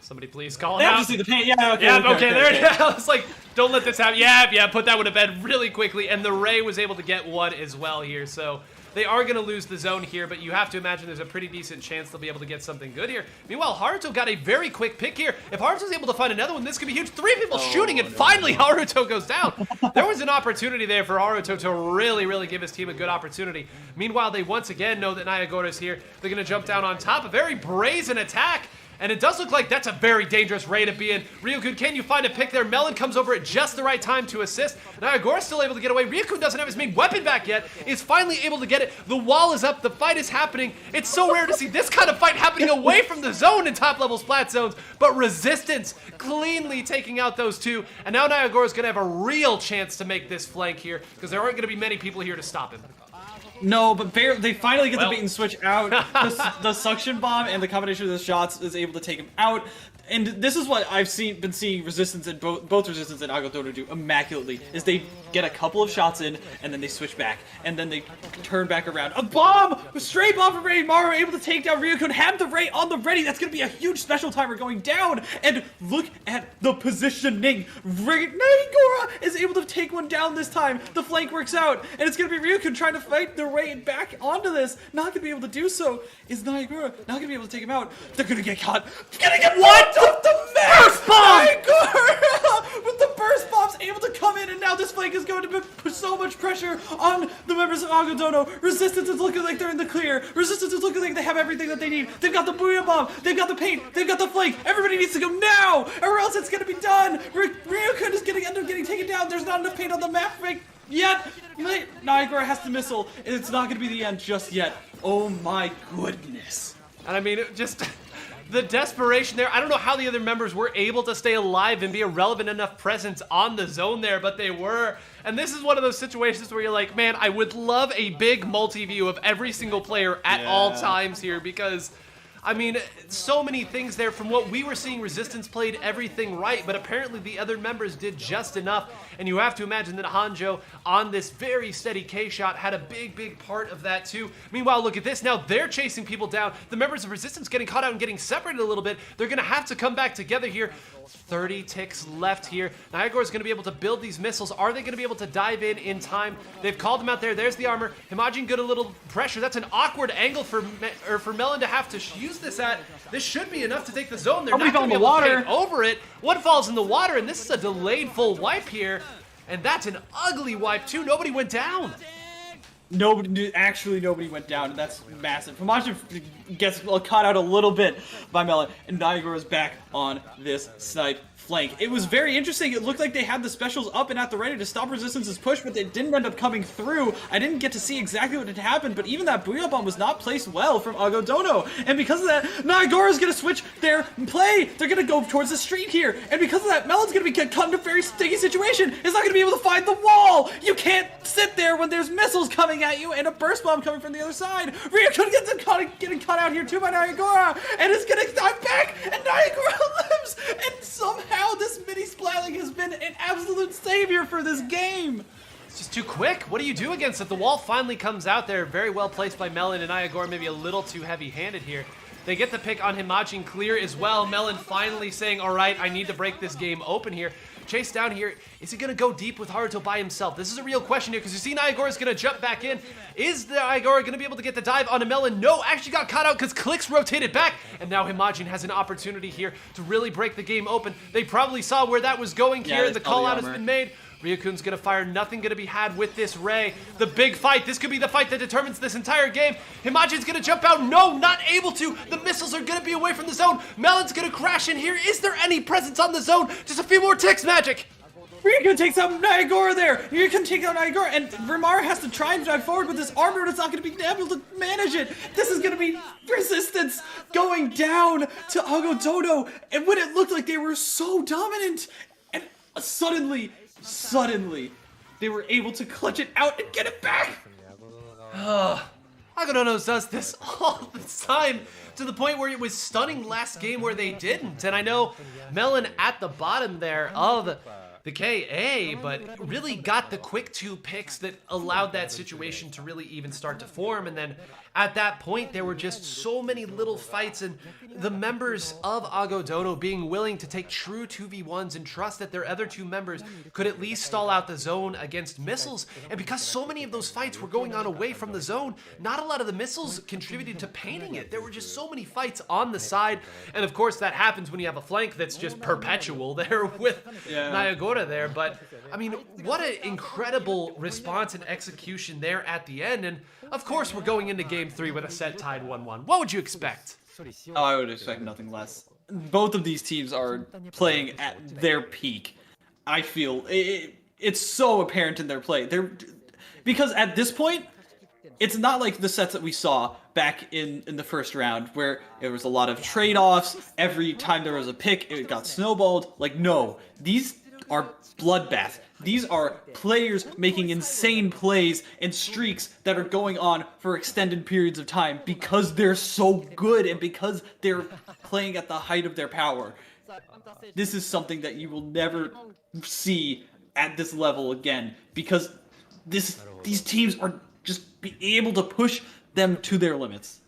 Somebody please call him out. They have to see the paint. Yeah, okay. Yeah, okay, there it is. I was like, don't let this happen. Yeah, put that one to bed really quickly. And the Ray was able to get one as well here. So they are going to lose the zone here, but you have to imagine there's a pretty decent chance they'll be able to get something good here. Meanwhile, Haruto got a very quick pick here. If Haruto's able to find another one, this could be huge. 3 people shooting, and finally Haruto goes down. There was an opportunity there for Haruto to really, really give his team a good opportunity. Meanwhile, they once again know that Naigora's here. They're going to jump down on top. A very brazen attack. And it does look like that's a very dangerous Ray to be in. Ryukun, can you find a pick there? Melon comes over at just the right time to assist. Naigura's still able to get away. Ryukun doesn't have his main weapon back yet. Is finally able to get it. The wall is up. The fight is happening. It's so rare to see this kind of fight happening away from the zone in top-level Splat zones. But Resistance cleanly taking out those two. And now Naigura's going to have a real chance to make this flank here, because there aren't going to be many people here to stop him. No, but they finally get the bait and switch out. The suction bomb and the combination of the shots is able to take him out. And this is what I've been seeing Resistance and both Resistance and Agodono do immaculately, is they get a couple of shots in, and then they switch back, and then they turn back around. A bomb! A stray bomb from Ray Maru, able to take down Ryukun, have the Ray on the ready. That's going to be a huge special timer going down. And look at the positioning. Naigora is able to take one down this time. The flank works out, and it's going to be Ryukun trying to fight their way back onto this. Not going to be able to do so. Is Naigora not going to be able to take him out? They're going to get caught. Going to get what? The burst bomb! With the burst bombs able to come in, and now this flank is going to put so much pressure on the members of Agodono. Resistance is looking like they're in the clear. Resistance is looking like they have everything that they need. They've got the Booyah Bomb, they've got the paint, they've got the flank. Everybody needs to go now, or else it's going to be done. Ryukun is going to end up getting taken down. There's not enough paint on the map yet. Naigora has the missile, and it's not going to be the end just yet. Oh my goodness. And I mean, just the desperation there. I don't know how the other members were able to stay alive and be a relevant enough presence on the zone there, but they were. And this is one of those situations where you're like, man, I would love a big multi-view of every single player at all times here, because I mean, so many things there. From what we were seeing, Resistance played everything right, but apparently the other members did just enough. And you have to imagine that Hanjo, on this very steady K-shot, had a big part of that too. Meanwhile, look at this. Now they're chasing people down. The members of Resistance getting caught out and getting separated a little bit. They're going to have to come back together here. 30 ticks left here. Naigora is going to be able to build these missiles. Are they going to be able to dive in time? They've called him out there. There's the armor. Himajin got a little pressure. That's an awkward angle for Melon to have to use this at. This should be enough to take the zone. They're not going to be able to take over it. One falls in the water, and this is a delayed full wipe here. And that's an ugly wipe too. Nobody went down. Actually nobody went down, and that's massive. Himajin gets caught out a little bit by Melon, and Naigora's back on this snipe flank. It was very interesting. It looked like they had the specials up and at the ready to stop Resistance's push, but they didn't end up coming through. I didn't get to see exactly what had happened, but even that Booyah Bomb was not placed well from Agodono. And because of that, Naigora's going to switch their play. They're going to go towards the street here. And because of that, Melon's going to be caught in a very sticky situation. He's not going to be able to find the wall. You can't sit there when there's missiles coming at you and a burst bomb coming from the other side. Ryukun getting caught out here too by Naigora, and is going to dive back, and Naigora lives, and somehow this mini Splatling has been an absolute savior for this game. It's just too quick. What do you do against it? The wall finally comes out there. Very well placed by Melon, and Naigora maybe a little too heavy-handed here. They get the pick on Himajin clear as well. Melon finally saying, all right, I need to break this game open here. Chase down here. Is he going to go deep with Haruto by himself? This is a real question here, because you see Naigora's going to jump back in. Is Naigora going to be able to get the dive on a Melon? No, actually got caught out because Clicks rotated back. And now Himajin has an opportunity here to really break the game open. They probably saw where that was going here. The call out has been made. Ryokun's gonna fire, nothing gonna be had with this Ray. The big fight, this could be the fight that determines this entire game. Himajin's gonna jump out, no, not able to. The missiles are gonna be away from the zone. Melon's gonna crash in here. Is there any presence on the zone? Just a few more ticks, Magic. Ryukun takes out Naigora there. Ryukun takes out Naigora, and Rimar has to try and drive forward with this armor, and it's not going to be able to manage it. This is going to be Resistance going down to Agodono, and when it looked like they were so dominant, and suddenly, they were able to clutch it out and get it back. Agodono does this all the time, to the point where it was stunning last game where they didn't. And I know Melon at the bottom there of the KA, but really got the quick 2 picks that allowed that situation to really even start to form. And then at that point, there were just so many little fights, and the members of Agodono being willing to take true 2v1s and trust that their other 2 members could at least stall out the zone against missiles. And because so many of those fights were going on away from the zone, not a lot of the missiles contributed to painting it. There were just so many fights on the side, and of course that happens when you have a flank that's just perpetual there with Naigora there. But I mean, what an incredible response and execution there at the end. And of course we're going into game 3 with a set tied 1-1. What would you expect? Oh, I would expect nothing less. Both of these teams are playing at their peak. I feel it's so apparent in their play. Because at this point, it's not like the sets that we saw back in the first round, where there was a lot of trade-offs. Every time there was a pick, it got snowballed. Like, no. These are bloodbaths. These are players making insane plays and streaks that are going on for extended periods of time because they're so good and because they're playing at the height of their power. This is something that you will never see at this level again because these teams are just be able to push them to their limits.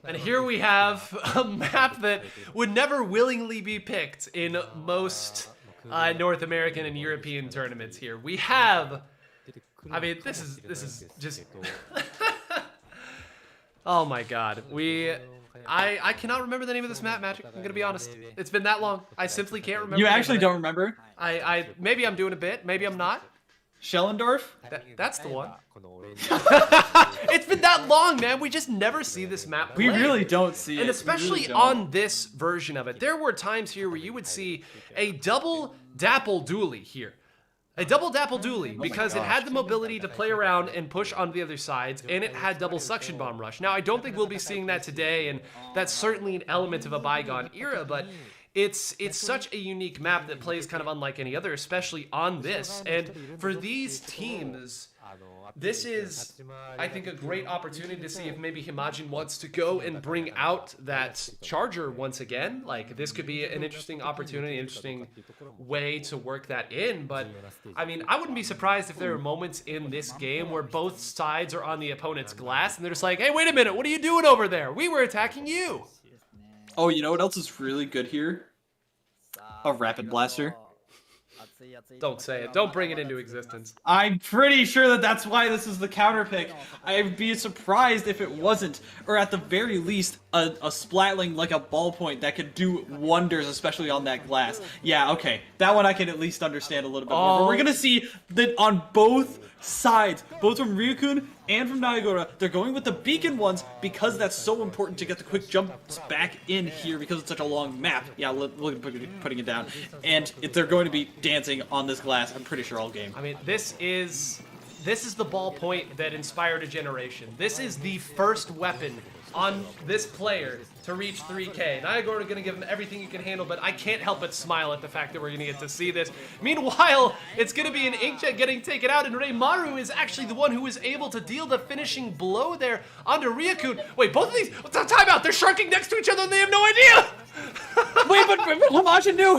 And here we have a map that would never willingly be picked in most North American and European tournaments here. We have, I mean, this is just, oh my god. I cannot remember the name of this map, Magic. I'm gonna be honest. It's been that long. I simply can't remember. You actually don't remember? Maybe I'm doing a bit, maybe I'm not. Schellendorf? That's the one. It's been that long, man. We just never see this map We played. really don't see it. And especially really on this version of it. There were times here where you would see a double dapple dually here. A double dapple dually because it had the mobility to play around and push onto the other sides, and it had double suction bomb rush. Now, I don't think we'll be seeing that today, and that's certainly an element of a bygone era, but it's such a unique map that plays kind of unlike any other, especially on this. And for these teams, this is, I think, a great opportunity to see if maybe Himajin wants to go and bring out that charger once again. Like, this could be an interesting opportunity, interesting way to work that in. But, I mean, I wouldn't be surprised if there are moments in this game where both sides are on the opponent's glass and they're just like, hey, wait a minute, what are you doing over there? We were attacking you. Oh, you know what else is really good here? A Rapid Blaster. Don't say it. Don't bring it into existence. I'm pretty sure that that's why this is the counter pick. I'd be surprised if it wasn't, or at the very least, a Splatling like a ballpoint that could do wonders, especially on that glass. Yeah, okay, that one I can at least understand a little bit more. But we're gonna see that on both sides, both from Ryukun and from Nayagura, they're going with the beacon ones because that's so important to get the quick jumps back in here because it's such a long map. Yeah, look at putting it down. And if they're going to be dancing on this glass, I'm pretty sure all game. I mean, this is the ballpoint that inspired a generation. This is the first weapon on this player to reach 3K. Nayagura going to give him everything he can handle, but I can't help but smile at the fact that we're going to get to see this. Meanwhile, it's going to be an Inkjet getting taken out, and Reimaru is actually the one who was able to deal the finishing blow there onto Ryukun. Wait, both of these, time out, they're sharking next to each other and they have no idea! Wait, but Himajin knew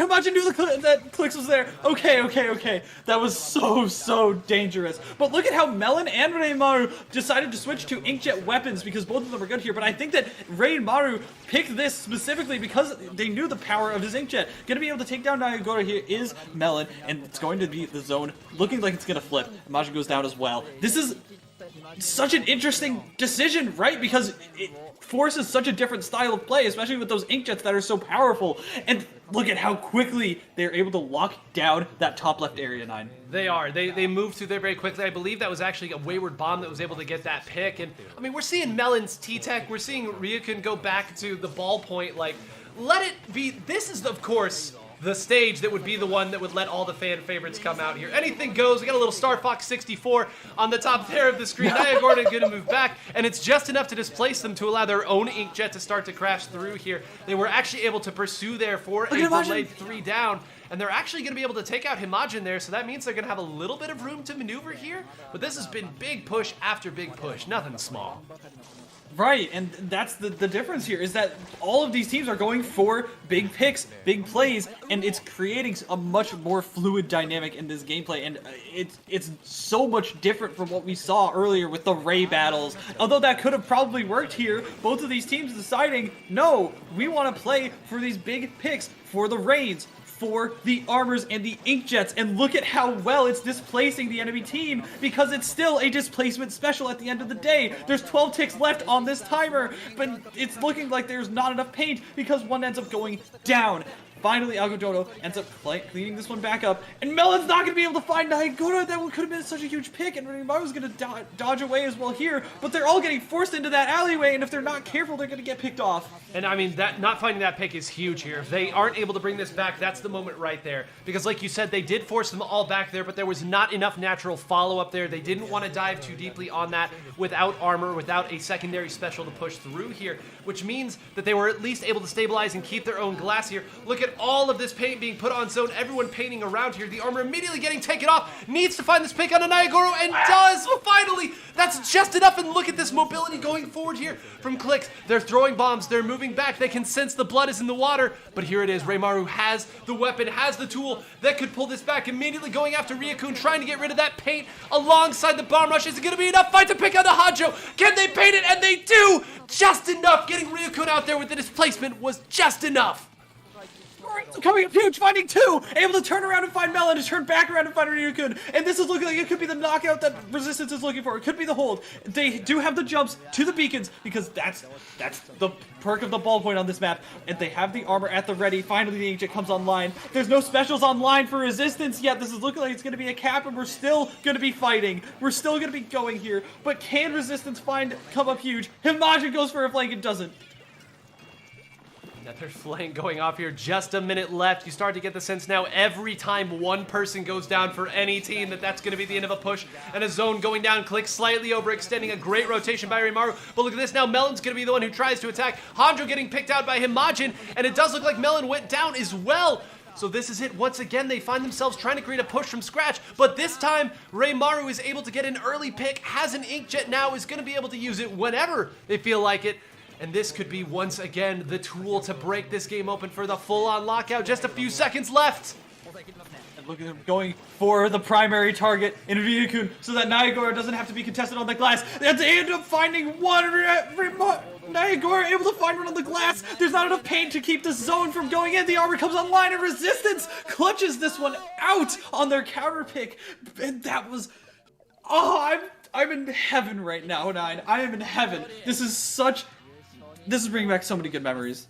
that Clicks was there. Okay. That was so dangerous. But look at how Melon and Reimaru decided to switch to Inkjet weapons because both of them are good here. But I think that Reimaru picked this specifically because they knew the power of his Inkjet. Gonna be able to take down Nayagura here is Melon, and it's going to be the zone looking like it's gonna flip. Himajin goes down as well. This is such an interesting decision, right? Because it forces such a different style of play, especially with those Inkjets that are so powerful. And look at how quickly they're able to lock down that top left area 9. They are. They moved through there very quickly. I believe that was actually a wayward bomb that was able to get that pick. And, I mean, we're seeing Melon's T-Tech. We're seeing Ryukun go back to the ballpoint. Like, let it be. This is, of course, the stage that would be the one that would let all the fan favorites come out here. Anything goes. We got a little Star Fox 64 on the top there of the screen. Nayagura going to move back, and it's just enough to displace them to allow their own Inkjet to start to crash through here. They were actually able to pursue there for a delayed 3 down, and they're actually going to be able to take out Himajin there, so that means they're going to have a little bit of room to maneuver here, but this has been big push after big push, nothing small. Right, and that's the difference here, is that all of these teams are going for big picks, big plays, and it's creating a much more fluid dynamic in this gameplay, and it's so much different from what we saw earlier with the Ray battles. Although that could have probably worked here, both of these teams deciding, no, we want to play for these big picks, for the Rains, for the armors and the Inkjets, and look at how well it's displacing the enemy team, because it's still a displacement special at the end of the day. There's 12 ticks left on this timer, but it's looking like there's not enough paint because one ends up going down. Finally, Algodono ends up cleaning this one back up, and Melon's not going to be able to find Nayagura. That one could have been such a huge pick, and Rimaru's going to dodge away as well here, but they're all getting forced into that alleyway, and if they're not careful, they're going to get picked off. And I mean, that not finding that pick is huge here. If they aren't able to bring this back, that's the moment right there. Because like you said, they did force them all back there, but there was not enough natural follow-up there. They didn't want to dive too deeply on that without armor, without a secondary special to push through here, which means that they were at least able to stabilize and keep their own glass here. Look at at all of this paint being put on zone, everyone painting around here. The armor immediately getting taken off, needs to find this pick on a Nayagoro, and does finally. That's just enough, and look at this mobility going forward here from Clicks. They're throwing bombs, they're moving back, they can sense the blood is in the water, but here it is. Reimaru has the weapon, has the tool that could pull this back, immediately going after Ryukun, trying to get rid of that paint alongside the bomb rush. Is it going to be enough fight to pick on the Hanjo? Can they paint it? And they do! Just enough. Getting Ryukun out there with the displacement was just enough. Coming up huge, finding two, able to turn around and find Melon, to turn back around and find Ryukun, and this is looking like it could be the knockout that Resistance is looking for. It could be the hold. They do have the jumps to the beacons, because that's the perk of the ballpoint on this map, and they have the armor at the ready. Finally, the Inkjet comes online. There's no specials online for Resistance yet. This is looking like it's going to be a cap, and we're still going to be fighting. We're still going to be going here, but can Resistance come up huge? Himajin goes for a flank and doesn't. Another flank going off here, just a minute left. You start to get the sense now every time one person goes down for any team that's going to be the end of a push, and a zone going down. Click slightly overextending, a great rotation by Reimaru, but look at this now, Melon's going to be the one who tries to attack. Hanjo getting picked out by Himajin, and it does look like Melon went down as well. So this is it. Once again, they find themselves trying to create a push from scratch, but this time, Reimaru is able to get an early pick, has an Inkjet now, is going to be able to use it whenever they feel like it. And this could be, once again, the tool to break this game open for the full-on lockout. Just a few seconds left. And look at him going for the primary target in Ryukun, so that Nayagoro doesn't have to be contested on the glass. They end up finding one. Nayagoro able to find one on the glass. There's not enough paint to keep the zone from going in. The armor comes online, and Resistance clutches this one out on their counter pick. And that was... Oh, I'm in heaven right now, Nine. I am in heaven. This is bringing back so many good memories.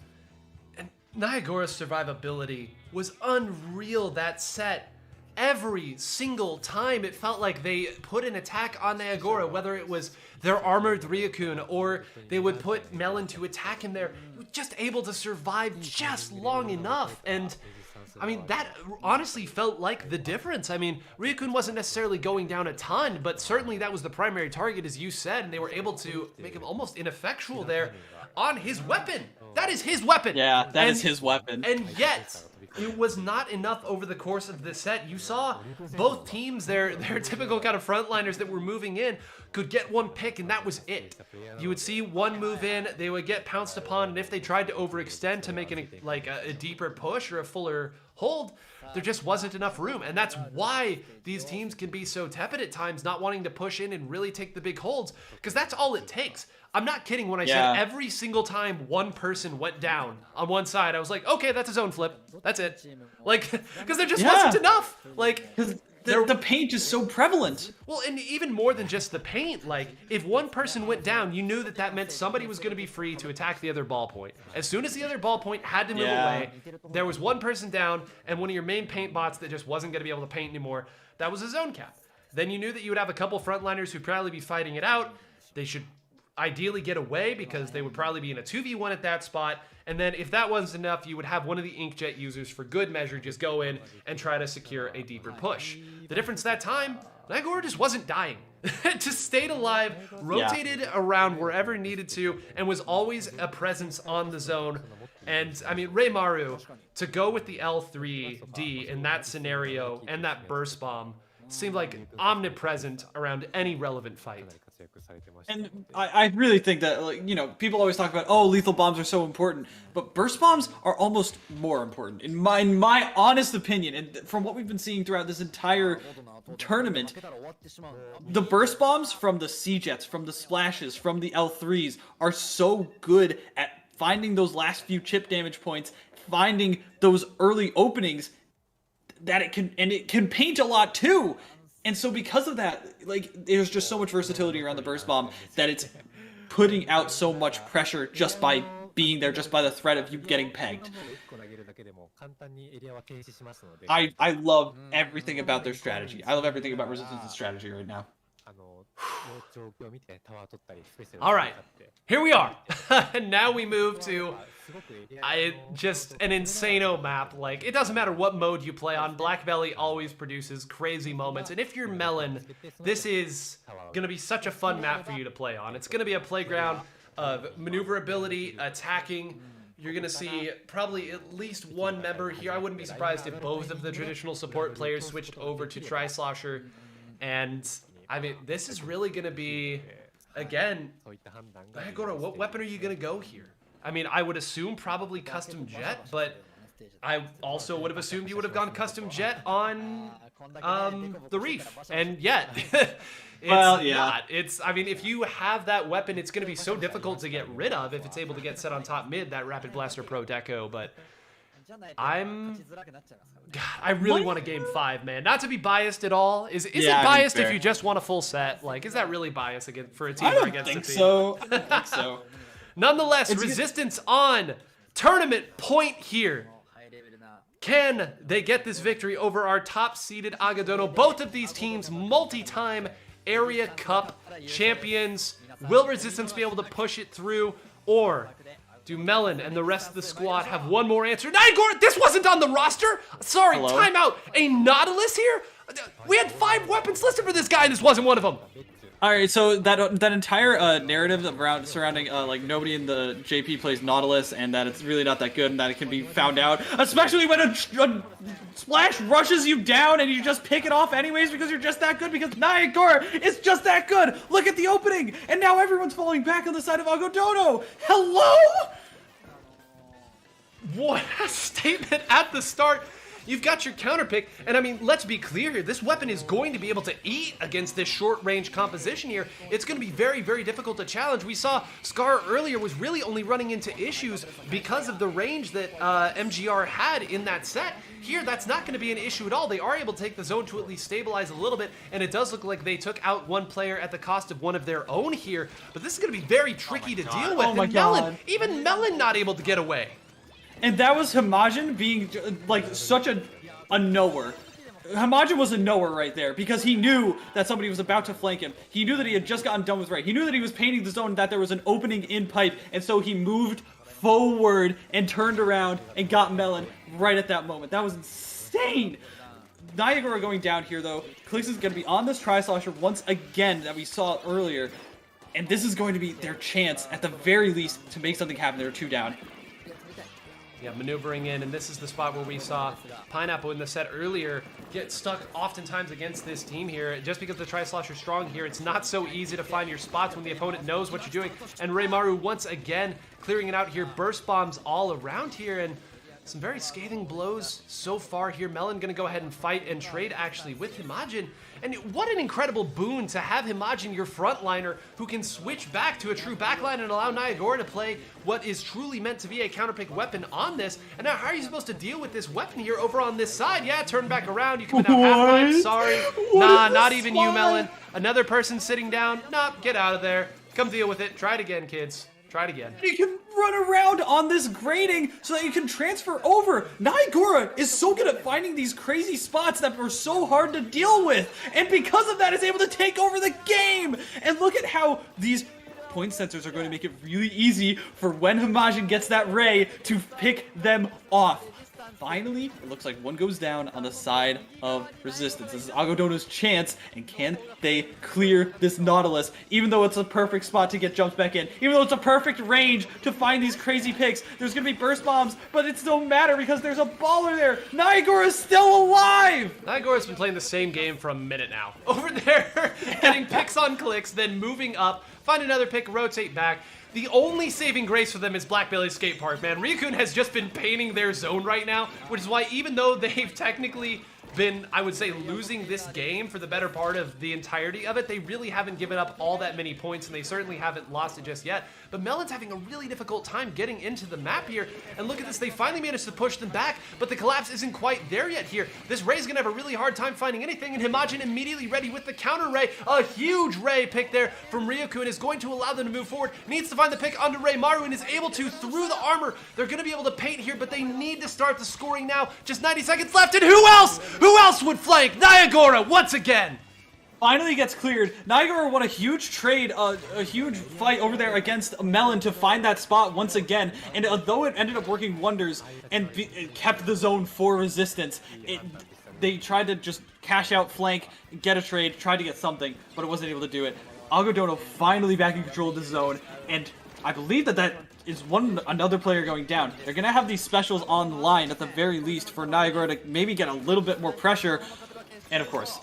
And Nayagoro's survivability was unreal that set. Every single time it felt like they put an attack on Nayagoro, whether it was their armored Ryukun or they would put Melon to attack him there, he was just able to survive just long enough. And I mean, that honestly felt like the difference. I mean, Ryukun wasn't necessarily going down a ton, but certainly that was the primary target, as you said, and they were able to make him almost ineffectual there on his weapon. That is his weapon. Yeah, that is his weapon. And yet, it was not enough over the course of this set. You saw both teams, their typical kind of frontliners that were moving in, could get one pick, and that was it. You would see one move in, they would get pounced upon, and if they tried to overextend to make it a deeper push or a fuller hold, there just wasn't enough room. And that's why these teams can be so tepid at times, not wanting to push in and really take the big holds, because that's all it takes. I'm not kidding when I said every single time one person went down on one side, I was like, okay, that's a zone flip. That's it. Like, because there just wasn't enough. Like, the paint is so prevalent. Well, and even more than just the paint, like, if one person went down, you knew that meant somebody was going to be free to attack the other ballpoint. As soon as the other ballpoint had to move away, there was one person down, and one of your main paint bots that just wasn't going to be able to paint anymore, that was a zone cap. Then you knew that you would have a couple frontliners who'd probably be fighting it out. They should ideally get away because they would probably be in a 2v1 at that spot. And then if that wasn't enough, you would have one of the Inkjet users for good measure just go in and try to secure a deeper push. The difference that time, Nayagoro just wasn't dying. Just stayed alive, rotated around wherever needed to, and was always a presence on the zone. And I mean, Reimaru, to go with the L3D in that scenario and that burst bomb seemed like omnipresent around any relevant fight. And I really think that, like, you know, people always talk about, oh, lethal bombs are so important, but burst bombs are almost more important, in my honest opinion. And from what we've been seeing throughout this entire tournament, the burst bombs from the C-Jets, from the splashes, from the L3s are so good at finding those last few chip damage points, finding those early openings, that it can paint a lot too. And so because of that, like, there's just so much versatility around the burst bomb that it's putting out so much pressure just by being there, just by the threat of you getting pegged. I love everything about their strategy. I love everything about Resistance's strategy right now. All right, here we are. And now we move to just an insano map. Like, it doesn't matter what mode you play on, Black Belly always produces crazy moments. And if you're Melon, this is going to be such a fun map for you to play on. It's going to be a playground of maneuverability, attacking, You're going to see probably at least one member here. I wouldn't be surprised if both of the traditional support players switched over to Tri-Slosher. And, I mean, this is really going to be, again, Nayagora, what weapon are you going to go here? I mean, I would assume probably Custom Jet, but I also would have assumed you would have gone Custom Jet on the Reef. And yet, it's not. It's, I mean, if you have that weapon, it's going to be so difficult to get rid of if it's able to get set on top mid, that Rapid Blaster Pro Deco, but I really want a game 5, man. Not to be biased at all. Is it biased if you just want a full set? Like, is that really biased for a team against a team? I don't think so. Nonetheless, Resistance on tournament point here. Can they get this victory over our top-seeded Agadono? Both of these teams, multi-time Area Cup champions. Will Resistance be able to push it through, or do Melon and the rest of the squad have one more answer? Nayagora, this wasn't on the roster! Sorry, timeout. A Nautilus here? We had 5 weapons listed for this guy, and this wasn't one of them. All right, so that entire narrative surrounding like nobody in the JP plays Nautilus and that it's really not that good and that it can be found out, especially when a splash rushes you down and you just pick it off anyways because you're just that good, because Nayagora is just that good. Look at the opening, and now everyone's falling back on the side of Agadono. Hello? What a statement at the start. You've got your counter pick, and I mean, let's be clear here. This weapon is going to be able to eat against this short-range composition here. It's going to be very, very difficult to challenge. We saw Scar earlier was really only running into issues because of the range that MGR had in that set. Here, that's not going to be an issue at all. They are able to take the zone to at least stabilize a little bit, and it does look like they took out one player at the cost of one of their own here, but this is going to be very tricky to deal with. Oh my and God. Even Melon not able to get away. And that was Himajin being like such a knower. Himajin was a knower right there because he knew that somebody was about to flank him. He knew that he had just gotten done with Ray. He knew that he was painting the zone, that there was an opening in pipe, and so he moved forward and turned around and got Melon right at that moment. That was insane. Nayagora going down here though. Clix is going to be on this Tri-Slosher once again that we saw earlier, and this is going to be their chance at the very least to make something happen. They're 2 down. Yeah, maneuvering in, and this is the spot where we saw Pineapple in the set earlier get stuck oftentimes against this team here. Just because the Tri-Slosher is strong here, it's not so easy to find your spots when the opponent knows what you're doing. And Reimaru once again clearing it out here. Burst bombs all around here, and some very scathing blows so far here. Melon going to go ahead and fight and trade actually with Himajin. And what an incredible boon to have Himajin, your frontliner, who can switch back to a true backline and allow Nayagora to play what is truly meant to be a counterpick weapon on this. And now how are you supposed to deal with this weapon here over on this side? Yeah, turn back around. You come in out half-life. Sorry. Nah, not even you, Melon. Another person sitting down. Nah, get out of there. Come deal with it. Try it again, kids. Try it again. You can run around on this grating so that you can transfer over. Nayagora is so good at finding these crazy spots that are so hard to deal with. And because of that, is able to take over the game. And look at how these point sensors are going to make it really easy for when Himajin gets that ray to pick them off. Finally, it looks like one goes down on the side of Resistance. This is Agadono's chance, and can they clear this Nautilus? Even though it's a perfect spot to get jumps back in, even though it's a perfect range to find these crazy picks, there's going to be burst bombs, but it still matter because there's a baller there. Nayagora is still alive! Nayagora's been playing the same game for a minute now. Over there, getting picks on clicks, then moving up, find another pick, rotate back. The only saving grace for them is Blackbelly Skate Park, man. Ryukun has just been painting their zone right now, which is why even though they've technically been, I would say, losing this game for the better part of the entirety of it, they really haven't given up all that many points, and they certainly haven't lost it just yet. But Melon's having a really difficult time getting into the map here, and look at this, they finally managed to push them back, but the collapse isn't quite there yet here. This Ray's gonna have a really hard time finding anything, and Himajin immediately ready with the counter Ray. A huge Ray pick there from Ryukun is going to allow them to move forward, needs to find the pick onto Reimaru, and is able to through the armor. They're gonna be able to paint here, but they need to start the scoring now. Just 90 seconds left, and who else? Who else would flank? Nayagora once again. Finally gets cleared. Nayagora won a huge trade, a huge fight over there against Melon to find that spot once again. And although it ended up working wonders and it kept the zone for Resistance, they tried to just cash out flank, get a trade, tried to get something, but it wasn't able to do it. Agadono finally back in control of the zone, and I believe that is another player going down. They're gonna have these specials online at the very least for Niagara to maybe get a little bit more pressure. And of course,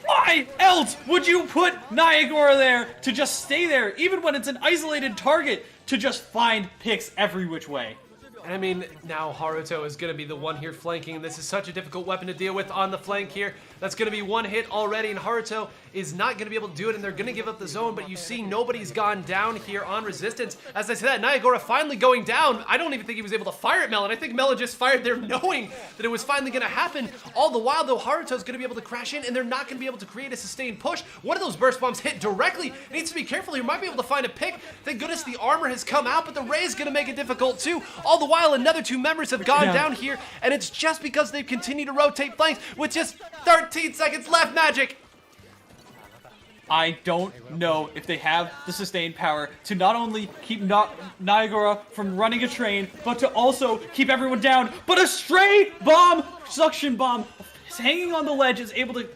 why else would you put Niagara there to just stay there, even when it's an isolated target, to just find picks every which way? I mean, now Haruto is going to be the one here flanking, and this is such a difficult weapon to deal with on the flank here. That's going to be one hit already, and Haruto is not going to be able to do it, and they're going to give up the zone, but you see nobody's gone down here on Resistance. As I said, Niagara finally going down. I don't even think he was able to fire at Melon. I think Melon just fired there knowing that it was finally going to happen. All the while, though, Haruto's going to be able to crash in, and they're not going to be able to create a sustained push. One of those burst bombs hit directly. He needs to be careful. He might be able to find a pick. Thank goodness the armor has come out, but the Ray is going to make it difficult, too. All the while, another 2 members have gone down here, and it's just because they've continued to rotate flanks with just 13 seconds left, Magic. I don't know if they have the sustained power to not only keep Niagara from running a train, but to also keep everyone down. But a stray bomb, suction bomb, is hanging on the ledge, is able to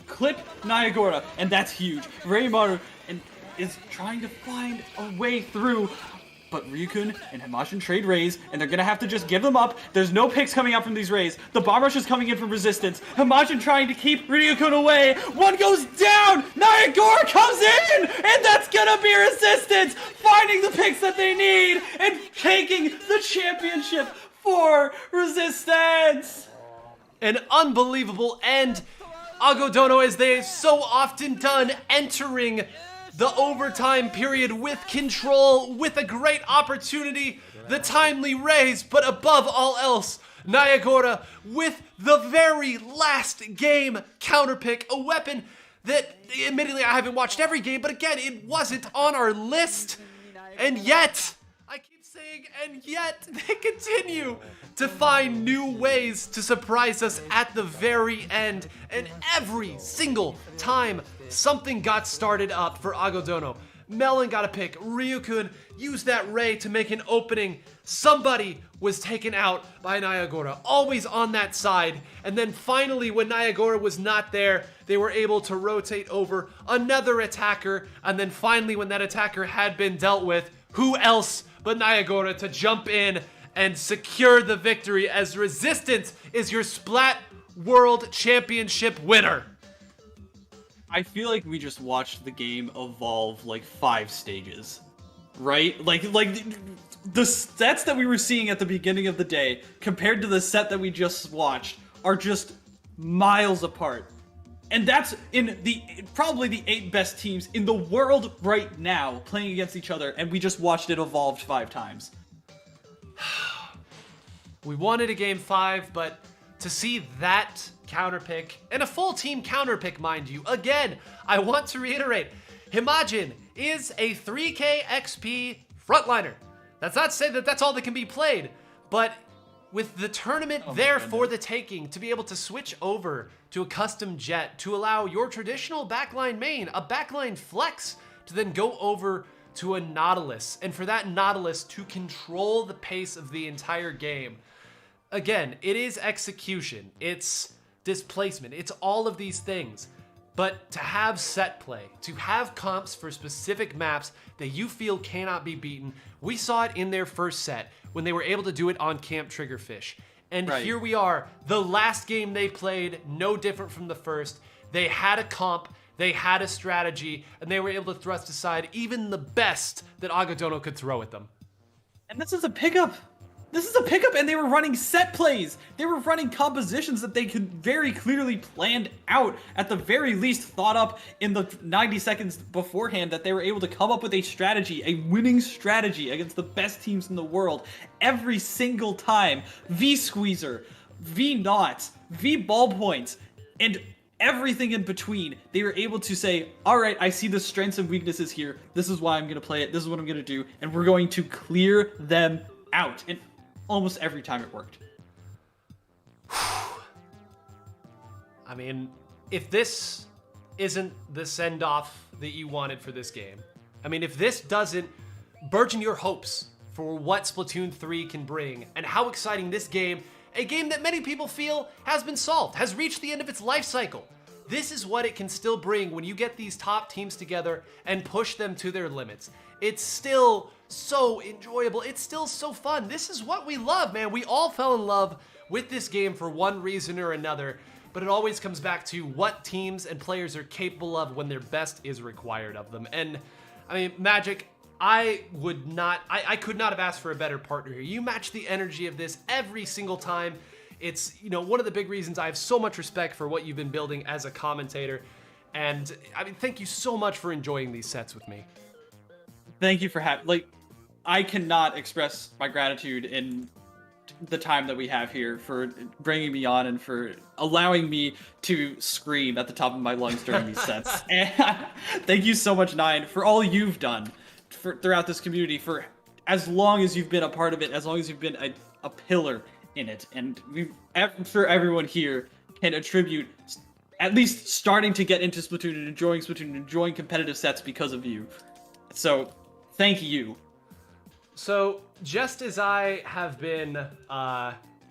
clip Niagara, and that's huge. Reimaru is trying to find a way through. But Ryukun and Himajin trade Rays, and they're gonna have to just give them up. There's no picks coming out from these Rays. The bomb rush is coming in from Resistance. Himajin trying to keep Ryukun away. One goes down! Niagara comes in! And that's gonna be Resistance! Finding the picks that they need and taking the championship for Resistance! An unbelievable end. Agodono, as they've so often done, entering the overtime period with control, with a great opportunity, the timely raise, but above all else, Niagara with the very last game counterpick, a weapon that, admittedly, I haven't watched every game, but again, it wasn't on our list, and yet, I keep saying, and yet, they continue to find new ways to surprise us at the very end, and every single time something got started up for Agodono. Melon got a pick, Ryukun used that Ray to make an opening, somebody was taken out by Niagara, always on that side, and then finally when Niagara was not there, they were able to rotate over another attacker, and then finally when that attacker had been dealt with, who else but Niagara to jump in and secure the victory as Resistance is your Splat World Championship winner. I feel like we just watched the game evolve like 5 stages, right? Like the sets that we were seeing at the beginning of the day compared to the set that we just watched are just miles apart. And that's in probably the 8 best teams in the world right now playing against each other, and we just watched it evolved 5 times. We wanted a game 5, but to see that counterpick, and a full team counterpick, mind you, again, I want to reiterate, Himajin is a 3k XP frontliner. That's not to say that that's all that can be played, but with the tournament there for the taking, to be able to switch over to a custom jet, to allow your traditional backline main, a backline flex, to then go over to a Nautilus, and for that Nautilus to control the pace of the entire game. Again, it is execution, it's displacement, it's all of these things. But to have set play, to have comps for specific maps that you feel cannot be beaten, we saw it in their first set when they were able to do it on Camp Triggerfish. And here we are, the last game they played, no different from the first. They had a comp, they had a strategy, and they were able to thrust aside even the best that Agodono could throw at them. And this is a pickup. This is a pickup, and they were running set plays. They were running compositions that they could very clearly planned out, at the very least thought up in the 90 seconds beforehand, that they were able to come up with a strategy, a winning strategy against the best teams in the world every single time. V-Squeezer, V-Knots, V-Ballpoints, and everything in between. They were able to say, all right, I see the strengths and weaknesses here. This is why I'm going to play it. This is what I'm going to do. And we're going to clear them out. And almost every time it worked. I mean, if this isn't the send-off that you wanted for this game, I mean, if this doesn't burgeon your hopes for what Splatoon 3 can bring and how exciting this game, a game that many people feel has been solved, has reached the end of its life cycle. This is what it can still bring when you get these top teams together and push them to their limits. It's still so enjoyable. It's still so fun. This is what we love, man. We all fell in love with this game for one reason or another, but it always comes back to what teams and players are capable of when their best is required of them. And I mean, Magic, I could not have asked for a better partner here. You match the energy of this every single time. It's, you know, one of the big reasons I have so much respect for what you've been building as a commentator. And I mean, thank you so much for enjoying these sets with me. Thank you for having, like, I cannot express my gratitude in the time that we have here for bringing me on and for allowing me to scream at the top of my lungs during these sets. And thank you so much, Nine, for all you've done throughout this community, for as long as you've been a part of it, as long as you've been a pillar in it. And I'm sure everyone here can attribute at least starting to get into Splatoon and enjoying competitive sets because of you. So, thank you. So, just as I have been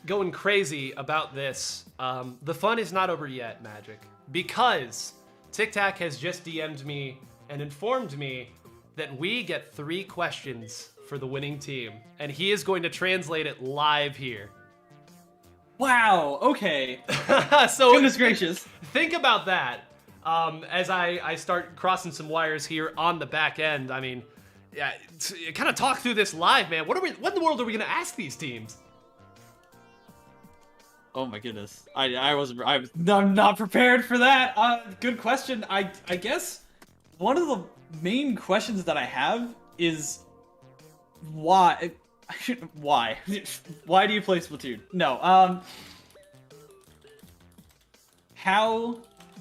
going crazy about this, the fun is not over yet, Magic, because Tic Tac has just DM'd me and informed me that we get 3 questions for the winning team, and he is going to translate it live here. Wow, okay. So goodness gracious. Think about that as I start crossing some wires here on the back end. I mean, yeah, kind of talk through this live, man. What in the world are we going to ask these teams? Oh my goodness. I'm not prepared for that. Good question. I guess one of the main questions that I have is why do you play Splatoon? No. How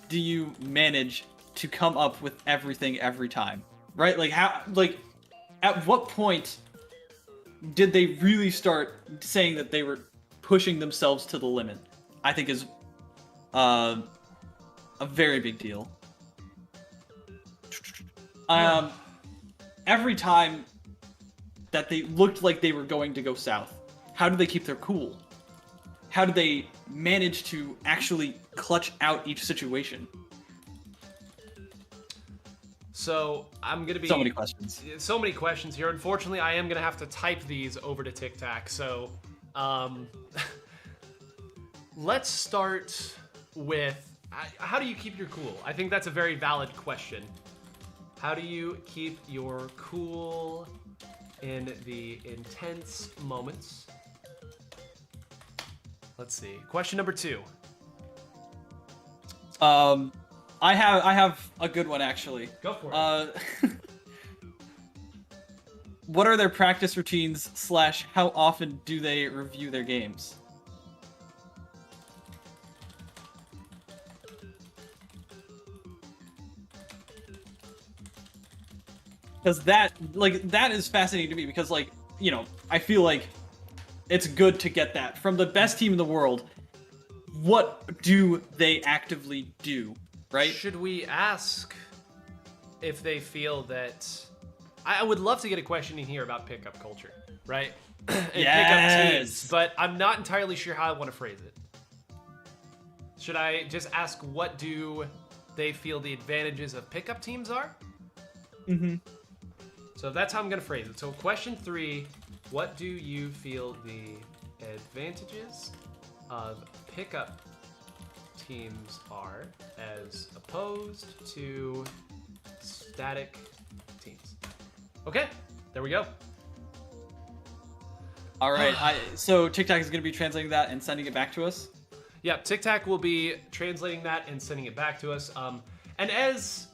do you manage to come up with everything every time? Right? Like at what point did they really start saying that they were pushing themselves to the limit? I think is a very big deal. Every time that they looked like they were going to go south, how do they keep their cool? How do they manage to actually clutch out each situation? So I'm gonna be so many questions. So many questions here. Unfortunately, I am gonna have to type these over to Tic Tac. So let's start with how do you keep your cool? I think that's a very valid question. How do you keep your cool in the intense moments? Let's see. Question number 2. I have a good one actually. Go for it. What are their practice routines / how often do they review their games? Because that is fascinating to me because, like, you know, I feel like it's good to get that from the best team in the world. What do they actively do, right? Should we ask if they feel that... I would love to get a question in here about pickup culture, right? And pickup teams, but I'm not entirely sure how I want to phrase it. Should I just ask what do they feel the advantages of pickup teams are? Mm-hmm. So that's how I'm going to phrase it. So question 3, what do you feel the advantages of pickup teams are as opposed to static teams? Okay, there we go. All right, so Tic Tac is going to be translating that and sending it back to us? Yeah, Tic Tac will be translating that and sending it back to us. And as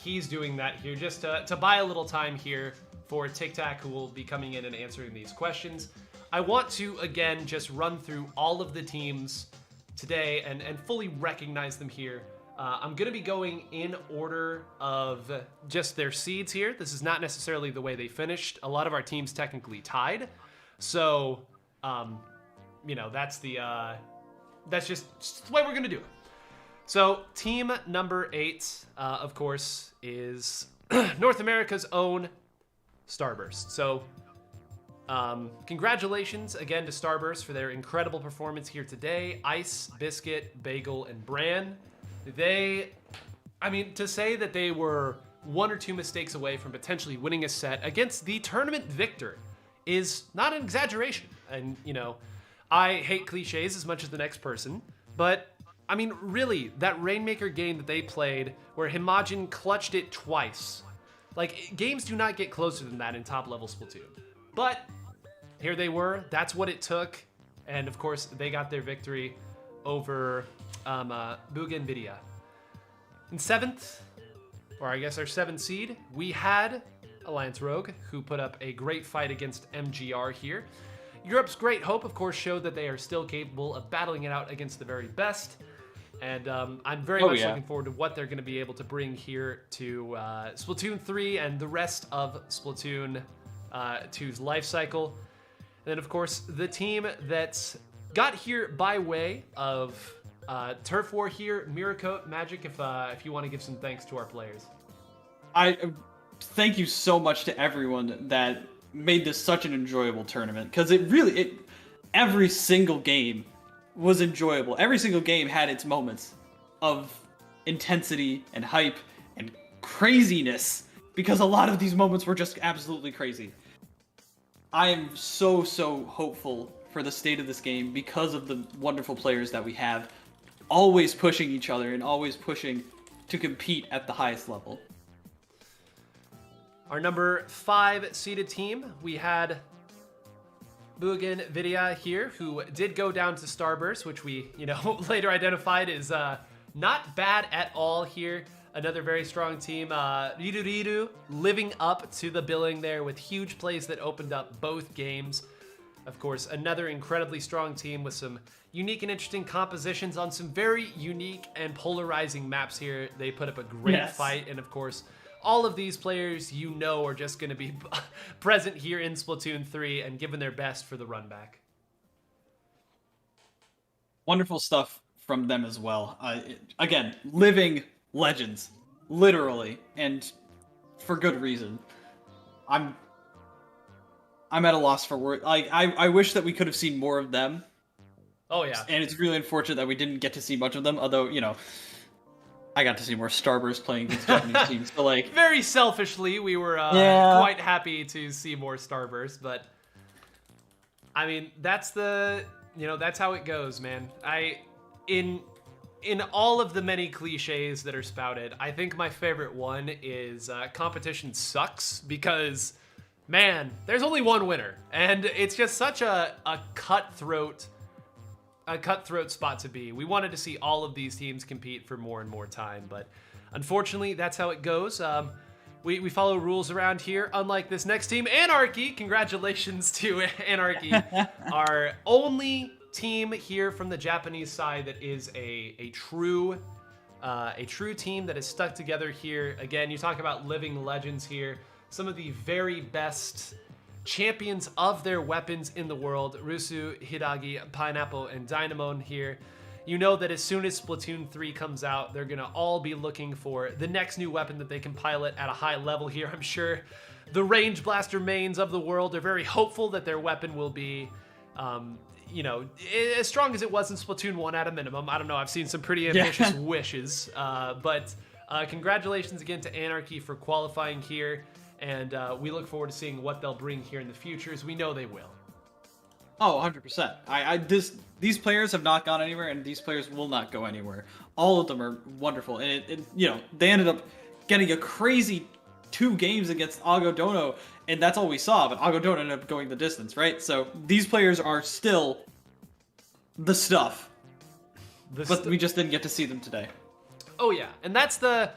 he's doing that here, just to buy a little time here for Tic Tac, who will be coming in and answering these questions, I want to, again, just run through all of the teams today and fully recognize them here. I'm going to be going in order of just their seeds here. This is not necessarily the way they finished. A lot of our teams technically tied. So, you know, that's just the way we're going to do it. So, team number 8, of course, is North America's own Starburst. So, congratulations again to Starburst for their incredible performance here today. Ice, Biscuit, Bagel, and Bran. I mean, to say that they were one or two mistakes away from potentially winning a set against the tournament victor is not an exaggeration. And, you know, I hate cliches as much as the next person, but I mean, really, that Rainmaker game that they played where Himajin clutched it twice. Like, games do not get closer than that in top-level Splatoon. But here they were. That's what it took. And, of course, they got their victory over Bougainvillea. In 7th, or I guess our 7th seed, we had Alliance Rogue, who put up a great fight against MGR here. Europe's Great Hope, of course, showed that they are still capable of battling it out against the very best. And I'm very much looking forward to what they're going to be able to bring here to Splatoon 3 and the rest of Splatoon 2's life cycle. And then, of course, the team that got here by way of Turf War here, Miracote, Magic, if you want to give some thanks to our players. I thank you so much to everyone that made this such an enjoyable tournament, because every single game was enjoyable. Every single game had its moments of intensity and hype and craziness, because a lot of these moments were just absolutely crazy. I am so hopeful for the state of this game because of the wonderful players that we have, always pushing each other and always pushing to compete at the highest level. Our number 5 seeded team, we had Bougainvillea here, who did go down to Starburst, which we, later identified is not bad at all here. Another very strong team. Riru living up to the billing there with huge plays that opened up both games. Of course, another incredibly strong team with some unique and interesting compositions on some very unique and polarizing maps here. They put up a great fight, and of course, all of these players are just going to be present here in Splatoon 3 and giving their best for the run back. Wonderful stuff from them as well. Again, living legends, literally, and for good reason. I'm at a loss for words. I wish that we could have seen more of them. Oh yeah. And it's really unfortunate that we didn't get to see much of them, although, I got to see more Starburst playing against Japanese teams. So, very selfishly, we were quite happy to see more Starburst, but I mean, that's that's how it goes, man. In all of the many cliches that are spouted, I think my favorite one is competition sucks, because, man, there's only one winner, and it's just such a cutthroat spot to be. We wanted to see all of these teams compete for more and more time, but unfortunately, that's how it goes. We follow rules around here, unlike this next team, Anarchy. Congratulations to Anarchy, our only team here from the Japanese side that is a true team that is stuck together here. Again, you talk about living legends here. Some of the very best champions of their weapons in the world, Rusu, Hidagi, Pineapple, and Dynamon here. You know that as soon as Splatoon 3 comes out, they're gonna all be looking for the next new weapon that they can pilot at a high level here. I'm sure the Range Blaster mains of the world are very hopeful that their weapon will be, as strong as it was in Splatoon 1 at a minimum. I don't know, I've seen some pretty ambitious wishes, but congratulations again to Anarchy for qualifying here. And we look forward to seeing what they'll bring here in the future, as we know they will. Oh, 100%. These players have not gone anywhere, and these players will not go anywhere. All of them are wonderful, and they ended up getting a crazy 2 games against Agodono, and that's all we saw. But Agodono ended up going the distance, right? So these players are still the stuff, but we just didn't get to see them today. Oh yeah, and that's the.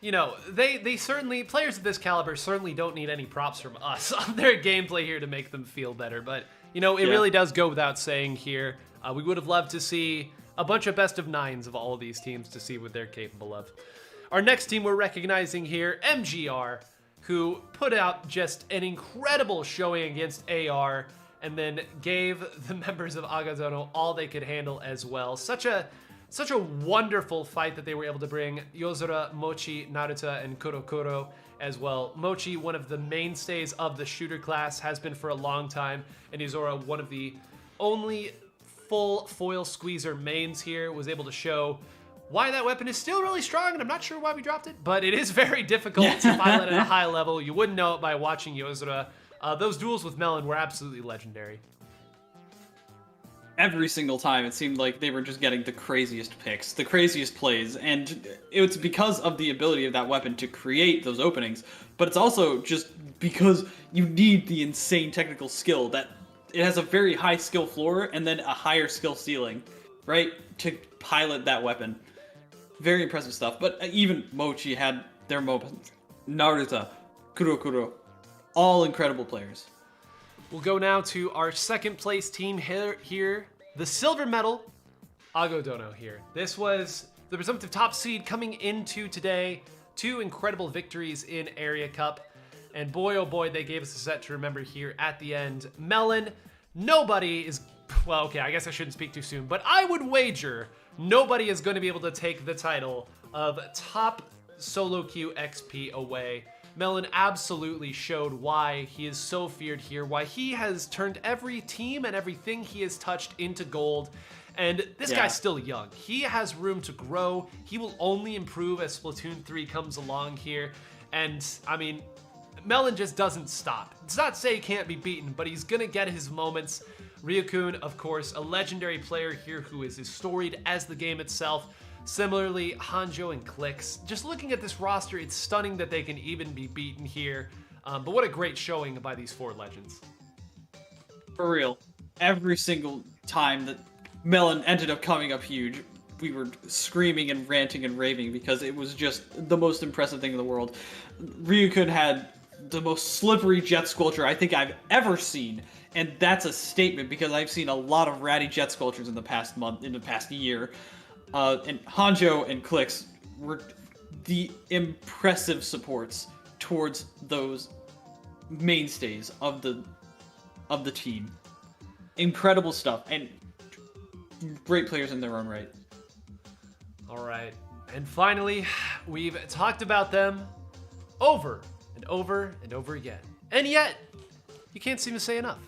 They certainly, players of this caliber certainly don't need any props from us on their gameplay here to make them feel better. But, it really does go without saying here. We would have loved to see a bunch of best of 9s of all of these teams to see what they're capable of. Our next team we're recognizing here, MGR, who put out just an incredible showing against AR and then gave the members of Agazono all they could handle as well. Such a wonderful fight that they were able to bring. Yozora, Mochi, Naruto, and Kurokuro as well. Mochi, one of the mainstays of the shooter class, has been for a long time, and Yozora, one of the only full foil squeezer mains here, was able to show why that weapon is still really strong, and I'm not sure why we dropped it, but it is very difficult to pilot at a high level. You wouldn't know it by watching Yozora. Those duels with Melon were absolutely legendary. Every single time it seemed like they were just getting the craziest picks, the craziest plays, and it's because of the ability of that weapon to create those openings, but it's also just because you need the insane technical skill that it has a very high skill floor and then a higher skill ceiling, right, to pilot that weapon. Very impressive stuff, but even Mochi had their moments. Naruto, Kurokuro, all incredible players. We'll go now to our second place team here. The silver medal, Agodono here. This was the presumptive top seed coming into today. 2 incredible victories in Area Cup. And boy, oh boy, they gave us a set to remember here at the end. Melon, nobody is, well, okay, I guess I shouldn't speak too soon, but I would wager nobody is going to be able to take the title of top solo queue XP away. Melon absolutely showed why he is so feared here, why he has turned every team and everything he has touched into gold. And this guy's still young. He has room to grow. He will only improve as Splatoon 3 comes along here. And, I mean, Melon just doesn't stop. It's not to say he can't be beaten, but he's gonna get his moments. Ryukun, of course, a legendary player here who is as storied as the game itself. Similarly, Hanjo and Clix. Just looking at this roster, it's stunning that they can even be beaten here. But what a great showing by these 4 legends. For real. Every single time that Melon ended up coming up huge, we were screaming and ranting and raving because it was just the most impressive thing in the world. Ryukun had the most slippery Jet Sculpture I think I've ever seen, and that's a statement because I've seen a lot of ratty Jet Sculptures in the past month, in the past year. And Hanjo and Clix were the impressive supports towards those mainstays of the team. Incredible stuff, and great players in their own right. All right, and finally, we've talked about them over and over and over again. And yet, you can't seem to say enough.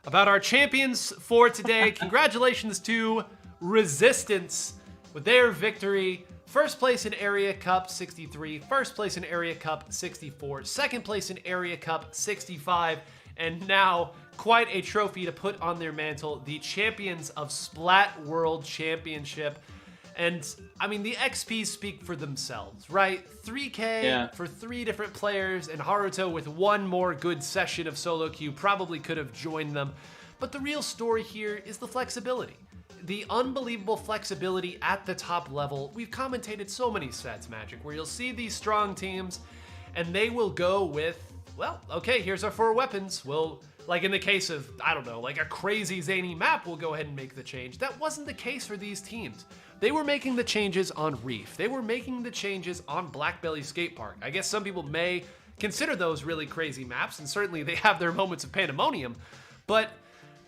About our champions for today, congratulations to Resistance with their victory. First place in Area Cup 63, first place in Area Cup 64, second place in Area Cup 65, and now quite a trophy to put on their mantle, the champions of Splat World Championship. And I mean, the XPs speak for themselves, right? 3K for 3 different players, and Haruto with 1 more good session of solo queue probably could have joined them. But the real story here is the flexibility. The unbelievable flexibility at the top level. We've commentated so many sets, Magic, where you'll see these strong teams and they will go with, well, okay, here's our 4 weapons. We'll, like in the case of, I don't know, like a crazy zany map, we'll go ahead and make the change. That wasn't the case for these teams. They were making the changes on Reef. They were making the changes on Blackbelly Skate Park. I guess some people may consider those really crazy maps, and certainly they have their moments of pandemonium, but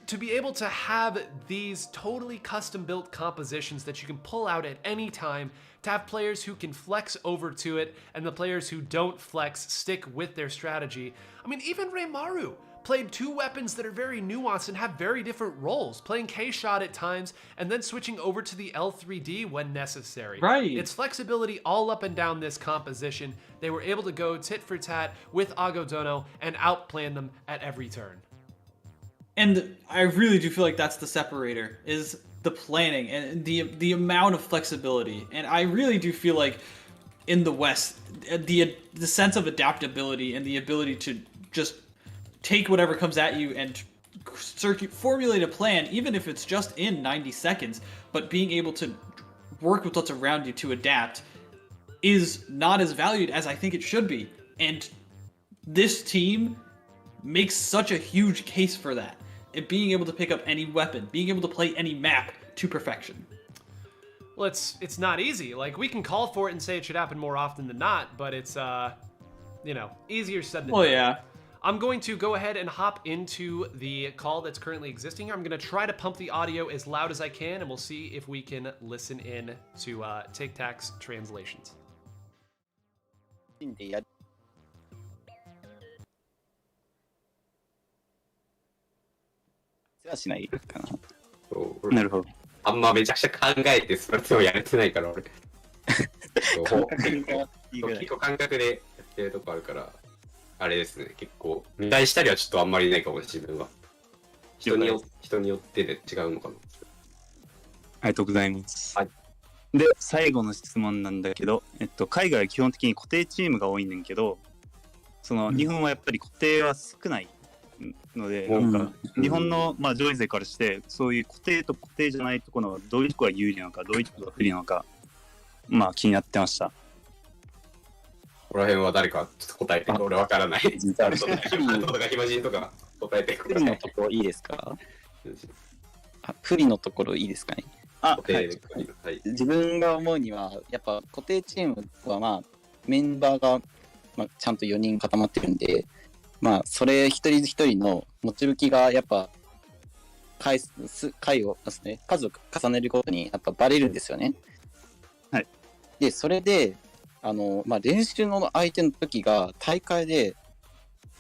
to be able to have these totally custom-built compositions that you can pull out at any time, to have players who can flex over to it, and the players who don't flex stick with their strategy. I mean, even Reimaru played 2 weapons that are very nuanced and have very different roles, playing K-Shot at times, and then switching over to the L3D when necessary. Right. It's flexibility all up and down this composition. They were able to go tit for tat with Agodono and outplan them at every turn. And I really do feel like that's the separator, is the planning and the amount of flexibility. And I really do feel like in the West, the sense of adaptability and the ability to just take whatever comes at you and formulate a plan, even if it's just in 90 seconds, but being able to work with what's around you to adapt is not as valued as I think it should be. And this team makes such a huge case for that. And being able to pick up any weapon, being able to play any map to perfection. Well, it's not easy. Like, we can call for it and say it should happen more often than not, but it's, you know, easier said than done. Oh, yeah. I'm going to go ahead and hop into the call that's currently existing here. I'm going to try to pump the audio as loud as I can, and we'll see if we can listen in to Tic Tac's translations. はしないかな。なるほど。あんまめちゃくちゃ考えてスプラトゥーンをやれてないから俺。そう結構感覚でやってるとこあるから、あれですね、結構見返したりはちょっとあんまりないかもね、自分は。人によってで違うのかな。ありがとうございます。はい。で、最後の質問なんだけど、海外は基本的に固定チームが多いねんけど、その日本はやっぱり固定は少ないので、なんか日本のまあ上位勢からしてそういう固定と固定じゃないところのどういうところが有利なのか、どういうところが不利なのか、まあ気になってました。ここら辺は誰かちょっと答えて、俺わからない。タルトとかヒマジンとか答えてください。不利のところいいですか？不利のところいいですかね。固定、はい、自分が思うにはやっぱ固定チームはまあメンバーが、まあ、ちゃんと4人固まってるんで、まあそれ一人一人の持ち武器がやっぱ回をですね、数を重ねるごとにやっぱバレるんですよね。はい。でそれでまあ、練習の相手の時が大会で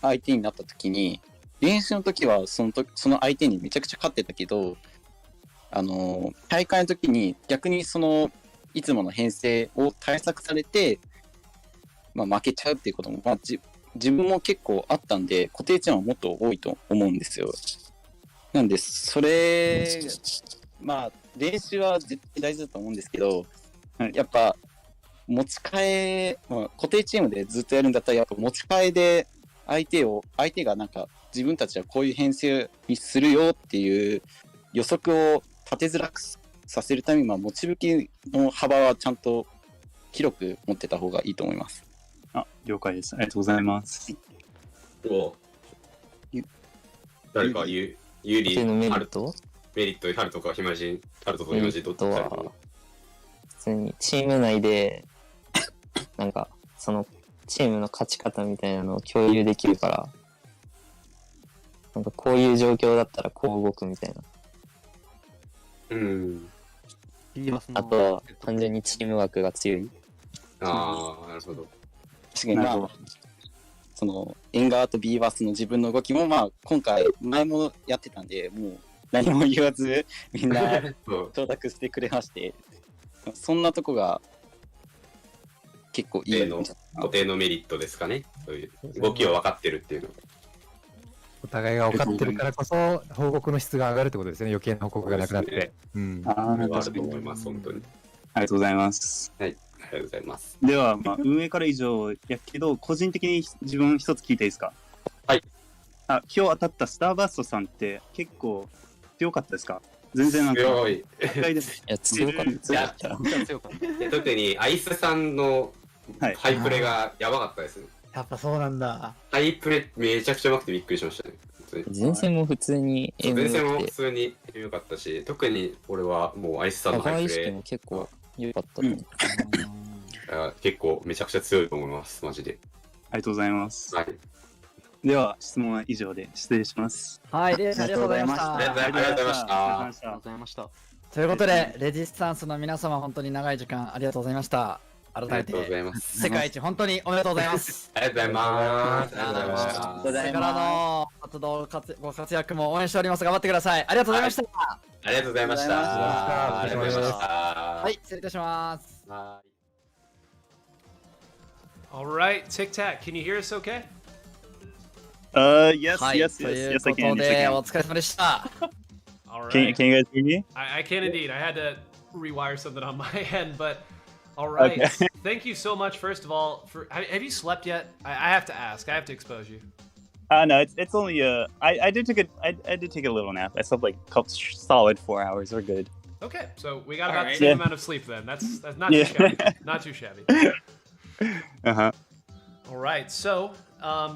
相手になった時に、練習の時はその相手にめちゃくちゃ勝ってたけど、大会の時に逆にいつもの編成を対策されて、まあ、負けちゃうっていうことも、まあ、自分も結構あったんで、固定チームはもっと多いと思うんですよ。なんでそれまあ練習は絶対大事だと思うんですけど、やっぱ持ち替え、まあ、固定チームでずっとやるんだったらやっぱ持ち替えで相手がなんか自分たちはこういう編成にするよっていう予測を立てづらくさせるために、まあ、持ち武器の幅はちゃんと広く持ってた方がいいと思います。あ、了解です。ありがとうございます。誰か有利のメリットタルトかヒマジン、タルトとヒマジンどっちか。普通にチーム内でなんかそのチームの勝ち方みたいなのを共有できるから、なんかこういう状況だったらこう動くみたいな。あとは単純にチーム枠が強い。ああ、なるほど。確かに、まあ、エンガーとビーバースの自分の動きも、まあ、今回前もやってたんで、もう何も言わずみんな承諾してくれましてそんなとこが結構いい固定のメリットですかね。そういう動きを分かってるっていうの。お互いが分かってるからこそ報告の質が上がるってことですね。余計な報告がなくなって。あると思います、本当に。ありがとうございます。はい、ありがとうございます。では、まあ、運営から以上やけど、個人的に自分一つ聞いていいですか？はい。今日当たったスターバーストさんって結構強かったですか？全然なんか。強い。強かった。特にアイスさんのハイプレがやばかったですね。やっぱそうなんだ。ハイプレめちゃくちゃうまくてびっくりしましたね。前線も普通に前線も普通に良かったし、特に俺はもうアイスさんのハイプレも結構良かったと思う。結構めちゃくちゃ強いと思います、マジで。ありがとうございます。はい。では質問は以上で失礼します。はい、レイさんありがとうございました。ありがとうございました。ありがとうございました。ということで、レジスタンスの皆様、本当に長い時間ありがとうございました。改めて世界一本当におめでとうございます。ありがとうございます。ありがとうございました。これからの活動ご活躍も応援しております。頑張ってください。ありがとうございました。ありがとうございました。ありがとうございました。はい、失礼いたします。All right, Tic Tac, can you hear us okay? Yes, はい、 yes, という yes, I こ can. とで、お疲れ様でした。All Can right. you guys hear me? I can indeed. I had to rewire something on my end, but all right. Okay. Thank you so much, first of all. Have you slept yet? I have to ask. I have to expose you. No, it's only I did take a little nap. I slept like solid 4 hours. We're good. Okay, so we got about the right. same Yeah. amount of sleep then. That's not too shabby. Not too shabby. All right, so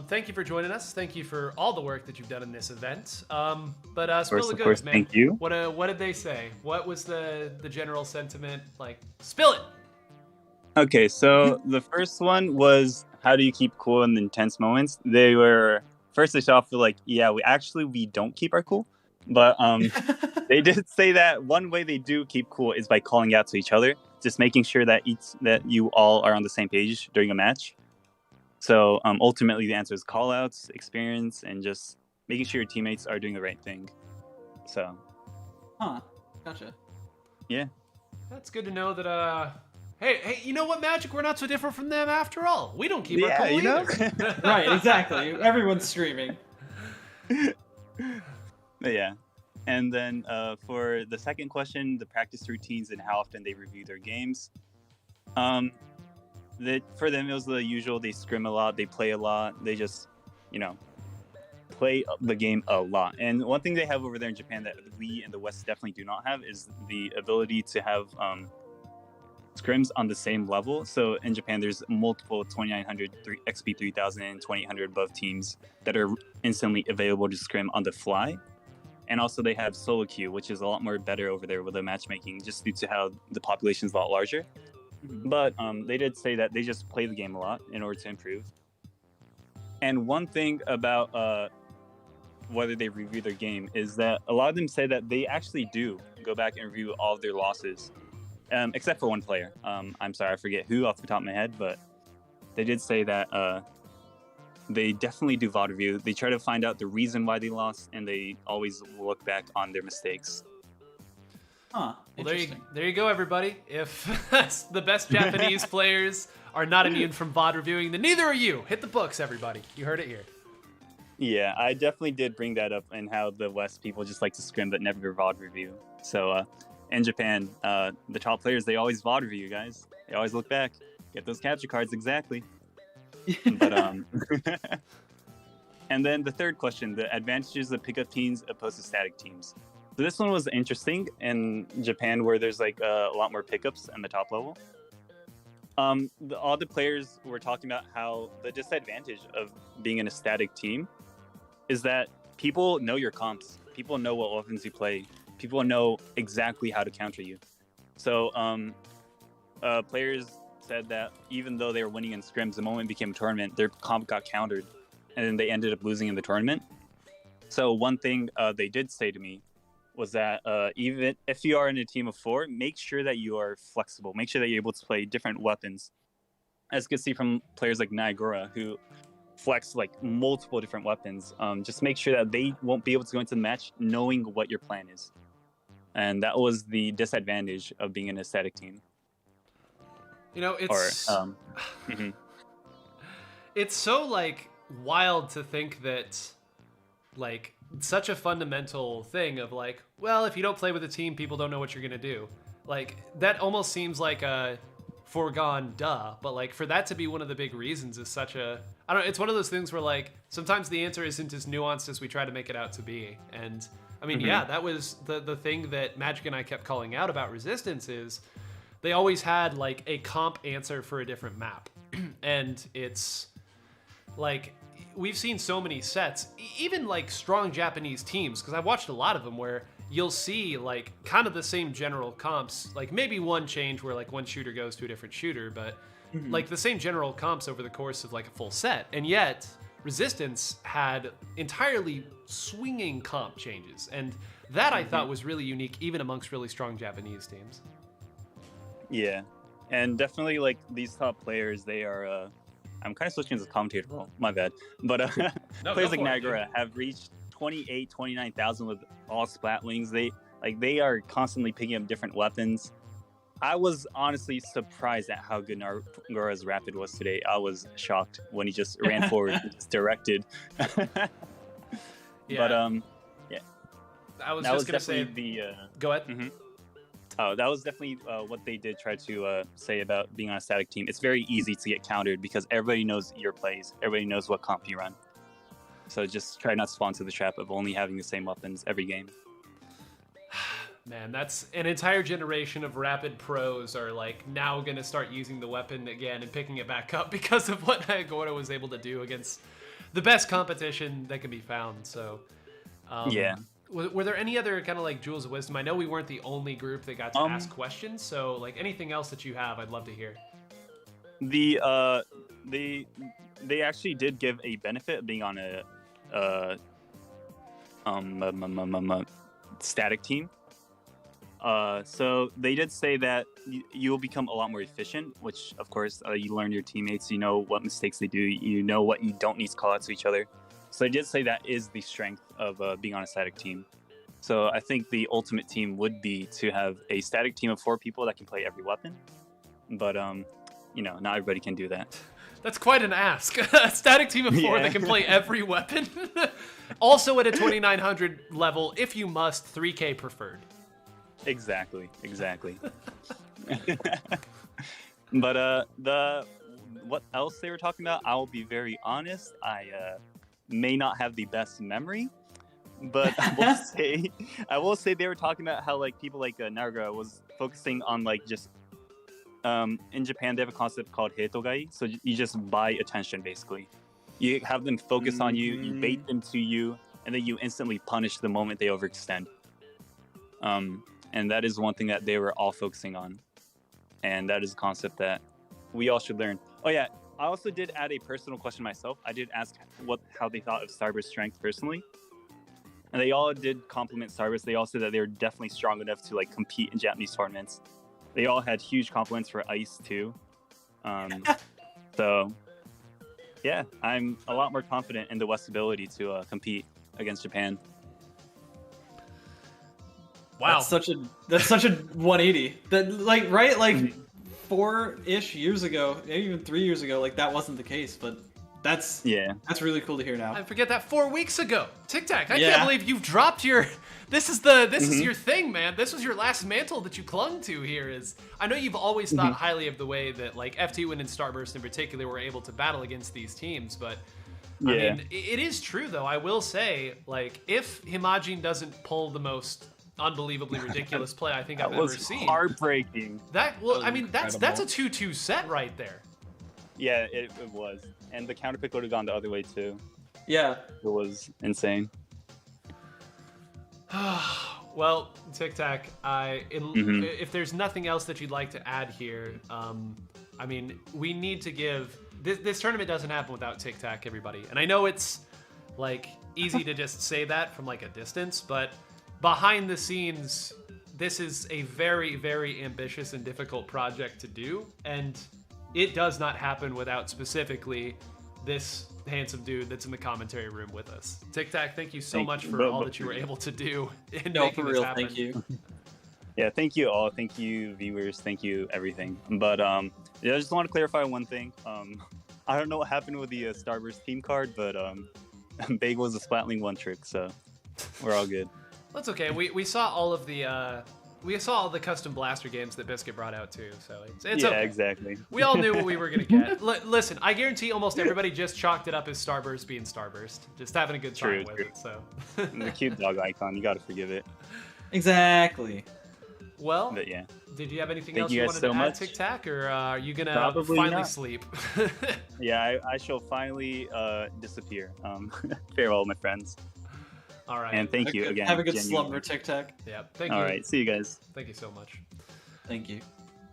thank you for joining us. Thank you for all the work that you've done in this event. But spill the of goods, course, man. thank you. What did they say? What was the general sentiment? Like, spill it. Okay, so the first one was how do you keep cool in intense moments? They were first they started off with like, yeah, we don't keep our cool. But they did say that one way they do keep cool is by calling out to each other, just making sure that you all are on the same page during a match. So ultimately the answer is call outs, experience, and just making sure your teammates are doing the right thing. So Huh, gotcha. yeah. That's good to know that, hey, you know what, Magic? We're not so different from them after all. We don't keep our cool either. Right, exactly. Everyone's streaming. But yeah. And then for the second question, the practice routines and how often they review their games. For them, it was the usual. They scrim a lot. They play a lot. They just, play the game a lot. And one thing they have over there in Japan that we in the West definitely do not have is the ability to have scrims on the same level. So in Japan, there's multiple 2900, XP 3000, 2800 above teams that are instantly available to scrim on the fly. And also they have solo queue, which is a lot more better over there with the matchmaking, just due to how the population is a lot larger. But they did say that they just play the game a lot in order to improve. And one thing about whether they review their game is that a lot of them say that they actually do go back and review all of their losses, except for one player. I'm sorry, I forget who off the top of my head, but they did say that they definitely do VOD review. They try to find out the reason why they lost, and they always look back on their mistakes. Huh. Well, there you go, everybody. If the best Japanese players are not immune from VOD reviewing, then neither are you. Hit the books, everybody. You heard it here. Yeah, I definitely did bring that up in how the West people just like to scrim but never VOD review. So in Japan, the top players, they always VOD review, guys. They always look back, get those capture cards exactly. But and then the third question, the advantages of pickup teams opposed to static teams. So this one was interesting in Japan, where there's like a lot more pickups in the top level. All the players were talking about how the disadvantage of being in a static team is that people know your comps. People know what weapons you play. People know exactly how to counter you. So players said that even though they were winning in scrims, the moment it became a tournament, their comp got countered, and then they ended up losing in the tournament. So one thing they did say to me was that even if you are in a team of 4, make sure that you are flexible. Make sure that you're able to play different weapons. As you can see from players like Naigura, who flex like multiple different weapons, just make sure that they won't be able to go into the match knowing what your plan is. And that was the disadvantage of being in a static team. It's it's so like wild to think that like such a fundamental thing of like, well, if you don't play with a team, people don't know what you're gonna do. Like that almost seems like a foregone duh, but like for that to be one of the big reasons is such a, I don't know, it's one of those things where like sometimes the answer isn't as nuanced as we try to make it out to be. And I mean, yeah, that was the thing that Magic and I kept calling out about Resistance is they always had like a comp answer for a different map. And it's like, we've seen so many sets, even like strong Japanese teams, because I've watched a lot of them where you'll see like kind of the same general comps, like maybe one change where like one shooter goes to a different shooter, but like the same general comps over the course of like a full set. And yet Resistance had entirely swinging comp changes. And that I thought was really unique, even amongst really strong Japanese teams. Yeah, and definitely like these top players, they are I'm kind of switching to the commentator role, my bad. But players like Naigura have reached 29,000 with all Splat wings. They are constantly picking up different weapons. I was honestly surprised at how good Naigura's rapid was today. I was shocked when he just ran forward and just directed. Yeah. But yeah. I was just gonna say go ahead. Oh, that was definitely what they did try to say about being on a static team. It's very easy to get countered because everybody knows your plays. Everybody knows what comp you run. So just try not to fall into the trap of only having the same weapons every game. Man, that's an entire generation of rapid pros are like now going to start using the weapon again and picking it back up because of what Naigura was able to do against the best competition that can be found. So yeah. Were there any other kind of like jewels of wisdom? I know we weren't the only group that got to ask questions, so like anything else that you have, I'd love to hear. They actually did give a benefit of being on a static team. So they did say that you will become a lot more efficient, which of course you learn your teammates, you know what mistakes they do, you know what you don't need to call out to each other. So I did say that is the strength of being on a static team. So I think the ultimate team would be to have a static team of 4 people that can play every weapon. But you know, not everybody can do that. That's quite an ask. A static team of 4 that can play every weapon. Also at a 2900 level, if you must, 3K preferred. Exactly. But what else they were talking about, I'll be very honest, I may not have the best memory, but I will say they were talking about how like people like Naruga was focusing on like just in Japan they have a concept called heitogai, so you just buy attention basically. You have them focus on you, you bait them to you, and then you instantly punish the moment they overextend. And that is one thing that they were all focusing on. And that is a concept that we all should learn. Oh yeah, I also did add a personal question myself. I did ask how they thought of Starburst strength personally. And they all did compliment Starburst. They all said that they were definitely strong enough to like compete in Japanese tournaments. They all had huge compliments for Ice too. So yeah, I'm a lot more confident in the West's ability to compete against Japan. Wow, that's such a 180. That like right like 4-ish years ago, maybe even 3 years ago, like that wasn't the case. But that's really cool to hear now. I forget that 4 weeks ago. Tic Tac, I can't believe you've dropped your. This is your thing, man. This was your last mantle that you clung to here. Is I know you've always thought highly of the way that like FT1 and Starburst in particular were able to battle against these teams, but. I mean, it is true though. I will say, like, if Himajin doesn't pull the most unbelievably ridiculous play I think I've ever seen. Heartbreaking. I mean, that's a 2-2 set right there. Yeah, it was. And the counterpick would have gone the other way too. Yeah. It was insane. Well, Tic Tac, if there's nothing else that you'd like to add here, I mean, we need to give... This tournament doesn't happen without Tic Tac, everybody. And I know it's, like, easy to just say that from, like, a distance, but behind the scenes, this is a very, very ambitious and difficult project to do, and it does not happen without specifically this handsome dude that's in the commentary room with us. Tic Tac, thank you so much for all that you were able to do in making this happen. Thank you. Yeah, thank you all. Thank you, viewers. Thank you, everything. But I just want to clarify one thing. I don't know what happened with the Starburst team card, but Big was a Splatling 1 trick, so we're all good. That's okay. We saw all of the custom blaster games that Biscuit brought out too, so it's okay. Exactly. We all knew what we were gonna get. Listen, I guarantee almost everybody just chalked it up as Starburst being Starburst, just having a good time with it. So the cute dog icon, you gotta forgive it. Exactly. Well, but yeah. Did you have anything Thank else you you guys wanted so to much. add, Tic Tac, or are you gonna Probably finally not. sleep? Yeah, I shall finally disappear. Farewell, my friends. All right. And thank you again. Have a good genuinely. slumber, Tic Tac. Yeah. Thank you. All right. See you guys. Thank you so much. Thank you.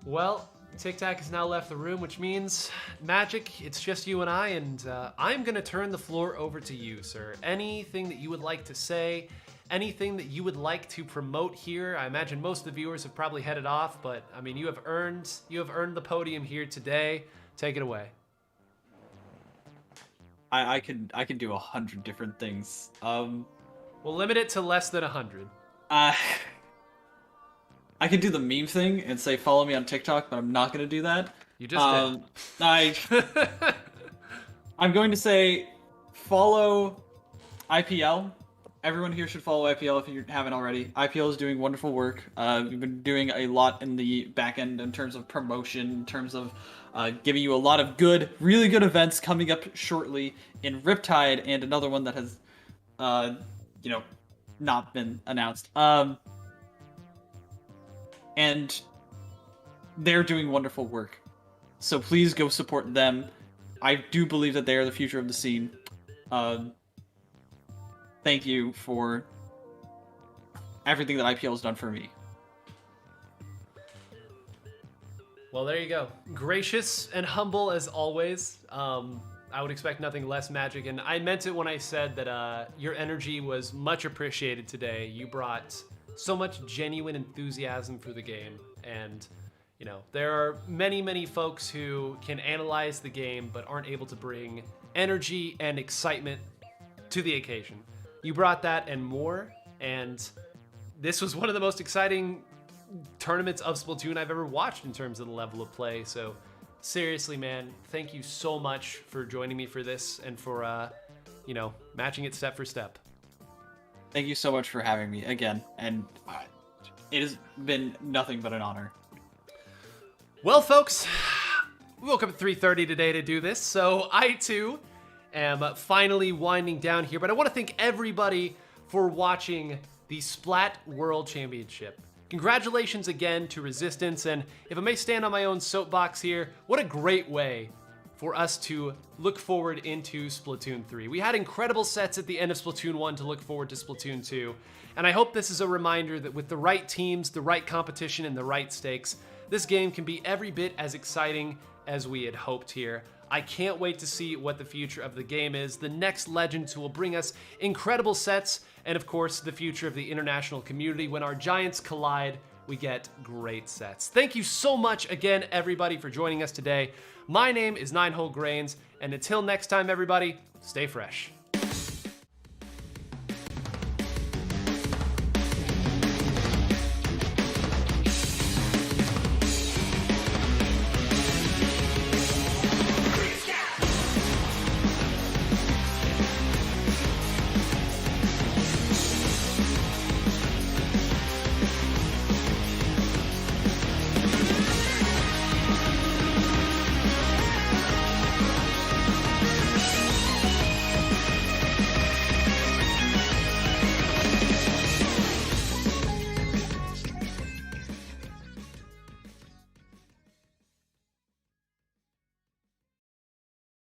Well, Tic Tac has now left the room, which means Magic. It's just you and I, and I'm gonna turn the floor over to you, sir. Anything that you would like to say? Anything that you would like to promote here? I imagine most of the viewers have probably headed off, but I mean, you have earned the podium here today. Take it away. I can do 100 different things. We'll limit it to less than 100. I could do the meme thing and say follow me on TikTok, but I'm not gonna do that. You just did. I'm going to say follow IPL. Everyone here should follow IPL if you haven't already. IPL is doing wonderful work. We've been doing a lot in the back end in terms of promotion, in terms of giving you a lot of really good events coming up shortly in Riptide and another one that has, not been announced. And they're doing wonderful work. So please go support them. I do believe that they are the future of the scene. Thank you for everything that IPL has done for me. Well, there you go. Gracious and humble as always. I would expect nothing less, Magic, and I meant it when I said that your energy was much appreciated today. You brought so much genuine enthusiasm for the game, and there are many, many folks who can analyze the game but aren't able to bring energy and excitement to the occasion. You brought that and more, and this was one of the most exciting tournaments of Splatoon I've ever watched in terms of the level of play. So seriously, man, thank you so much for joining me for this and for, you know, matching it step for step. Thank you so much for having me again, and it has been nothing but an honor. Well, folks, we woke up at 3:30 today to do this, so I too am finally winding down here, but I want to thank everybody for watching the Splat World Championship. Congratulations again to Resistance, and if I may stand on my own soapbox here, what a great way for us to look forward into Splatoon 3. We had incredible sets at the end of Splatoon 1 to look forward to Splatoon 2, and I hope this is a reminder that with the right teams, the right competition, and the right stakes, this game can be every bit as exciting as we had hoped here. I can't wait to see what the future of the game is, the next legends who will bring us incredible sets, and of course, the future of the international community. When our giants collide, we get great sets. Thank you so much again, everybody, for joining us today. My name is Nine Whole Grains, and until next time, everybody, stay fresh.